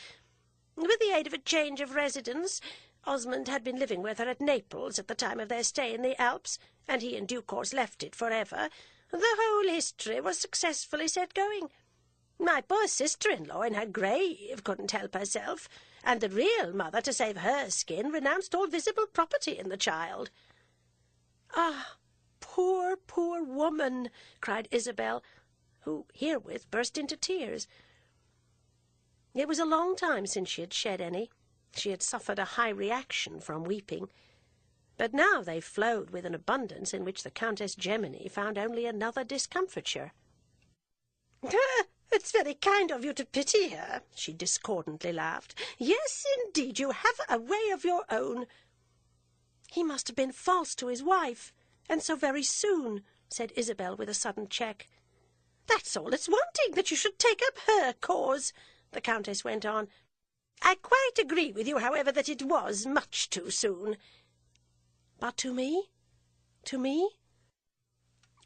With the aid of a change of residence, Osmond had been living with her at Naples at the time of their stay in the Alps, and he in due course left it for ever. The whole history was successfully set going. My poor sister-in-law, in her grave, couldn't help herself, and the real mother, to save her skin, renounced all visible property in the child." "Ah, poor, poor woman!" cried Isabel, who herewith burst into tears. It was a long time since she had shed any. She had suffered a high reaction from weeping, but now they flowed with an abundance in which the Countess Gemini found only another discomfiture. "It's very kind of you to pity her," she discordantly laughed. "Yes, indeed, you have a way of your own." "He must have been false to his wife, and so very soon," said Isabel with a sudden check. "That's all it's wanting, that you should take up her cause," the Countess went on. I quite agree with you, however, that it was much too soon. But to me? To me?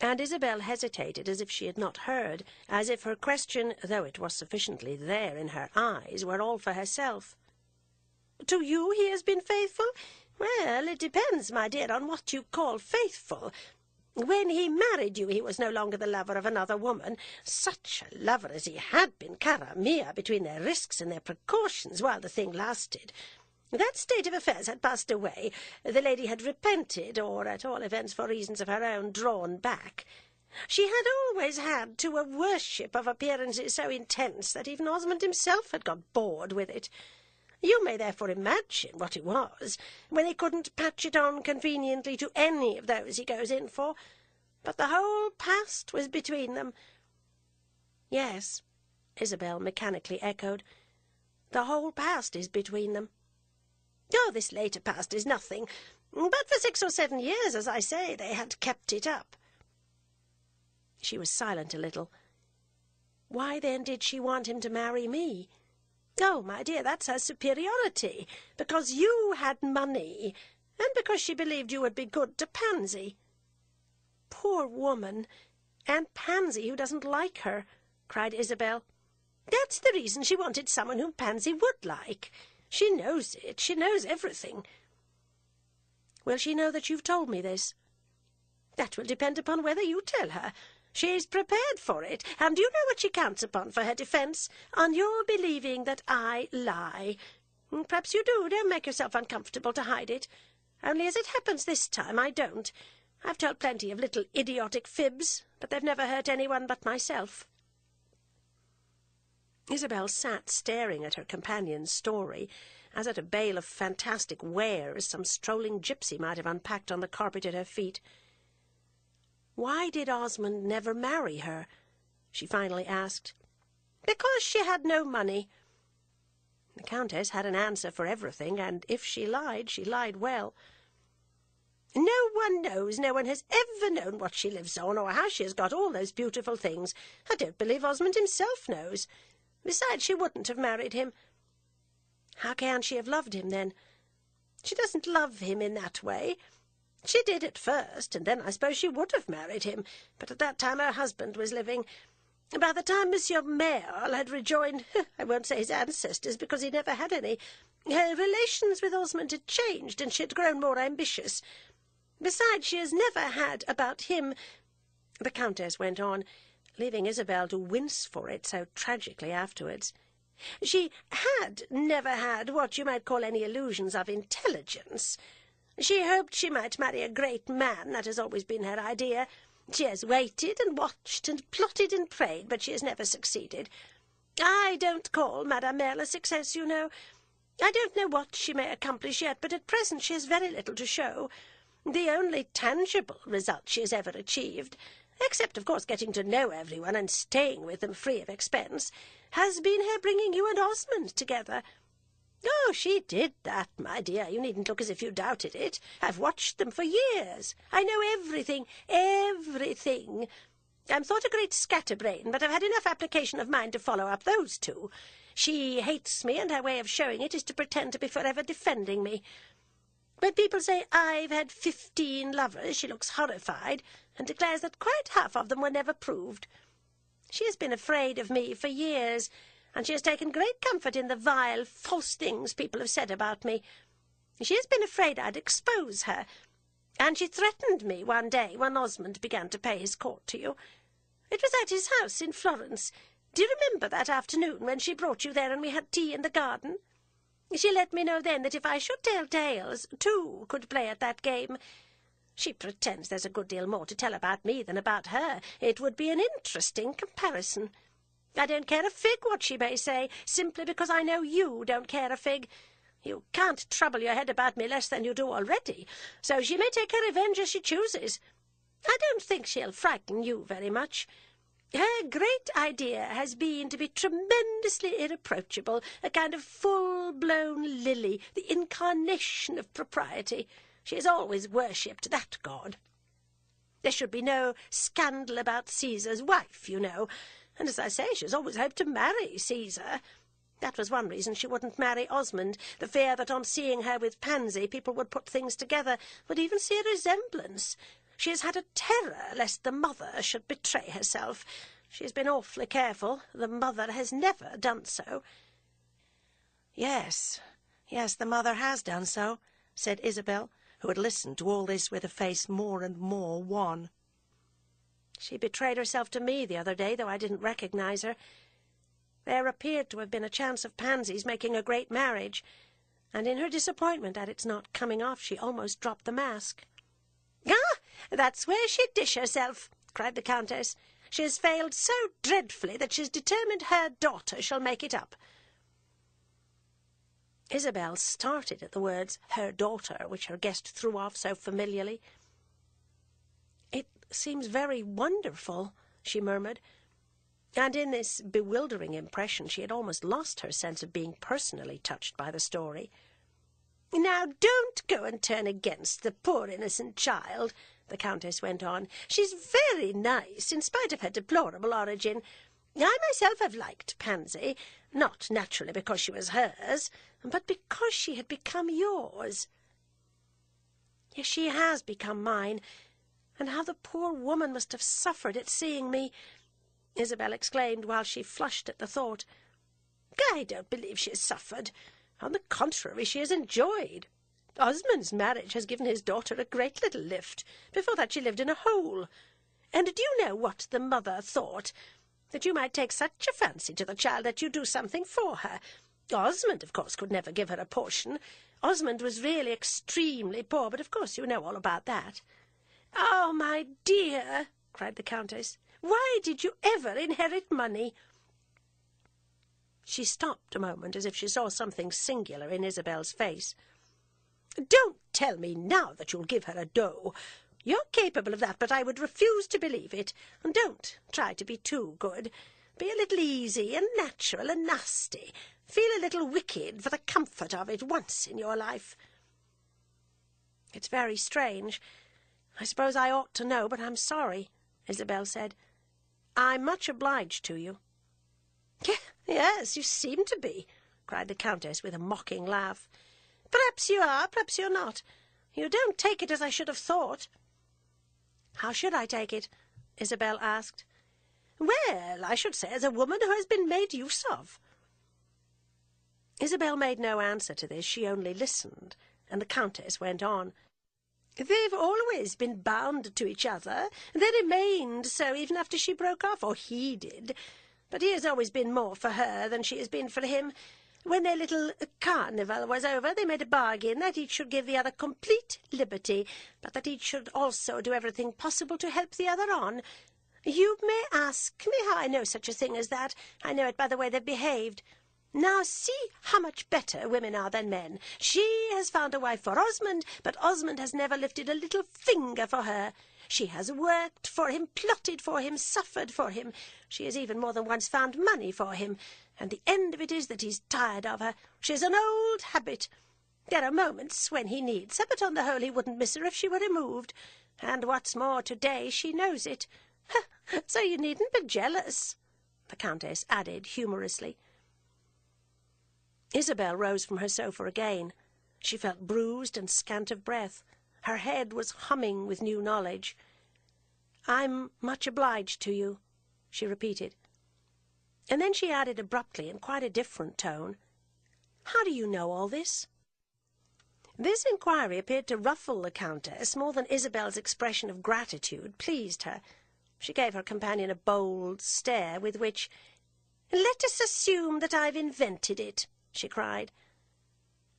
And Isabel hesitated as if she had not heard, as if her question, though it was sufficiently there in her eyes, were all for herself. To you he has been faithful? Well, it depends, my dear, on what you call faithful. When he married you, he was no longer the lover of another woman. Such a lover as he had been, cara mia, between their risks and their precautions while the thing lasted. That state of affairs had passed away. The lady had repented, or at all events for reasons of her own drawn back. She had always had, too, a worship of appearances so intense that even Osmond himself had got bored with it. You may therefore imagine what it was, when he couldn't patch it on conveniently to any of those he goes in for. But the whole past was between them. Yes, Isabel mechanically echoed. The whole past is between them. Oh, this later past is nothing. But for 6 or 7 years, as I say, they had kept it up. She was silent a little. Why, then, did she want him to marry me? Oh, my dear, that's her superiority, because you had money, and because she believed you would be good to Pansy. Poor woman, and Pansy, who doesn't like her, cried Isabel. That's the reason she wanted someone whom Pansy would like. She knows it. She knows everything. Will she know that you've told me this? That will depend upon whether you tell her. She's prepared for it, and you know what she counts upon for her defence, on your believing that I lie. Perhaps you do. Don't make yourself uncomfortable to hide it. Only as it happens this time, I don't. I've told plenty of little idiotic fibs, but they've never hurt anyone but myself. Isabel sat staring at her companion's story, as at a bale of fantastic wares some strolling gypsy might have unpacked on the carpet at her feet. Why did Osmond never marry her? She finally asked. Because she had no money. The Countess had an answer for everything, and if she lied well. No one knows, no one has ever known what she lives on, or how she has got all those beautiful things. I don't believe Osmond himself knows. Besides, she wouldn't have married him. How can she have loved him, then? She doesn't love him in that way. She did at first, and then I suppose she would have married him, but at that time her husband was living. By the time Monsieur Merle had rejoined, I won't say his ancestors, because he never had any, her relations with Osmond had changed, and she had grown more ambitious. Besides, she has never had about him, the Countess went on, leaving Isabel to wince for it so tragically afterwards. She had never had what you might call any illusions of intelligence. She hoped she might marry a great man. That has always been her idea. She has waited and watched and plotted and prayed, but she has never succeeded. I don't call Madame Merle a success, you know. I don't know what she may accomplish yet, but at present she has very little to show. The only tangible result she has ever achieved, except, of course, getting to know everyone and staying with them free of expense, has been her bringing you and Osmond together. Oh, she did that, my dear. You needn't look as if you doubted it. I've watched them for years. I know everything, everything. I'm thought a great scatterbrain, but I've had enough application of mind to follow up those two. She hates me, and her way of showing it is to pretend to be forever defending me. When people say I've had 15 lovers, she looks horrified, and declares that quite half of them were never proved. She has been afraid of me for years, and she has taken great comfort in the vile, false things people have said about me. She has been afraid I'd expose her, and she threatened me one day when Osmond began to pay his court to you. It was at his house in Florence. Do you remember that afternoon when she brought you there and we had tea in the garden? She let me know then that if I should tell tales, two could play at that game. She pretends there's a good deal more to tell about me than about her. It would be an interesting comparison. I don't care a fig what she may say, simply because I know you don't care a fig. You can't trouble your head about me less than you do already, so she may take her revenge as she chooses. I don't think she'll frighten you very much. Her great idea has been to be tremendously irreproachable, a kind of full-blown lily, the incarnation of propriety. She has always worshipped that god. There should be no scandal about Caesar's wife, you know, and as I say, she has always hoped to marry Caesar. That was one reason she wouldn't marry Osmond, the fear that on seeing her with Pansy people would put things together, would even see a resemblance. She has had a terror lest the mother should betray herself. She has been awfully careful. The mother has never done so." Yes, the mother has done so," said Isabel, who had listened to all this with a face more and more wan. "She betrayed herself to me the other day, though I didn't recognise her. There appeared to have been a chance of Pansy's making a great marriage, and in her disappointment at its not coming off, she almost dropped the mask." "Ah, that's where she'd dish herself," cried the Countess. "She has failed so dreadfully that she's determined her daughter shall make it up." Isabel started at the words "her daughter," which her guest threw off so familiarly. "It seems very wonderful," she murmured, and in this bewildering impression she had almost lost her sense of being personally touched by the story. "Now don't go and turn against the poor innocent child," the Countess went on. "She's very nice, in spite of her deplorable origin. I myself have liked Pansy, not naturally because she was hers, but because she had become yours." "Yes, she has become mine, and how the poor woman must have suffered at seeing me," Isabel exclaimed, while she flushed at the thought. "I don't believe she has suffered. On the contrary, she has enjoyed. Osmond's marriage has given his daughter a great little lift. Before that she lived in a hole. And do you know what the mother thought? That you might take such a fancy to the child that you do something for her. Osmond, of course, could never give her a portion. Osmond was really extremely poor, but of course you know all about that." "Oh, my dear," cried the Countess, "why did you ever inherit money?" She stopped a moment, as if she saw something singular in Isabel's face. "Don't tell me now that you'll give her a dot. You're capable of that, but I would refuse to believe it. And don't try to be too good. Be a little easy and natural and nasty. Feel a little wicked for the comfort of it once in your life." "It's very strange. I suppose I ought to know, but I'm sorry," Isabel said. "I'm much obliged to you." "Yes, you seem to be," cried the Countess with a mocking laugh. "Perhaps you are, perhaps you're not. You don't take it as I should have thought." "How should I take it?" Isabel asked. "Well, I should say as a woman who has been made use of." Isabel made no answer to this. She only listened, and the Countess went on. "They've always been bound to each other. They remained so even after she broke off, or he did. But he has always been more for her than she has been for him. When their little carnival was over, they made a bargain that each should give the other complete liberty, but that each should also do everything possible to help the other on. You may ask me how I know such a thing as that. I know it by the way they've behaved. Now see how much better women are than men. She has found a wife for Osmond, but Osmond has never lifted a little finger for her. She has worked for him, plotted for him, suffered for him. She has even more than once found money for him, and the end of it is that he's tired of her. She's an old habit. There are moments when he needs her, but on the whole he wouldn't miss her if she were removed. And what's more, today she knows it. So you needn't be jealous," the Countess added humorously. Isabel rose from her sofa again. She felt bruised and scant of breath. Her head was humming with new knowledge. "I'm much obliged to you," she repeated. And then she added abruptly, in quite a different tone, "How do you know all this?" This inquiry appeared to ruffle the Countess more than Isabel's expression of gratitude pleased her. She gave her companion a bold stare with which, "Let us assume that I've invented it," she cried.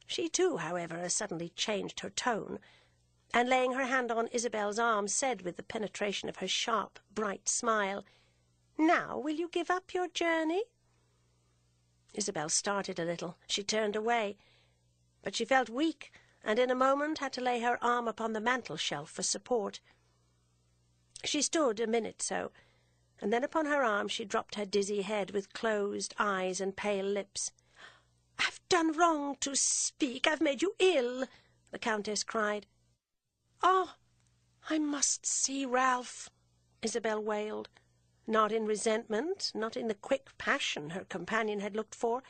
She too, however, suddenly changed her tone, and laying her hand on Isabel's arm, said with the penetration of her sharp, bright smile, "Now will you give up your journey?" Isabel started a little. She turned away, but she felt weak, and in a moment had to lay her arm upon the mantel-shelf for support. She stood a minute so, and then upon her arm she dropped her dizzy head with closed eyes and pale lips. "I've done wrong to speak. I've made you ill," the Countess cried. "Oh, I must see Ralph," Isabel wailed, not in resentment, not in the quick passion her companion had looked for,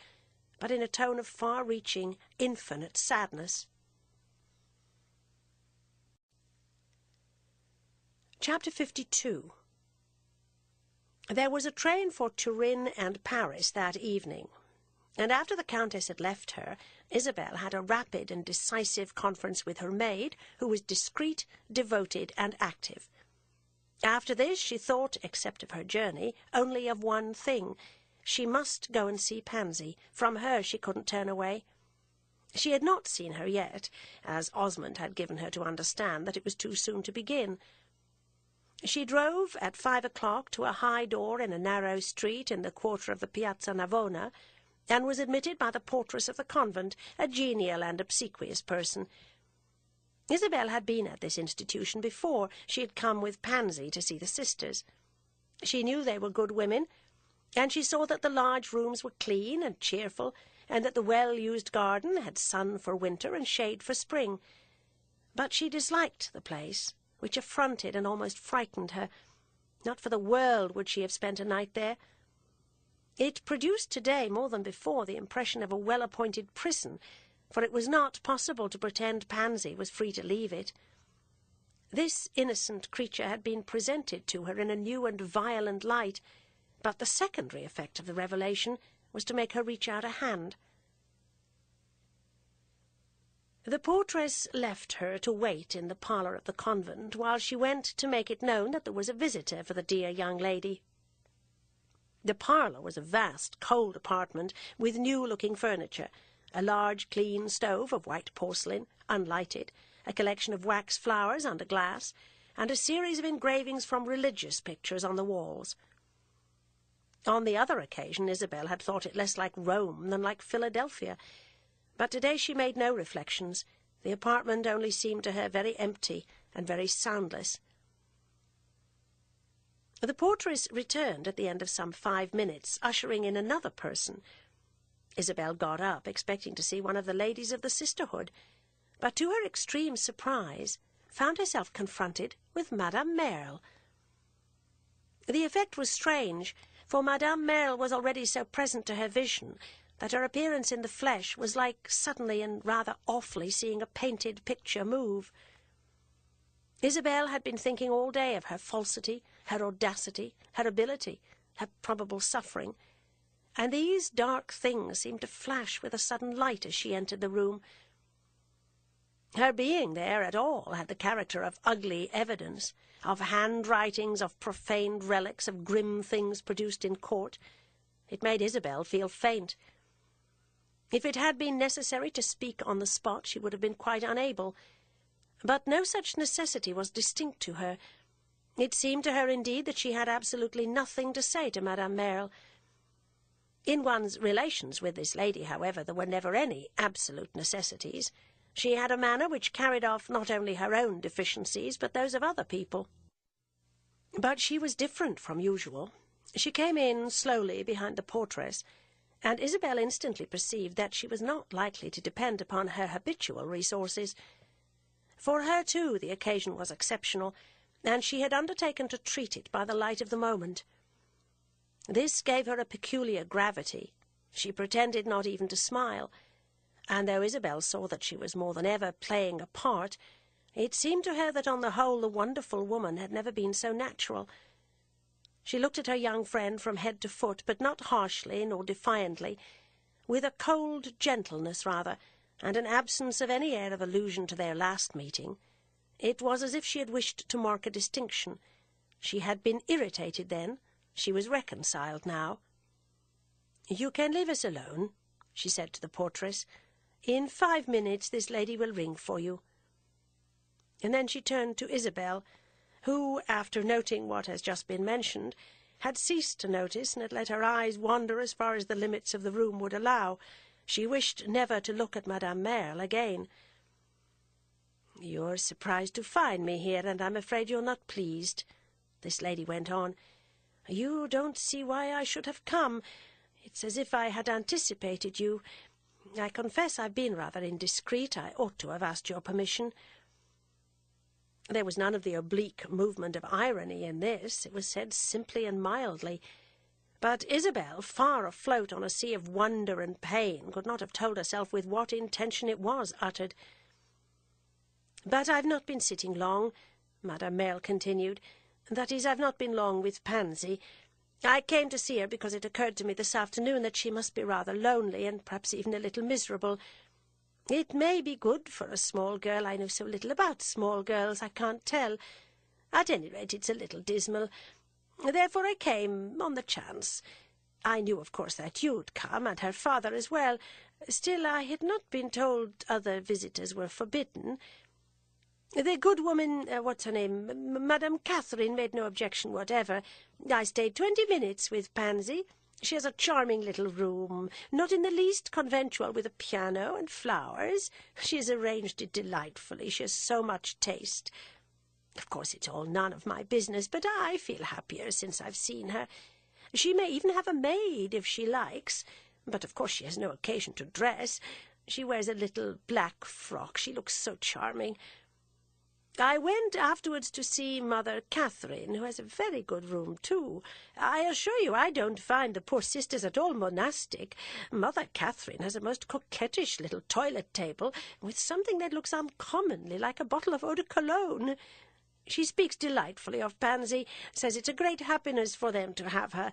but in a tone of far-reaching, infinite sadness. Chapter 52. There was a train for Turin and Paris that evening, and after the Countess had left her, Isabel had a rapid and decisive conference with her maid, who was discreet, devoted, and active. After this she thought, except of her journey, only of one thing. She must go and see Pansy. From her she couldn't turn away. She had not seen her yet, as Osmond had given her to understand that it was too soon to begin. She drove at 5 o'clock to a high door in a narrow street in the quarter of the Piazza Navona, and was admitted by the portress of the convent, a genial and obsequious person. Isabel had been at this institution before. She had come with Pansy to see the sisters. She knew they were good women, and she saw that the large rooms were clean and cheerful, and that the well-used garden had sun for winter and shade for spring. But she disliked the place, which affronted and almost frightened her. Not for the world would she have spent a night there. It produced today, more than before, the impression of a well-appointed prison, for it was not possible to pretend Pansy was free to leave it. This innocent creature had been presented to her in a new and violent light, but the secondary effect of the revelation was to make her reach out a hand. The portress left her to wait in the parlour of the convent, while she went to make it known that there was a visitor for the dear young lady. The parlour was a vast, cold apartment, with new-looking furniture, a large, clean stove of white porcelain, unlighted, a collection of wax flowers under glass, and a series of engravings from religious pictures on the walls. On the other occasion Isabel had thought it less like Rome than like Philadelphia, but today she made no reflections. The apartment only seemed to her very empty and very soundless. The portress returned at the end of some 5 minutes, ushering in another person. Isabel got up, expecting to see one of the ladies of the sisterhood, but to her extreme surprise found herself confronted with Madame Merle. The effect was strange, for Madame Merle was already so present to her vision that her appearance in the flesh was like suddenly and rather awfully seeing a painted picture move. Isabel had been thinking all day of her falsity, her audacity, her ability, her probable suffering, and these dark things seemed to flash with a sudden light as she entered the room. Her being there at all had the character of ugly evidence, of handwritings, of profaned relics, of grim things produced in court. It made Isabel feel faint. If it had been necessary to speak on the spot, she would have been quite unable. But no such necessity was distinct to her. It seemed to her, indeed, that she had absolutely nothing to say to Madame Merle. In one's relations with this lady, however, there were never any absolute necessities. She had a manner which carried off not only her own deficiencies, but those of other people. But she was different from usual. She came in slowly behind the portress, and Isabel instantly perceived that she was not likely to depend upon her habitual resources. For her, too, the occasion was exceptional, and she had undertaken to treat it by the light of the moment. This gave her a peculiar gravity. She pretended not even to smile, and though Isabel saw that she was more than ever playing a part, it seemed to her that on the whole the wonderful woman had never been so natural. She looked at her young friend from head to foot, but not harshly nor defiantly, with a cold gentleness rather, and an absence of any air of allusion to their last meeting. It was as if she had wished to mark a distinction. She had been irritated then. She was reconciled now. "You can leave us alone," she said to the portress. "In 5 minutes this lady will ring for you." And then she turned to Isabel, who, after noting what has just been mentioned, had ceased to notice and had let her eyes wander as far as the limits of the room would allow. She wished never to look at Madame Merle again. "You're surprised to find me here, and I'm afraid you're not pleased," this lady went on. "You don't see why I should have come. It's as if I had anticipated you. I confess I've been rather indiscreet. I ought to have asked your permission." There was none of the oblique movement of irony in this. It was said simply and mildly. But Isabel, far afloat on a sea of wonder and pain, could not have told herself with what intention it was uttered. "But I've not been sitting long," Madame Merle continued. "That is, I've not been long with Pansy. I came to see her because it occurred to me this afternoon that she must be rather lonely, and perhaps even a little miserable. It may be good for a small girl. I know so little about small girls, I can't tell. At any rate, it's a little dismal. Therefore I came on the chance. I knew, of course, that you'd come, and her father as well. Still, I had not been told other visitors were forbidden. The good woman, what's her name, Madame Catherine, made no objection whatever. I stayed 20 minutes with Pansy. She has a charming little room, not in the least conventual, with a piano and flowers. She has arranged it delightfully. She has so much taste. Of course, it's all none of my business, but I feel happier since I've seen her. She may even have a maid if she likes, but of course she has no occasion to dress. She wears a little black frock. She looks so charming. I went afterwards to see Mother Catherine, who has a very good room, too. I assure you I don't find the poor sisters at all monastic. Mother Catherine has a most coquettish little toilet table, with something that looks uncommonly like a bottle of eau de cologne. She speaks delightfully of Pansy, says it's a great happiness for them to have her.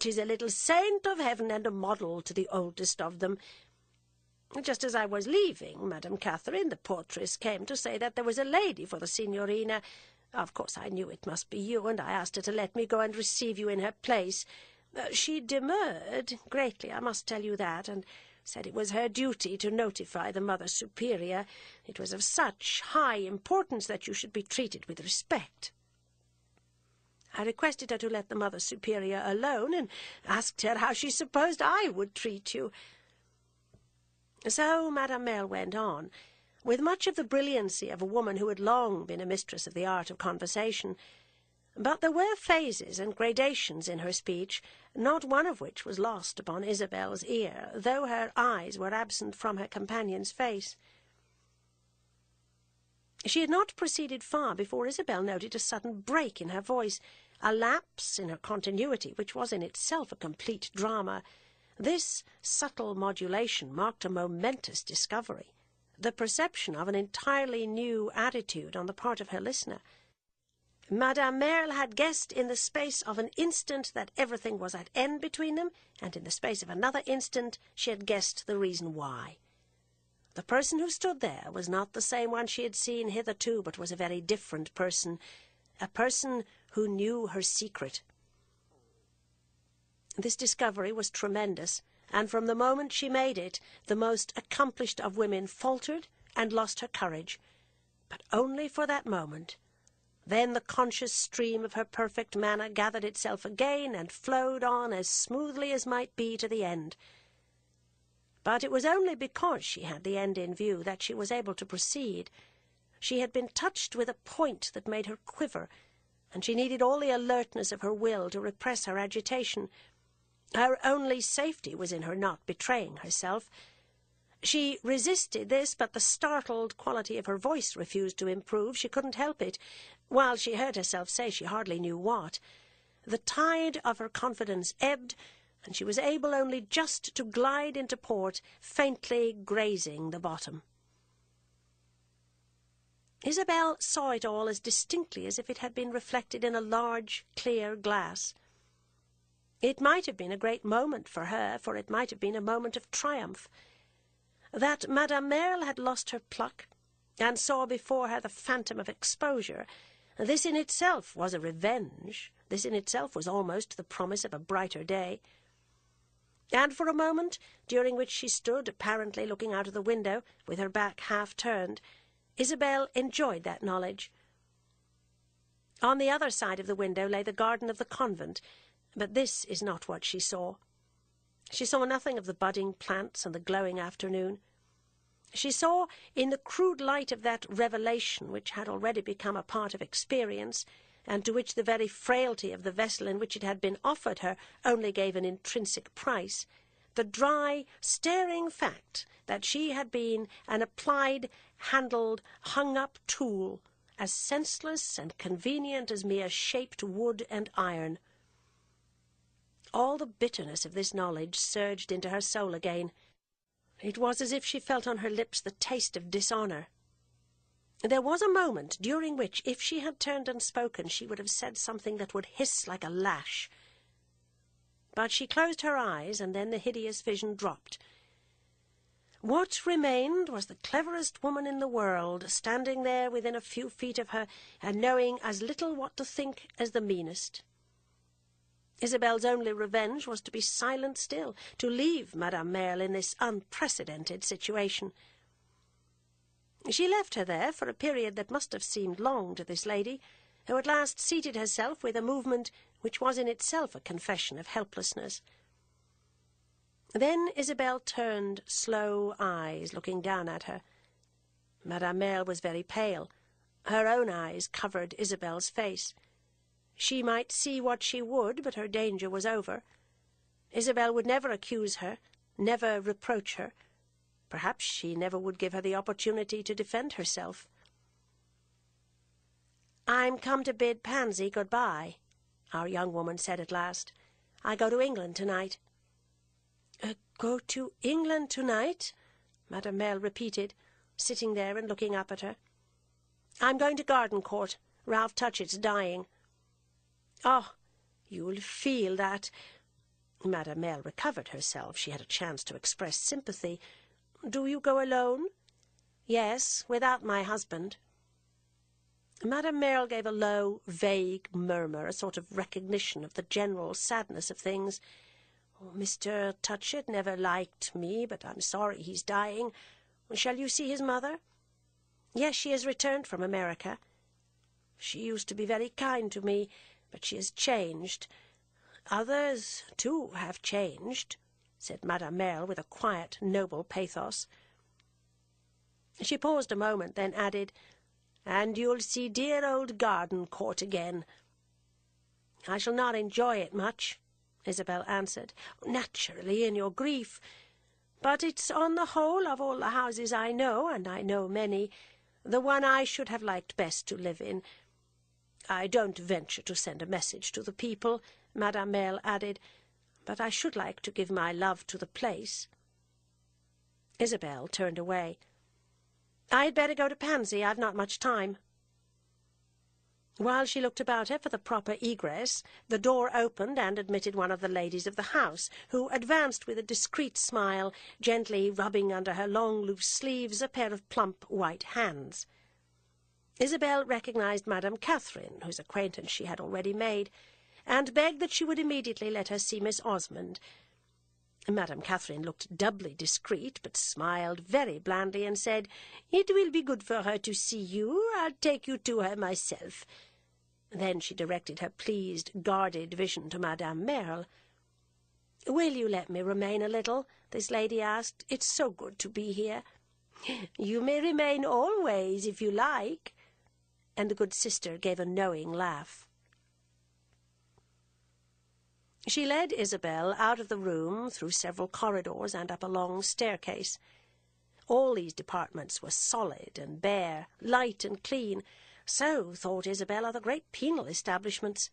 She's a little saint of heaven and a model to the oldest of them. Just as I was leaving, Madame Catherine, the portress, came to say that there was a lady for the signorina. Of course, I knew it must be you, and I asked her to let me go and receive you in her place. She demurred greatly, I must tell you that, and said it was her duty to notify the Mother Superior. It was of such high importance that you should be treated with respect. I requested her to let the Mother Superior alone, and asked her how she supposed I would treat you. So Madame Merle went on, with much of the brilliancy of a woman who had long been a mistress of the art of conversation. But there were phases and gradations in her speech, not one of which was lost upon Isabel's ear, though her eyes were absent from her companion's face. She had not proceeded far before Isabel noted a sudden break in her voice, a lapse in her continuity, which was in itself a complete drama. This subtle modulation marked a momentous discovery, the perception of an entirely new attitude on the part of her listener. Madame Merle had guessed in the space of an instant that everything was at end between them, and in the space of another instant she had guessed the reason why. The person who stood there was not the same one she had seen hitherto, but was a very different person, a person who knew her secret. This discovery was tremendous, and from the moment she made it, the most accomplished of women faltered and lost her courage. But only for that moment. Then the conscious stream of her perfect manner gathered itself again and flowed on as smoothly as might be to the end. But it was only because she had the end in view that she was able to proceed. She had been touched with a point that made her quiver, and she needed all the alertness of her will to repress her agitation. Her only safety was in her not betraying herself. She resisted this, but the startled quality of her voice refused to improve. She couldn't help it, while she heard herself say she hardly knew what. The tide of her confidence ebbed, and she was able only just to glide into port, faintly grazing the bottom. Isabel saw it all as distinctly as if it had been reflected in a large, clear glass. It might have been a great moment for her, for it might have been a moment of triumph. That Madame Merle had lost her pluck, and saw before her the phantom of exposure, this in itself was a revenge. This in itself was almost the promise of a brighter day. And for a moment, during which she stood apparently looking out of the window, with her back half turned, Isabel enjoyed that knowledge. On the other side of the window lay the garden of the convent, but this is not what she saw. She saw nothing of the budding plants and the glowing afternoon. She saw, in the crude light of that revelation which had already become a part of experience, and to which the very frailty of the vessel in which it had been offered her only gave an intrinsic price, the dry, staring fact that she had been an applied, handled, hung-up tool, as senseless and convenient as mere shaped wood and iron. All the bitterness of this knowledge surged into her soul again. It was as if she felt on her lips the taste of dishonour. There was a moment during which, if she had turned and spoken, she would have said something that would hiss like a lash. But she closed her eyes, and then the hideous vision dropped. What remained was the cleverest woman in the world, standing there within a few feet of her, and knowing as little what to think as the meanest. Isabel's only revenge was to be silent still, to leave Madame Merle in this unprecedented situation. She left her there for a period that must have seemed long to this lady, who at last seated herself with a movement which was in itself a confession of helplessness. Then Isabel turned slow eyes looking down at her. Madame Merle was very pale. Her own eyes covered Isabel's face. She might see what she would, but her danger was over. Isabel would never accuse her, never reproach her. Perhaps she never would give her the opportunity to defend herself. "I'm come to bid Pansy good-bye," our young woman said at last. "I go to England tonight." "Go to England tonight?" Madame Merle repeated, sitting there and looking up at her. "I'm going to Gardencourt. Ralph Touchett's dying." "Oh, you'll feel that—" Madame Merle recovered herself. She had a chance to express sympathy. "Do you go alone?" "Yes, without my husband." Madame Merle gave a low, vague murmur, a sort of recognition of the general sadness of things. "Mr. Touchett never liked me, but I'm sorry he's dying. Shall you see his mother?" "Yes, she has returned from America." "She used to be very kind to me, but she has changed. Others, too, have changed," said Madame Merle with a quiet, noble pathos. She paused a moment, then added, "And you'll see dear old Gardencourt again." "I shall not enjoy it much," Isabel answered. "Naturally, in your grief. But it's on the whole, of all the houses I know, and I know many, the one I should have liked best to live in. I don't venture to send a message to the people," Madame Merle added, "but I should like to give my love to the place." Isabel turned away. "I had better go to Pansy. I've not much time." While she looked about her for the proper egress, the door opened and admitted one of the ladies of the house, who advanced with a discreet smile, gently rubbing under her long loose sleeves a pair of plump white hands. Isabel recognized Madame Catherine, whose acquaintance she had already made, and begged that she would immediately let her see Miss Osmond. Madame Catherine looked doubly discreet, but smiled very blandly and said, "It will be good for her to see you. I'll take you to her myself." Then she directed her pleased, guarded vision to Madame Merle. "Will you let me remain a little?" this lady asked. "It's so good to be here." "You may remain always, if you like." And the good sister gave a knowing laugh. She led Isabel out of the room, through several corridors, and up a long staircase. All these departments were solid and bare, light and clean. So, thought Isabel, are the great penal establishments.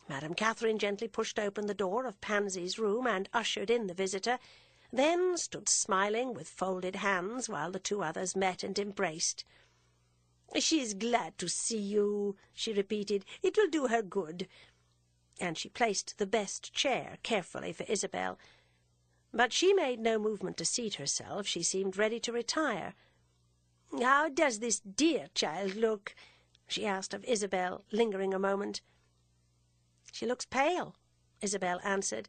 Madame Catherine gently pushed open the door of Pansy's room and ushered in the visitor, then stood smiling with folded hands while the two others met and embraced. "She is glad to see you," she repeated. "It will do her good." And she placed the best chair carefully for Isabel. But she made no movement to seat herself. She seemed ready to retire. "How does this dear child look?" she asked of Isabel, lingering a moment. "She looks pale," Isabel answered.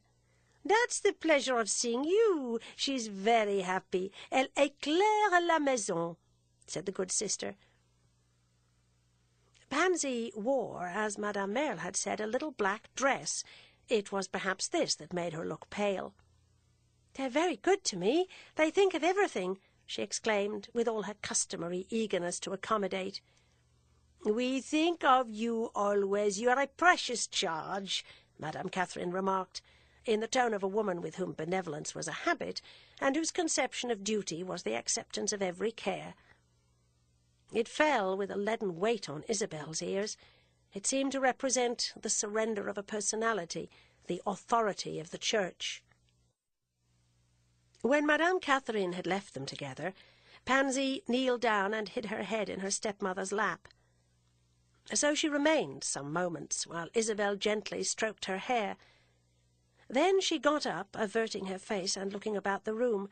"That's the pleasure of seeing you. She's very happy. Elle éclaire la maison," said the good sister. Pansy wore, as Madame Merle had said, a little black dress. It was perhaps this that made her look pale. "They're very good to me. They think of everything," she exclaimed, with all her customary eagerness to accommodate. "We think of you always. You are a precious charge," Madame Catherine remarked, in the tone of a woman with whom benevolence was a habit, and whose conception of duty was the acceptance of every care. It fell with a leaden weight on Isabel's ears. It seemed to represent the surrender of a personality, the authority of the church. When Madame Catherine had left them together, Pansy kneeled down and hid her head in her stepmother's lap. So she remained some moments, while Isabel gently stroked her hair. Then she got up, averting her face and looking about the room.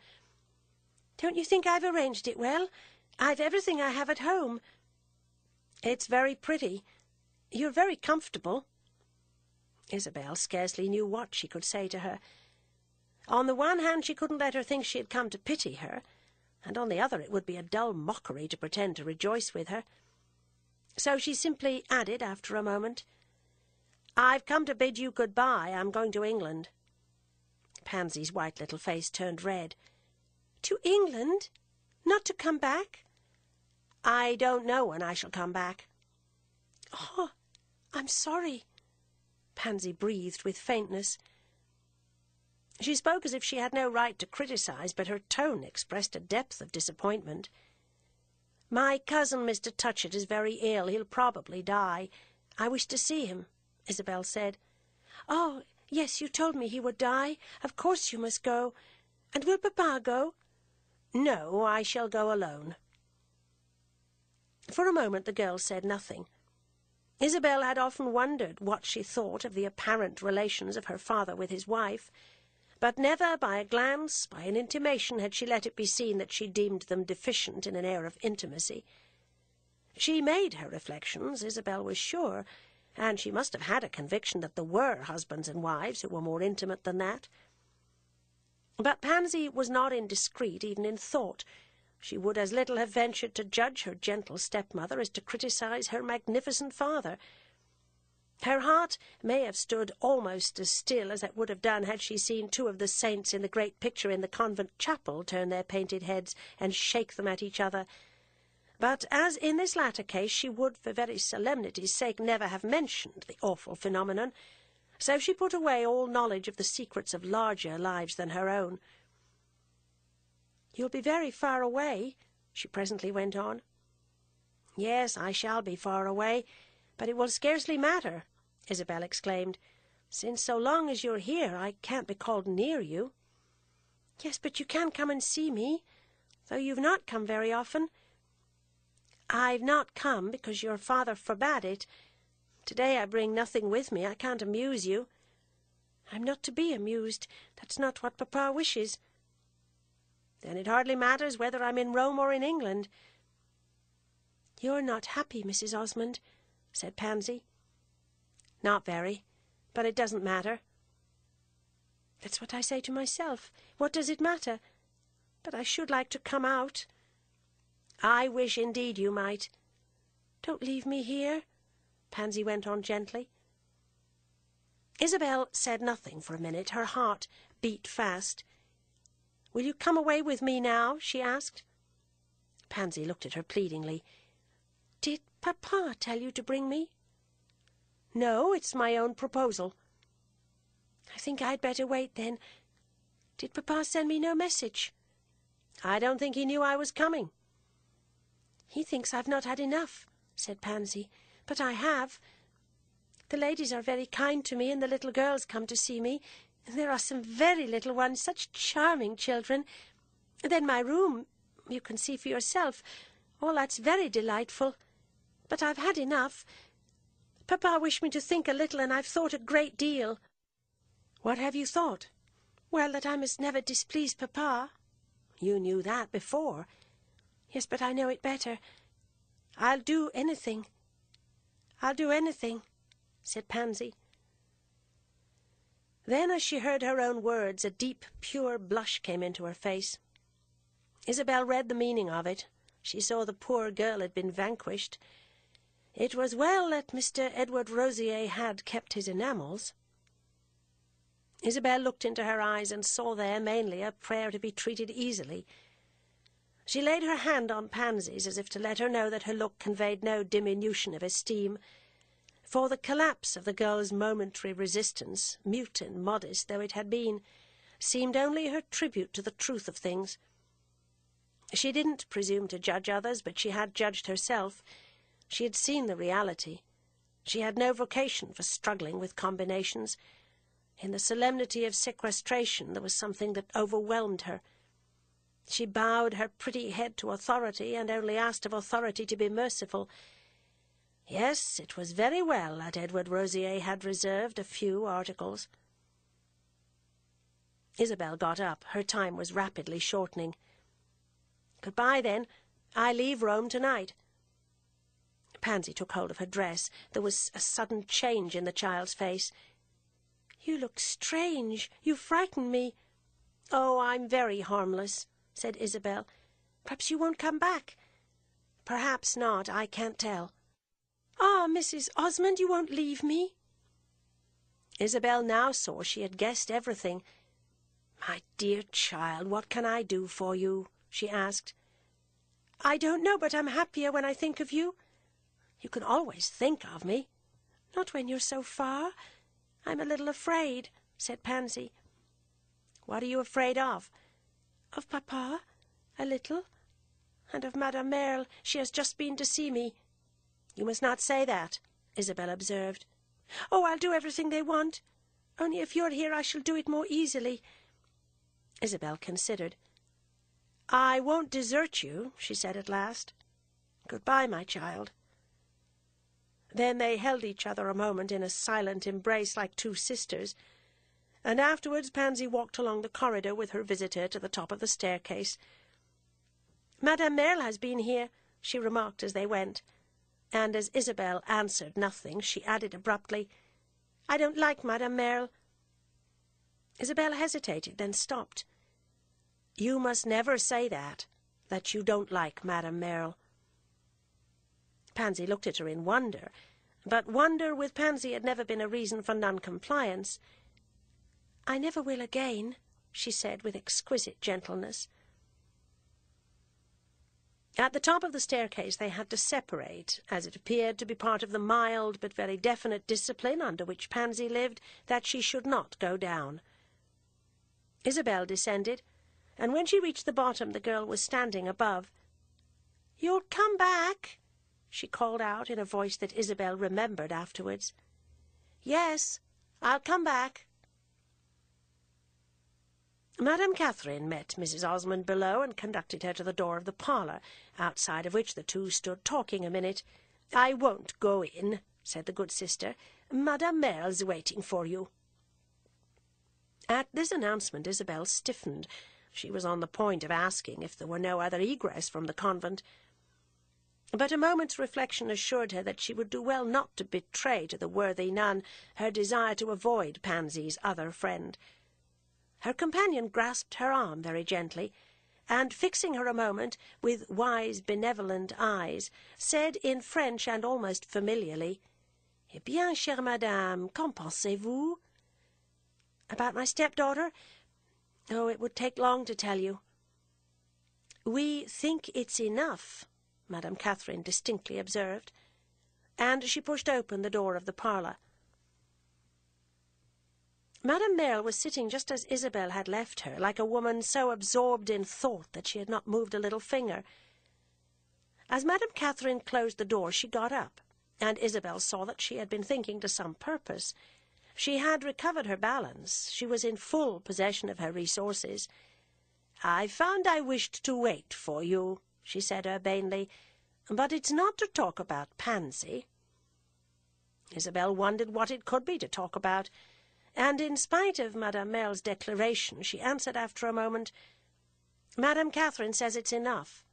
"Don't you think I've arranged it well? I've everything I have at home." "It's very pretty. You're very comfortable." Isabel scarcely knew what she could say to her. On the one hand, she couldn't let her think she had come to pity her, and on the other it would be a dull mockery to pretend to rejoice with her. So she simply added after a moment, "I've come to bid you good-bye. I'm going to England." Pansy's white little face turned red. "To England? Not to come back?" "I don't know when I shall come back." "Oh, I'm sorry," Pansy breathed with faintness. She spoke as if she had no right to criticize, but her tone expressed a depth of disappointment. "My cousin, Mr. Touchett, is very ill. He'll probably die. I wish to see him," Isabel said. "Oh, yes, you told me he would die. Of course you must go. And will Papa go?" "No, I shall go alone." For a moment the girl said nothing. Isabel had often wondered what she thought of the apparent relations of her father with his wife, but never by a glance, by an intimation, had she let it be seen that she deemed them deficient in an air of intimacy. She made her reflections, Isabel was sure, and she must have had a conviction that there were husbands and wives who were more intimate than that. But Pansy was not indiscreet even in thought. She would as little have ventured to judge her gentle stepmother as to criticize her magnificent father. Her heart may have stood almost as still as it would have done had she seen two of the saints in the great picture in the convent chapel turn their painted heads and shake them at each other. But as in this latter case she would, for very solemnity's sake, never have mentioned the awful phenomenon, so she put away all knowledge of the secrets of larger lives than her own. "You'll be very far away," she presently went on. "Yes, I shall be far away, but it will scarcely matter," Isabel exclaimed, "since so long as you're here I can't be called near you." "Yes, but you can come and see me, though you've not come very often." "I've not come because your father forbade it. Today I bring nothing with me. I can't amuse you." "I'm not to be amused. That's not what Papa wishes." "Then it hardly matters whether I'm in Rome or in England." "You're not happy, Mrs. Osmond," said Pansy. "Not very, but it doesn't matter." "That's what I say to myself. What does it matter? But I should like to come out." "I wish indeed you might." "Don't leave me here," Pansy went on gently. Isabel said nothing for a minute. Her heart beat fast. "Will you come away with me now?" she asked. Pansy looked at her pleadingly. "Did Papa tell you to bring me?" "No, it's my own proposal." "I think I'd better wait, then. Did Papa send me no message?" "I don't think he knew I was coming." "He thinks I've not had enough," said Pansy, "but I have. The ladies are very kind to me, and the little girls come to see me. There are some very little ones, such charming children. Then my room, you can see for yourself. All that's very delightful. But I've had enough. Papa wished me to think a little, and I've thought a great deal." "What have you thought?" "Well, that I must never displease Papa." "You knew that before." "Yes, but I know it better. I'll do anything, said Pansy. Then, as she heard her own words, a deep, pure blush came into her face. Isabel read the meaning of it. She saw the poor girl had been vanquished. It was well that Mr. Edward Rosier had kept his enamels. Isabel looked into her eyes and saw there mainly a prayer to be treated easily. She laid her hand on Pansy's as if to let her know that her look conveyed no diminution of esteem, for the collapse of the girl's momentary resistance, mute and modest though it had been, seemed only her tribute to the truth of things. She didn't presume to judge others, but she had judged herself. She had seen the reality. She had no vocation for struggling with combinations. In the solemnity of sequestration there was something that overwhelmed her. She bowed her pretty head to authority, and only asked of authority to be merciful. Yes, it was very well that Edward Rosier had reserved a few articles. Isabel got up. Her time was rapidly shortening. "Good-bye, then. I leave Rome tonight." Pansy took hold of her dress. There was a sudden change in the child's face. "You look strange. You frighten me." "Oh, I'm very harmless," said Isabel. "Perhaps you won't come back." "Perhaps not. I can't tell." "Ah, Mrs. Osmond, you won't leave me?" Isabel now saw she had guessed everything. "My dear child, what can I do for you?" she asked. "I don't know, but I'm happier when I think of you." "You can always think of me." "Not when you're so far. I'm a little afraid," said Pansy. "What are you afraid of?" "Of Papa, a little, and of Madame Merle. She has just been to see me." "You must not say that," Isabel observed. "Oh, I'll do everything they want. Only if you're here I shall do it more easily." Isabel considered. "I won't desert you," she said at last. "Good-bye, my child." Then they held each other a moment in a silent embrace like two sisters, and afterwards Pansy walked along the corridor with her visitor to the top of the staircase. "Madame Merle has been here," she remarked as they went, and as Isabel answered nothing, she added abruptly, "I don't like Madame Merle." Isabel hesitated, then stopped. "You must never say that you don't like Madame Merle." Pansy looked at her in wonder, but wonder with Pansy had never been a reason for non-compliance. "I never will again," she said with exquisite gentleness. At the top of the staircase they had to separate, as it appeared to be part of the mild but very definite discipline under which Pansy lived that she should not go down. Isabel descended, and when she reached the bottom the girl was standing above. "You'll come back?" she called out in a voice that Isabel remembered afterwards. "Yes, I'll come back." Madame Catherine met Mrs. Osmond below and conducted her to the door of the parlour, outside of which the two stood talking a minute. "I won't go in," said the good sister. "Madame Merle's waiting for you." At this announcement Isabel stiffened. She was on the point of asking if there were no other egress from the convent, but a moment's reflection assured her that she would do well not to betray to the worthy nun her desire to avoid Pansy's other friend. Her companion grasped her arm very gently, and, fixing her a moment with wise, benevolent eyes, said in French and almost familiarly, "Eh bien, chère madame, qu'en pensez-vous?" "About my stepdaughter? Oh, it would take long to tell you." "We think it's enough," Madame Catherine distinctly observed, and she pushed open the door of the parlour. Madame Merle was sitting just as Isabel had left her, like a woman so absorbed in thought that she had not moved a little finger. As Madame Catherine closed the door, she got up, and Isabel saw that she had been thinking to some purpose. She had recovered her balance. She was in full possession of her resources. "I found I wished to wait for you," she said urbanely, "but it's not to talk about Pansy." Isabel wondered what it could be to talk about, and in spite of Madame Merle's declaration, she answered after a moment, "Madame Catherine says it's enough."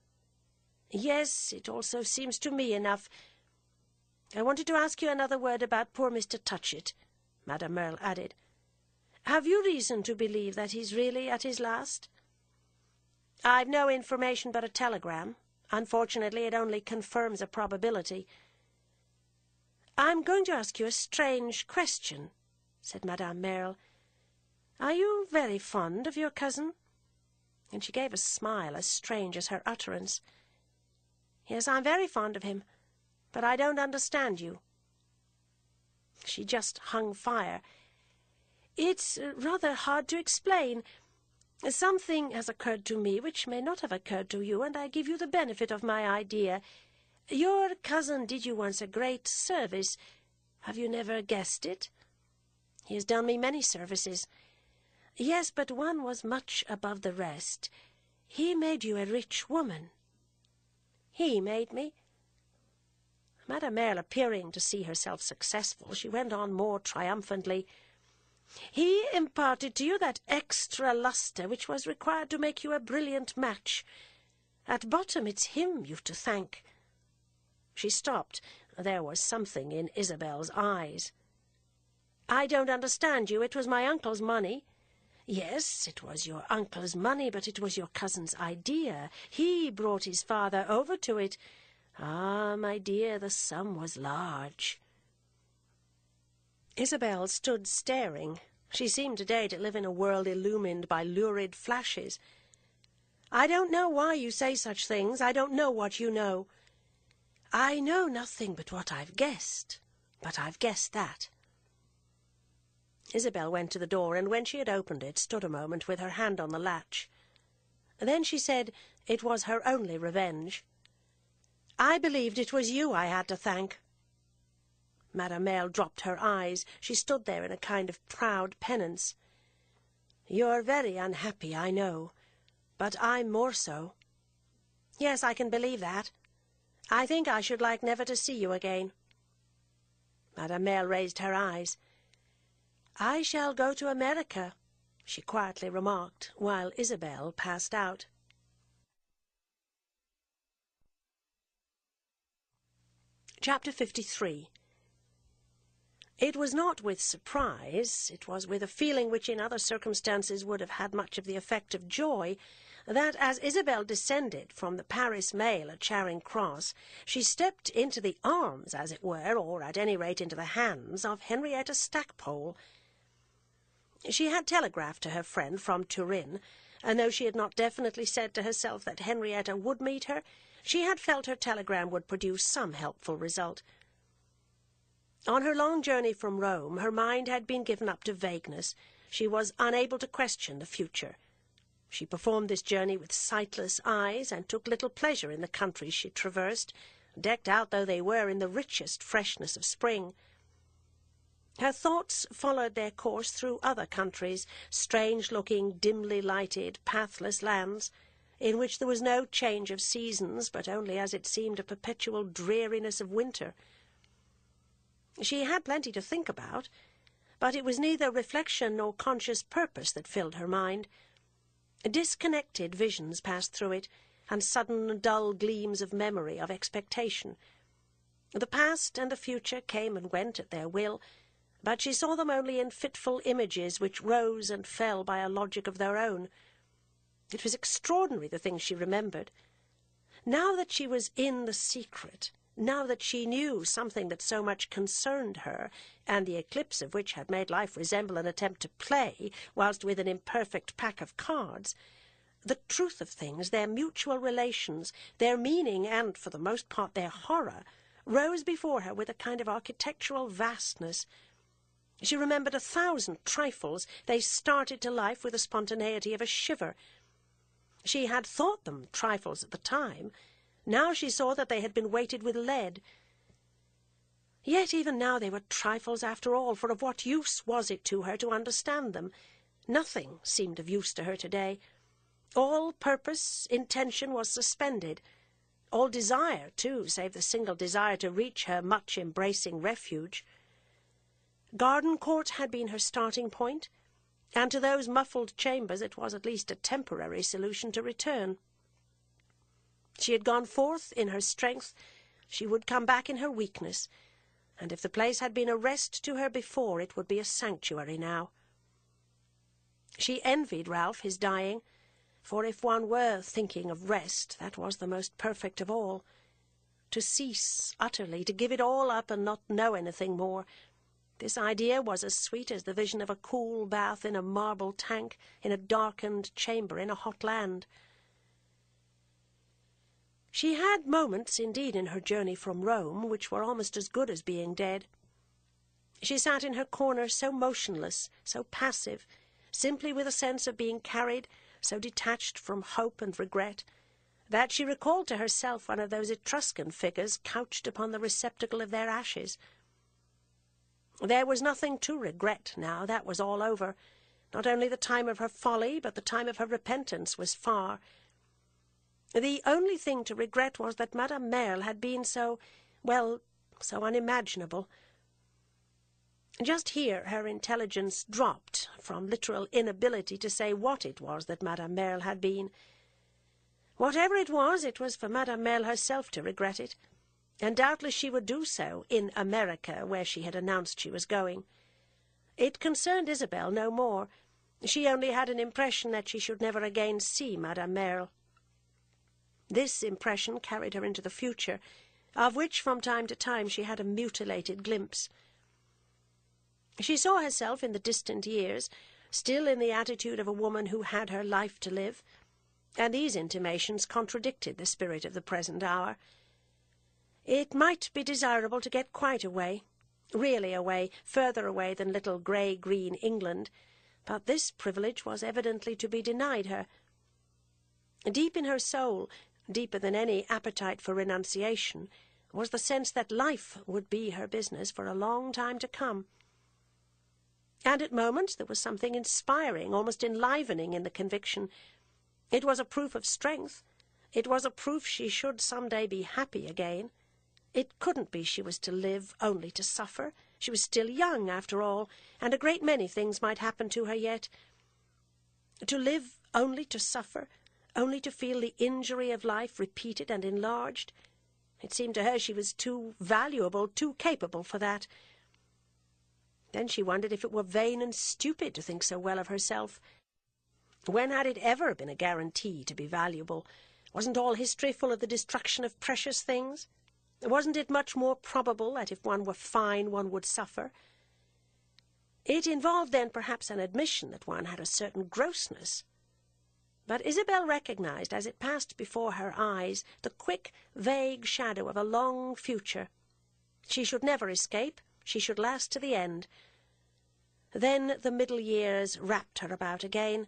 "Yes, it also seems to me enough. I wanted to ask you another word about poor Mr. Touchett," Madame Merle added. "Have you reason to believe that he's really at his last?" "I've no information but a telegram. Unfortunately, it only confirms a probability." "I'm going to ask you a strange question," said Madame Merle. "Are you very fond of your cousin?" And she gave a smile as strange as her utterance. "Yes, I'm very fond of him, but I don't understand you." She just hung fire. "It's rather hard to explain. Something has occurred to me which may not have occurred to you, and I give you the benefit of my idea. Your cousin did you once a great service. Have you never guessed it?" He has done me many services. Yes, but one was much above the rest. He made you a rich woman. He made me. Madame Merle, appearing to see herself successful, she went on more triumphantly. He imparted to you that extra lustre which was required to make you a brilliant match. At bottom it's him you've to thank. She stopped. There was something in Isabel's eyes. I don't understand you. It was my uncle's money. Yes, it was your uncle's money, but it was your cousin's idea. He brought his father over to it. Ah, my dear, the sum was large. Isabel stood staring. She seemed today to live in a world illumined by lurid flashes. I don't know why you say such things. I don't know what you know. I know nothing but what I've guessed, but I've guessed that. Isabel went to the door, and when she had opened it, stood a moment with her hand on the latch. Then she said it was her only revenge. I believed it was you I had to thank. Madame Merle dropped her eyes. She stood there in a kind of proud penance. You're very unhappy, I know, but I'm more so. Yes, I can believe that. I think I should like never to see you again. Madame Merle raised her eyes. I shall go to America, she quietly remarked, while Isabel passed out. Chapter 53. It was not with surprise, it was with a feeling which in other circumstances would have had much of the effect of joy, that as Isabel descended from the Paris mail at Charing Cross, she stepped into the arms, as it were, or at any rate into the hands, of Henrietta Stackpole. She had telegraphed to her friend from Turin, and though she had not definitely said to herself that Henrietta would meet her, she had felt her telegram would produce some helpful result. On her long journey from Rome, her mind had been given up to vagueness. She was unable to question the future. She performed this journey with sightless eyes, and took little pleasure in the countries she traversed, decked out though they were in the richest freshness of spring. Her thoughts followed their course through other countries, strange-looking, dimly lighted, pathless lands, in which there was no change of seasons, but only, as it seemed, a perpetual dreariness of winter. She had plenty to think about, but it was neither reflection nor conscious purpose that filled her mind. Disconnected visions passed through it, and sudden dull gleams of memory, of expectation. The past and the future came and went at their will, but she saw them only in fitful images which rose and fell by a logic of their own. It was extraordinary, the things she remembered. Now that she was in the secret, now that she knew something that so much concerned her, and the eclipse of which had made life resemble an attempt to play, whilst with an imperfect pack of cards, the truth of things, their mutual relations, their meaning, and, for the most part, their horror, rose before her with a kind of architectural vastness. She remembered 1,000 trifles. They started to life with the spontaneity of a shiver. She had thought them trifles at the time. Now she saw that they had been weighted with lead. Yet even now they were trifles after all, for of what use was it to her to understand them? Nothing seemed of use to her today. All purpose, intention was suspended. All desire, too, save the single desire to reach her much-embracing refuge. Gardencourt had been her starting point, and to those muffled chambers it was at least a temporary solution to return. She had gone forth in her strength, she would come back in her weakness, and if the place had been a rest to her before, it would be a sanctuary now. She envied Ralph his dying, for if one were thinking of rest, that was the most perfect of all. To cease utterly, to give it all up and not know anything more, this idea was as sweet as the vision of a cool bath in a marble tank, in a darkened chamber in a hot land. She had moments, indeed, in her journey from Rome, which were almost as good as being dead. She sat in her corner so motionless, so passive, simply with a sense of being carried, so detached from hope and regret, that she recalled to herself one of those Etruscan figures couched upon the receptacle of their ashes. There was nothing to regret now. That was all over. Not only the time of her folly, but the time of her repentance was far. The only thing to regret was that Madame Merle had been so unimaginable. Just here her intelligence dropped from literal inability to say what it was that Madame Merle had been. Whatever it was for Madame Merle herself to regret it, and doubtless she would do so in America, where she had announced she was going. It concerned Isabel no more. She only had an impression that she should never again see Madame Merle. This impression carried her into the future, of which from time to time she had a mutilated glimpse. She saw herself in the distant years, still in the attitude of a woman who had her life to live, and these intimations contradicted the spirit of the present hour. It might be desirable to get quite away, really away, further away than little grey-green England, but this privilege was evidently to be denied her. Deep in her soul, deeper than any appetite for renunciation, was the sense that life would be her business for a long time to come. And at moments there was something inspiring, almost enlivening in the conviction. It was a proof of strength. It was a proof she should some day be happy again. It couldn't be she was to live only to suffer. She was still young, after all, and a great many things might happen to her yet. To live only to suffer, only to feel the injury of life repeated and enlarged. It seemed to her she was too valuable, too capable for that. Then she wondered if it were vain and stupid to think so well of herself. When had it ever been a guarantee to be valuable? Wasn't all history full of the destruction of precious things? Wasn't it much more probable that if one were fine one would suffer? It involved then perhaps an admission that one had a certain grossness. But Isabel recognized, as it passed before her eyes, the quick, vague shadow of a long future. She should never escape. She should last to the end. Then the middle years wrapped her about again,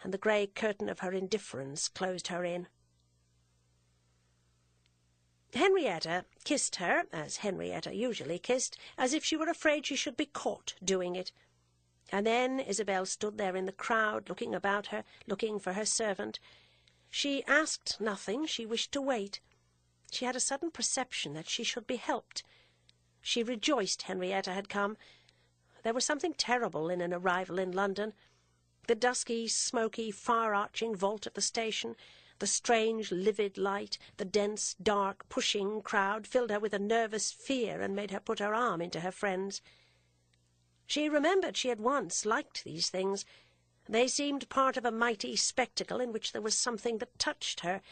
and the grey curtain of her indifference closed her in. Henrietta kissed her, as Henrietta usually kissed, as if she were afraid she should be caught doing it. And then Isabel stood there in the crowd, looking about her, looking for her servant. She asked nothing. She wished to wait. She had a sudden perception that she should be helped. She rejoiced Henrietta had come. There was something terrible in an arrival in London. The dusky, smoky, far-arching vault of the station, the strange, livid light, the dense, dark, pushing crowd filled her with a nervous fear and made her put her arm into her friend's. She remembered she had once liked these things. They seemed part of a mighty spectacle in which there was something that touched her.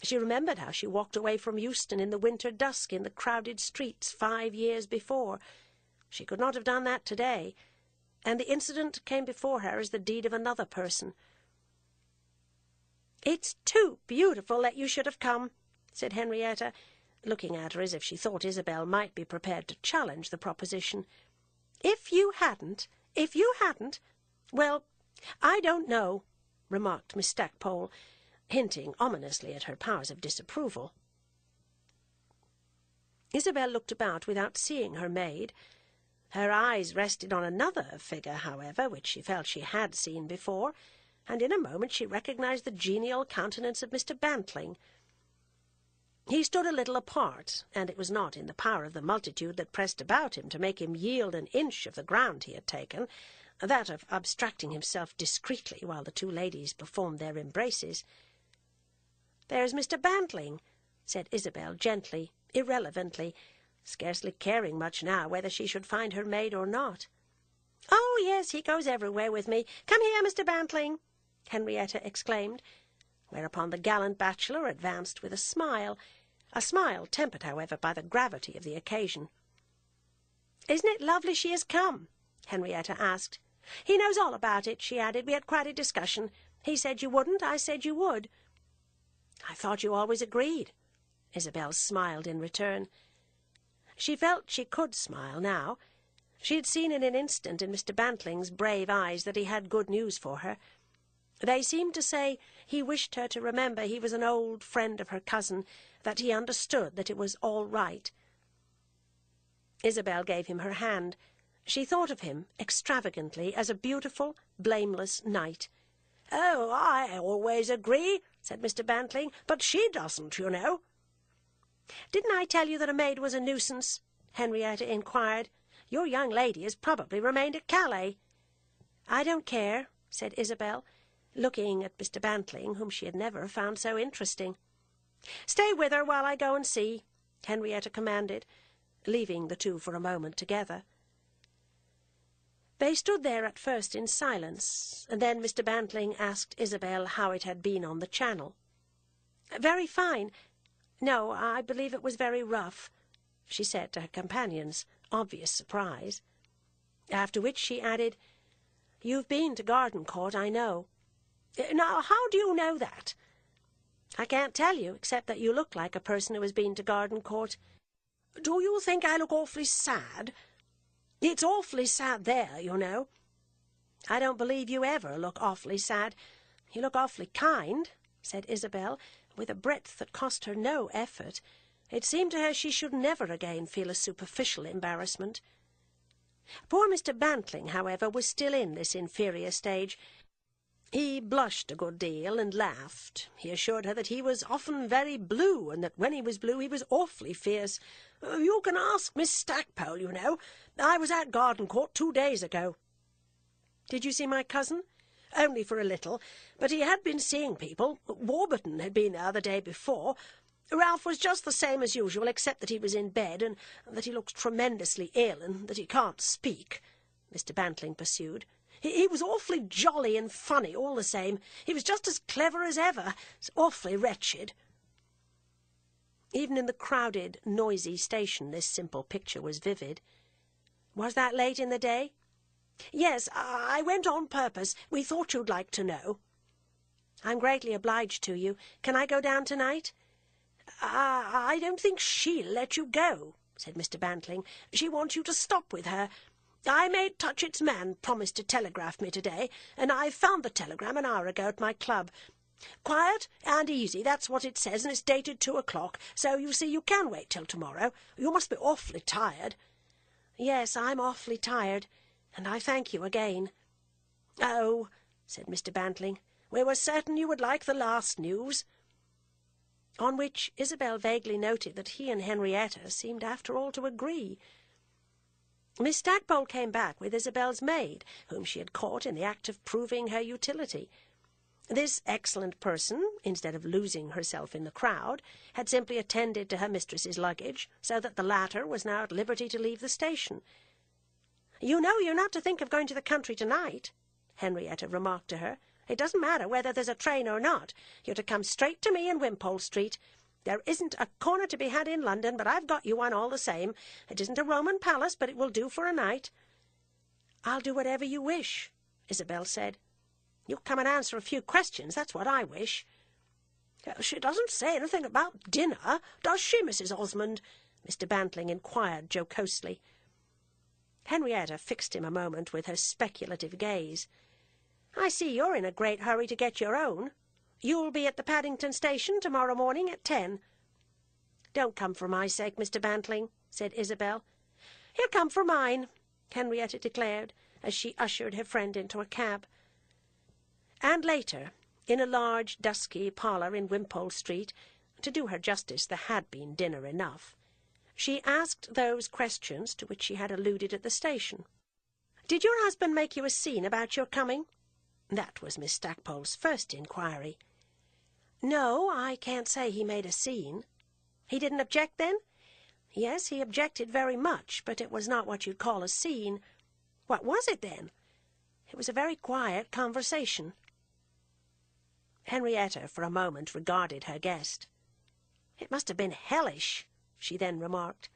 She remembered how she walked away from Euston in the winter dusk in the crowded streets 5 years before. She could not have done that today, and the incident came before her as the deed of another person. "It's too beautiful that you should have come," said Henrietta, looking at her as if she thought Isabel might be prepared to challenge the proposition. If you hadn't, well, I don't know," remarked Miss Stackpole, hinting ominously at her powers of disapproval. Isabel looked about without seeing her maid. Her eyes rested on another figure, however, which she felt she had seen before, and in a moment she recognized the genial countenance of Mr. Bantling. He stood a little apart, and it was not in the power of the multitude that pressed about him to make him yield an inch of the ground he had taken, that of abstracting himself discreetly while the two ladies performed their embraces. "There's Mr. Bantling," said Isabel gently, irrelevantly, scarcely caring much now whether she should find her maid or not. "Oh, yes, he goes everywhere with me. Come here, Mr. Bantling," Henrietta exclaimed, whereupon the gallant bachelor advanced with a smile tempered, however, by the gravity of the occasion. "Isn't it lovely she has come?" Henrietta asked. "He knows all about it," she added. "We had quite a discussion. He said you wouldn't, I said you would." "I thought you always agreed." Isabel smiled in return. She felt she could smile now. She had seen in an instant in Mr. Bantling's brave eyes that he had good news for her. They seemed to say he wished her to remember he was an old friend of her cousin, that he understood that it was all right. Isabel gave him her hand. She thought of him extravagantly as a beautiful, blameless knight. "Oh, I always agree," said Mr. Bantling, "but she doesn't, you know." "Didn't I tell you that a maid was a nuisance?" Henrietta inquired. "Your young lady has probably remained at Calais." "I don't care," said Isabel, looking at Mr. Bantling, whom she had never found so interesting. "Stay with her while I go and see," Henrietta commanded, leaving the two for a moment together. They stood there at first in silence, and then Mr. Bantling asked Isabel how it had been on the Channel. "Very fine. No, I believe it was very rough," she said to her companion's obvious surprise. After which she added, "You've been to Gardencourt, I know." "Now, how do you know that?" "I can't tell you, except that you look like a person who has been to Gardencourt." "Do you think I look awfully sad? It's awfully sad there, you know." "I don't believe you ever look awfully sad. You look awfully kind," said Isabel, with a breadth that cost her no effort. It seemed to her she should never again feel a superficial embarrassment. Poor Mr. Bantling, however, was still in this inferior stage. He blushed a good deal and laughed. He assured her that he was often very blue, and that when he was blue he was awfully fierce. "You can ask Miss Stackpole, you know. I was at Gardencourt 2 days ago." "Did you see my cousin?" "Only for a little, but he had been seeing people. Warburton had been there the day before. Ralph was just the same as usual, except that he was in bed, and that he looks tremendously ill, and that he can't speak," Mr. Bantling pursued. He was awfully jolly and funny all the same. He was just as clever as ever. It's awfully wretched." Even in the crowded, noisy station this simple picture was vivid. "Was that late in the day?" "Yes, I went on purpose. We thought you'd like to know." "I'm greatly obliged to you. Can I go down tonight?" I don't think she'll let you go," said Mr. Bantling. "She wants you to stop with her. I made Touchett's man promise to telegraph me today, and I found the telegram an hour ago at my club. Quiet and easy, that's what it says, and it's dated 2 o'clock, so you see you can wait till tomorrow. You must be awfully tired." "Yes, I'm awfully tired, and I thank you again." "Oh," said Mr. Bantling, "we were certain you would like the last news." On which Isabel vaguely noted that he and Henrietta seemed after all to agree. Miss Stackpole came back with Isabel's maid, whom she had caught in the act of proving her utility. This excellent person, instead of losing herself in the crowd, had simply attended to her mistress's luggage, so that the latter was now at liberty to leave the station. "You know you're not to think of going to the country tonight," Henrietta remarked to her. "It doesn't matter whether there's a train or not. You're to come straight to me in Wimpole Street. There isn't a corner to be had in London, but I've got you one all the same. It isn't a Roman palace, but it will do for a night." "I'll do whatever you wish," Isabel said. "You'll come and answer a few questions, that's what I wish." "She doesn't say anything about dinner, does she, Mrs. Osmond?" Mr. Bantling inquired jocosely. Henrietta fixed him a moment with her speculative gaze. "I see you're in a great hurry to get your own. You'll be at the Paddington station tomorrow morning at 10. "Don't come for my sake, Mr. Bantling," said Isabel. "He'll come for mine," Henrietta declared, as she ushered her friend into a cab. And later, in a large, dusky parlour in Wimpole Street, to do her justice, there had been dinner enough, she asked those questions to which she had alluded at the station. "Did your husband make you a scene about your coming?" That was Miss Stackpole's first inquiry. "No, I can't say he made a scene." "He didn't object, then?" "Yes, he objected very much, but it was not what you'd call a scene." "What was it, then?" "It was a very quiet conversation." Henrietta for a moment regarded her guest. "It must have been hellish," she then remarked.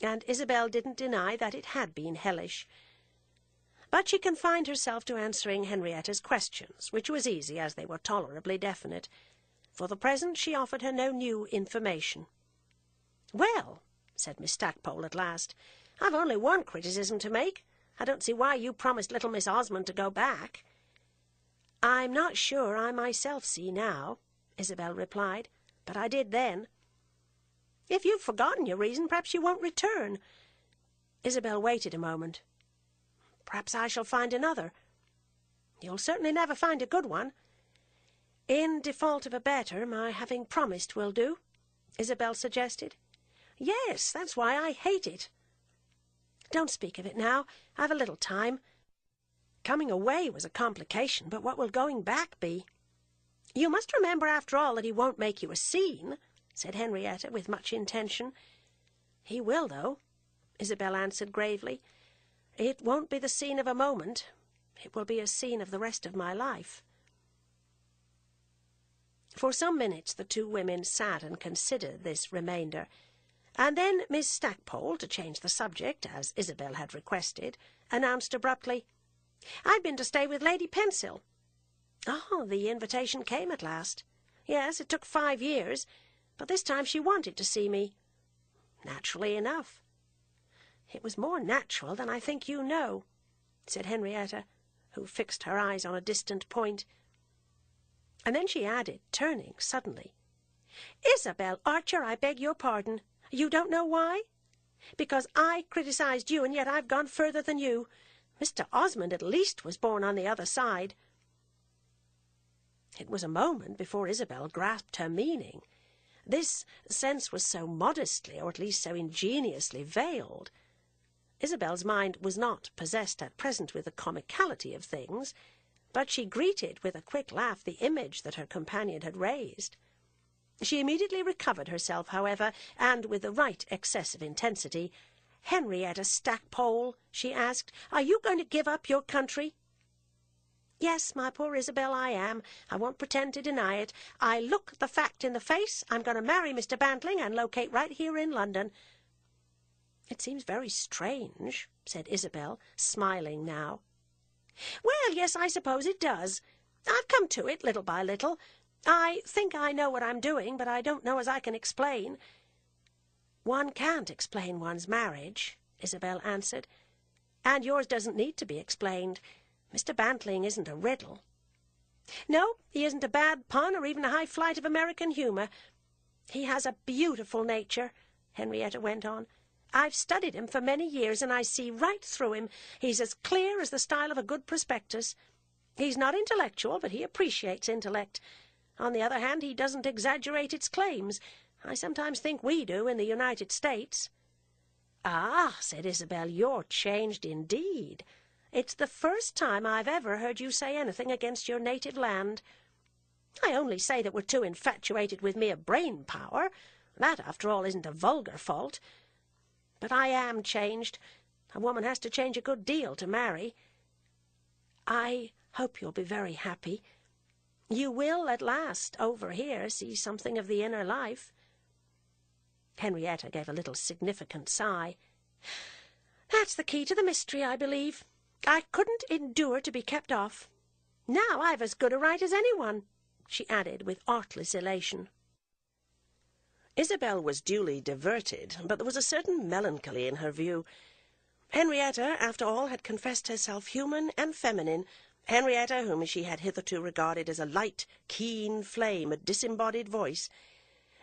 And Isabel didn't deny that it had been hellish. But she confined herself to answering Henrietta's questions, which was easy, as they were tolerably definite. For the present she offered her no new information. "Well," said Miss Stackpole at last, "I've only one criticism to make. I don't see why you promised little Miss Osmond to go back." "I'm not sure I myself see now," Isabel replied, "but I did then." "If you've forgotten your reason, perhaps you won't return." Isabel waited a moment. "Perhaps I shall find another." "You'll certainly never find a good one." "In default of a better, my having promised will do," Isabel suggested. "Yes, that's why I hate it." "Don't speak of it now. I've a little time. Coming away was a complication, but what will going back be?" "You must remember, after all, that he won't make you a scene," said Henrietta with much intention. "He will, though," Isabel answered gravely. "It won't be the scene of a moment. It will be a scene of the rest of my life." For some minutes the two women sat and considered this remainder, and then Miss Stackpole, to change the subject, as Isabel had requested, announced abruptly, "I've been to stay with Lady Pensil." "Oh, the invitation came at last." "Yes, it took 5 years, but this time she wanted to see me." "Naturally enough." "It was more natural than I think you know," said Henrietta, who fixed her eyes on a distant point. And then she added, turning suddenly, "Isabel Archer, I beg your pardon. You don't know why? Because I criticized you, and yet I've gone further than you. Mr. Osmond at least was born on the other side." It was a moment before Isabel grasped her meaning. This sense was so modestly, or at least so ingeniously, veiled. Isabel's mind was not possessed at present with the comicality of things, but she greeted with a quick laugh the image that her companion had raised. She immediately recovered herself, however, and with the right excess of intensity. "Henrietta Stackpole," she asked, "are you going to give up your country?" "Yes, my poor Isabel, I am. I won't pretend to deny it. I look the fact in the face. I'm going to marry Mr. Bantling and locate right here in London." "It seems very strange," said Isabel, smiling now. "Well, yes, I suppose it does. I've come to it little by little. I think I know what I'm doing, but I don't know as I can explain." "One can't explain one's marriage," Isabel answered, "and yours doesn't need to be explained. Mr. Bantling isn't a riddle." "No, he isn't a bad pun or even a high flight of American humour. He has a beautiful nature," Henrietta went on. "I've studied him for many years, and I see right through him. He's as clear as the style of a good prospectus. He's not intellectual, but he appreciates intellect. On the other hand, he doesn't exaggerate its claims. I sometimes think we do in the United States." "Ah," said Isabel, "you're changed indeed. It's the first time I've ever heard you say anything against your native land. I only say that we're too infatuated with mere brain power. That, after all, isn't a vulgar fault. But I am changed. A woman has to change a good deal to marry. I hope you'll be very happy. You will, at last, over here, see something of the inner life." Henrietta gave a little significant sigh. "That's the key to the mystery, I believe. I couldn't endure to be kept off. Now I've as good a right as anyone," she added with artless elation. Isabel was duly diverted, but there was a certain melancholy in her view. Henrietta, after all, had confessed herself human and feminine. Henrietta, whom she had hitherto regarded as a light, keen flame, a disembodied voice.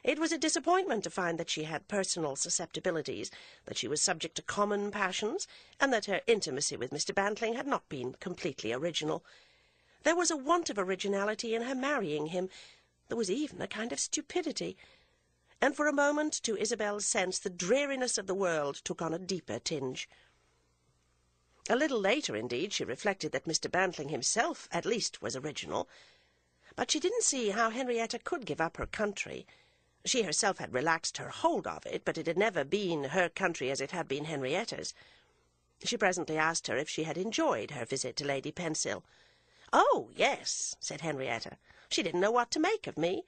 It was a disappointment to find that she had personal susceptibilities, that she was subject to common passions, and that her intimacy with Mr. Bantling had not been completely original. There was a want of originality in her marrying him. There was even a kind of stupidity. And for a moment, to Isabel's sense, the dreariness of the world took on a deeper tinge. A little later, indeed, she reflected that Mr. Bantling himself, at least, was original. But she didn't see how Henrietta could give up her country. She herself had relaxed her hold of it, but it had never been her country as it had been Henrietta's. She presently asked her if she had enjoyed her visit to Lady Pensil. "Oh, yes," said Henrietta. "She didn't know what to make of me."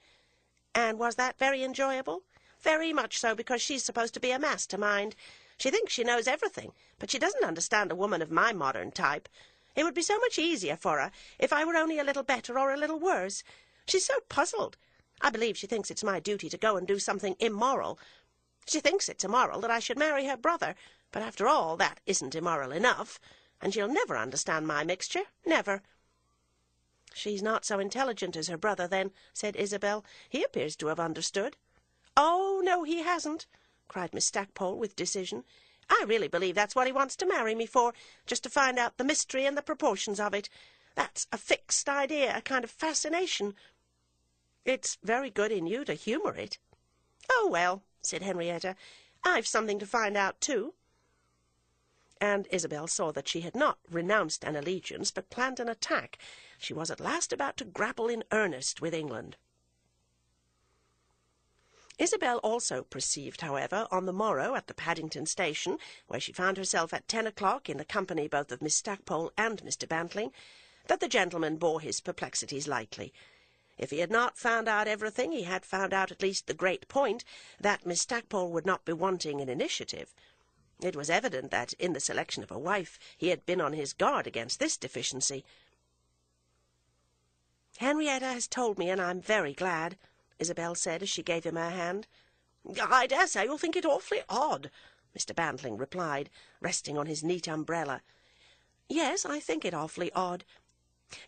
"And was that very enjoyable?" "Very much so, because she's supposed to be a mastermind. She thinks she knows everything, but she doesn't understand a woman of my modern type. It would be so much easier for her if I were only a little better or a little worse. She's so puzzled. I believe she thinks it's my duty to go and do something immoral. She thinks it's immoral that I should marry her brother, but after all, that isn't immoral enough, and she'll never understand my mixture, never." "She's not so intelligent as her brother, then," said Isabel. "He appears to have understood." "Oh, no, he hasn't," cried Miss Stackpole with decision. I really believe that's what he wants to marry me for, just to find out the mystery and the proportions of it. That's a fixed idea, a kind of fascination. It's very good in you to humour it. Oh, well, said Henrietta, I've something to find out too. And Isabel saw that she had not renounced an allegiance, but planned an attack. She was at last about to grapple in earnest with England. Isabel also perceived, however, on the morrow at the Paddington station, where she found herself at 10 o'clock in the company both of Miss Stackpole and Mr. Bantling, that the gentleman bore his perplexities lightly. If he had not found out everything, he had found out at least the great point, that Miss Stackpole would not be wanting in initiative. It was evident that, in the selection of a wife, he had been on his guard against this deficiency. "Henrietta has told me, and I'm very glad," Isabel said as she gave him her hand. "I dare say you'll think it awfully odd," Mr. Bantling replied, resting on his neat umbrella. "Yes, I think it awfully odd."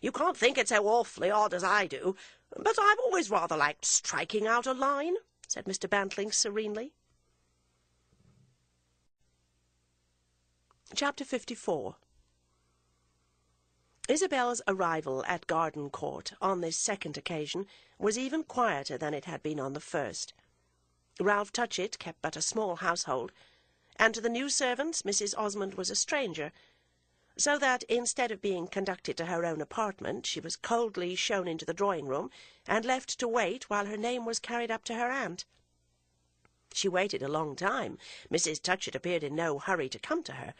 "You can't think it so awfully odd as I do, but I've always rather liked striking out a line," said Mr. Bantling serenely. Chapter 54. Isabel's arrival at Garden Court on this second occasion was even quieter than it had been on the first. Ralph Touchett kept but a small household, and to the new servants Mrs. Osmond was a stranger, so that instead of being conducted to her own apartment, she was coldly shown into the drawing-room and left to wait while her name was carried up to her aunt. She waited a long time. Mrs. Touchett appeared in no hurry to come to her.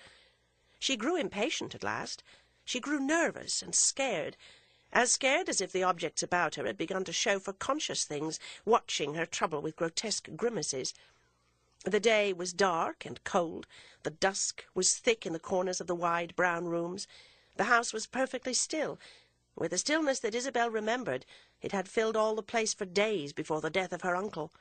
She grew impatient at last. She grew nervous and scared as if the objects about her had begun to show for conscious things, watching her trouble with grotesque grimaces. The day was dark and cold. The dusk was thick in the corners of the wide brown rooms. The house was perfectly still. With a stillness that Isabel remembered, it had filled all the place for days before the death of her uncle.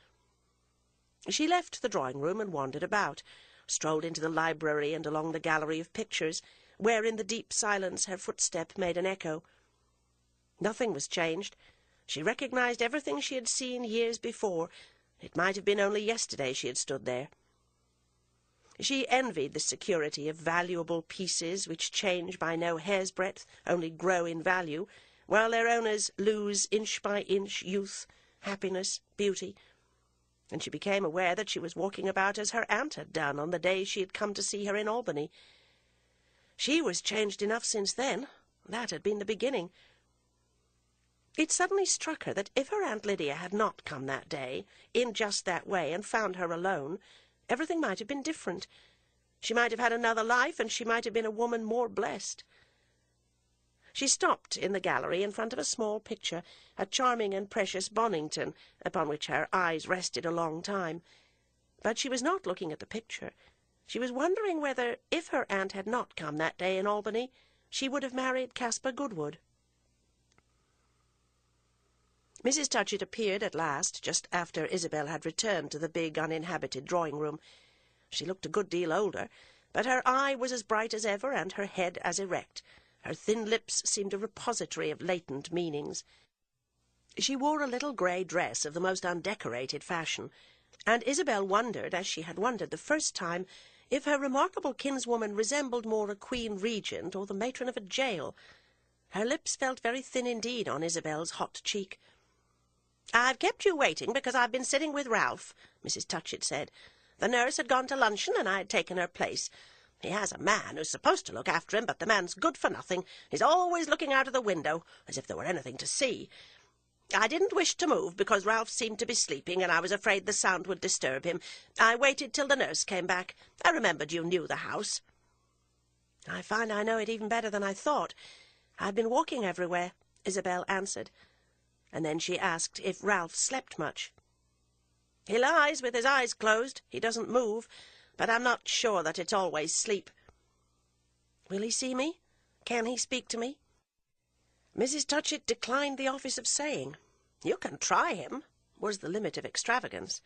She left the drawing-room and wandered about, strolled into the library and along the gallery of pictures, where in the deep silence her footstep made an echo. Nothing was changed. She recognized everything she had seen years before. It might have been only yesterday she had stood there. She envied the security of valuable pieces which change by no hair's breadth, only grow in value, while their owners lose inch by inch youth, happiness, beauty. And she became aware that she was walking about as her aunt had done on the day she had come to see her in Albany. She was changed enough since then. That had been the beginning. It suddenly struck her that if her Aunt Lydia had not come that day, in just that way, and found her alone, everything might have been different. She might have had another life, and she might have been a woman more blessed. She stopped in the gallery in front of a small picture, a charming and precious Bonington, upon which her eyes rested a long time. But she was not looking at the picture. She was wondering whether, if her aunt had not come that day in Albany, she would have married Caspar Goodwood. Mrs. Touchett appeared at last, just after Isabel had returned to the big uninhabited drawing-room. She looked a good deal older, but her eye was as bright as ever, and her head as erect. Her thin lips seemed a repository of latent meanings. She wore a little grey dress of the most undecorated fashion, and Isabel wondered, as she had wondered the first time, if her remarkable kinswoman resembled more a queen regent or the matron of a jail. Her lips felt very thin indeed on Isabel's hot cheek. "I've kept you waiting because I've been sitting with Ralph," Mrs. Touchett said. "The nurse had gone to luncheon, and I had taken her place. He has a man who's supposed to look after him, but the man's good for nothing. He's always looking out of the window, as if there were anything to see. I didn't wish to move, because Ralph seemed to be sleeping, and I was afraid the sound would disturb him. I waited till the nurse came back. I remembered you knew the house." "I find I know it even better than I thought. I've been walking everywhere," Isabel answered. And then she asked if Ralph slept much. "He lies with his eyes closed. He doesn't move, but I'm not sure that it's always sleep." "Will he see me? Can he speak to me?" Mrs. Touchett declined the office of saying. "You can try him," was the limit of extravagance.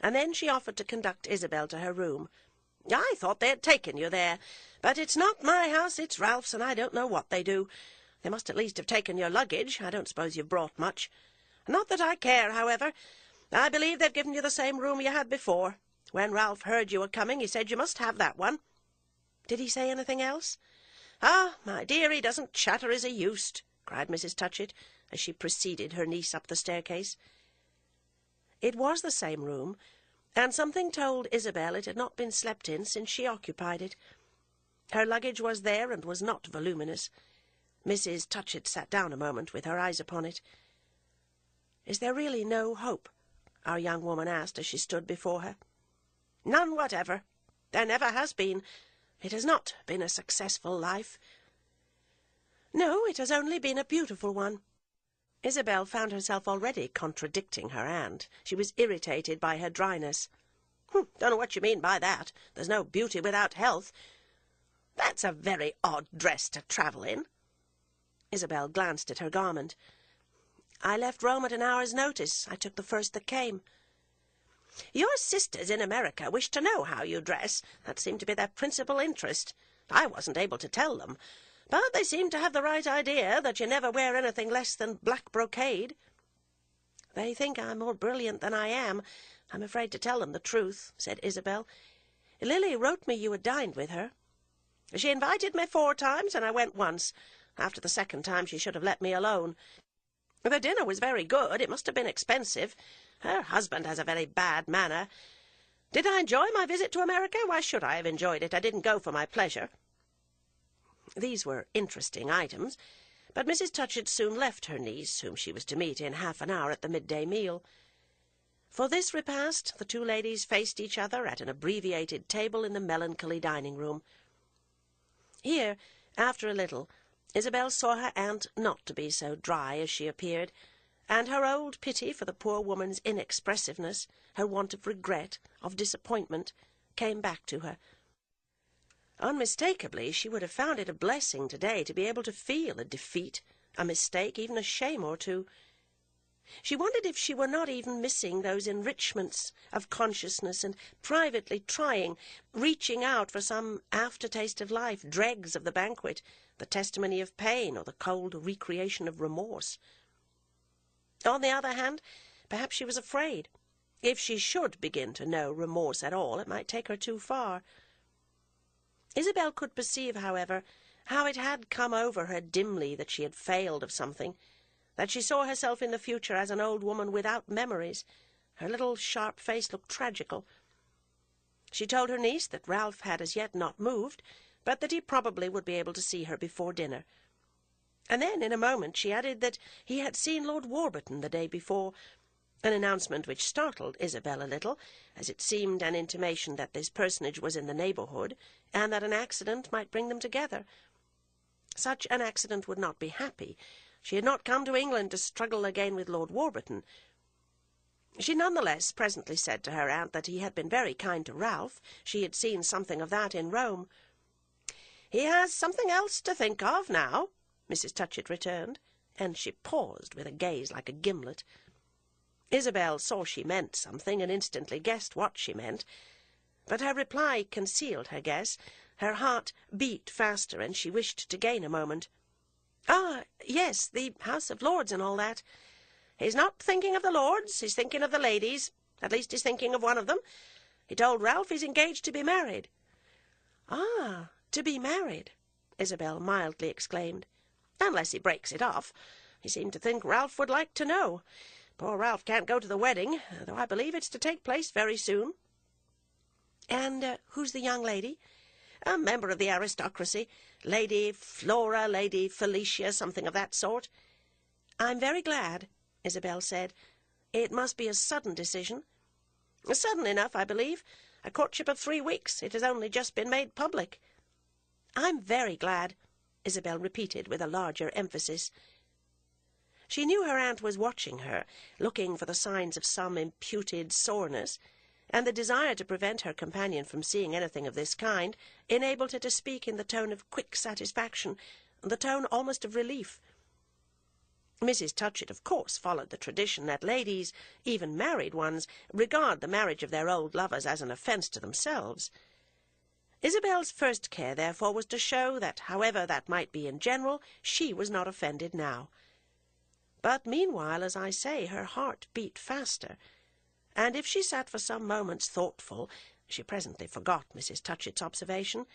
And then she offered to conduct Isabel to her room. "I thought they had taken you there, but it's not my house, it's Ralph's, and I don't know what they do. They must at least have taken your luggage. I don't suppose you've brought much. Not that I care, however. I believe they've given you the same room you had before. When Ralph heard you were coming, he said you must have that one." "Did he say anything else?" "Ah, my dear, he doesn't chatter as he used," cried Mrs. Touchett, as she preceded her niece up the staircase. It was the same room, and something told Isabel it had not been slept in since she occupied it. Her luggage was there, and was not voluminous. Mrs. Touchett sat down a moment, with her eyes upon it. "Is there really no hope?" our young woman asked, as she stood before her. "None whatever. There never has been. It has not been a successful life." "No, it has only been a beautiful one." Isabel found herself already contradicting her aunt. She was irritated by her dryness. "Don't know what you mean by that. There's no beauty without health. That's a very odd dress to travel in." Isabel glanced at her garment. "I left Rome at an hour's notice. I took the first that came." "Your sisters in America wish to know how you dress. That seemed to be their principal interest. I wasn't able to tell them, but they seem to have the right idea that you never wear anything less than black brocade." "They think I'm more brilliant than I am. I'm afraid to tell them the truth," said Isabel. "Lily wrote me you had dined with her." "She invited me 4 times, and I went once. After the second time she should have let me alone. The dinner was very good. It must have been expensive. Her husband has a very bad manner. Did I enjoy my visit to America? Why should I have enjoyed it? I didn't go for my pleasure." These were interesting items, but Mrs. Touchett soon left her niece, whom she was to meet in half an hour at the midday meal. For this repast, the two ladies faced each other at an abbreviated table in the melancholy dining-room. Here, after a little, Isabel saw her aunt not to be so dry as she appeared, and her old pity for the poor woman's inexpressiveness, her want of regret, of disappointment, came back to her. Unmistakably, she would have found it a blessing today to be able to feel a defeat, a mistake, even a shame or two. She wondered if she were not even missing those enrichments of consciousness, and privately trying, reaching out for some aftertaste of life, dregs of the banquet, the testimony of pain, or the cold recreation of remorse. On the other hand, perhaps she was afraid. If she should begin to know remorse at all, it might take her too far. Isabel could perceive, however, how it had come over her dimly that she had failed of something, that she saw herself in the future as an old woman without memories. Her little sharp face looked tragical. She told her niece that Ralph had as yet not moved, but that he probably would be able to see her before dinner. And then, in a moment, she added that he had seen Lord Warburton the day before, an announcement which startled Isabel a little, as it seemed an intimation that this personage was in the neighbourhood, and that an accident might bring them together. Such an accident would not be happy. She had not come to England to struggle again with Lord Warburton. She none the less presently said to her aunt that he had been very kind to Ralph. She had seen something of that in Rome. "He has something else to think of now," Mrs. Touchett returned, and she paused with a gaze like a gimlet. Isabel saw she meant something, and instantly guessed what she meant. But her reply concealed her guess. Her heart beat faster, and she wished to gain a moment. "Ah, yes, the House of Lords and all that." "He's not thinking of the Lords. He's thinking of the ladies. At least he's thinking of one of them. He told Ralph he's engaged to be married." "Ah, to be married," Isabel mildly exclaimed. "Unless he breaks it off. He seemed to think Ralph would like to know. Poor Ralph can't go to the wedding, though I believe it's to take place very soon." "And who's the young lady?" "A member of the aristocracy. Lady Flora, Lady Felicia, something of that sort." "I'm very glad," Isabel said. "It must be a sudden decision." "Sudden enough, I believe. A courtship of 3 weeks. It has only just been made public." "I'm very glad," Isabel repeated with a larger emphasis. She knew her aunt was watching her, looking for the signs of some imputed soreness, and the desire to prevent her companion from seeing anything of this kind enabled her to speak in the tone of quick satisfaction, the tone almost of relief. Mrs. Touchett, of course, followed the tradition that ladies, even married ones, regard the marriage of their old lovers as an offence to themselves. Isabel's first care, therefore, was to show that, however that might be in general, she was not offended now. But meanwhile, as I say, her heart beat faster, and if she sat for some moments thoughtful, she presently forgot Mrs. Touchett's observation.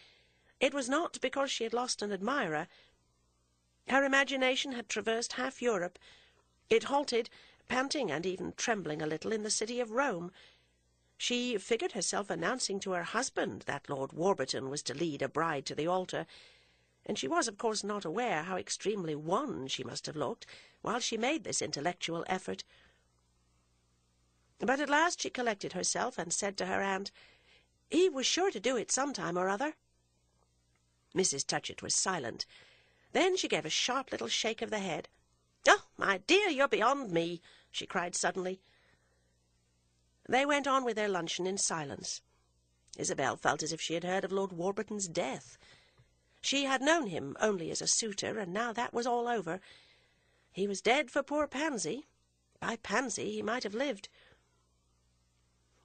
It was not because she had lost an admirer. Her imagination had traversed half Europe. It halted, panting and even trembling a little, in the city of Rome. She figured herself announcing to her husband that Lord Warburton was to lead a bride to the altar, and she was, of course, not aware how extremely wan she must have looked while she made this intellectual effort. But at last she collected herself and said to her aunt, "He was sure to do it some time or other." Mrs. Touchett was silent. Then she gave a sharp little shake of the head. "Oh, my dear, you're beyond me," she cried suddenly. They went on with their luncheon in silence. Isabel felt as if she had heard of Lord Warburton's death. She had known him only as a suitor, and now that was all over. He was dead for poor Pansy. By Pansy he might have lived.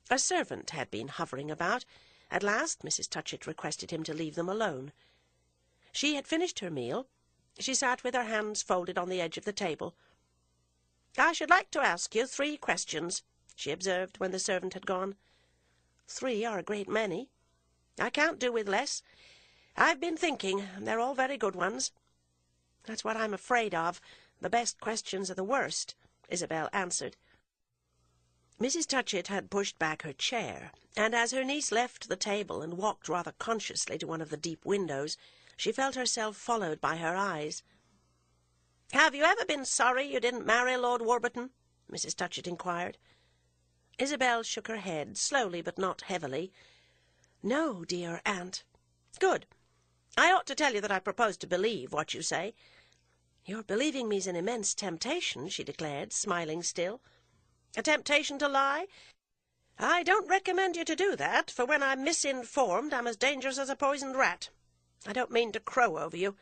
A servant had been hovering about. At last Mrs. Touchett requested him to leave them alone. She had finished her meal. She sat with her hands folded on the edge of the table. "I should like to ask you 3 questions," she observed when the servant had gone. "3 are a great many. I can't do with less. I've been thinking. They're all very good ones." "That's what I'm afraid of. The best questions are the worst," Isabel answered. Mrs. Touchett had pushed back her chair, and as her niece left the table and walked rather consciously to one of the deep windows, she felt herself followed by her eyes. "Have you ever been sorry you didn't marry Lord Warburton?" Mrs. Touchett inquired. Isabel shook her head, slowly but not heavily. "No, dear aunt." "Good. I ought to tell you that I propose to believe what you say." "Your believing me's an immense temptation," she declared, smiling still. "A temptation to lie? I don't recommend you to do that, for when I'm misinformed I'm as dangerous as a poisoned rat. I don't mean to crow over you."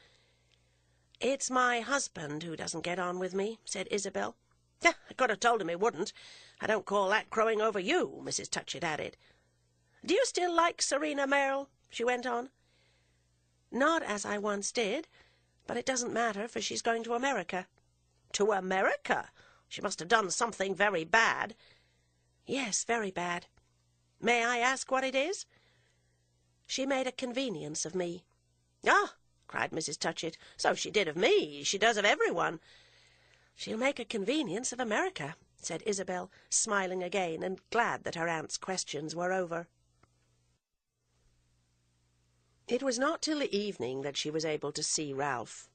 "It's my husband who doesn't get on with me," said Isabel. "I could have told him he wouldn't. I don't call that crowing over you," Mrs. Touchett added. "Do you still like Serena Merrill?" she went on. "Not as I once did, but it doesn't matter, for she's going to America." "To America? She must have done something very bad." "Yes, very bad." "May I ask what it is?" "She made a convenience of me." "Ah!" cried Mrs. Touchett. "So she did of me. She does of everyone." "She'll make a convenience of America," said Isabel, smiling again, and glad that her aunt's questions were over. It was not till the evening that she was able to see Ralph.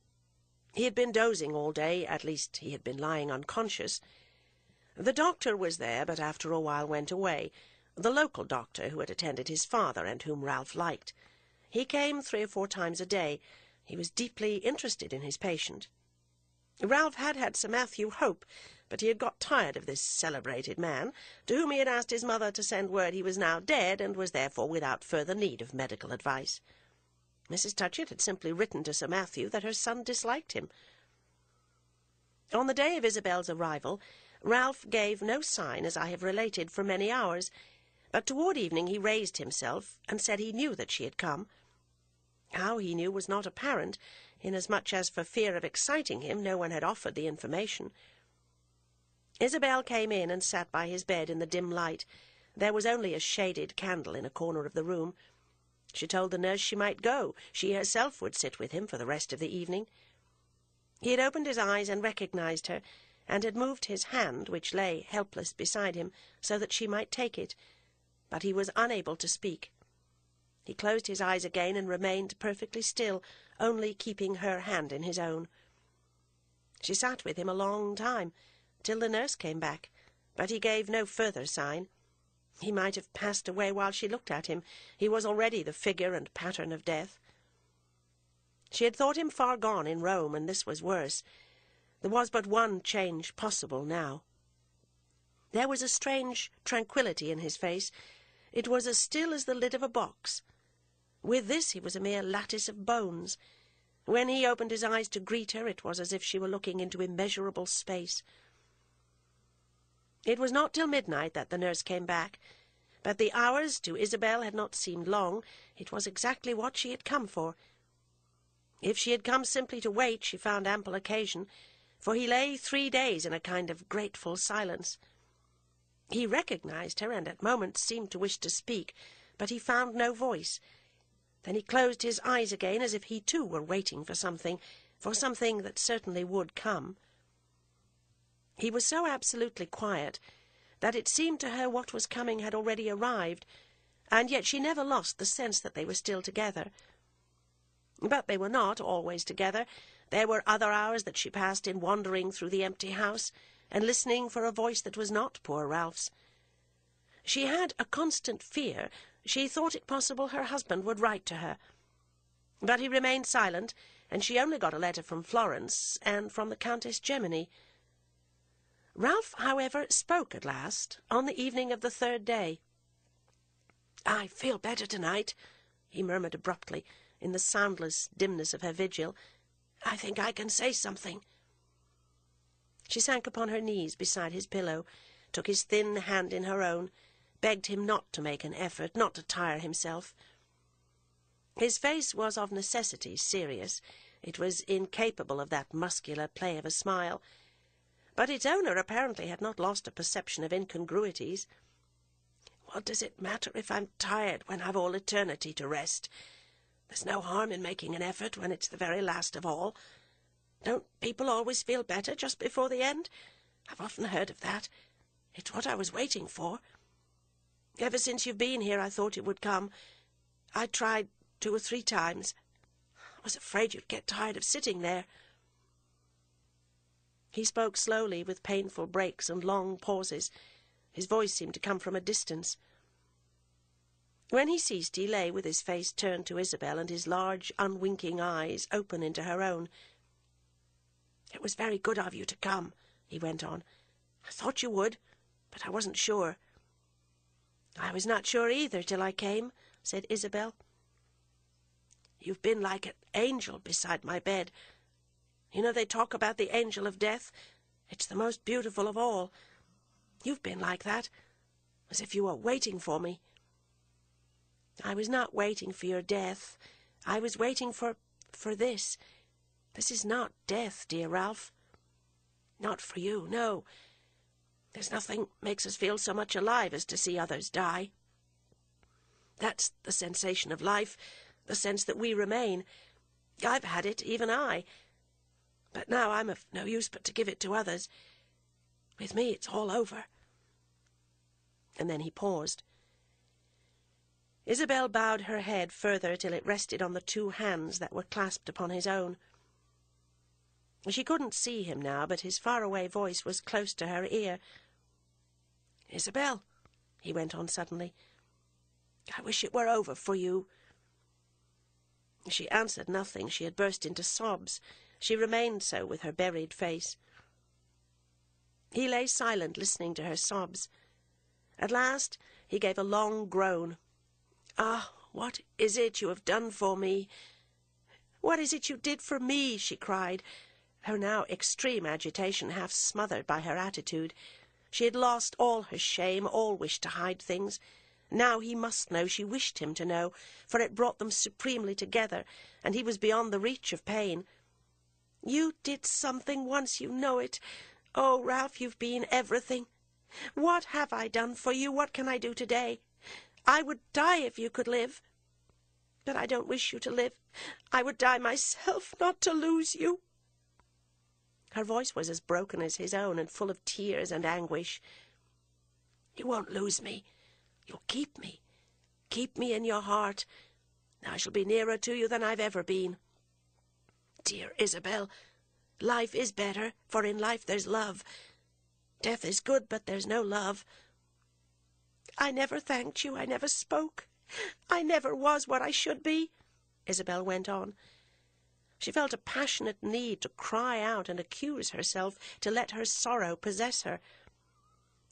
He had been dozing all day, at least he had been lying unconscious. The doctor was there, but after a while went away, the local doctor who had attended his father and whom Ralph liked. He came 3 or 4 times a day. He was deeply interested in his patient. Ralph had had Sir Matthew Hope, but he had got tired of this celebrated man, to whom he had asked his mother to send word he was now dead, and was therefore without further need of medical advice. Mrs. Touchett had simply written to Sir Matthew that her son disliked him. On the day of Isabel's arrival, Ralph gave no sign, as I have related, for many hours, but toward evening he raised himself and said he knew that she had come. How he knew was not apparent, inasmuch as for fear of exciting him no one had offered the information. Isabel came in and sat by his bed in the dim light. There was only a shaded candle in a corner of the room. She told the nurse she might go. She herself would sit with him for the rest of the evening. He had opened his eyes and recognized her, and had moved his hand, which lay helpless beside him, so that she might take it, but he was unable to speak. He closed his eyes again and remained perfectly still, only keeping her hand in his own. She sat with him a long time, till the nurse came back, but he gave no further sign. He might have passed away while she looked at him. He was already the figure and pattern of death. She had thought him far gone in Rome, and this was worse. There was but one change possible now. There was a strange tranquillity in his face. It was as still as the lid of a box. With this he was a mere lattice of bones. When he opened his eyes to greet her, it was as if she were looking into immeasurable space. It was not till midnight that the nurse came back, but the hours to Isabel had not seemed long. It was exactly what she had come for. If she had come simply to wait, she found ample occasion, for he lay 3 days in a kind of grateful silence. He recognized her, and at moments seemed to wish to speak, but he found no voice. Then he closed his eyes again, as if he too were waiting for something that certainly would come. He was so absolutely quiet that it seemed to her what was coming had already arrived, and yet she never lost the sense that they were still together. But they were not always together. There were other hours that she passed in wandering through the empty house, and listening for a voice that was not poor Ralph's. She had a constant fear. She thought it possible her husband would write to her. But he remained silent, and she only got a letter from Florence and from the Countess Gemini. Ralph, however, spoke at last, on the evening of the third day. "I feel better tonight," he murmured abruptly, in the soundless dimness of her vigil. "I think I can say something." She sank upon her knees beside his pillow, took his thin hand in her own, begged him not to make an effort, not to tire himself. His face was of necessity serious. It was incapable of that muscular play of a smile, but its owner apparently had not lost a perception of incongruities. "What does it matter if I'm tired when I've all eternity to rest? There's no harm in making an effort when it's the very last of all. Don't people always feel better just before the end? I've often heard of that. It's what I was waiting for. Ever since you've been here I thought it would come. I tried 2 or 3 times. I was afraid you'd get tired of sitting there." He spoke slowly, with painful breaks and long pauses. His voice seemed to come from a distance. When he ceased, he lay with his face turned to Isabel and his large, unwinking eyes open into her own. "It was very good of you to come," he went on. "I thought you would, but I wasn't sure." "I was not sure either till I came," said Isabel. "You've been like an angel beside my bed. You know they talk about the angel of death. It's the most beautiful of all. You've been like that, as if you were waiting for me." "I was not waiting for your death. I was waiting for this. This is not death, dear Ralph. Not for you, no. There's nothing makes us feel so much alive as to see others die. That's the sensation of life, the sense that we remain. I've had it, even I. But now I'm of no use but to give it to others. With me it's all over." And then he paused. Isabel bowed her head further till it rested on the 2 hands that were clasped upon his own. She couldn't see him now, but his far-away voice was close to her ear. "Isabel," he went on suddenly, "I wish it were over for you." She answered nothing. She had burst into sobs. She remained so, with her buried face. He lay silent, listening to her sobs. At last he gave a long groan. "Ah, what is it you have done for me? What is it you did for me?" she cried, her now extreme agitation half smothered by her attitude. She had lost all her shame, all wish to hide things. Now he must know. She wished him to know, for it brought them supremely together, and he was beyond the reach of pain. "You did something once, you know it. Oh, Ralph, you've been everything. What have I done for you? What can I do today? I would die if you could live. But I don't wish you to live. I would die myself, not to lose you." Her voice was as broken as his own, and full of tears and anguish. "You won't lose me. You'll keep me. Keep me in your heart. I shall be nearer to you than I've ever been. Dear Isabel, life is better, for in life there's love. Death is good, but there's no love. I never thanked you. I never spoke. I never was what I should be," Isabel went on. She felt a passionate need to cry out and accuse herself, to let her sorrow possess her.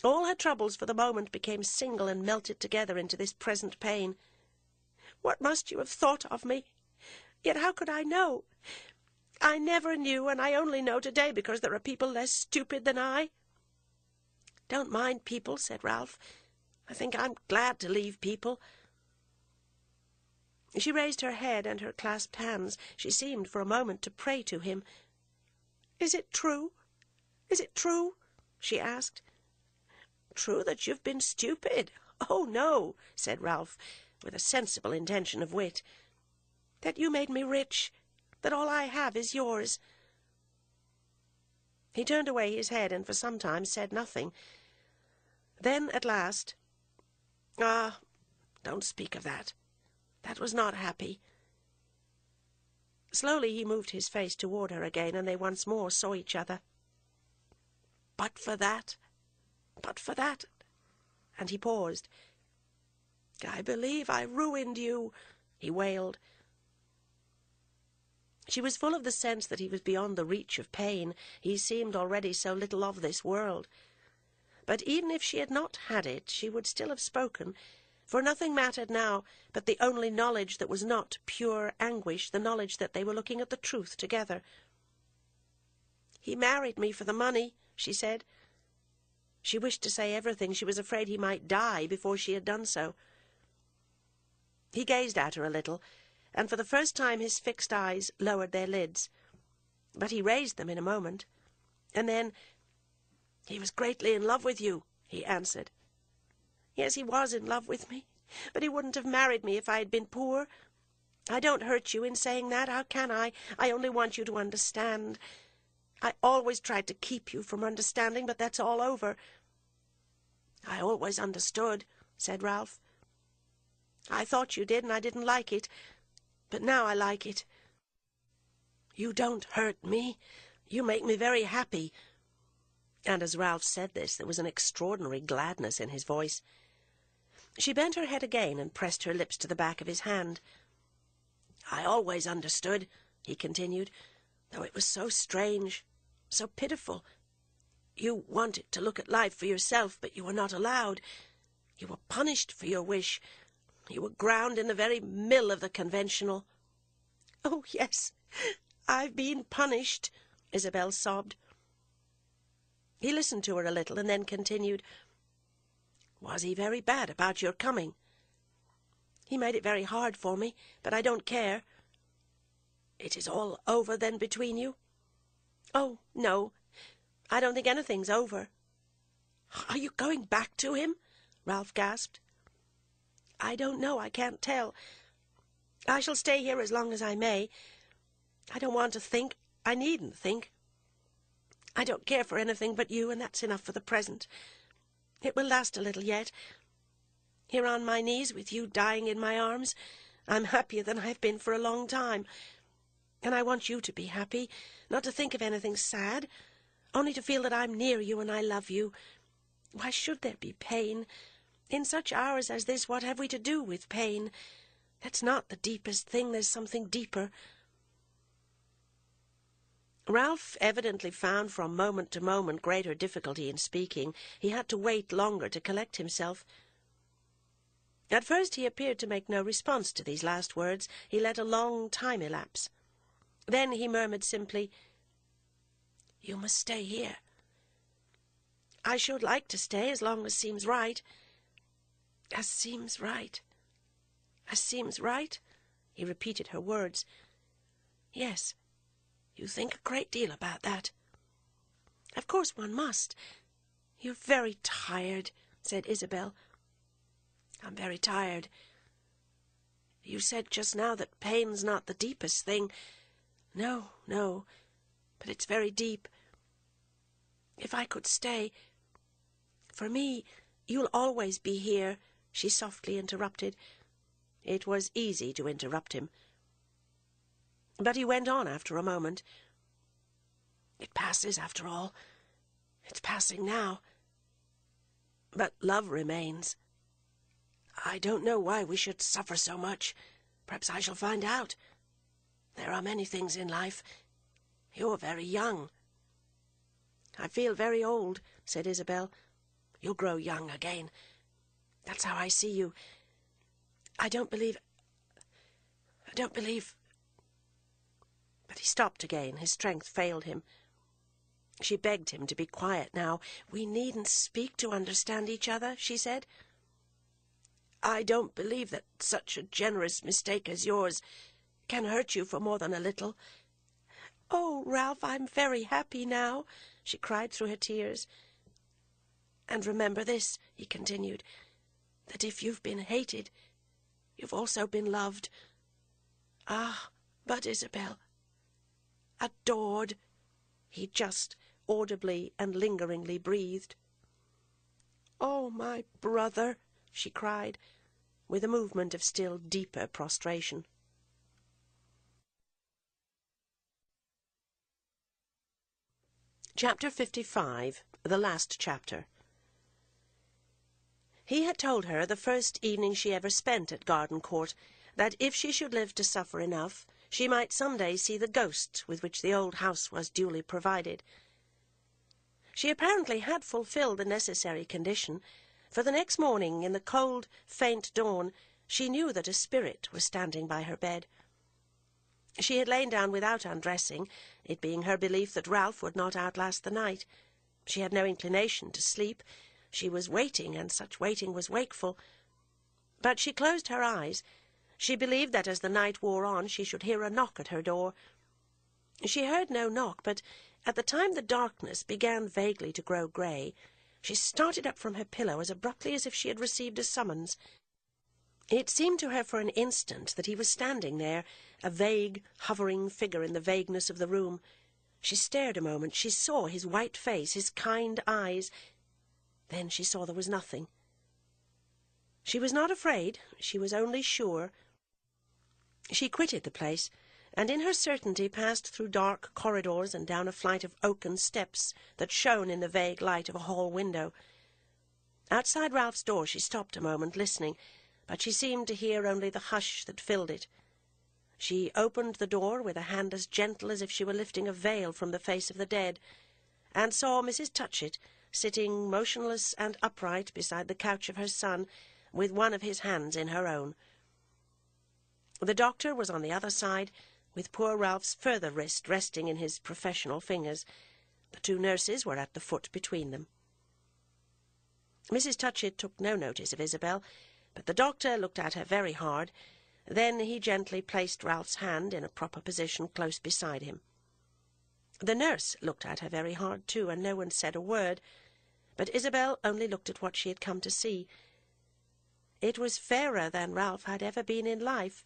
All her troubles for the moment became single and melted together into this present pain. "What must you have thought of me? Yet how could I know? I never knew, and I only know today because there are people less stupid than I." "Don't mind people," said Ralph. "I think I'm glad to leave people." She raised her head and her clasped hands. She seemed for a moment to pray to him. "Is it true? Is it true?" she asked. true that you've been stupid. Oh, no, said Ralph, with a sensible intention of wit. That you made me rich, that all I have is yours. He turned away his head and for some time said nothing. Then, at last, "Ah, don't speak of that. That was not happy." Slowly he moved his face toward her again, and they once more saw each other. But for that, and he paused. "I believe I ruined you," he wailed. She was full of the sense that he was beyond the reach of pain. He seemed already so little of this world. But even if she had not had it, she would still have spoken, for nothing mattered now but the only knowledge that was not pure anguish, the knowledge that they were looking at the truth together. "He married me for the money," she said. She wished to say everything. She was afraid he might die before she had done so. He gazed at her a little, and for the first time his fixed eyes lowered their lids. But he raised them in a moment, and then, "He was greatly in love with you," he answered. "Yes, he was in love with me, but he wouldn't have married me if I had been poor. I don't hurt you in saying that. How can I? I only want you to understand. I always tried to keep you from understanding, but that's all over." "I always understood," said Ralph. "I thought you did, and I didn't like it. But now I like it. You don't hurt me. You make me very happy." And as Ralph said this, there was an extraordinary gladness in his voice. She bent her head again and pressed her lips to the back of his hand. "I always understood," he continued, "though it was so strange, so pitiful. You wanted to look at life for yourself, but you were not allowed. You were punished for your wish. You were ground in the very mill of the conventional." "Oh, yes, I've been punished," Isabel sobbed. He listened to her a little and then continued, "Was he very bad about your coming?" "He made it very hard for me, but I don't care." "It is all over, then, between you?" "Oh, no, I don't think anything's over." "Are you going back to him?" Ralph gasped. "I don't know. I can't tell. I shall stay here as long as I may. I don't want to think. I needn't think. I don't care for anything but you, and that's enough for the present. It will last a little yet. Here on my knees, with you dying in my arms, I'm happier than I've been for a long time. And I want you to be happy, not to think of anything sad, only to feel that I'm near you and I love you. Why should there be pain? In such hours as this, what have we to do with pain? That's not the deepest thing. There's something deeper." Ralph evidently found from moment to moment greater difficulty in speaking. He had to wait longer to collect himself. At first he appeared to make no response to these last words. He let a long time elapse. Then he murmured simply, "You must stay here." "I should like to stay as long as seems right." "As seems right. As seems right?" He repeated her words. "Yes. You think a great deal about that." "Of course one must. You're very tired," said Isabel. "I'm very tired. You said just now that pain's not the deepest thing. No, no, but it's very deep. If I could stay... For me, you'll always be here," she softly interrupted. It was easy to interrupt him. But he went on after a moment. "It passes, after all. It's passing now. But love remains. I don't know why we should suffer so much. Perhaps I shall find out. There are many things in life. You're very young." "I feel very old," said Isabel. "You'll grow young again. That's how I see you. I don't believe... But he stopped again. His strength failed him. She begged him to be quiet now. "We needn't speak to understand each other," she said. "I don't believe that such a generous mistake as yours can hurt you for more than a little." "Oh, Ralph, I'm very happy now," she cried through her tears. And remember this," he continued, "that if you've been hated, you've also been loved. Ah, but Isabel, adored," he just audibly and lingeringly breathed. "Oh, my brother," she cried, with a movement of still deeper prostration. Chapter 55, the last chapter. He had told her the first evening she ever spent at Gardencourt that if she should live to suffer enough, she might some day see the ghost with which the old house was duly provided. She apparently had fulfilled the necessary condition, for the next morning, in the cold, faint dawn, she knew that a spirit was standing by her bed. She had lain down without undressing, it being her belief that Ralph would not outlast the night. She had no inclination to sleep. She was waiting, and such waiting was wakeful. But she closed her eyes. She believed that as the night wore on she should hear a knock at her door. She heard no knock, but at the time the darkness began vaguely to grow grey, she started up from her pillow as abruptly as if she had received a summons. It seemed to her for an instant that he was standing there, a vague, hovering figure in the vagueness of the room. She stared a moment. She saw his white face, his kind eyes. Then she saw there was nothing. She was not afraid. She was only sure. She quitted the place, and in her certainty passed through dark corridors and down a flight of oaken steps that shone in the vague light of a hall window. Outside Ralph's door she stopped a moment, listening, but she seemed to hear only the hush that filled it. She opened the door with a hand as gentle as if she were lifting a veil from the face of the dead, and saw Mrs. Touchett sitting motionless and upright beside the couch of her son, with one of his hands in her own. The doctor was on the other side, with poor Ralph's further wrist resting in his professional fingers. The two nurses were at the foot between them. Mrs. Touchett took no notice of Isabel, but the doctor looked at her very hard. Then he gently placed Ralph's hand in a proper position close beside him. The nurse looked at her very hard too, and no one said a word, but Isabel only looked at what she had come to see. It was fairer than Ralph had ever been in life,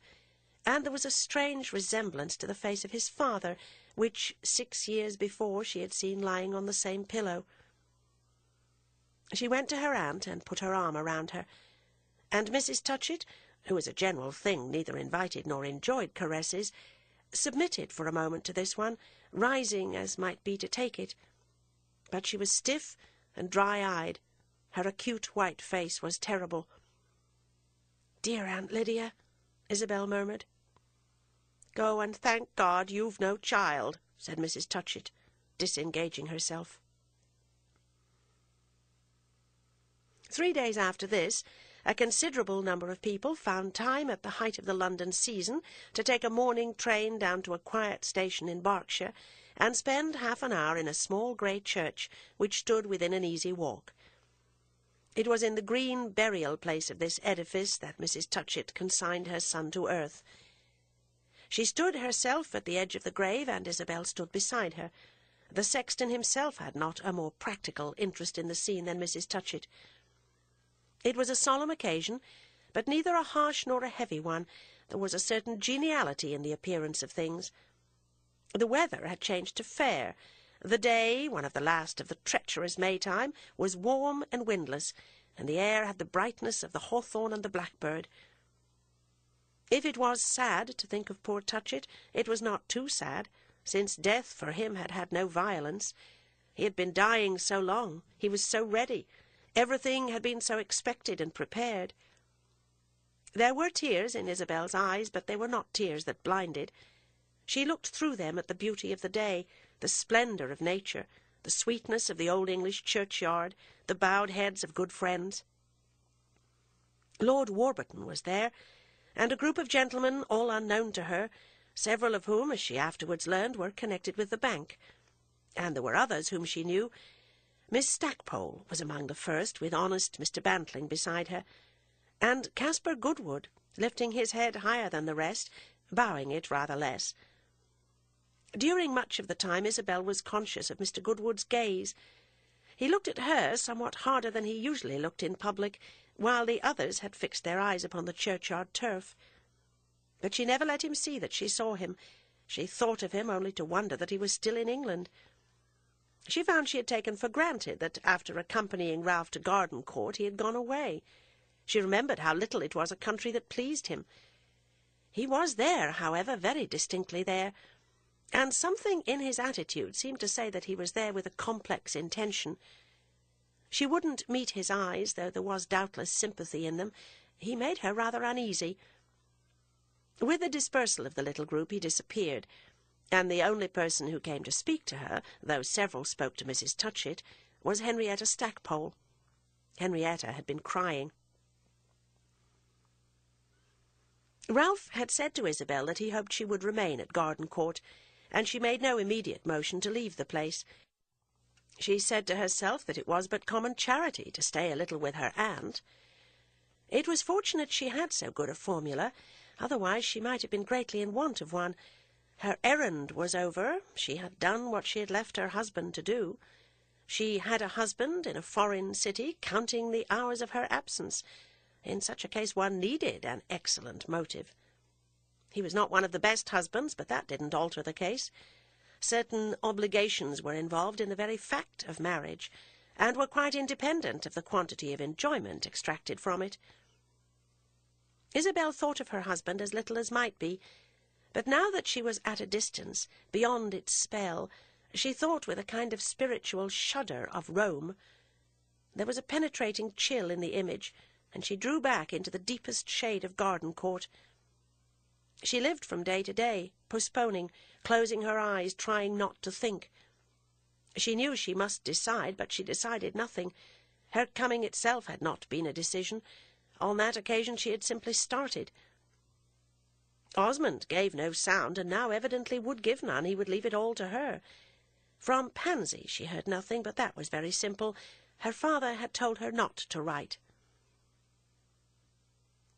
and there was a strange resemblance to the face of his father, which 6 years before she had seen lying on the same pillow. She went to her aunt and put her arm around her, and Mrs. Touchett, who as a general thing neither invited nor enjoyed caresses, submitted for a moment to this one, rising as might be to take it. But she was stiff and dry-eyed. Her acute white face was terrible. "Dear Aunt Lydia," Isabel murmured. "Go and thank God you've no child," said Mrs. Touchett, disengaging herself. 3 days after this, a considerable number of people found time at the height of the London season to take a morning train down to a quiet station in Berkshire and spend half an hour in a small grey church which stood within an easy walk. It was in the green burial place of this edifice that Mrs. Touchett consigned her son to earth. She stood herself at the edge of the grave, and Isabel stood beside her. The sexton himself had not a more practical interest in the scene than Mrs. Touchett. It was a solemn occasion, but neither a harsh nor a heavy one. There was a certain geniality in the appearance of things. The weather had changed to fair. The day, one of the last of the treacherous Maytime, was warm and windless, and the air had the brightness of the hawthorn and the blackbird. If it was sad to think of poor Touchett, it was not too sad, since death for him had had no violence. He had been dying so long, he was so ready, everything had been so expected and prepared. There were tears in Isabel's eyes, but they were not tears that blinded. She looked through them at the beauty of the day, the splendour of nature, the sweetness of the old English churchyard, the bowed heads of good friends. Lord Warburton was there, and a group of gentlemen all unknown to her, several of whom, as she afterwards learned, were connected with the bank. And there were others whom she knew. Miss Stackpole was among the first, with honest Mr. Bantling beside her, and Caspar Goodwood, lifting his head higher than the rest, bowing it rather less. During much of the time Isabel was conscious of Mr. Goodwood's gaze. He looked at her somewhat harder than he usually looked in public, while the others had fixed their eyes upon the churchyard turf. But she never let him see that she saw him. She thought of him only to wonder that he was still in England. She found she had taken for granted that after accompanying Ralph to Gardencourt he had gone away. She remembered how little it was a country that pleased him. He was there, however, very distinctly there, and something in his attitude seemed to say that he was there with a complex intention. She wouldn't meet his eyes, though there was doubtless sympathy in them. He made her rather uneasy. With the dispersal of the little group he disappeared, and the only person who came to speak to her, though several spoke to Mrs. Touchett, was Henrietta Stackpole. Henrietta had been crying. Ralph had said to Isabel that he hoped she would remain at Gardencourt, and she made no immediate motion to leave the place. She said to herself that it was but common charity to stay a little with her aunt. It was fortunate she had so good a formula, otherwise she might have been greatly in want of one. Her errand was over. She had done what she had left her husband to do. She had a husband in a foreign city, counting the hours of her absence. In such a case one needed an excellent motive. He was not one of the best husbands, but that didn't alter the case. Certain obligations were involved in the very fact of marriage, and were quite independent of the quantity of enjoyment extracted from it. Isabel thought of her husband as little as might be, but now that she was at a distance, beyond its spell, she thought with a kind of spiritual shudder of Rome. There was a penetrating chill in the image, and she drew back into the deepest shade of Gardencourt. She lived from day to day, postponing, closing her eyes, trying not to think. She knew she must decide, but she decided nothing. Her coming itself had not been a decision. On that occasion she had simply started. Osmond gave no sound, and now evidently would give none. He would leave it all to her. From Pansy she heard nothing, but that was very simple. Her father had told her not to write.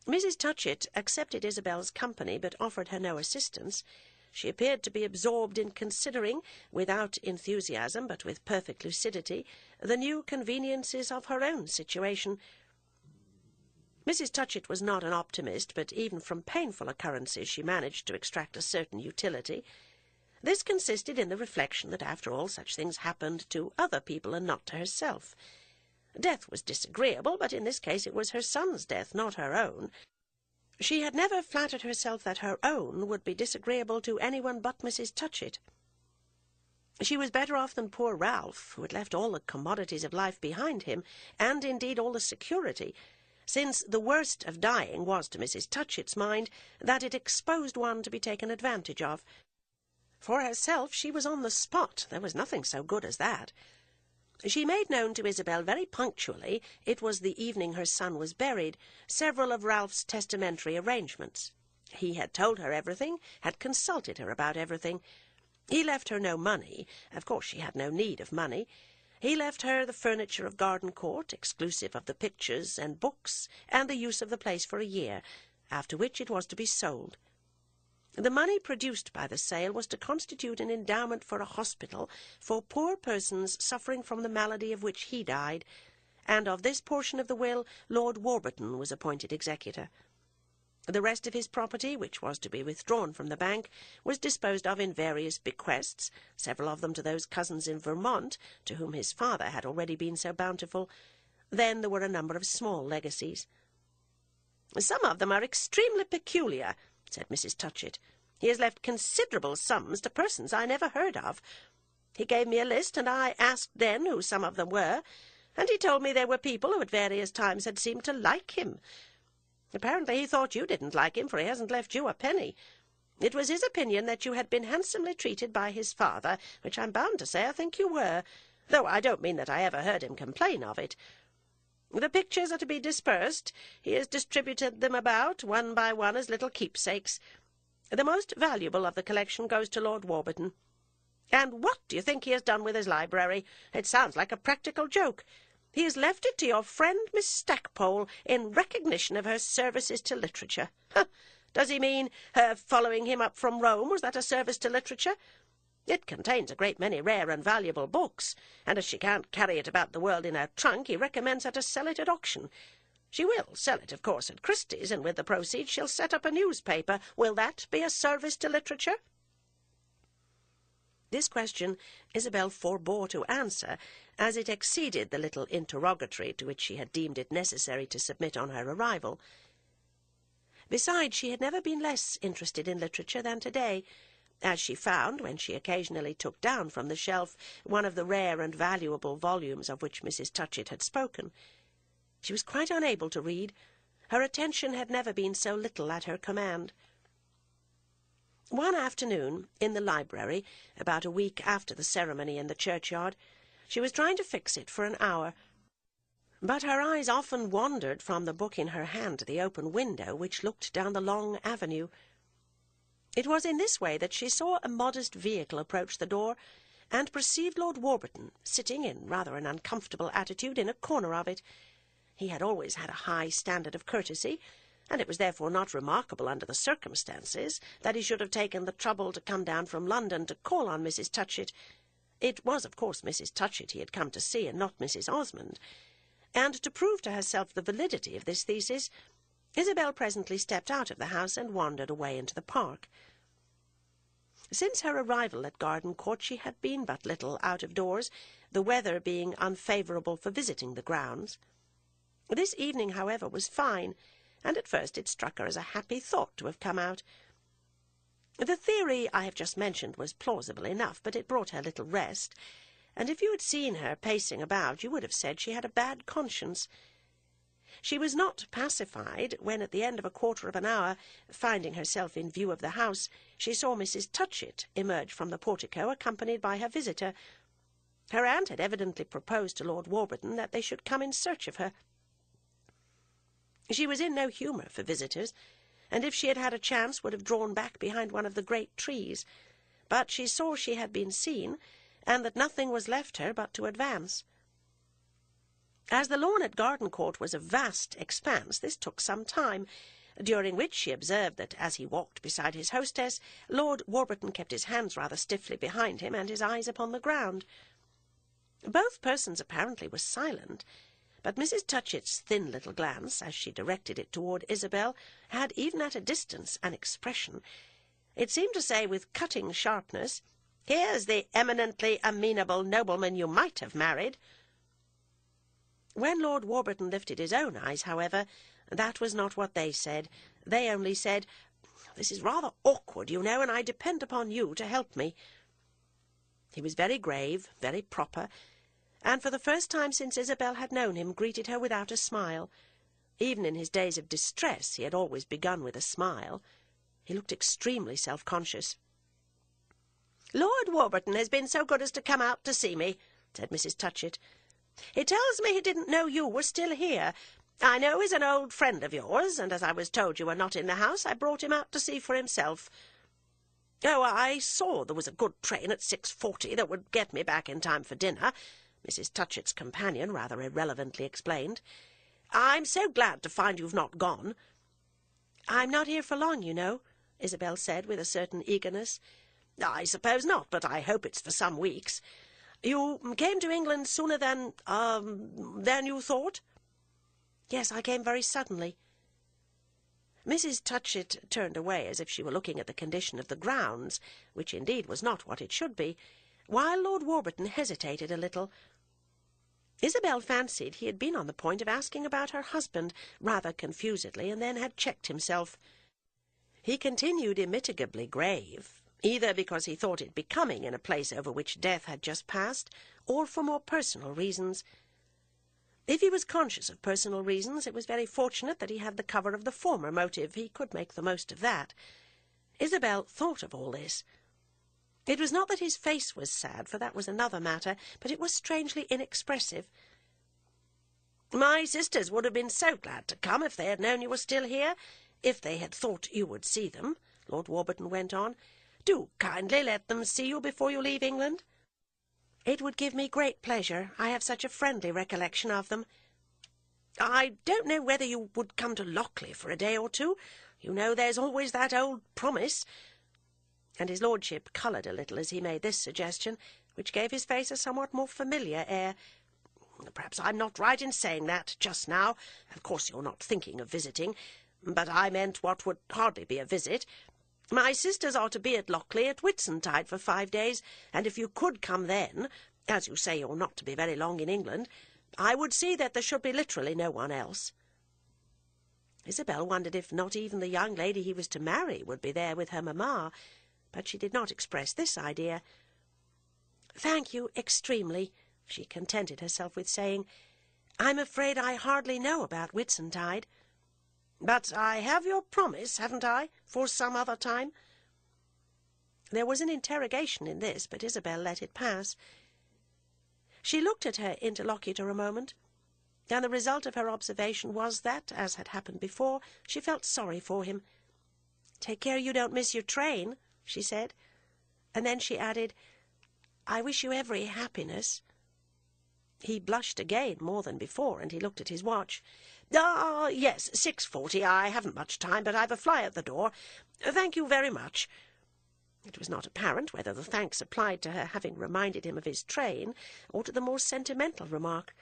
Mrs. Touchett accepted Isabel's company, but offered her no assistance. She appeared to be absorbed in considering, without enthusiasm, but with perfect lucidity, the new conveniences of her own situation. Mrs. Touchett was not an optimist, but even from painful occurrences she managed to extract a certain utility. This consisted in the reflection that, after all, such things happened to other people and not to herself. Death was disagreeable, but in this case it was her son's death, not her own. She had never flattered herself that her own would be disagreeable to anyone but Mrs. Touchett. She was better off than poor Ralph, who had left all the commodities of life behind him, and indeed all the security, since the worst of dying was, to Mrs. Touchett's mind, that it exposed one to be taken advantage of. For herself, she was on the spot. There was nothing so good as that. She made known to Isabel very punctually, it was the evening her son was buried, several of Ralph's testamentary arrangements. He had told her everything, had consulted her about everything. He left her no money. Of course she had no need of money. He left her the furniture of Gardencourt, exclusive of the pictures and books, and the use of the place for a year, after which it was to be sold. The money produced by the sale was to constitute an endowment for a hospital for poor persons suffering from the malady of which he died, and of this portion of the will Lord Warburton was appointed executor. The rest of his property, which was to be withdrawn from the bank, was disposed of in various bequests, several of them to those cousins in Vermont, to whom his father had already been so bountiful. Then there were a number of small legacies. "Some of them are extremely peculiar," said Mrs. Touchett. "He has left considerable sums to persons I never heard of. He gave me a list, and I asked then who some of them were, and he told me there were people who at various times had seemed to like him. Apparently he thought you didn't like him, for he hasn't left you a penny. It was his opinion that you had been handsomely treated by his father, which I'm bound to say I think you were, though I don't mean that I ever heard him complain of it. The pictures are to be dispersed. He has distributed them about, one by one, as little keepsakes. The most valuable of the collection goes to Lord Warburton. And what do you think he has done with his library? It sounds like a practical joke. He has left it to your friend Miss Stackpole in recognition of her services to literature. Does he mean her following him up from Rome? Was that a service to literature? It contains a great many rare and valuable books, and as she can't carry it about the world in her trunk, he recommends her to sell it at auction. She will sell it, of course, at Christie's, and with the proceeds she'll set up a newspaper. Will that be a service to literature?" This question Isabel forbore to answer, as it exceeded the little interrogatory to which she had deemed it necessary to submit on her arrival. Besides, she had never been less interested in literature than today, as she found when she occasionally took down from the shelf one of the rare and valuable volumes of which Mrs. Touchett had spoken. She was quite unable to read. Her attention had never been so little at her command. One afternoon, in the library, about a week after the ceremony in the churchyard, she was trying to fix it for an hour, but her eyes often wandered from the book in her hand to the open window which looked down the long avenue. It was in this way that she saw a modest vehicle approach the door, and perceived Lord Warburton sitting in rather an uncomfortable attitude in a corner of it. He had always had a high standard of courtesy, and it was therefore not remarkable under the circumstances that he should have taken the trouble to come down from London to call on Mrs. Touchett. It was, of course, Mrs. Touchett he had come to see, and not Mrs. Osmond, and to prove to herself the validity of this thesis, Isabel presently stepped out of the house and wandered away into the park. Since her arrival at Gardencourt she had been but little out of doors, the weather being unfavourable for visiting the grounds. This evening, however, was fine, and at first it struck her as a happy thought to have come out. The theory I have just mentioned was plausible enough, but it brought her little rest, and if you had seen her pacing about, you would have said she had a bad conscience. She was not pacified when, at the end of a quarter of an hour, finding herself in view of the house, she saw Mrs. Touchett emerge from the portico, accompanied by her visitor. Her aunt had evidently proposed to Lord Warburton that they should come in search of her. She was in no humour for visitors, and if she had had a chance would have drawn back behind one of the great trees, but she saw she had been seen, and that nothing was left her but to advance. As the lawn at Gardencourt was a vast expanse, this took some time, during which she observed that, as he walked beside his hostess, Lord Warburton kept his hands rather stiffly behind him and his eyes upon the ground. Both persons apparently were silent, but Mrs. Touchett's thin little glance, as she directed it toward Isabel, had, even at a distance, an expression. It seemed to say with cutting sharpness, "Here's the eminently amenable nobleman you might have married." When Lord Warburton lifted his own eyes, however, that was not what they said. They only said, "This is rather awkward, you know, and I depend upon you to help me." He was very grave, very proper, and for the first time since Isabel had known him, greeted her without a smile. Even in his days of distress he had always begun with a smile. He looked extremely self-conscious. "Lord Warburton has been so good as to come out to see me," said Mrs. Touchett. "He tells me he didn't know you were still here. I know he's an old friend of yours, and as I was told you were not in the house, I brought him out to see for himself. Oh, I saw there was a good train at 6:40 that would get me back in time for dinner," Mrs. Touchett's companion rather irrelevantly explained. "I'm so glad to find you've not gone." "I'm not here for long, you know," Isabel said with a certain eagerness. "I suppose not, but I hope it's for some weeks. You came to England sooner than you thought?" "Yes, I came very suddenly." Mrs. Touchett turned away as if she were looking at the condition of the grounds, which indeed was not what it should be, while Lord Warburton hesitated a little. Isabel fancied he had been on the point of asking about her husband, rather confusedly, and then had checked himself. He continued immitigably grave, either because he thought it becoming in a place over which death had just passed, or for more personal reasons. If he was conscious of personal reasons, it was very fortunate that he had the cover of the former motive. He could make the most of that. Isabel thought of all this. It was not that his face was sad, for that was another matter, but it was strangely inexpressive. "My sisters would have been so glad to come if they had known you were still here, if they had thought you would see them," Lord Warburton went on. "Do kindly let them see you before you leave England." "It would give me great pleasure. I have such a friendly recollection of them." "I don't know whether you would come to Lockleigh for a day or two. You know there's always that old promise." and his lordship coloured a little as he made this suggestion, which gave his face a somewhat more familiar air. "Perhaps I'm not right in saying that just now. Of course you're not thinking of visiting, but I meant what would hardly be a visit. My sisters are to be at Lochley at Whitsuntide for 5 days, and if you could come then, as you say you're not to be very long in England, I would see that there should be literally no one else." Isabel wondered if not even the young lady he was to marry would be there with her mamma, but she did not express this idea. "Thank you extremely," she contented herself with saying. "I'm afraid I hardly know about Whitsuntide." "But I have your promise, haven't I, for some other time?" There was an interrogation in this, but Isabel let it pass. She looked at her interlocutor a moment, and the result of her observation was that, as had happened before, she felt sorry for him. "Take care you don't miss your train," she said, and then she added, "I wish you every happiness." He blushed again more than before, and he looked at his watch. "Ah, yes, 6:40. I haven't much time, but I've a fly at the door. Thank you very much." It was not apparent whether the thanks applied to her having reminded him of his train, or to the more sentimental remark.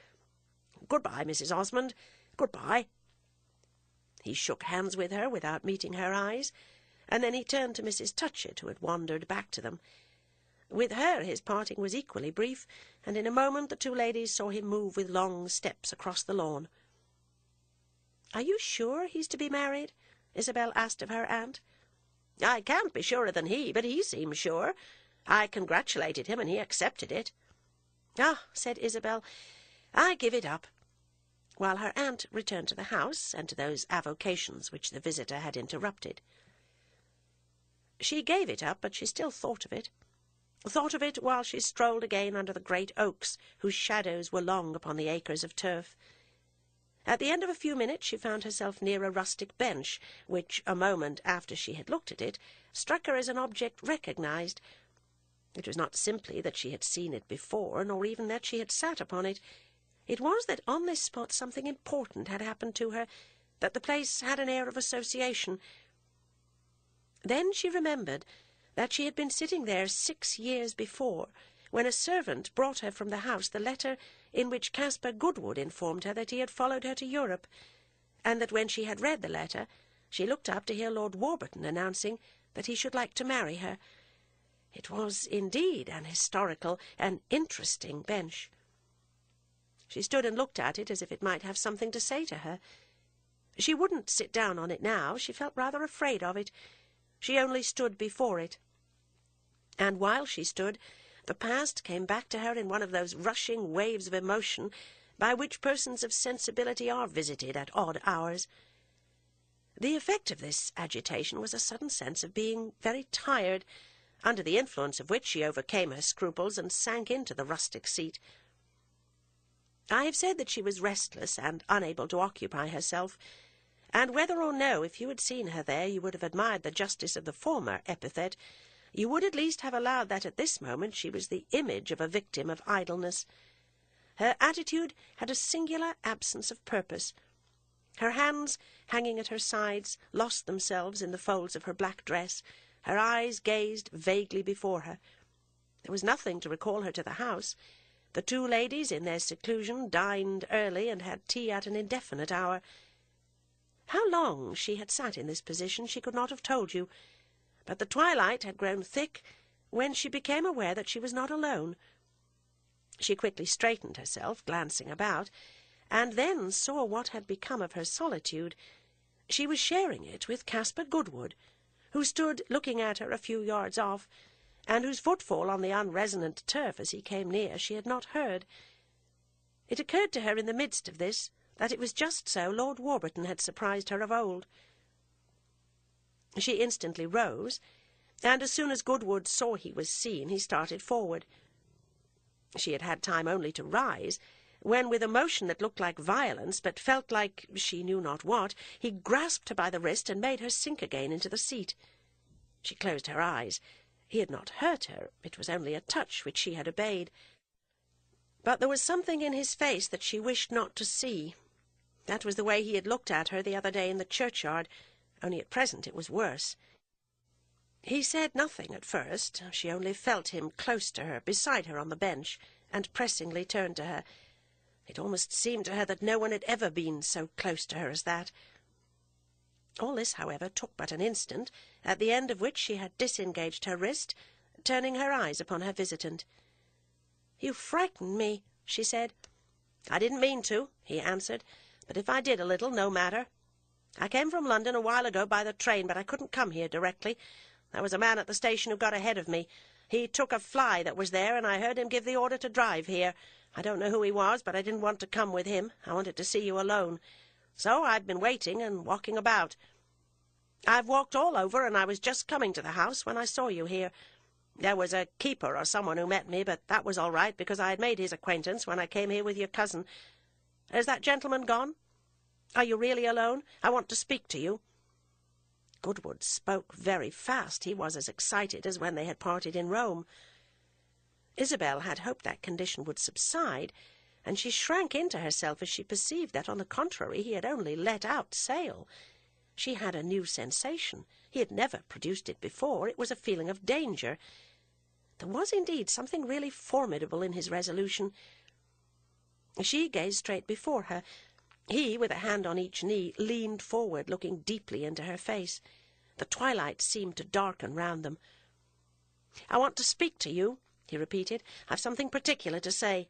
"Good-bye, Mrs. Osmond. Good-bye." He shook hands with her without meeting her eyes, and then he turned to Mrs. Touchett, who had wandered back to them. With her his parting was equally brief, and in a moment the two ladies saw him move with long steps across the lawn. "Are you sure he's to be married?" Isabel asked of her aunt. "I can't be surer than he, but he seems sure. I congratulated him, and he accepted it." "Ah," said Isabel, "I give it up," while her aunt returned to the house and to those avocations which the visitor had interrupted. She gave it up, but she still thought of it while she strolled again under the great oaks whose shadows were long upon the acres of turf. At the end of a few minutes she found herself near a rustic bench, which, a moment after she had looked at it, struck her as an object recognized. It was not simply that she had seen it before, nor even that she had sat upon it. It was that on this spot something important had happened to her, that the place had an air of association. Then she remembered that she had been sitting there 6 years before, when a servant brought her from the house the letter in which Caspar Goodwood informed her that he had followed her to Europe, and that when she had read the letter, she looked up to hear Lord Warburton announcing that he should like to marry her. It was indeed an historical, an interesting bench. She stood and looked at it as if it might have something to say to her. She wouldn't sit down on it now. She felt rather afraid of it. She only stood before it. And while she stood, the past came back to her in one of those rushing waves of emotion by which persons of sensibility are visited at odd hours. The effect of this agitation was a sudden sense of being very tired, under the influence of which she overcame her scruples and sank into the rustic seat. I have said that she was restless and unable to occupy herself, and whether or no, if you had seen her there, you would have admired the justice of the former epithet, you would at least have allowed that at this moment she was the image of a victim of idleness. Her attitude had a singular absence of purpose. Her hands, hanging at her sides, lost themselves in the folds of her black dress. Her eyes gazed vaguely before her. There was nothing to recall her to the house. The two ladies, in their seclusion, dined early and had tea at an indefinite hour. How long she had sat in this position she could not have told you, but the twilight had grown thick when she became aware that she was not alone. She quickly straightened herself, glancing about, and then saw what had become of her solitude. She was sharing it with Caspar Goodwood, who stood looking at her a few yards off, and whose footfall on the unresonant turf as he came near she had not heard. It occurred to her in the midst of this that it was just so Lord Warburton had surprised her of old. She instantly rose, and as soon as Goodwood saw he was seen, he started forward. She had had time only to rise, when, with a motion that looked like violence, but felt like she knew not what, he grasped her by the wrist and made her sink again into the seat. She closed her eyes. He had not hurt her. It was only a touch which she had obeyed. But there was something in his face that she wished not to see. That was the way he had looked at her the other day in the churchyard, only at present it was worse. He said nothing at first. She only felt him close to her, beside her on the bench, and pressingly turned to her. It almost seemed to her that no one had ever been so close to her as that. All this, however, took but an instant, at the end of which she had disengaged her wrist, turning her eyes upon her visitant. "You frightened me," she said. "I didn't mean to," he answered, "but if I did a little, no matter. I came from London a while ago by the train, but I couldn't come here directly. There was a man at the station who got ahead of me. He took a fly that was there, and I heard him give the order to drive here. I don't know who he was, but I didn't want to come with him. I wanted to see you alone. So I've been waiting and walking about. I've walked all over, and I was just coming to the house when I saw you here. There was a keeper or someone who met me, but that was all right, because I had made his acquaintance when I came here with your cousin. Has that gentleman gone? Are you really alone? I want to speak to you." Goodwood spoke very fast. He was as excited as when they had parted in Rome. Isabel had hoped that condition would subside, and she shrank into herself as she perceived that, on the contrary, he had only let out sail. She had a new sensation. He had never produced it before. It was a feeling of danger. There was indeed something really formidable in his resolution. She gazed straight before her. He, with a hand on each knee, leaned forward, looking deeply into her face. The twilight seemed to darken round them. "I want to speak to you," he repeated. "I've something particular to say.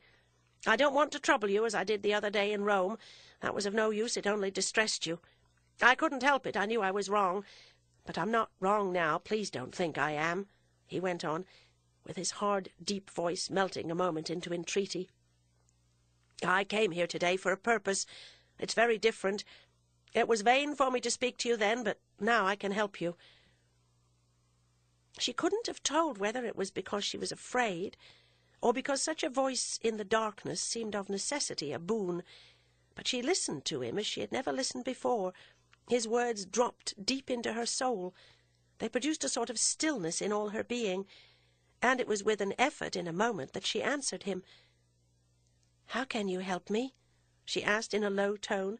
I don't want to trouble you as I did the other day in Rome. That was of no use. It only distressed you. I couldn't help it. I knew I was wrong. But I'm not wrong now. Please don't think I am," he went on, with his hard, deep voice melting a moment into entreaty. "I came here today for a purpose. It's very different. It was vain for me to speak to you then, but now I can help you." She couldn't have told whether it was because she was afraid, or because such a voice in the darkness seemed of necessity a boon, but she listened to him as she had never listened before. His words dropped deep into her soul. They produced a sort of stillness in all her being, and it was with an effort in a moment that she answered him. "How can you help me?" she asked in a low tone,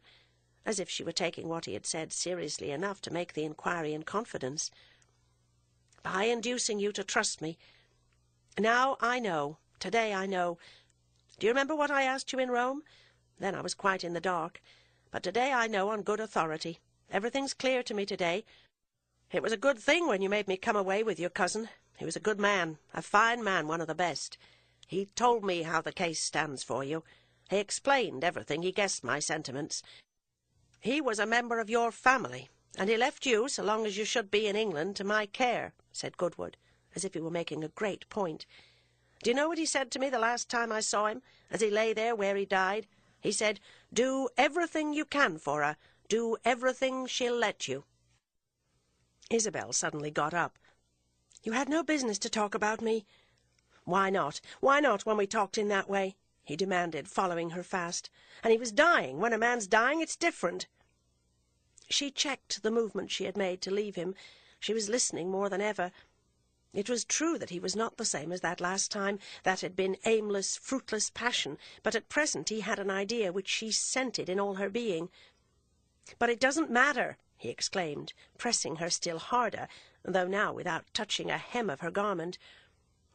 as if she were taking what he had said seriously enough to make the inquiry in confidence. "By inducing you to trust me. Now I know. Today I know. Do you remember what I asked you in Rome? Then I was quite in the dark. But today I know on good authority. Everything's clear to me today. It was a good thing when you made me come away with your cousin. He was a good man, a fine man, one of the best. He told me how the case stands for you. He explained everything. He guessed my sentiments. He was a member of your family, and he left you, so long as you should be in England, to my care," said Goodwood, as if he were making a great point. "Do you know what he said to me the last time I saw him, as he lay there where he died? He said, 'Do everything you can for her. Do everything she'll let you.'" Isabel suddenly got up. "You had no business to talk about me." "Why not? Why not, when we talked in that way?" he demanded, following her fast. "And he was dying. When a man's dying, it's different." She checked the movement she had made to leave him. She was listening more than ever. It was true that he was not the same as that last time. That had been aimless, fruitless passion, but at present he had an idea which she scented in all her being. "But it doesn't matter," he exclaimed, pressing her still harder, though now without touching a hem of her garment.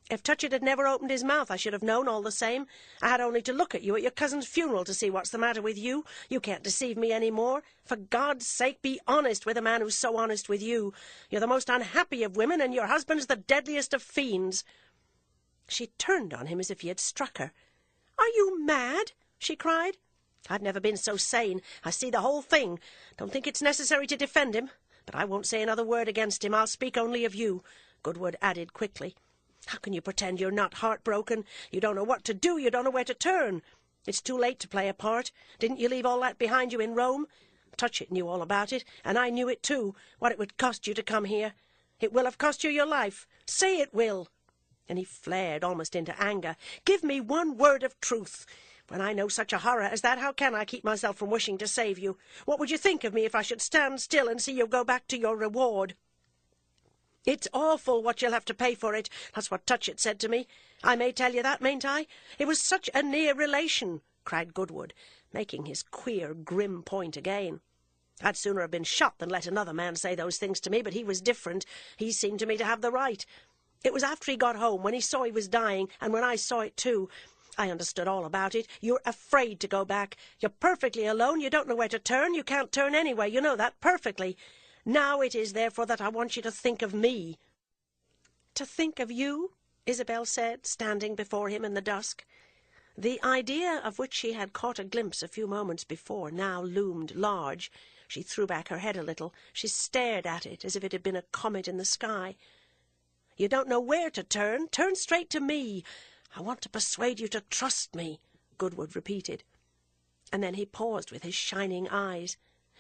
"If Touchett had never opened his mouth, I should have known all the same. I had only to look at you at your cousin's funeral to see what's the matter with you. You can't deceive me any more. For God's sake, be honest with a man who's so honest with you. You're the most unhappy of women, and your husband's the deadliest of fiends." She turned on him as if he had struck her. "Are you mad?" she cried. "I've never been so sane. I see the whole thing. Don't think it's necessary to defend him. But I won't say another word against him. I'll speak only of you," Goodwood added quickly. "How can you pretend you're not heartbroken? You don't know what to do. You don't know where to turn. It's too late to play a part. Didn't you leave all that behind you in Rome? Touchett knew all about it, and I knew it too, what it would cost you to come here. It will have cost you your life. Say it will." And he flared almost into anger. "Give me one word of truth. When I know such a horror as that, how can I keep myself from wishing to save you? What would you think of me if I should stand still and see you go back to your reward? It's awful what you'll have to pay for it. That's what Touchett said to me. I may tell you that, mayn't I? It was such a near relation," cried Goodwood, making his queer, grim point again. I'd sooner have been shot than let another man say those things to me, but he was different. He seemed to me to have the right. It was after he got home, when he saw he was dying, and when I saw it too. I understood all about it. You're afraid to go back. You're perfectly alone. You don't know where to turn. You can't turn anywhere. You know that perfectly. Now it is, therefore, that I want you to think of me." "To think of you?" Isabel said, standing before him in the dusk. The idea of which she had caught a glimpse a few moments before now loomed large. She threw back her head a little. She stared at it as if it had been a comet in the sky. "You don't know where to turn. Turn straight to me. I want to persuade you to trust me," Goodwood repeated. And then he paused with his shining eyes.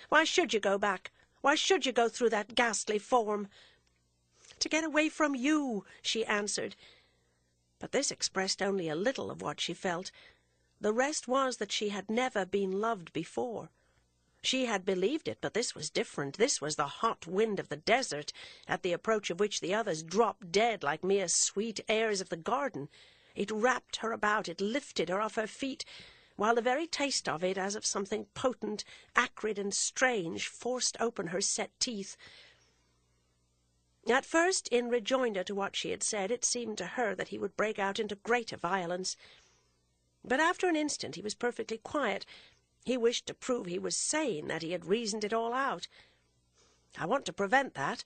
"Why should you go back? Why should you go through that ghastly form?" "To get away from you," she answered. But this expressed only a little of what she felt. The rest was that she had never been loved before. She had believed it, but this was different. This was the hot wind of the desert, at the approach of which the others dropped dead like mere sweet airs of the garden. It wrapped her about, it lifted her off her feet, while the very taste of it, as of something potent, acrid and strange, forced open her set teeth. At first, in rejoinder to what she had said, it seemed to her that he would break out into greater violence. But after an instant he was perfectly quiet. He wished to prove he was sane, that he had reasoned it all out. "I want to prevent that,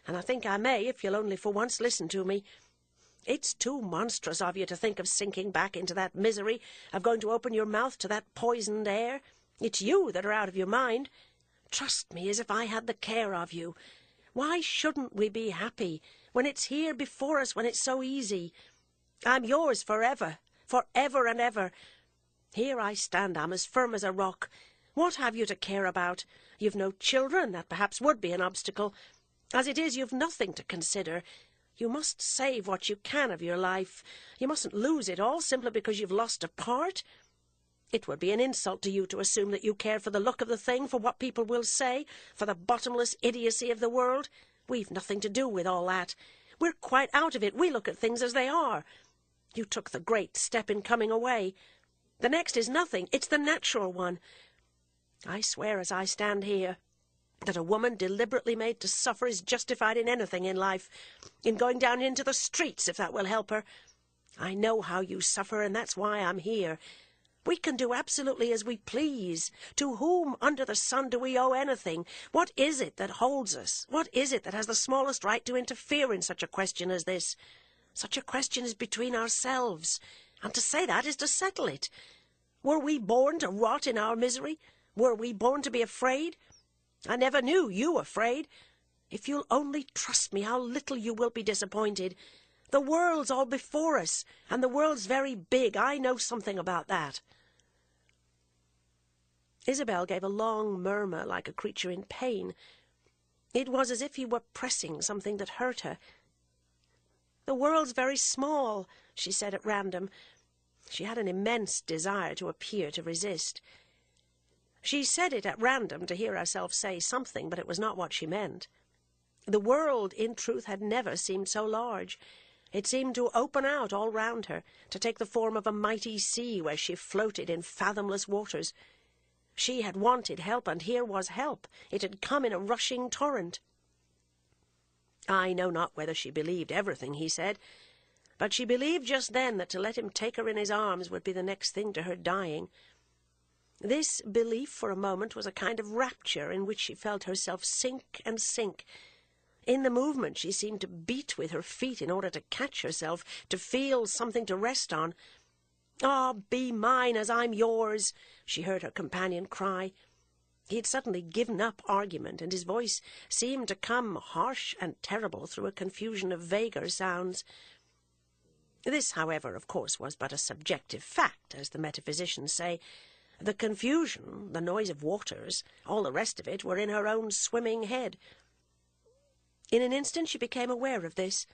and I think I may, if you'll only for once listen to me. It's too monstrous of you to think of sinking back into that misery, of going to open your mouth to that poisoned air. It's you that are out of your mind. Trust me as if I had the care of you. Why shouldn't we be happy, when it's here before us, when it's so easy? I'm yours forever and ever. Here I stand, I'm as firm as a rock. What have you to care about? You've no children, that perhaps would be an obstacle. As it is, you've nothing to consider. You must save what you can of your life. You mustn't lose it all simply because you've lost a part. It would be an insult to you to assume that you care for the look of the thing, for what people will say, for the bottomless idiocy of the world. We've nothing to do with all that. We're quite out of it. We look at things as they are. You took the great step in coming away. The next is nothing. It's the natural one. I swear as I stand here that a woman deliberately made to suffer is justified in anything in life, in going down into the streets, if that will help her. I know how you suffer, and that's why I'm here. We can do absolutely as we please. To whom under the sun do we owe anything? What is it that holds us? What is it that has the smallest right to interfere in such a question as this? Such a question is between ourselves, and to say that is to settle it. Were we born to rot in our misery? Were we born to be afraid? I never knew you afraid. If you'll only trust me, how little you will be disappointed. The world's all before us, and the world's very big. I know something about that." Isabel gave a long murmur like a creature in pain. It was as if he were pressing something that hurt her. "The world's very small," she said at random. She had an immense desire to appear to resist. She said it at random to hear herself say something, but it was not what she meant. The world, in truth, had never seemed so large. It seemed to open out all round her, to take the form of a mighty sea where she floated in fathomless waters. She had wanted help, and here was help. It had come in a rushing torrent. I know not whether she believed everything he said, but she believed just then that to let him take her in his arms would be the next thing to her dying. This belief for a moment was a kind of rapture in which she felt herself sink and sink. In the movement she seemed to beat with her feet in order to catch herself, to feel something to rest on. "Ah, be mine as I'm yours," she heard her companion cry. He had suddenly given up argument, and his voice seemed to come harsh and terrible through a confusion of vaguer sounds. This, however, of course, was but a subjective fact, as the metaphysicians say. The confusion, the noise of waters, all the rest of it, were in her own swimming head. In an instant she became aware of this.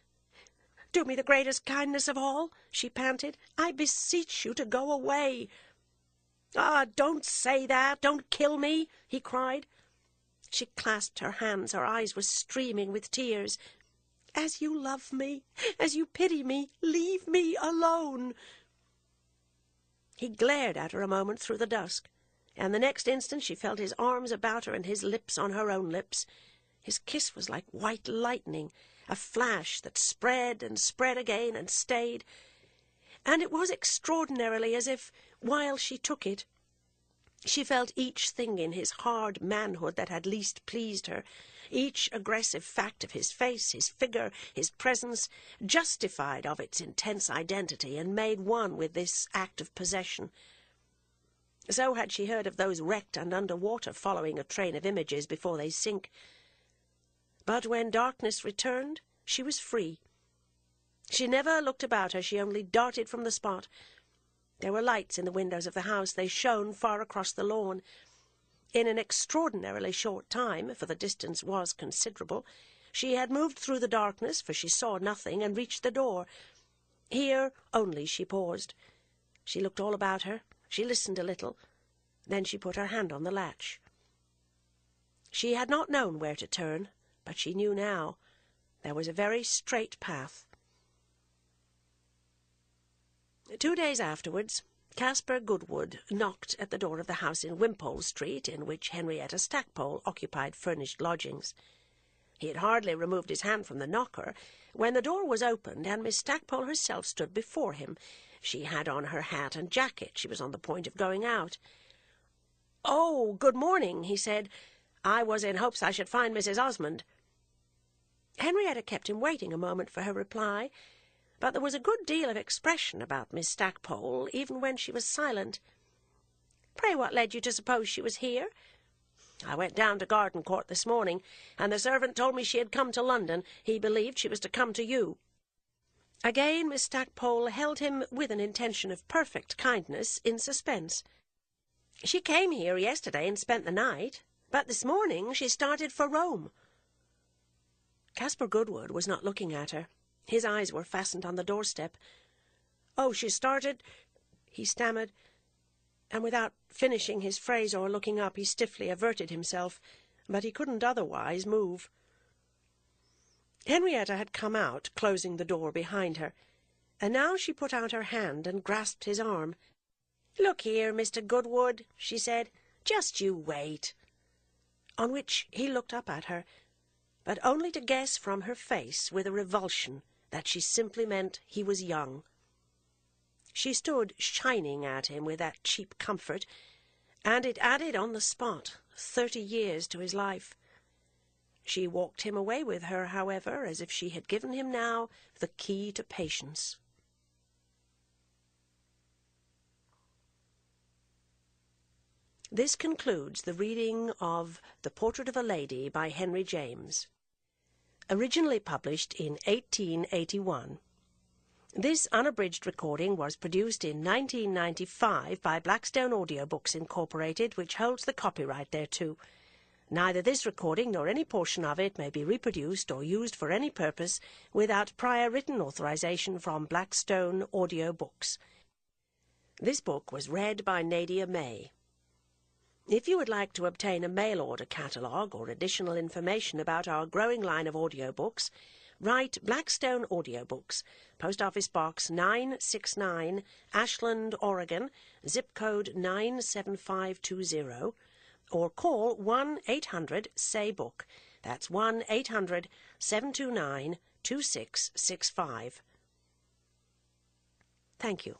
"Do me the greatest kindness of all," she panted. "I beseech you to go away." "Ah, don't say that! Don't kill me!" he cried. She clasped her hands. Her eyes were streaming with tears. "As you love me, as you pity me, leave me alone." He glared at her a moment through the dusk. and the next instant she felt his arms about her and his lips on her own lips. His kiss was like white lightning, a flash that spread and spread again and stayed, and it was extraordinarily as if, while she took it, she felt each thing in his hard manhood that had least pleased her, each aggressive fact of his face, his figure, his presence, justified of its intense identity and made one with this act of possession. So had she heard of those wrecked and under water following a train of images before they sink. But when darkness returned, she was free. She never looked about her, she only darted from the spot. There were lights in the windows of the house. They shone far across the lawn. In an extraordinarily short time, for the distance was considerable, she had moved through the darkness, for she saw nothing, and reached the door. Here only she paused. She looked all about her. She listened a little. Then she put her hand on the latch. She had not known where to turn, but she knew now. There was a very straight path. 2 days afterwards, Caspar Goodwood knocked at the door of the house in Wimpole Street, in which Henrietta Stackpole occupied furnished lodgings. He had hardly removed his hand from the knocker when the door was opened, and Miss Stackpole herself stood before him. She had on her hat and jacket. She was on the point of going out. "Oh, good morning," he said. "I was in hopes I should find Mrs. Osmond." Henrietta kept him waiting a moment for her reply, but there was a good deal of expression about Miss Stackpole, even when she was silent. "Pray, what led you to suppose she was here?" "I went down to Gardencourt this morning, and the servant told me she had come to London. He believed she was to come to you." Again Miss Stackpole held him, with an intention of perfect kindness, in suspense. "She came here yesterday and spent the night, but this morning she started for Rome." Caspar Goodwood was not looking at her. His eyes were fastened on the doorstep. "Oh, she started—" he stammered, and without finishing his phrase or looking up, he stiffly averted himself, but he couldn't otherwise move. Henrietta had come out, closing the door behind her, and now she put out her hand and grasped his arm. "Look here, Mr. Goodwood," she said, "just you wait." On which he looked up at her, but only to guess from her face, with a revulsion, that she simply meant he was young. She stood shining at him with that cheap comfort, and it added on the spot 30 years to his life. She walked him away with her, however, as if she had given him now the key to patience. This concludes the reading of The Portrait of a Lady by Henry James, originally published in 1881. This unabridged recording was produced in 1995 by Blackstone Audiobooks Incorporated, which holds the copyright thereto. Neither this recording nor any portion of it may be reproduced or used for any purpose without prior written authorization from Blackstone Audiobooks. This book was read by Nadia May. If you would like to obtain a mail-order catalogue or additional information about our growing line of audiobooks, write Blackstone Audiobooks, Post Office Box 969, Ashland, Oregon, zip code 97520, or call 1-800-SAY-BOOK. That's 1-800-729-2665. Thank you.